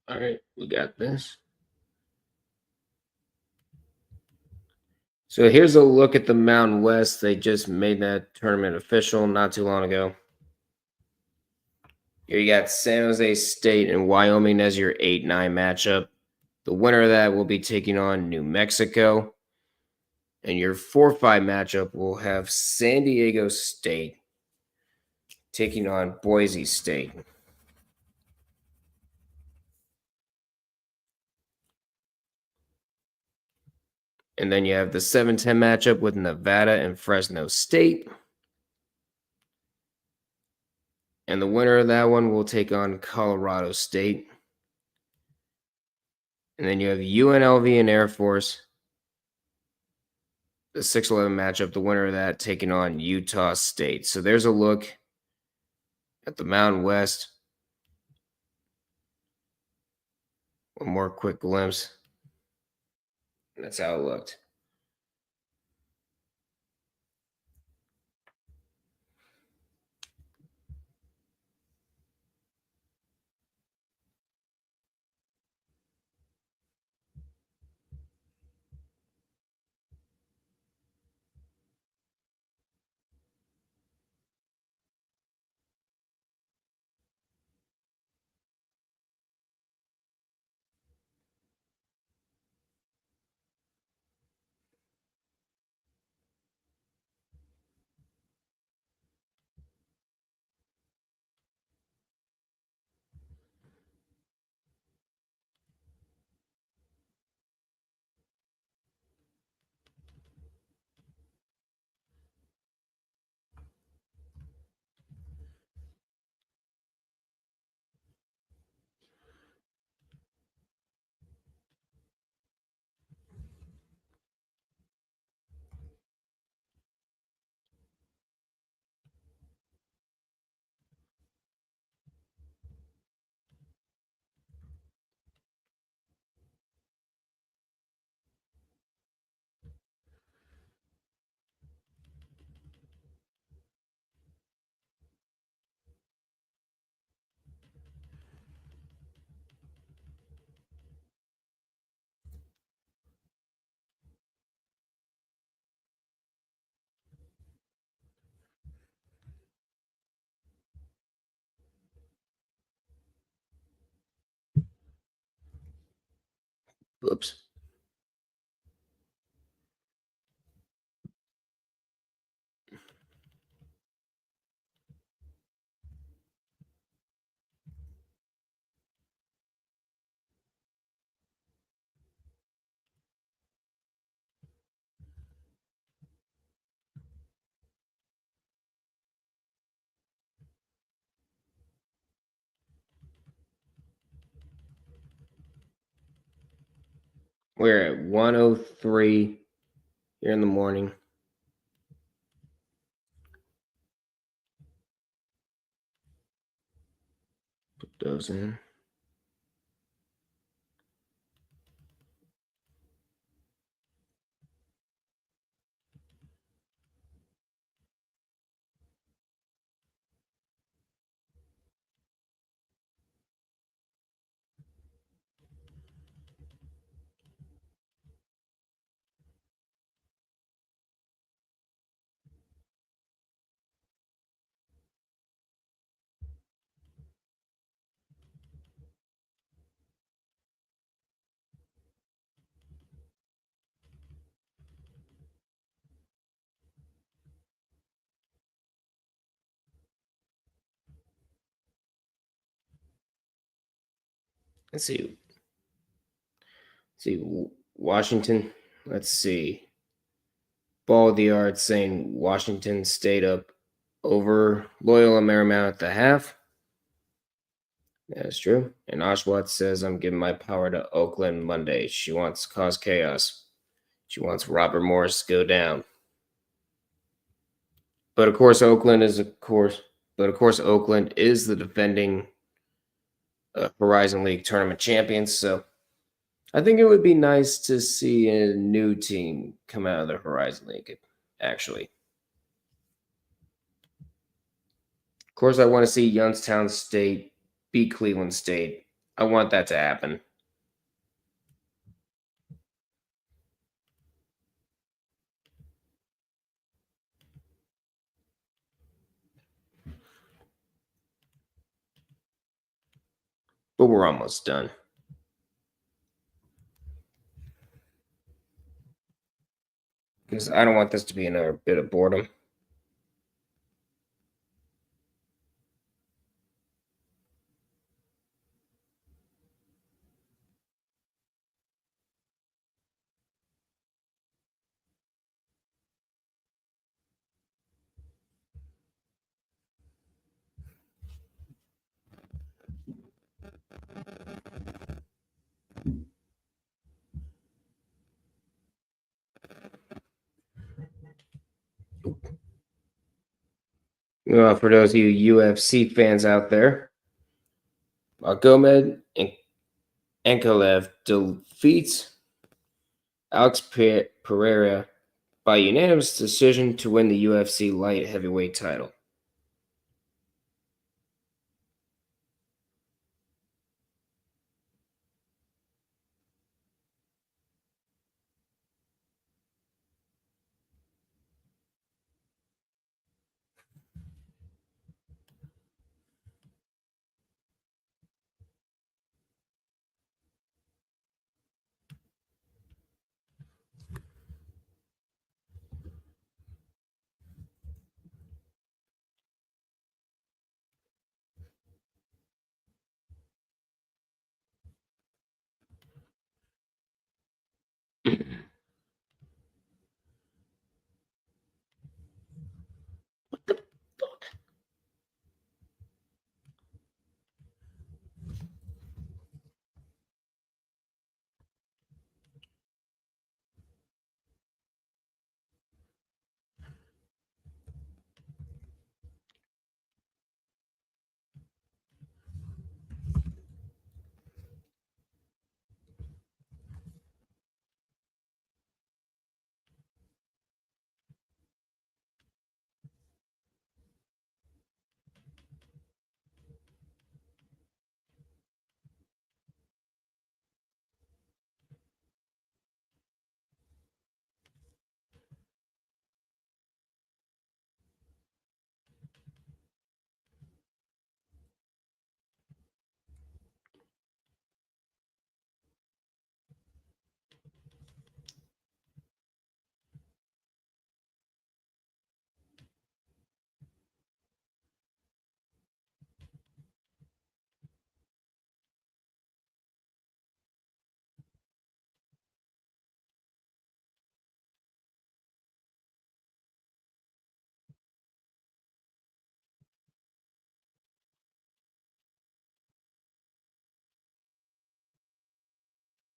All right, we got this. So here's a look at the Mountain West. They just made that tournament official not too long ago. Here you got San Jose State and Wyoming as your 8-9 matchup. The winner of that will be taking on New Mexico. And your 4-5 matchup will have San Diego State taking on Boise State. And then you have the 7-10 matchup with Nevada and Fresno State. And the winner of that one will take on Colorado State. And then you have UNLV and Air Force. The 6-11 matchup, the winner of that taking on Utah State. So there's a look at the Mountain West. One more quick glimpse. That's how it looked. Oops. We're at 1:03 here in the morning. Put those in. Let's see. Washington. Let's see. Ball of the yard saying Washington stayed up over Loyola Marymount at the half. That's true. And Oshwat says, I'm giving my power to Oakland Monday. She wants to cause chaos. She wants Robert Morris to go down. But of course, Oakland is Oakland is the defending Horizon League tournament champions. So I think it would be nice to see a new team come out of the Horizon League, actually. Of course, I want to see Youngstown State beat Cleveland State. I want that to happen. But we're almost done. Because I don't want this to be another bit of boredom. For those of you UFC fans out there, Gomed and Ankalev defeats Alex Pereira by unanimous decision to win the UFC light heavyweight title.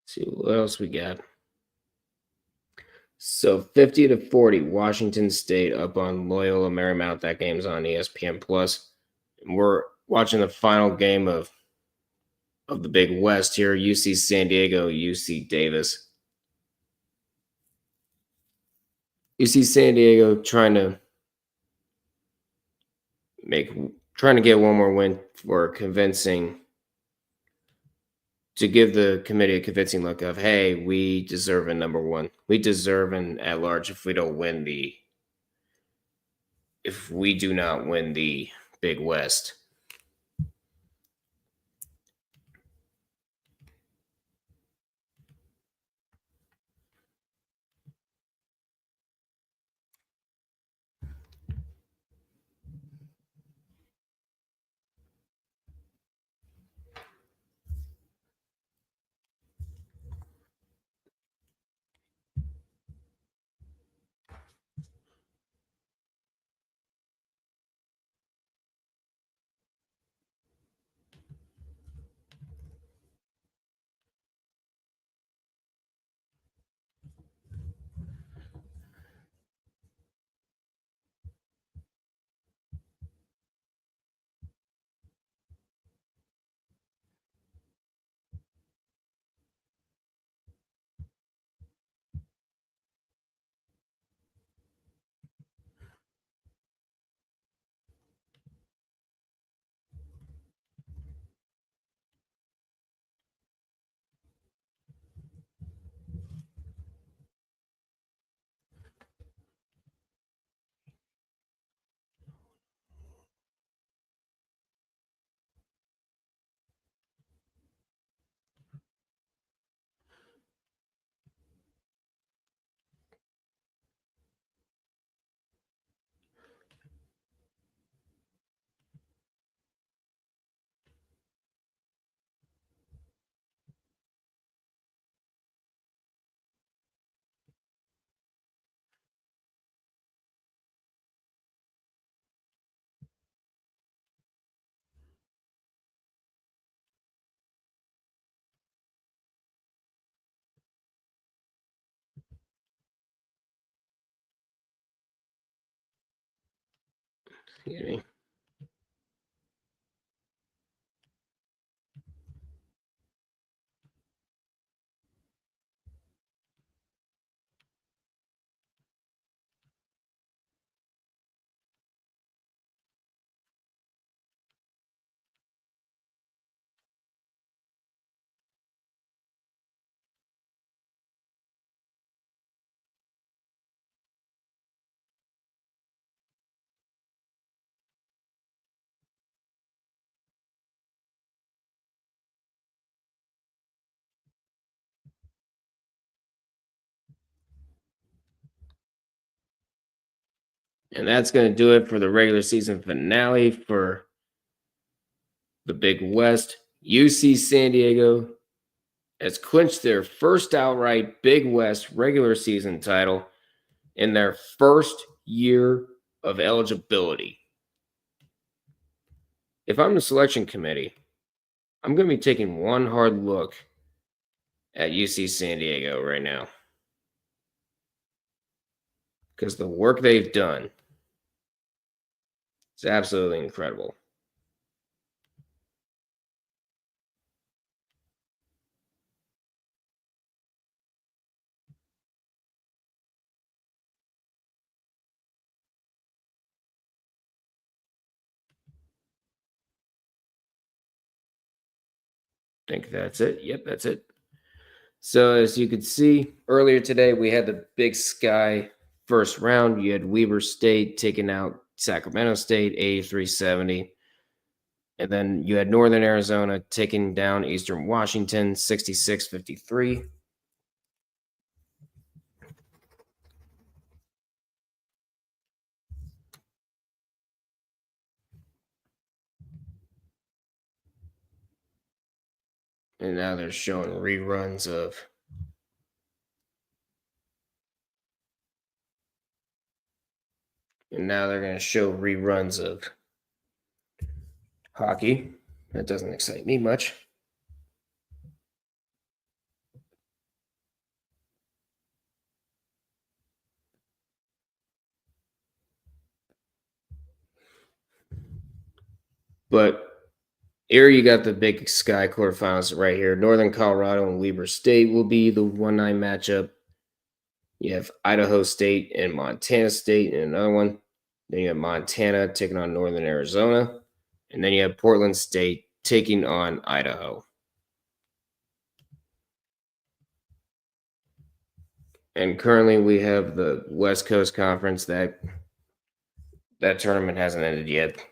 See what else we got. So 50-40, Washington State up on Loyola Marymount. That game's on ESPN Plus. And we're watching the final game of the Big West here. UC San Diego, UC Davis. UC San Diego trying to get one more win for convincing, to give the committee a convincing look of, hey, we deserve a number one. We deserve an at-large if we do not win the Big West. Excuse me. And that's going to do it for the regular season finale for the Big West. UC San Diego has clinched their first outright Big West regular season title in their first year of eligibility. If I'm the selection committee, I'm going to be taking one hard look at UC San Diego right now, because the work they've done is absolutely incredible. I think that's it. Yep, that's it. So as you could see earlier today, we had the Big Sky first round. You had Weber State taking out Sacramento State 83-70. And then you had Northern Arizona taking down Eastern Washington 66-53. And now they're showing reruns of hockey. That doesn't excite me much. But here you got the Big Sky quarterfinals right here. Northern Colorado and Weber State will be the 1-9 matchup. You have Idaho State and Montana State in another one. Then you have Montana taking on Northern Arizona. And then you have Portland State taking on Idaho. And currently we have the West Coast Conference. That tournament hasn't ended yet.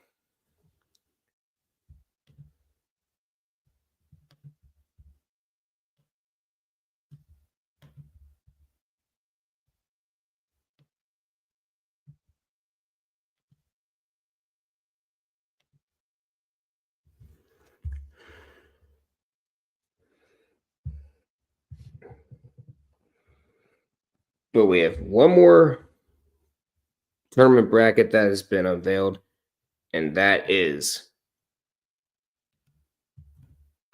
But we have one more tournament bracket that has been unveiled, and that is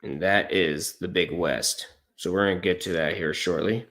the Big West. So we're going to get to that here shortly.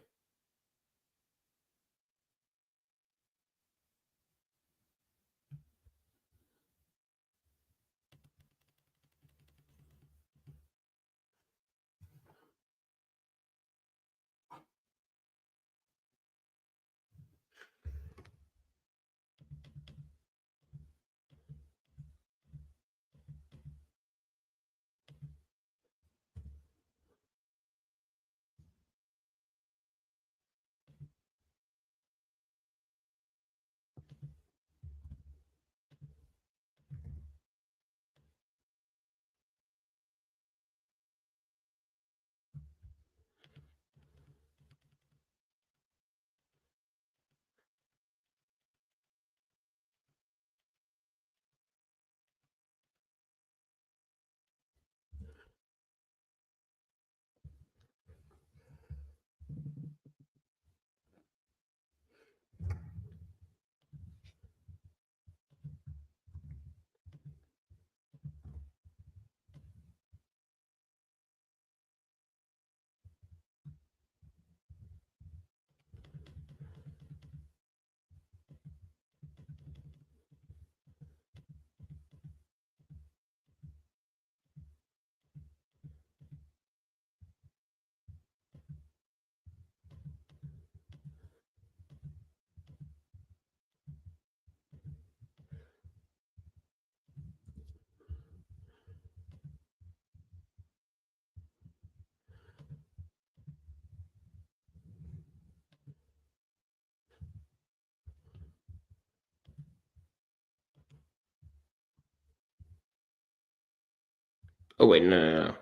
Oh, wait, no.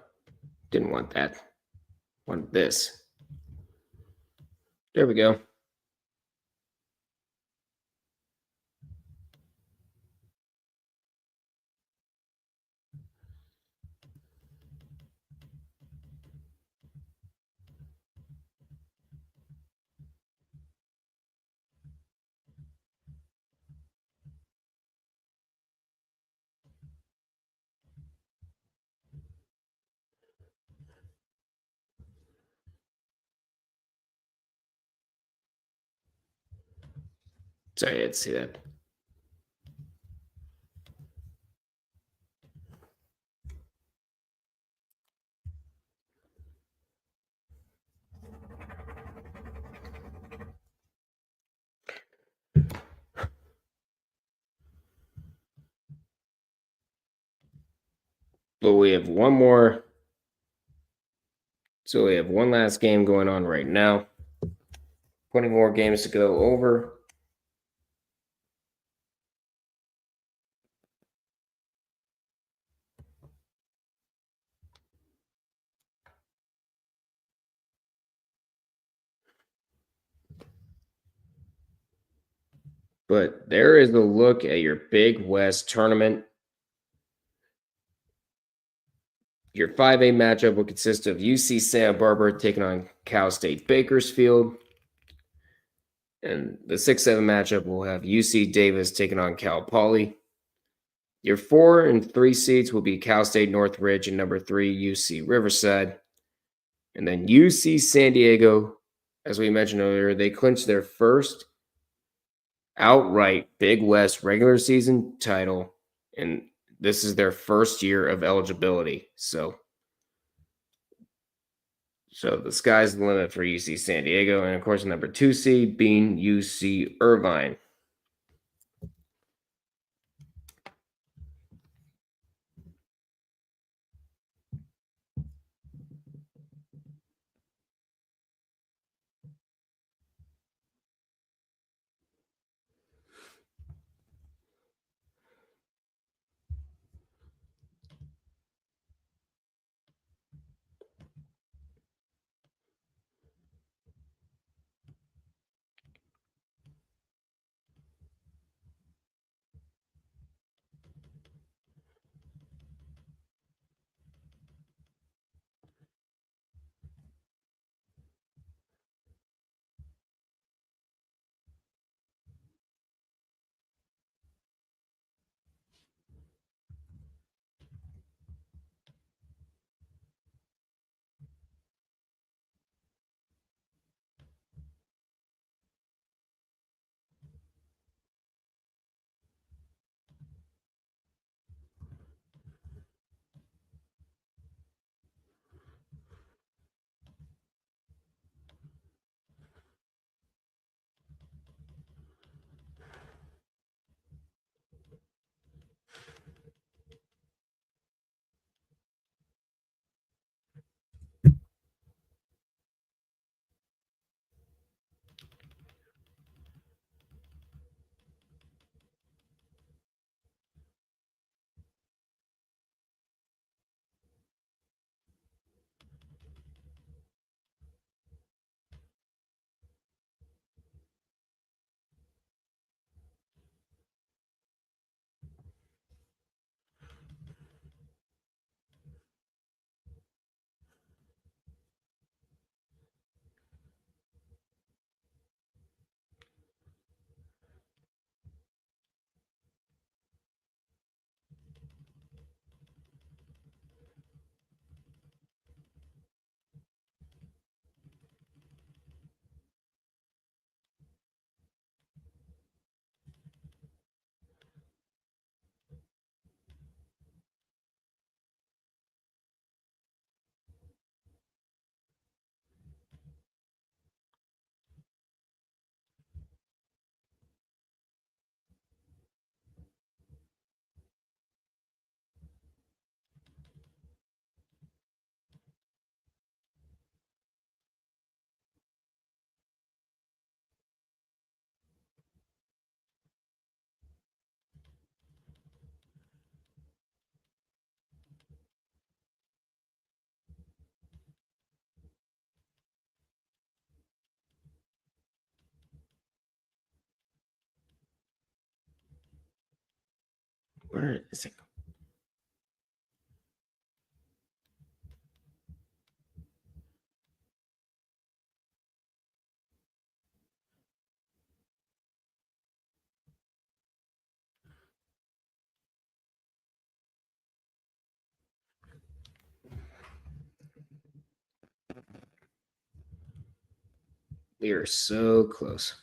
Didn't want that. Wanted this. There we go. Sorry, I didn't see that. But we have one more. So we have one last game going on right now. 20 more games to go over. But there is a look at your Big West tournament. Your 5A matchup will consist of UC Santa Barbara taking on Cal State Bakersfield. And the 6-7 matchup will have UC Davis taking on Cal Poly. Your 4 and 3 seeds will be Cal State Northridge and number 3 UC Riverside. And then UC San Diego, as we mentioned earlier, they clinched their first outright Big West regular season title, and this is their first year of eligibility. So the sky's the limit for UC San Diego, and of course, number 2 seed being UC Irvine. Where is it? We are so close.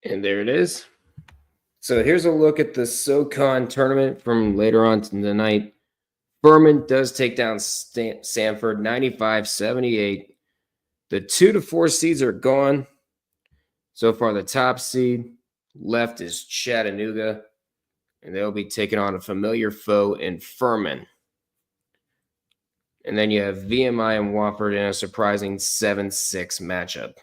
And there it is. So here's a look at the SoCon tournament from later on tonight. Furman does take down Sanford 95-78. The 2 to 4 seeds are gone. So far, the top seed left is Chattanooga, and they'll be taking on a familiar foe in Furman. And then you have VMI and Wofford in a surprising 7-6 matchup.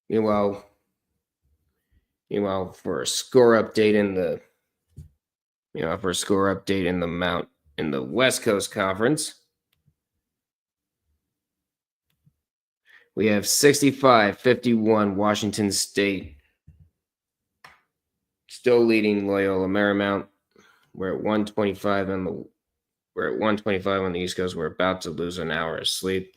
Meanwhile, for a score update in the West Coast Conference, we have 65-51 Washington State still leading Loyola Marymount. We're at 125 on the East Coast. We're about to lose an hour of sleep.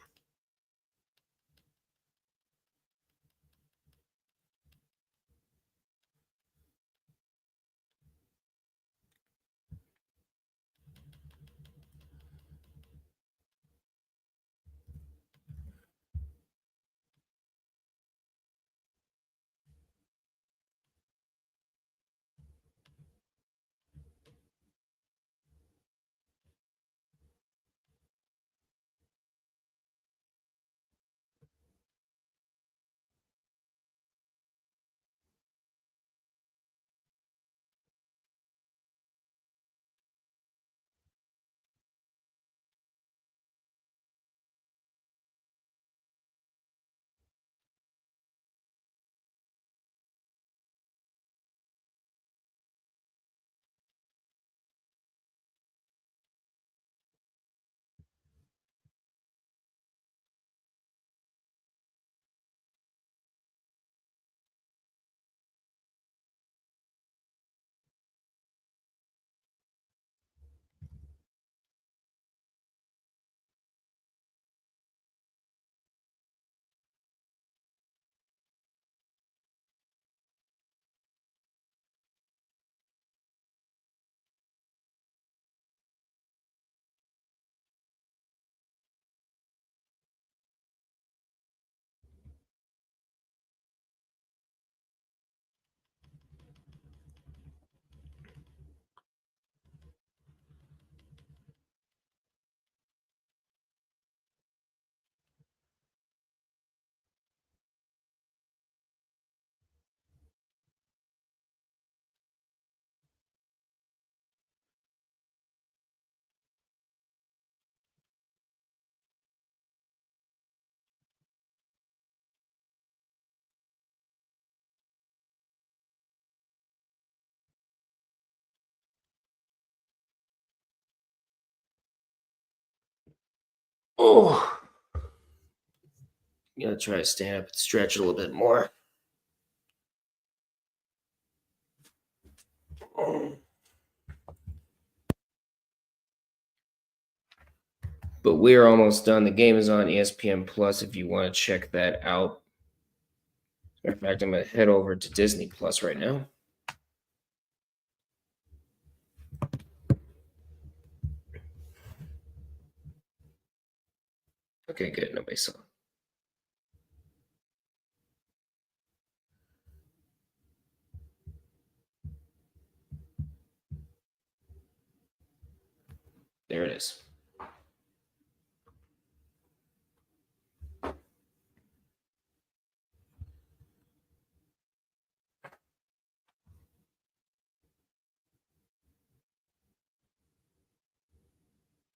Oh, gotta try to stand up and stretch a little bit more. But we're almost done. The game is on ESPN Plus if you want to check that out. Matter of fact, I'm going to head over to Disney Plus right now. Okay, good. Nobody saw. There it is.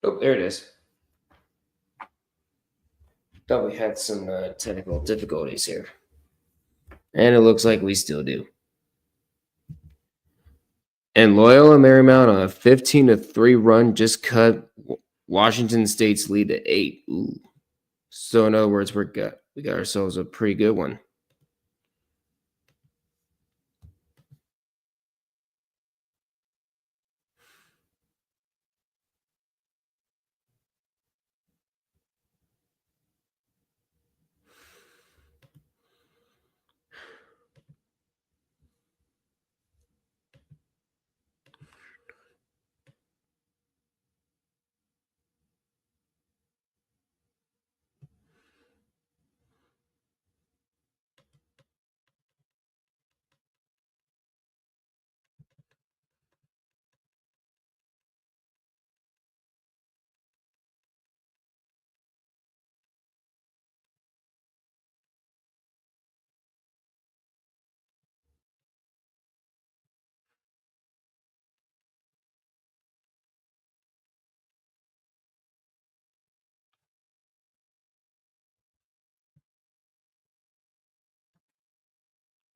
Oh, there it is. Thought we had some technical difficulties here. And it looks like we still do. And Loyola Marymount on a 15-3 run just cut Washington State's lead to 8. Ooh. So in other words, we got ourselves a pretty good one.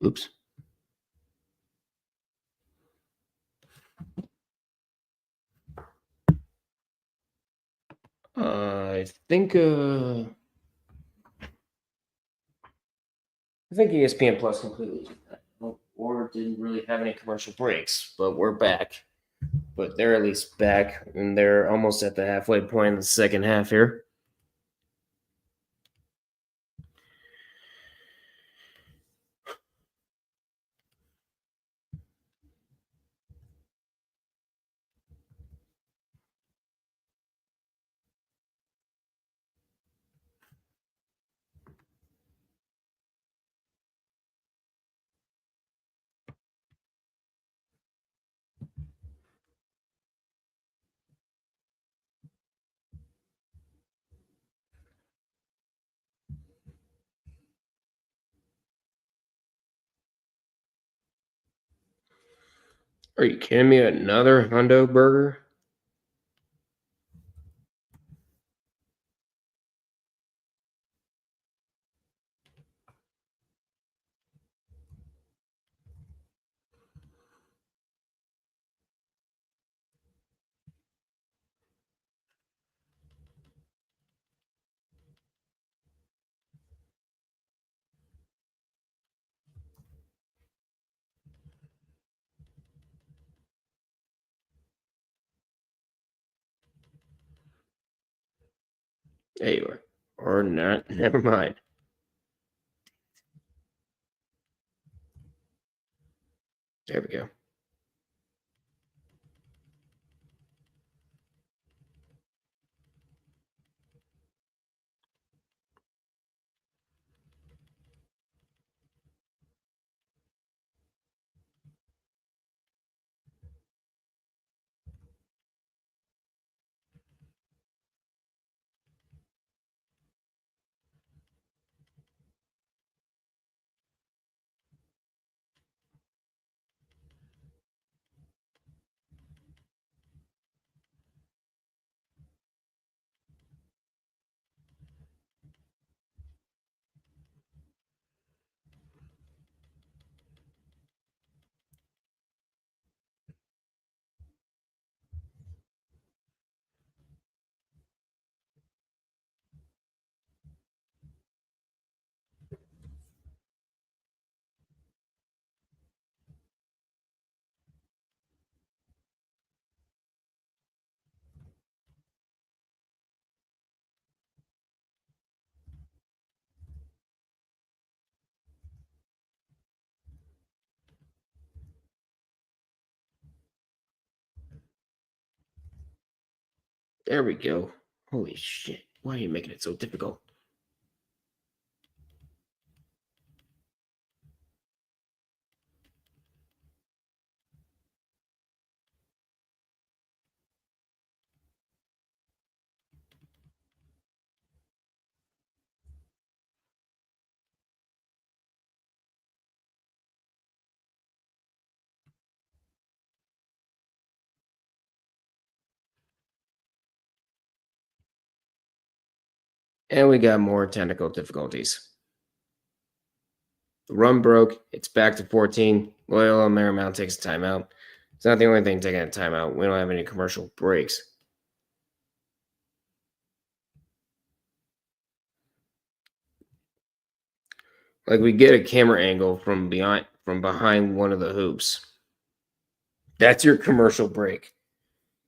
Oops. I think ESPN Plus completely did that. Or didn't really have any commercial breaks, but we're back. But they're at least back, and they're almost at the halfway point in the second half here. Are you kidding me? Another hundo burger? There you are. Or not. Never mind. There we go. There we go. Holy shit. Why are you making it so difficult? And we got more technical difficulties. The run broke. It's back to 14. Loyola Marymount takes a timeout. It's not the only thing taking a timeout. We don't have any commercial breaks. Like we get a camera angle from behind one of the hoops. That's your commercial break.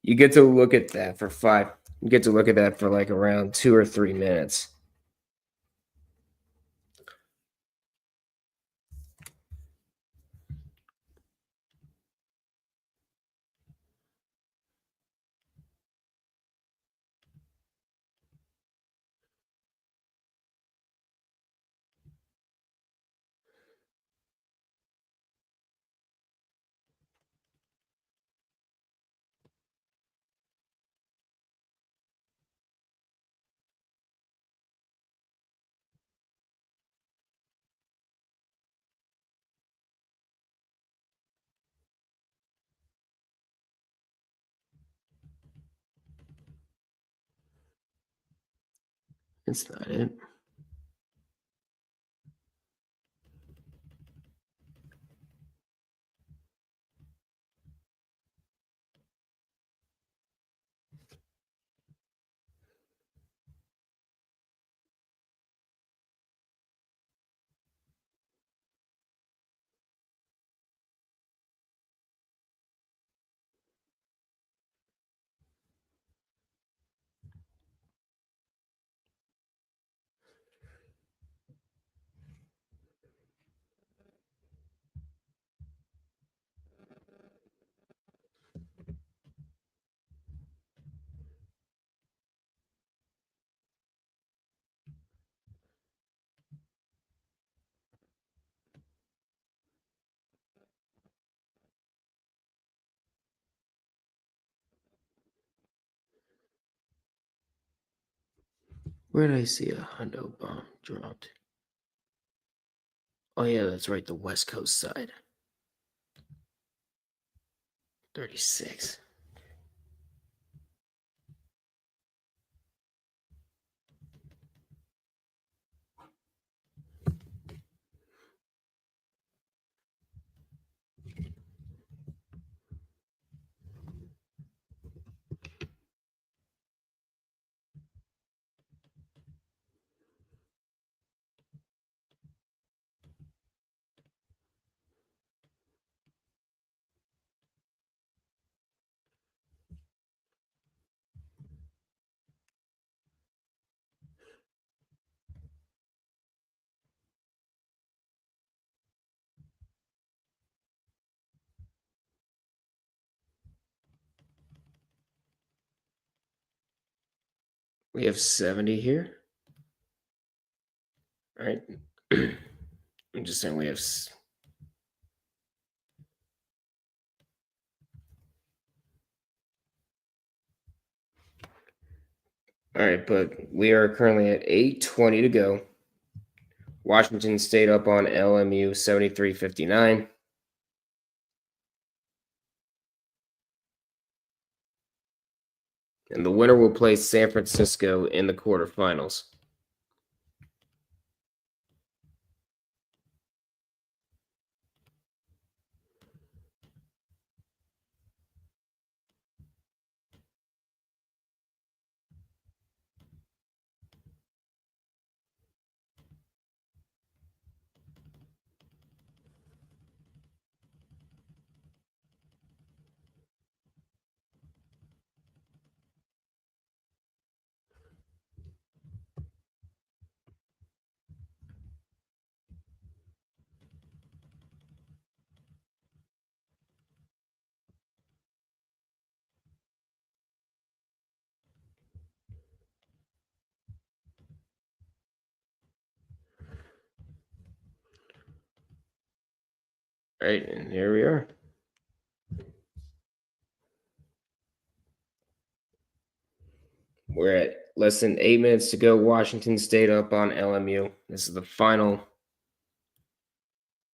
You get to look at that for like around 2 or 3 minutes. That's not it. Where did I see a hundo bomb dropped? Oh yeah, that's right, the West Coast side. 36. We have 70 here. All right. I'm just saying we have. All right, but we are currently at 8:20 to go. Washington State up on LMU 73-59. And the winner will play San Francisco in the quarterfinals. Right, and here we are. We're at less than 8 minutes to go. Washington State up on LMU. This is the final.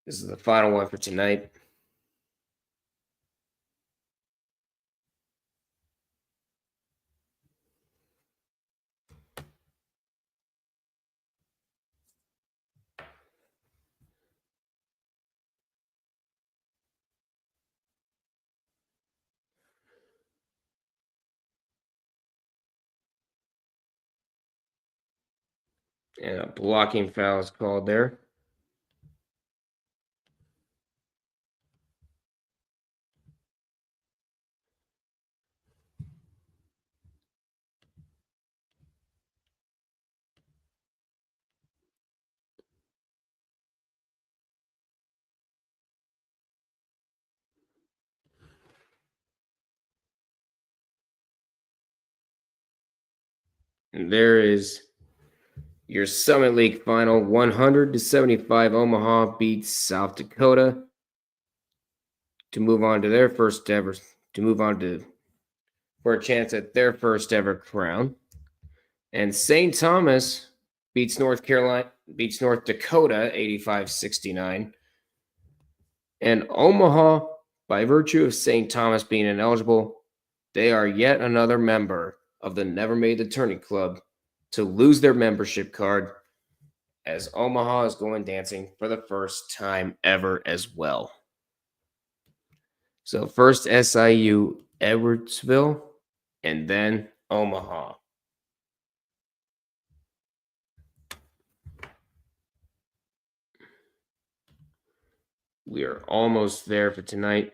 This is the final one for tonight. And a blocking foul is called there. And there is your Summit League final. 100-75. Omaha beats South Dakota to move on to their first ever. To move on to for a chance at their first ever crown. And St. Thomas beats North Dakota 85-69. And Omaha, by virtue of St. Thomas being ineligible, they are yet another member of the Never Made the Tourney Club to lose their membership card, as Omaha is going dancing for the first time ever as well. So first SIU Edwardsville, and then Omaha. We are almost there for tonight.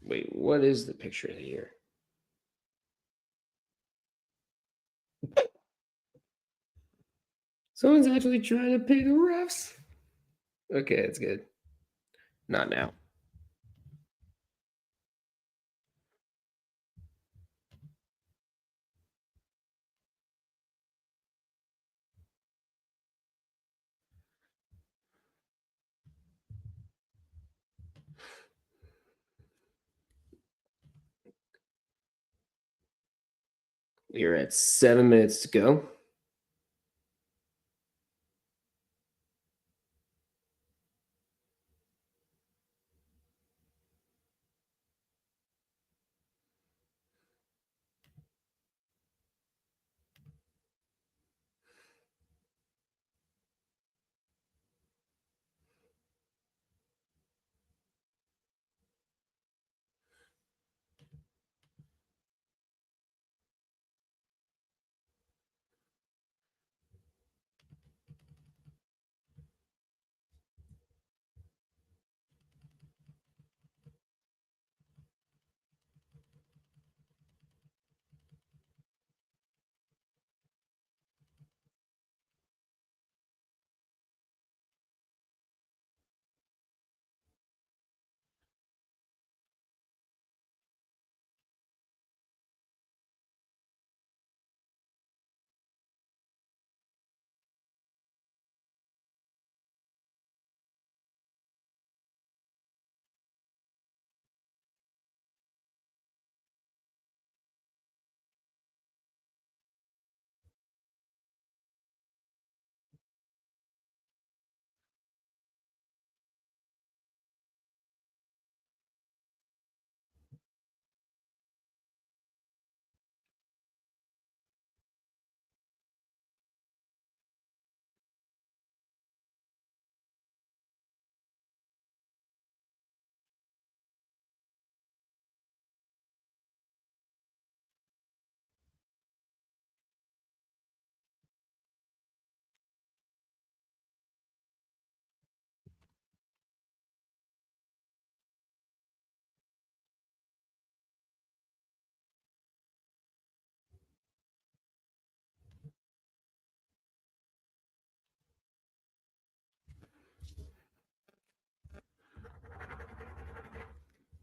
Wait, what is the picture here? Someone's actually trying to pay the refs. Okay, it's good. Not now. We are at 7 minutes to go.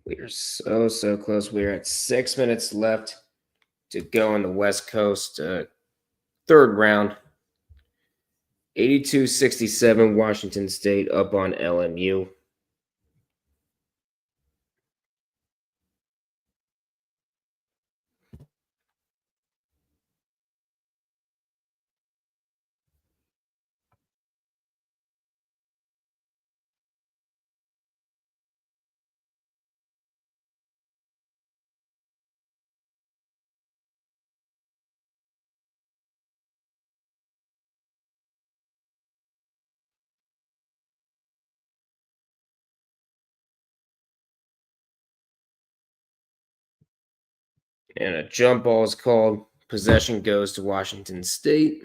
We are so close. We are at 6 minutes left to go on the West Coast third round. 82-67 Washington State up on LMU. And a jump ball is called. Possession goes to Washington State.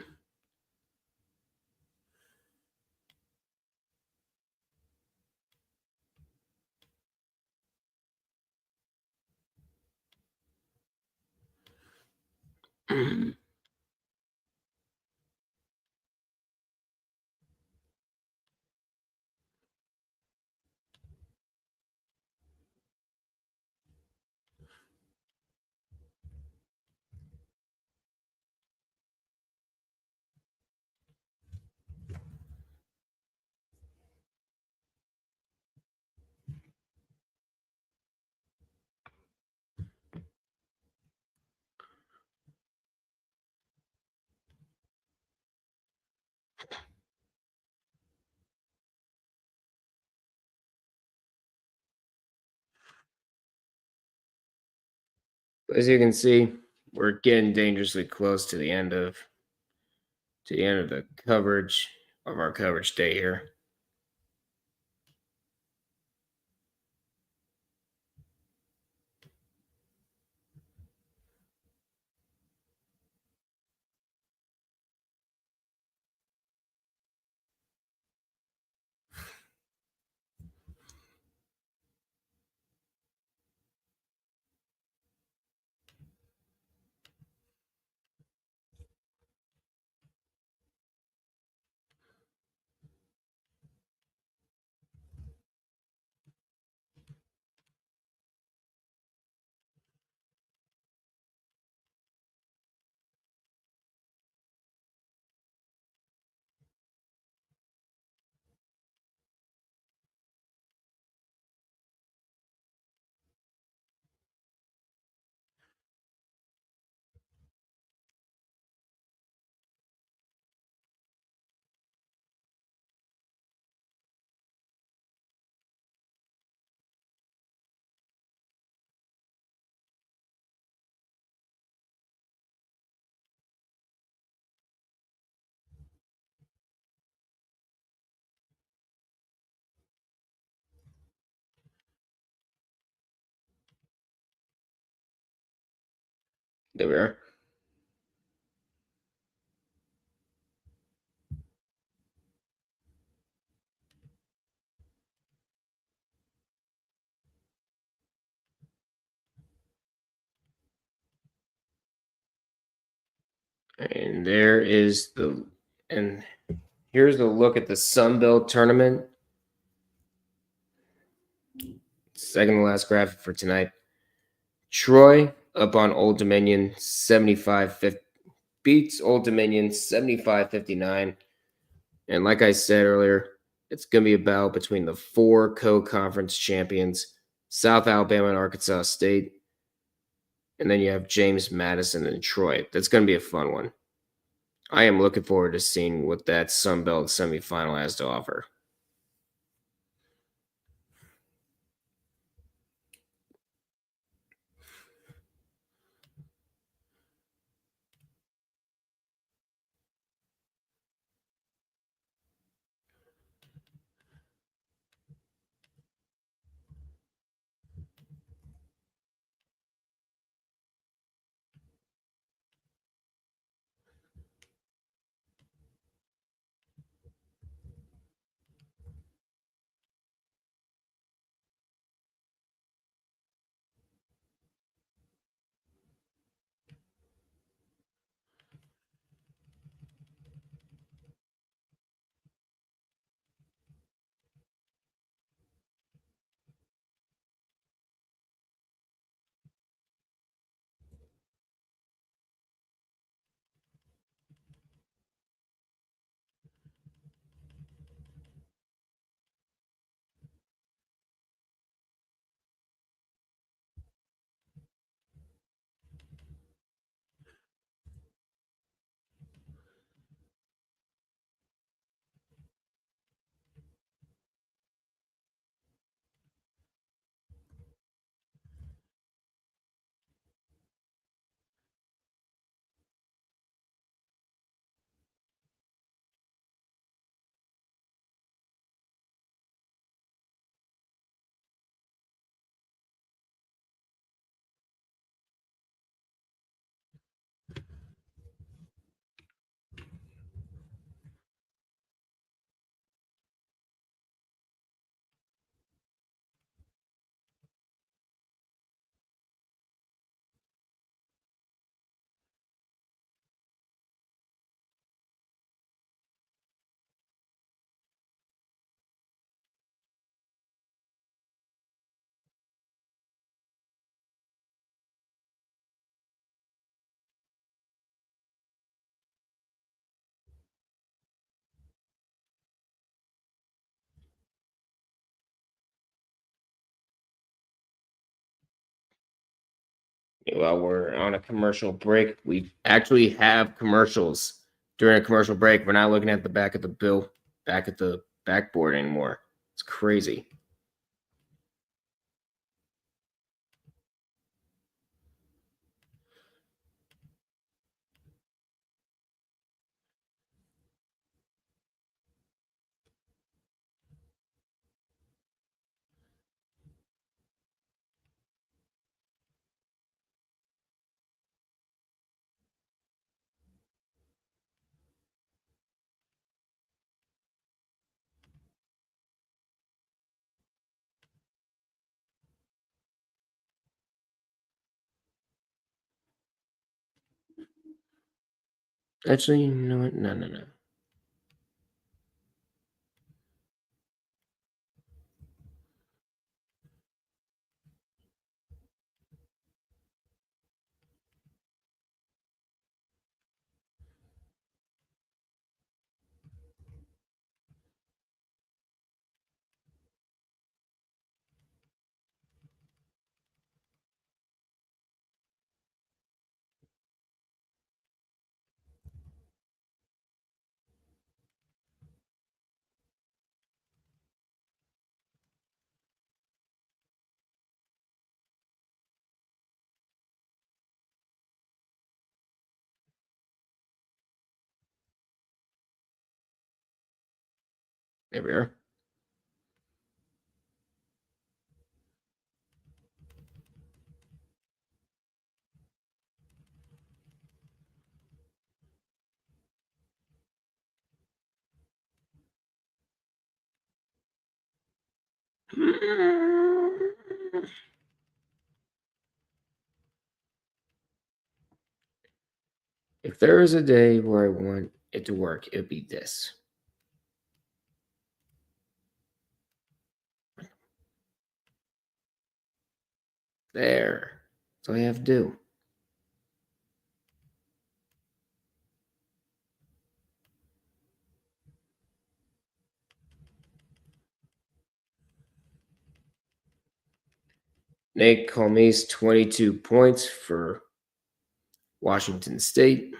As you can see, we're getting dangerously close to the end of the coverage of our coverage day here. There we are. And here's the look at the Sun Belt tournament. Second to last graphic for tonight. Troy up on Old Dominion 75-50, beats Old Dominion 75-59. And like I said earlier, it's going to be a battle between the 4 co-conference champions, South Alabama and Arkansas State. And then you have James Madison and Troy. That's going to be a fun one. I am looking forward to seeing what that Sun Belt semifinal has to offer. While we're on a commercial break, we actually have commercials during a commercial break. We're not looking at the back of the bill, back at the backboard anymore. It's crazy. Actually, you know what? No. There we are. If there is a day where I want it to work, it'd be this. There. That's all you have to do. Nate Colme's 22 points for Washington State.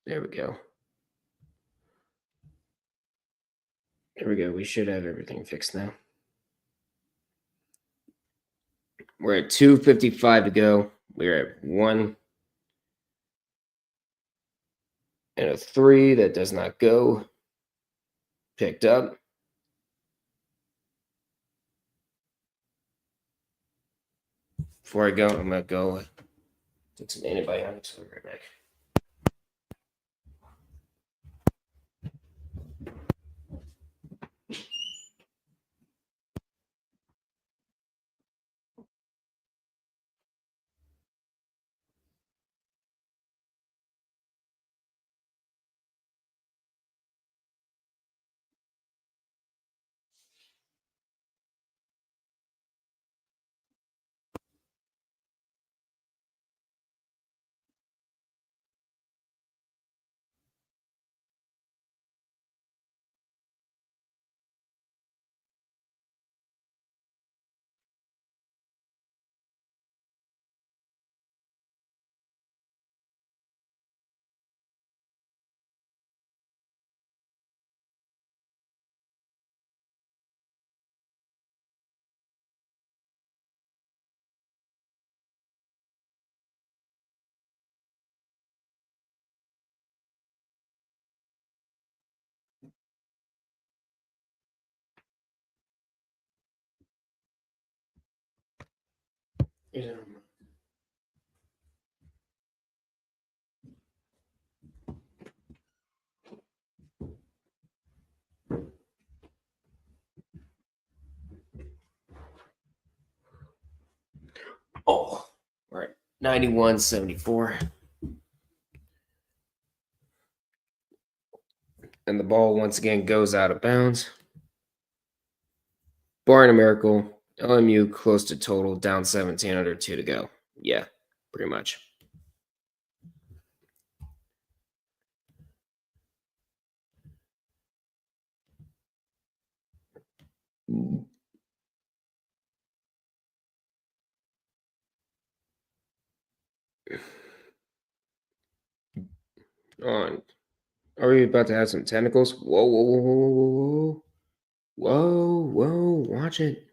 There we go. There we go. We should have everything fixed now. We're at 2:55 to go. We're at 1 and a 3 that does not go. Picked up. Before I go, I'm going to go take some antibiotics. I'll be right back. Oh, all right. 91-74. And the ball once again goes out of bounds. Barring a miracle, LMU close to total, down 17, under 2 to go. Yeah, pretty much. On. Are we about to have some tentacles? Whoa, whoa, whoa, whoa, whoa, whoa, whoa, whoa, watch it.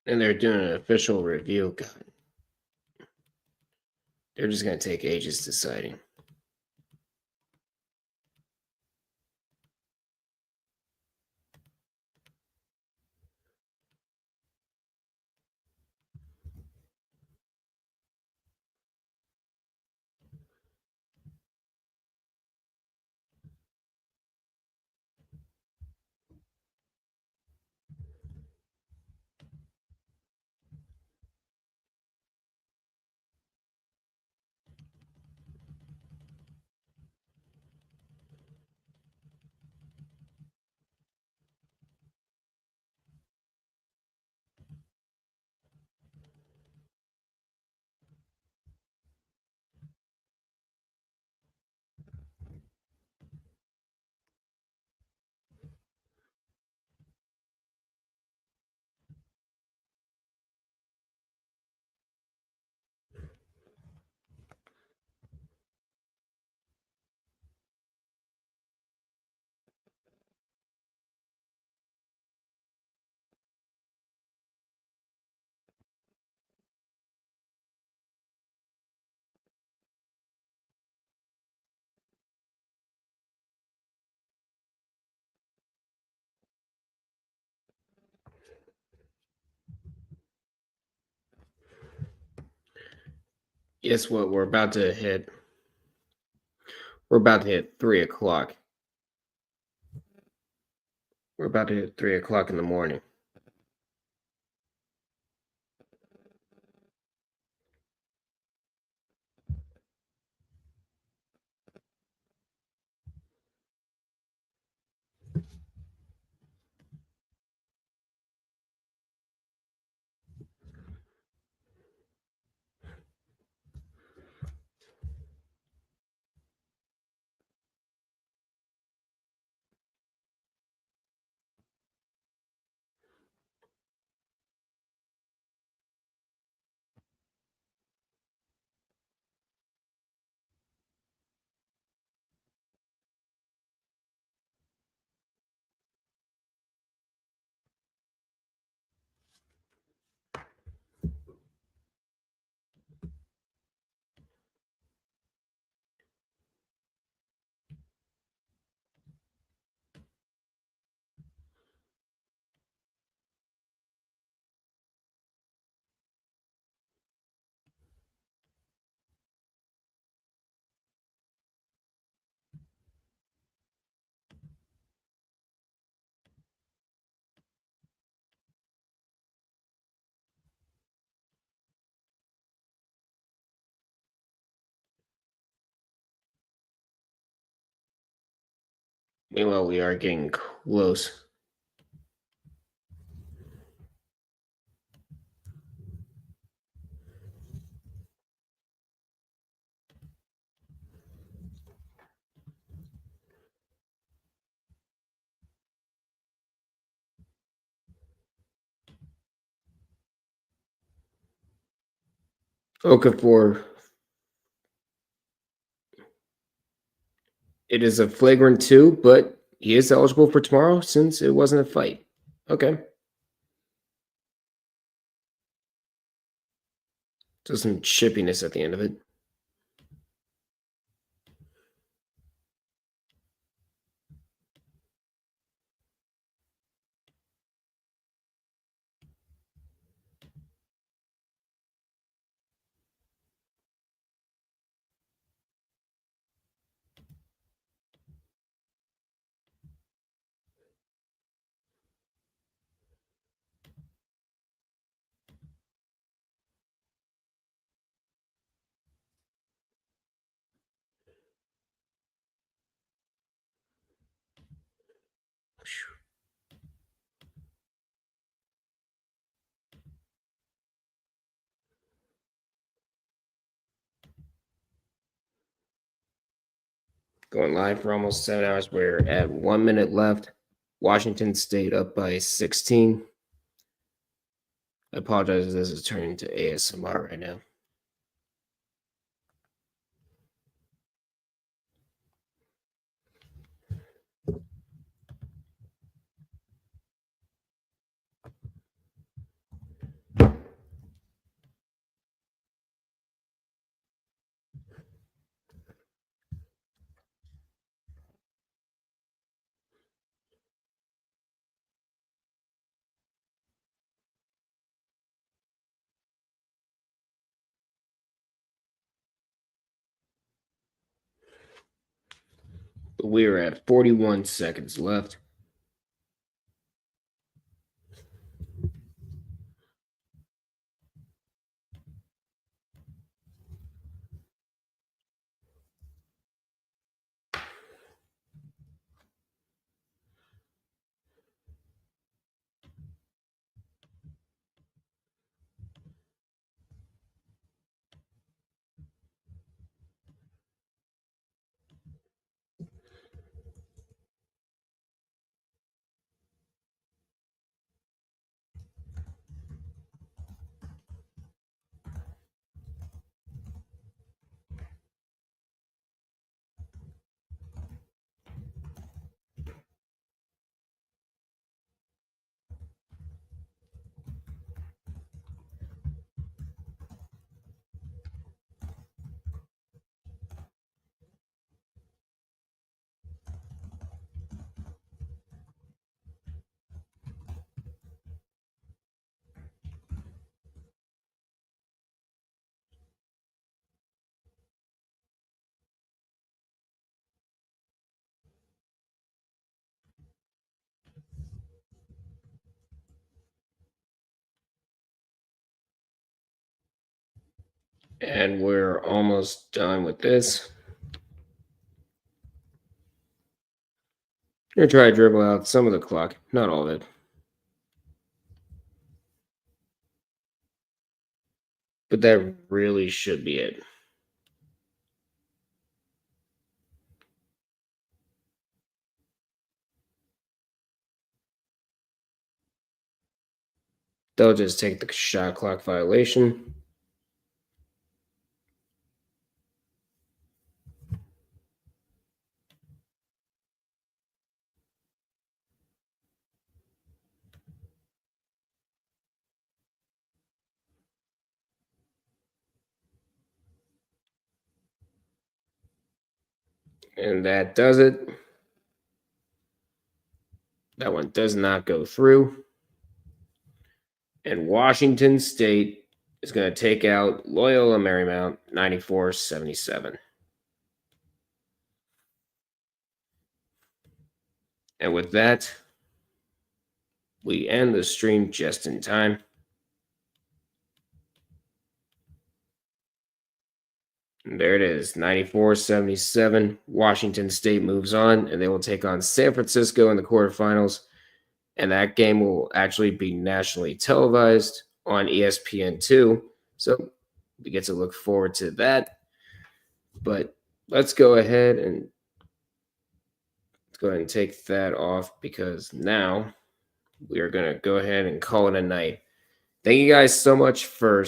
And they're doing an official review. God. They're just going to take ages deciding. Guess what? We're about to hit 3 o'clock. We're about to hit 3 o'clock in the morning. Meanwhile, we are getting close. Okafor. It is a flagrant 2, but he is eligible for tomorrow since it wasn't a fight. Okay. So some chippiness at the end of it. Going live for almost 7 hours. We're at 1 minute left. Washington State up by 16. I apologize if this is turning to ASMR right now. But we are at 41 seconds left. And we're almost done with this. I'm going to try to dribble out some of the clock, not all of it. But that really should be it. They'll just take the shot clock violation. And that does it. That one does not go through. And Washington State is going to take out Loyola Marymount 94-77. And with that, we end the stream just in time. And there it is, 94-77. Washington State moves on, and they will take on San Francisco in the quarterfinals. And that game will actually be nationally televised on ESPN2. So we get to look forward to that. But let's go ahead and take that off, because now we are going to go ahead and call it a night. Thank you guys so much for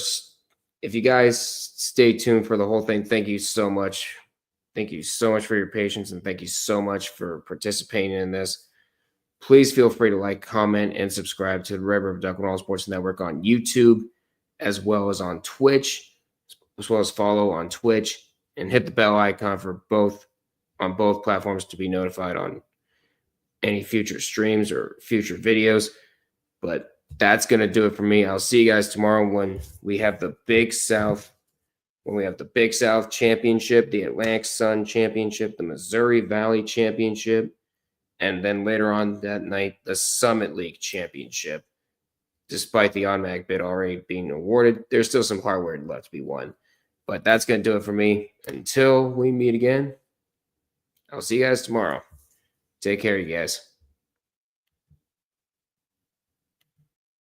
if you guys stay tuned for the whole thing, thank you so much. Thank you so much for your patience, and thank you so much for participating in this. Please feel free to like, comment, and subscribe to the Red River Duck and All Sports Network on YouTube, as well as on Twitch, as well as follow on Twitch, and hit the bell icon for both on both platforms to be notified on any future streams or future videos. But that's going to do it for me. I'll see you guys tomorrow when we have the Big South. When we have the Big South Championship, the Atlantic Sun Championship, the Missouri Valley Championship, and then later on that night, the Summit League Championship. Despite the automatic bid already being awarded, there's still some hardware left to be won. But that's going to do it for me. Until we meet again, I'll see you guys tomorrow. Take care, you guys.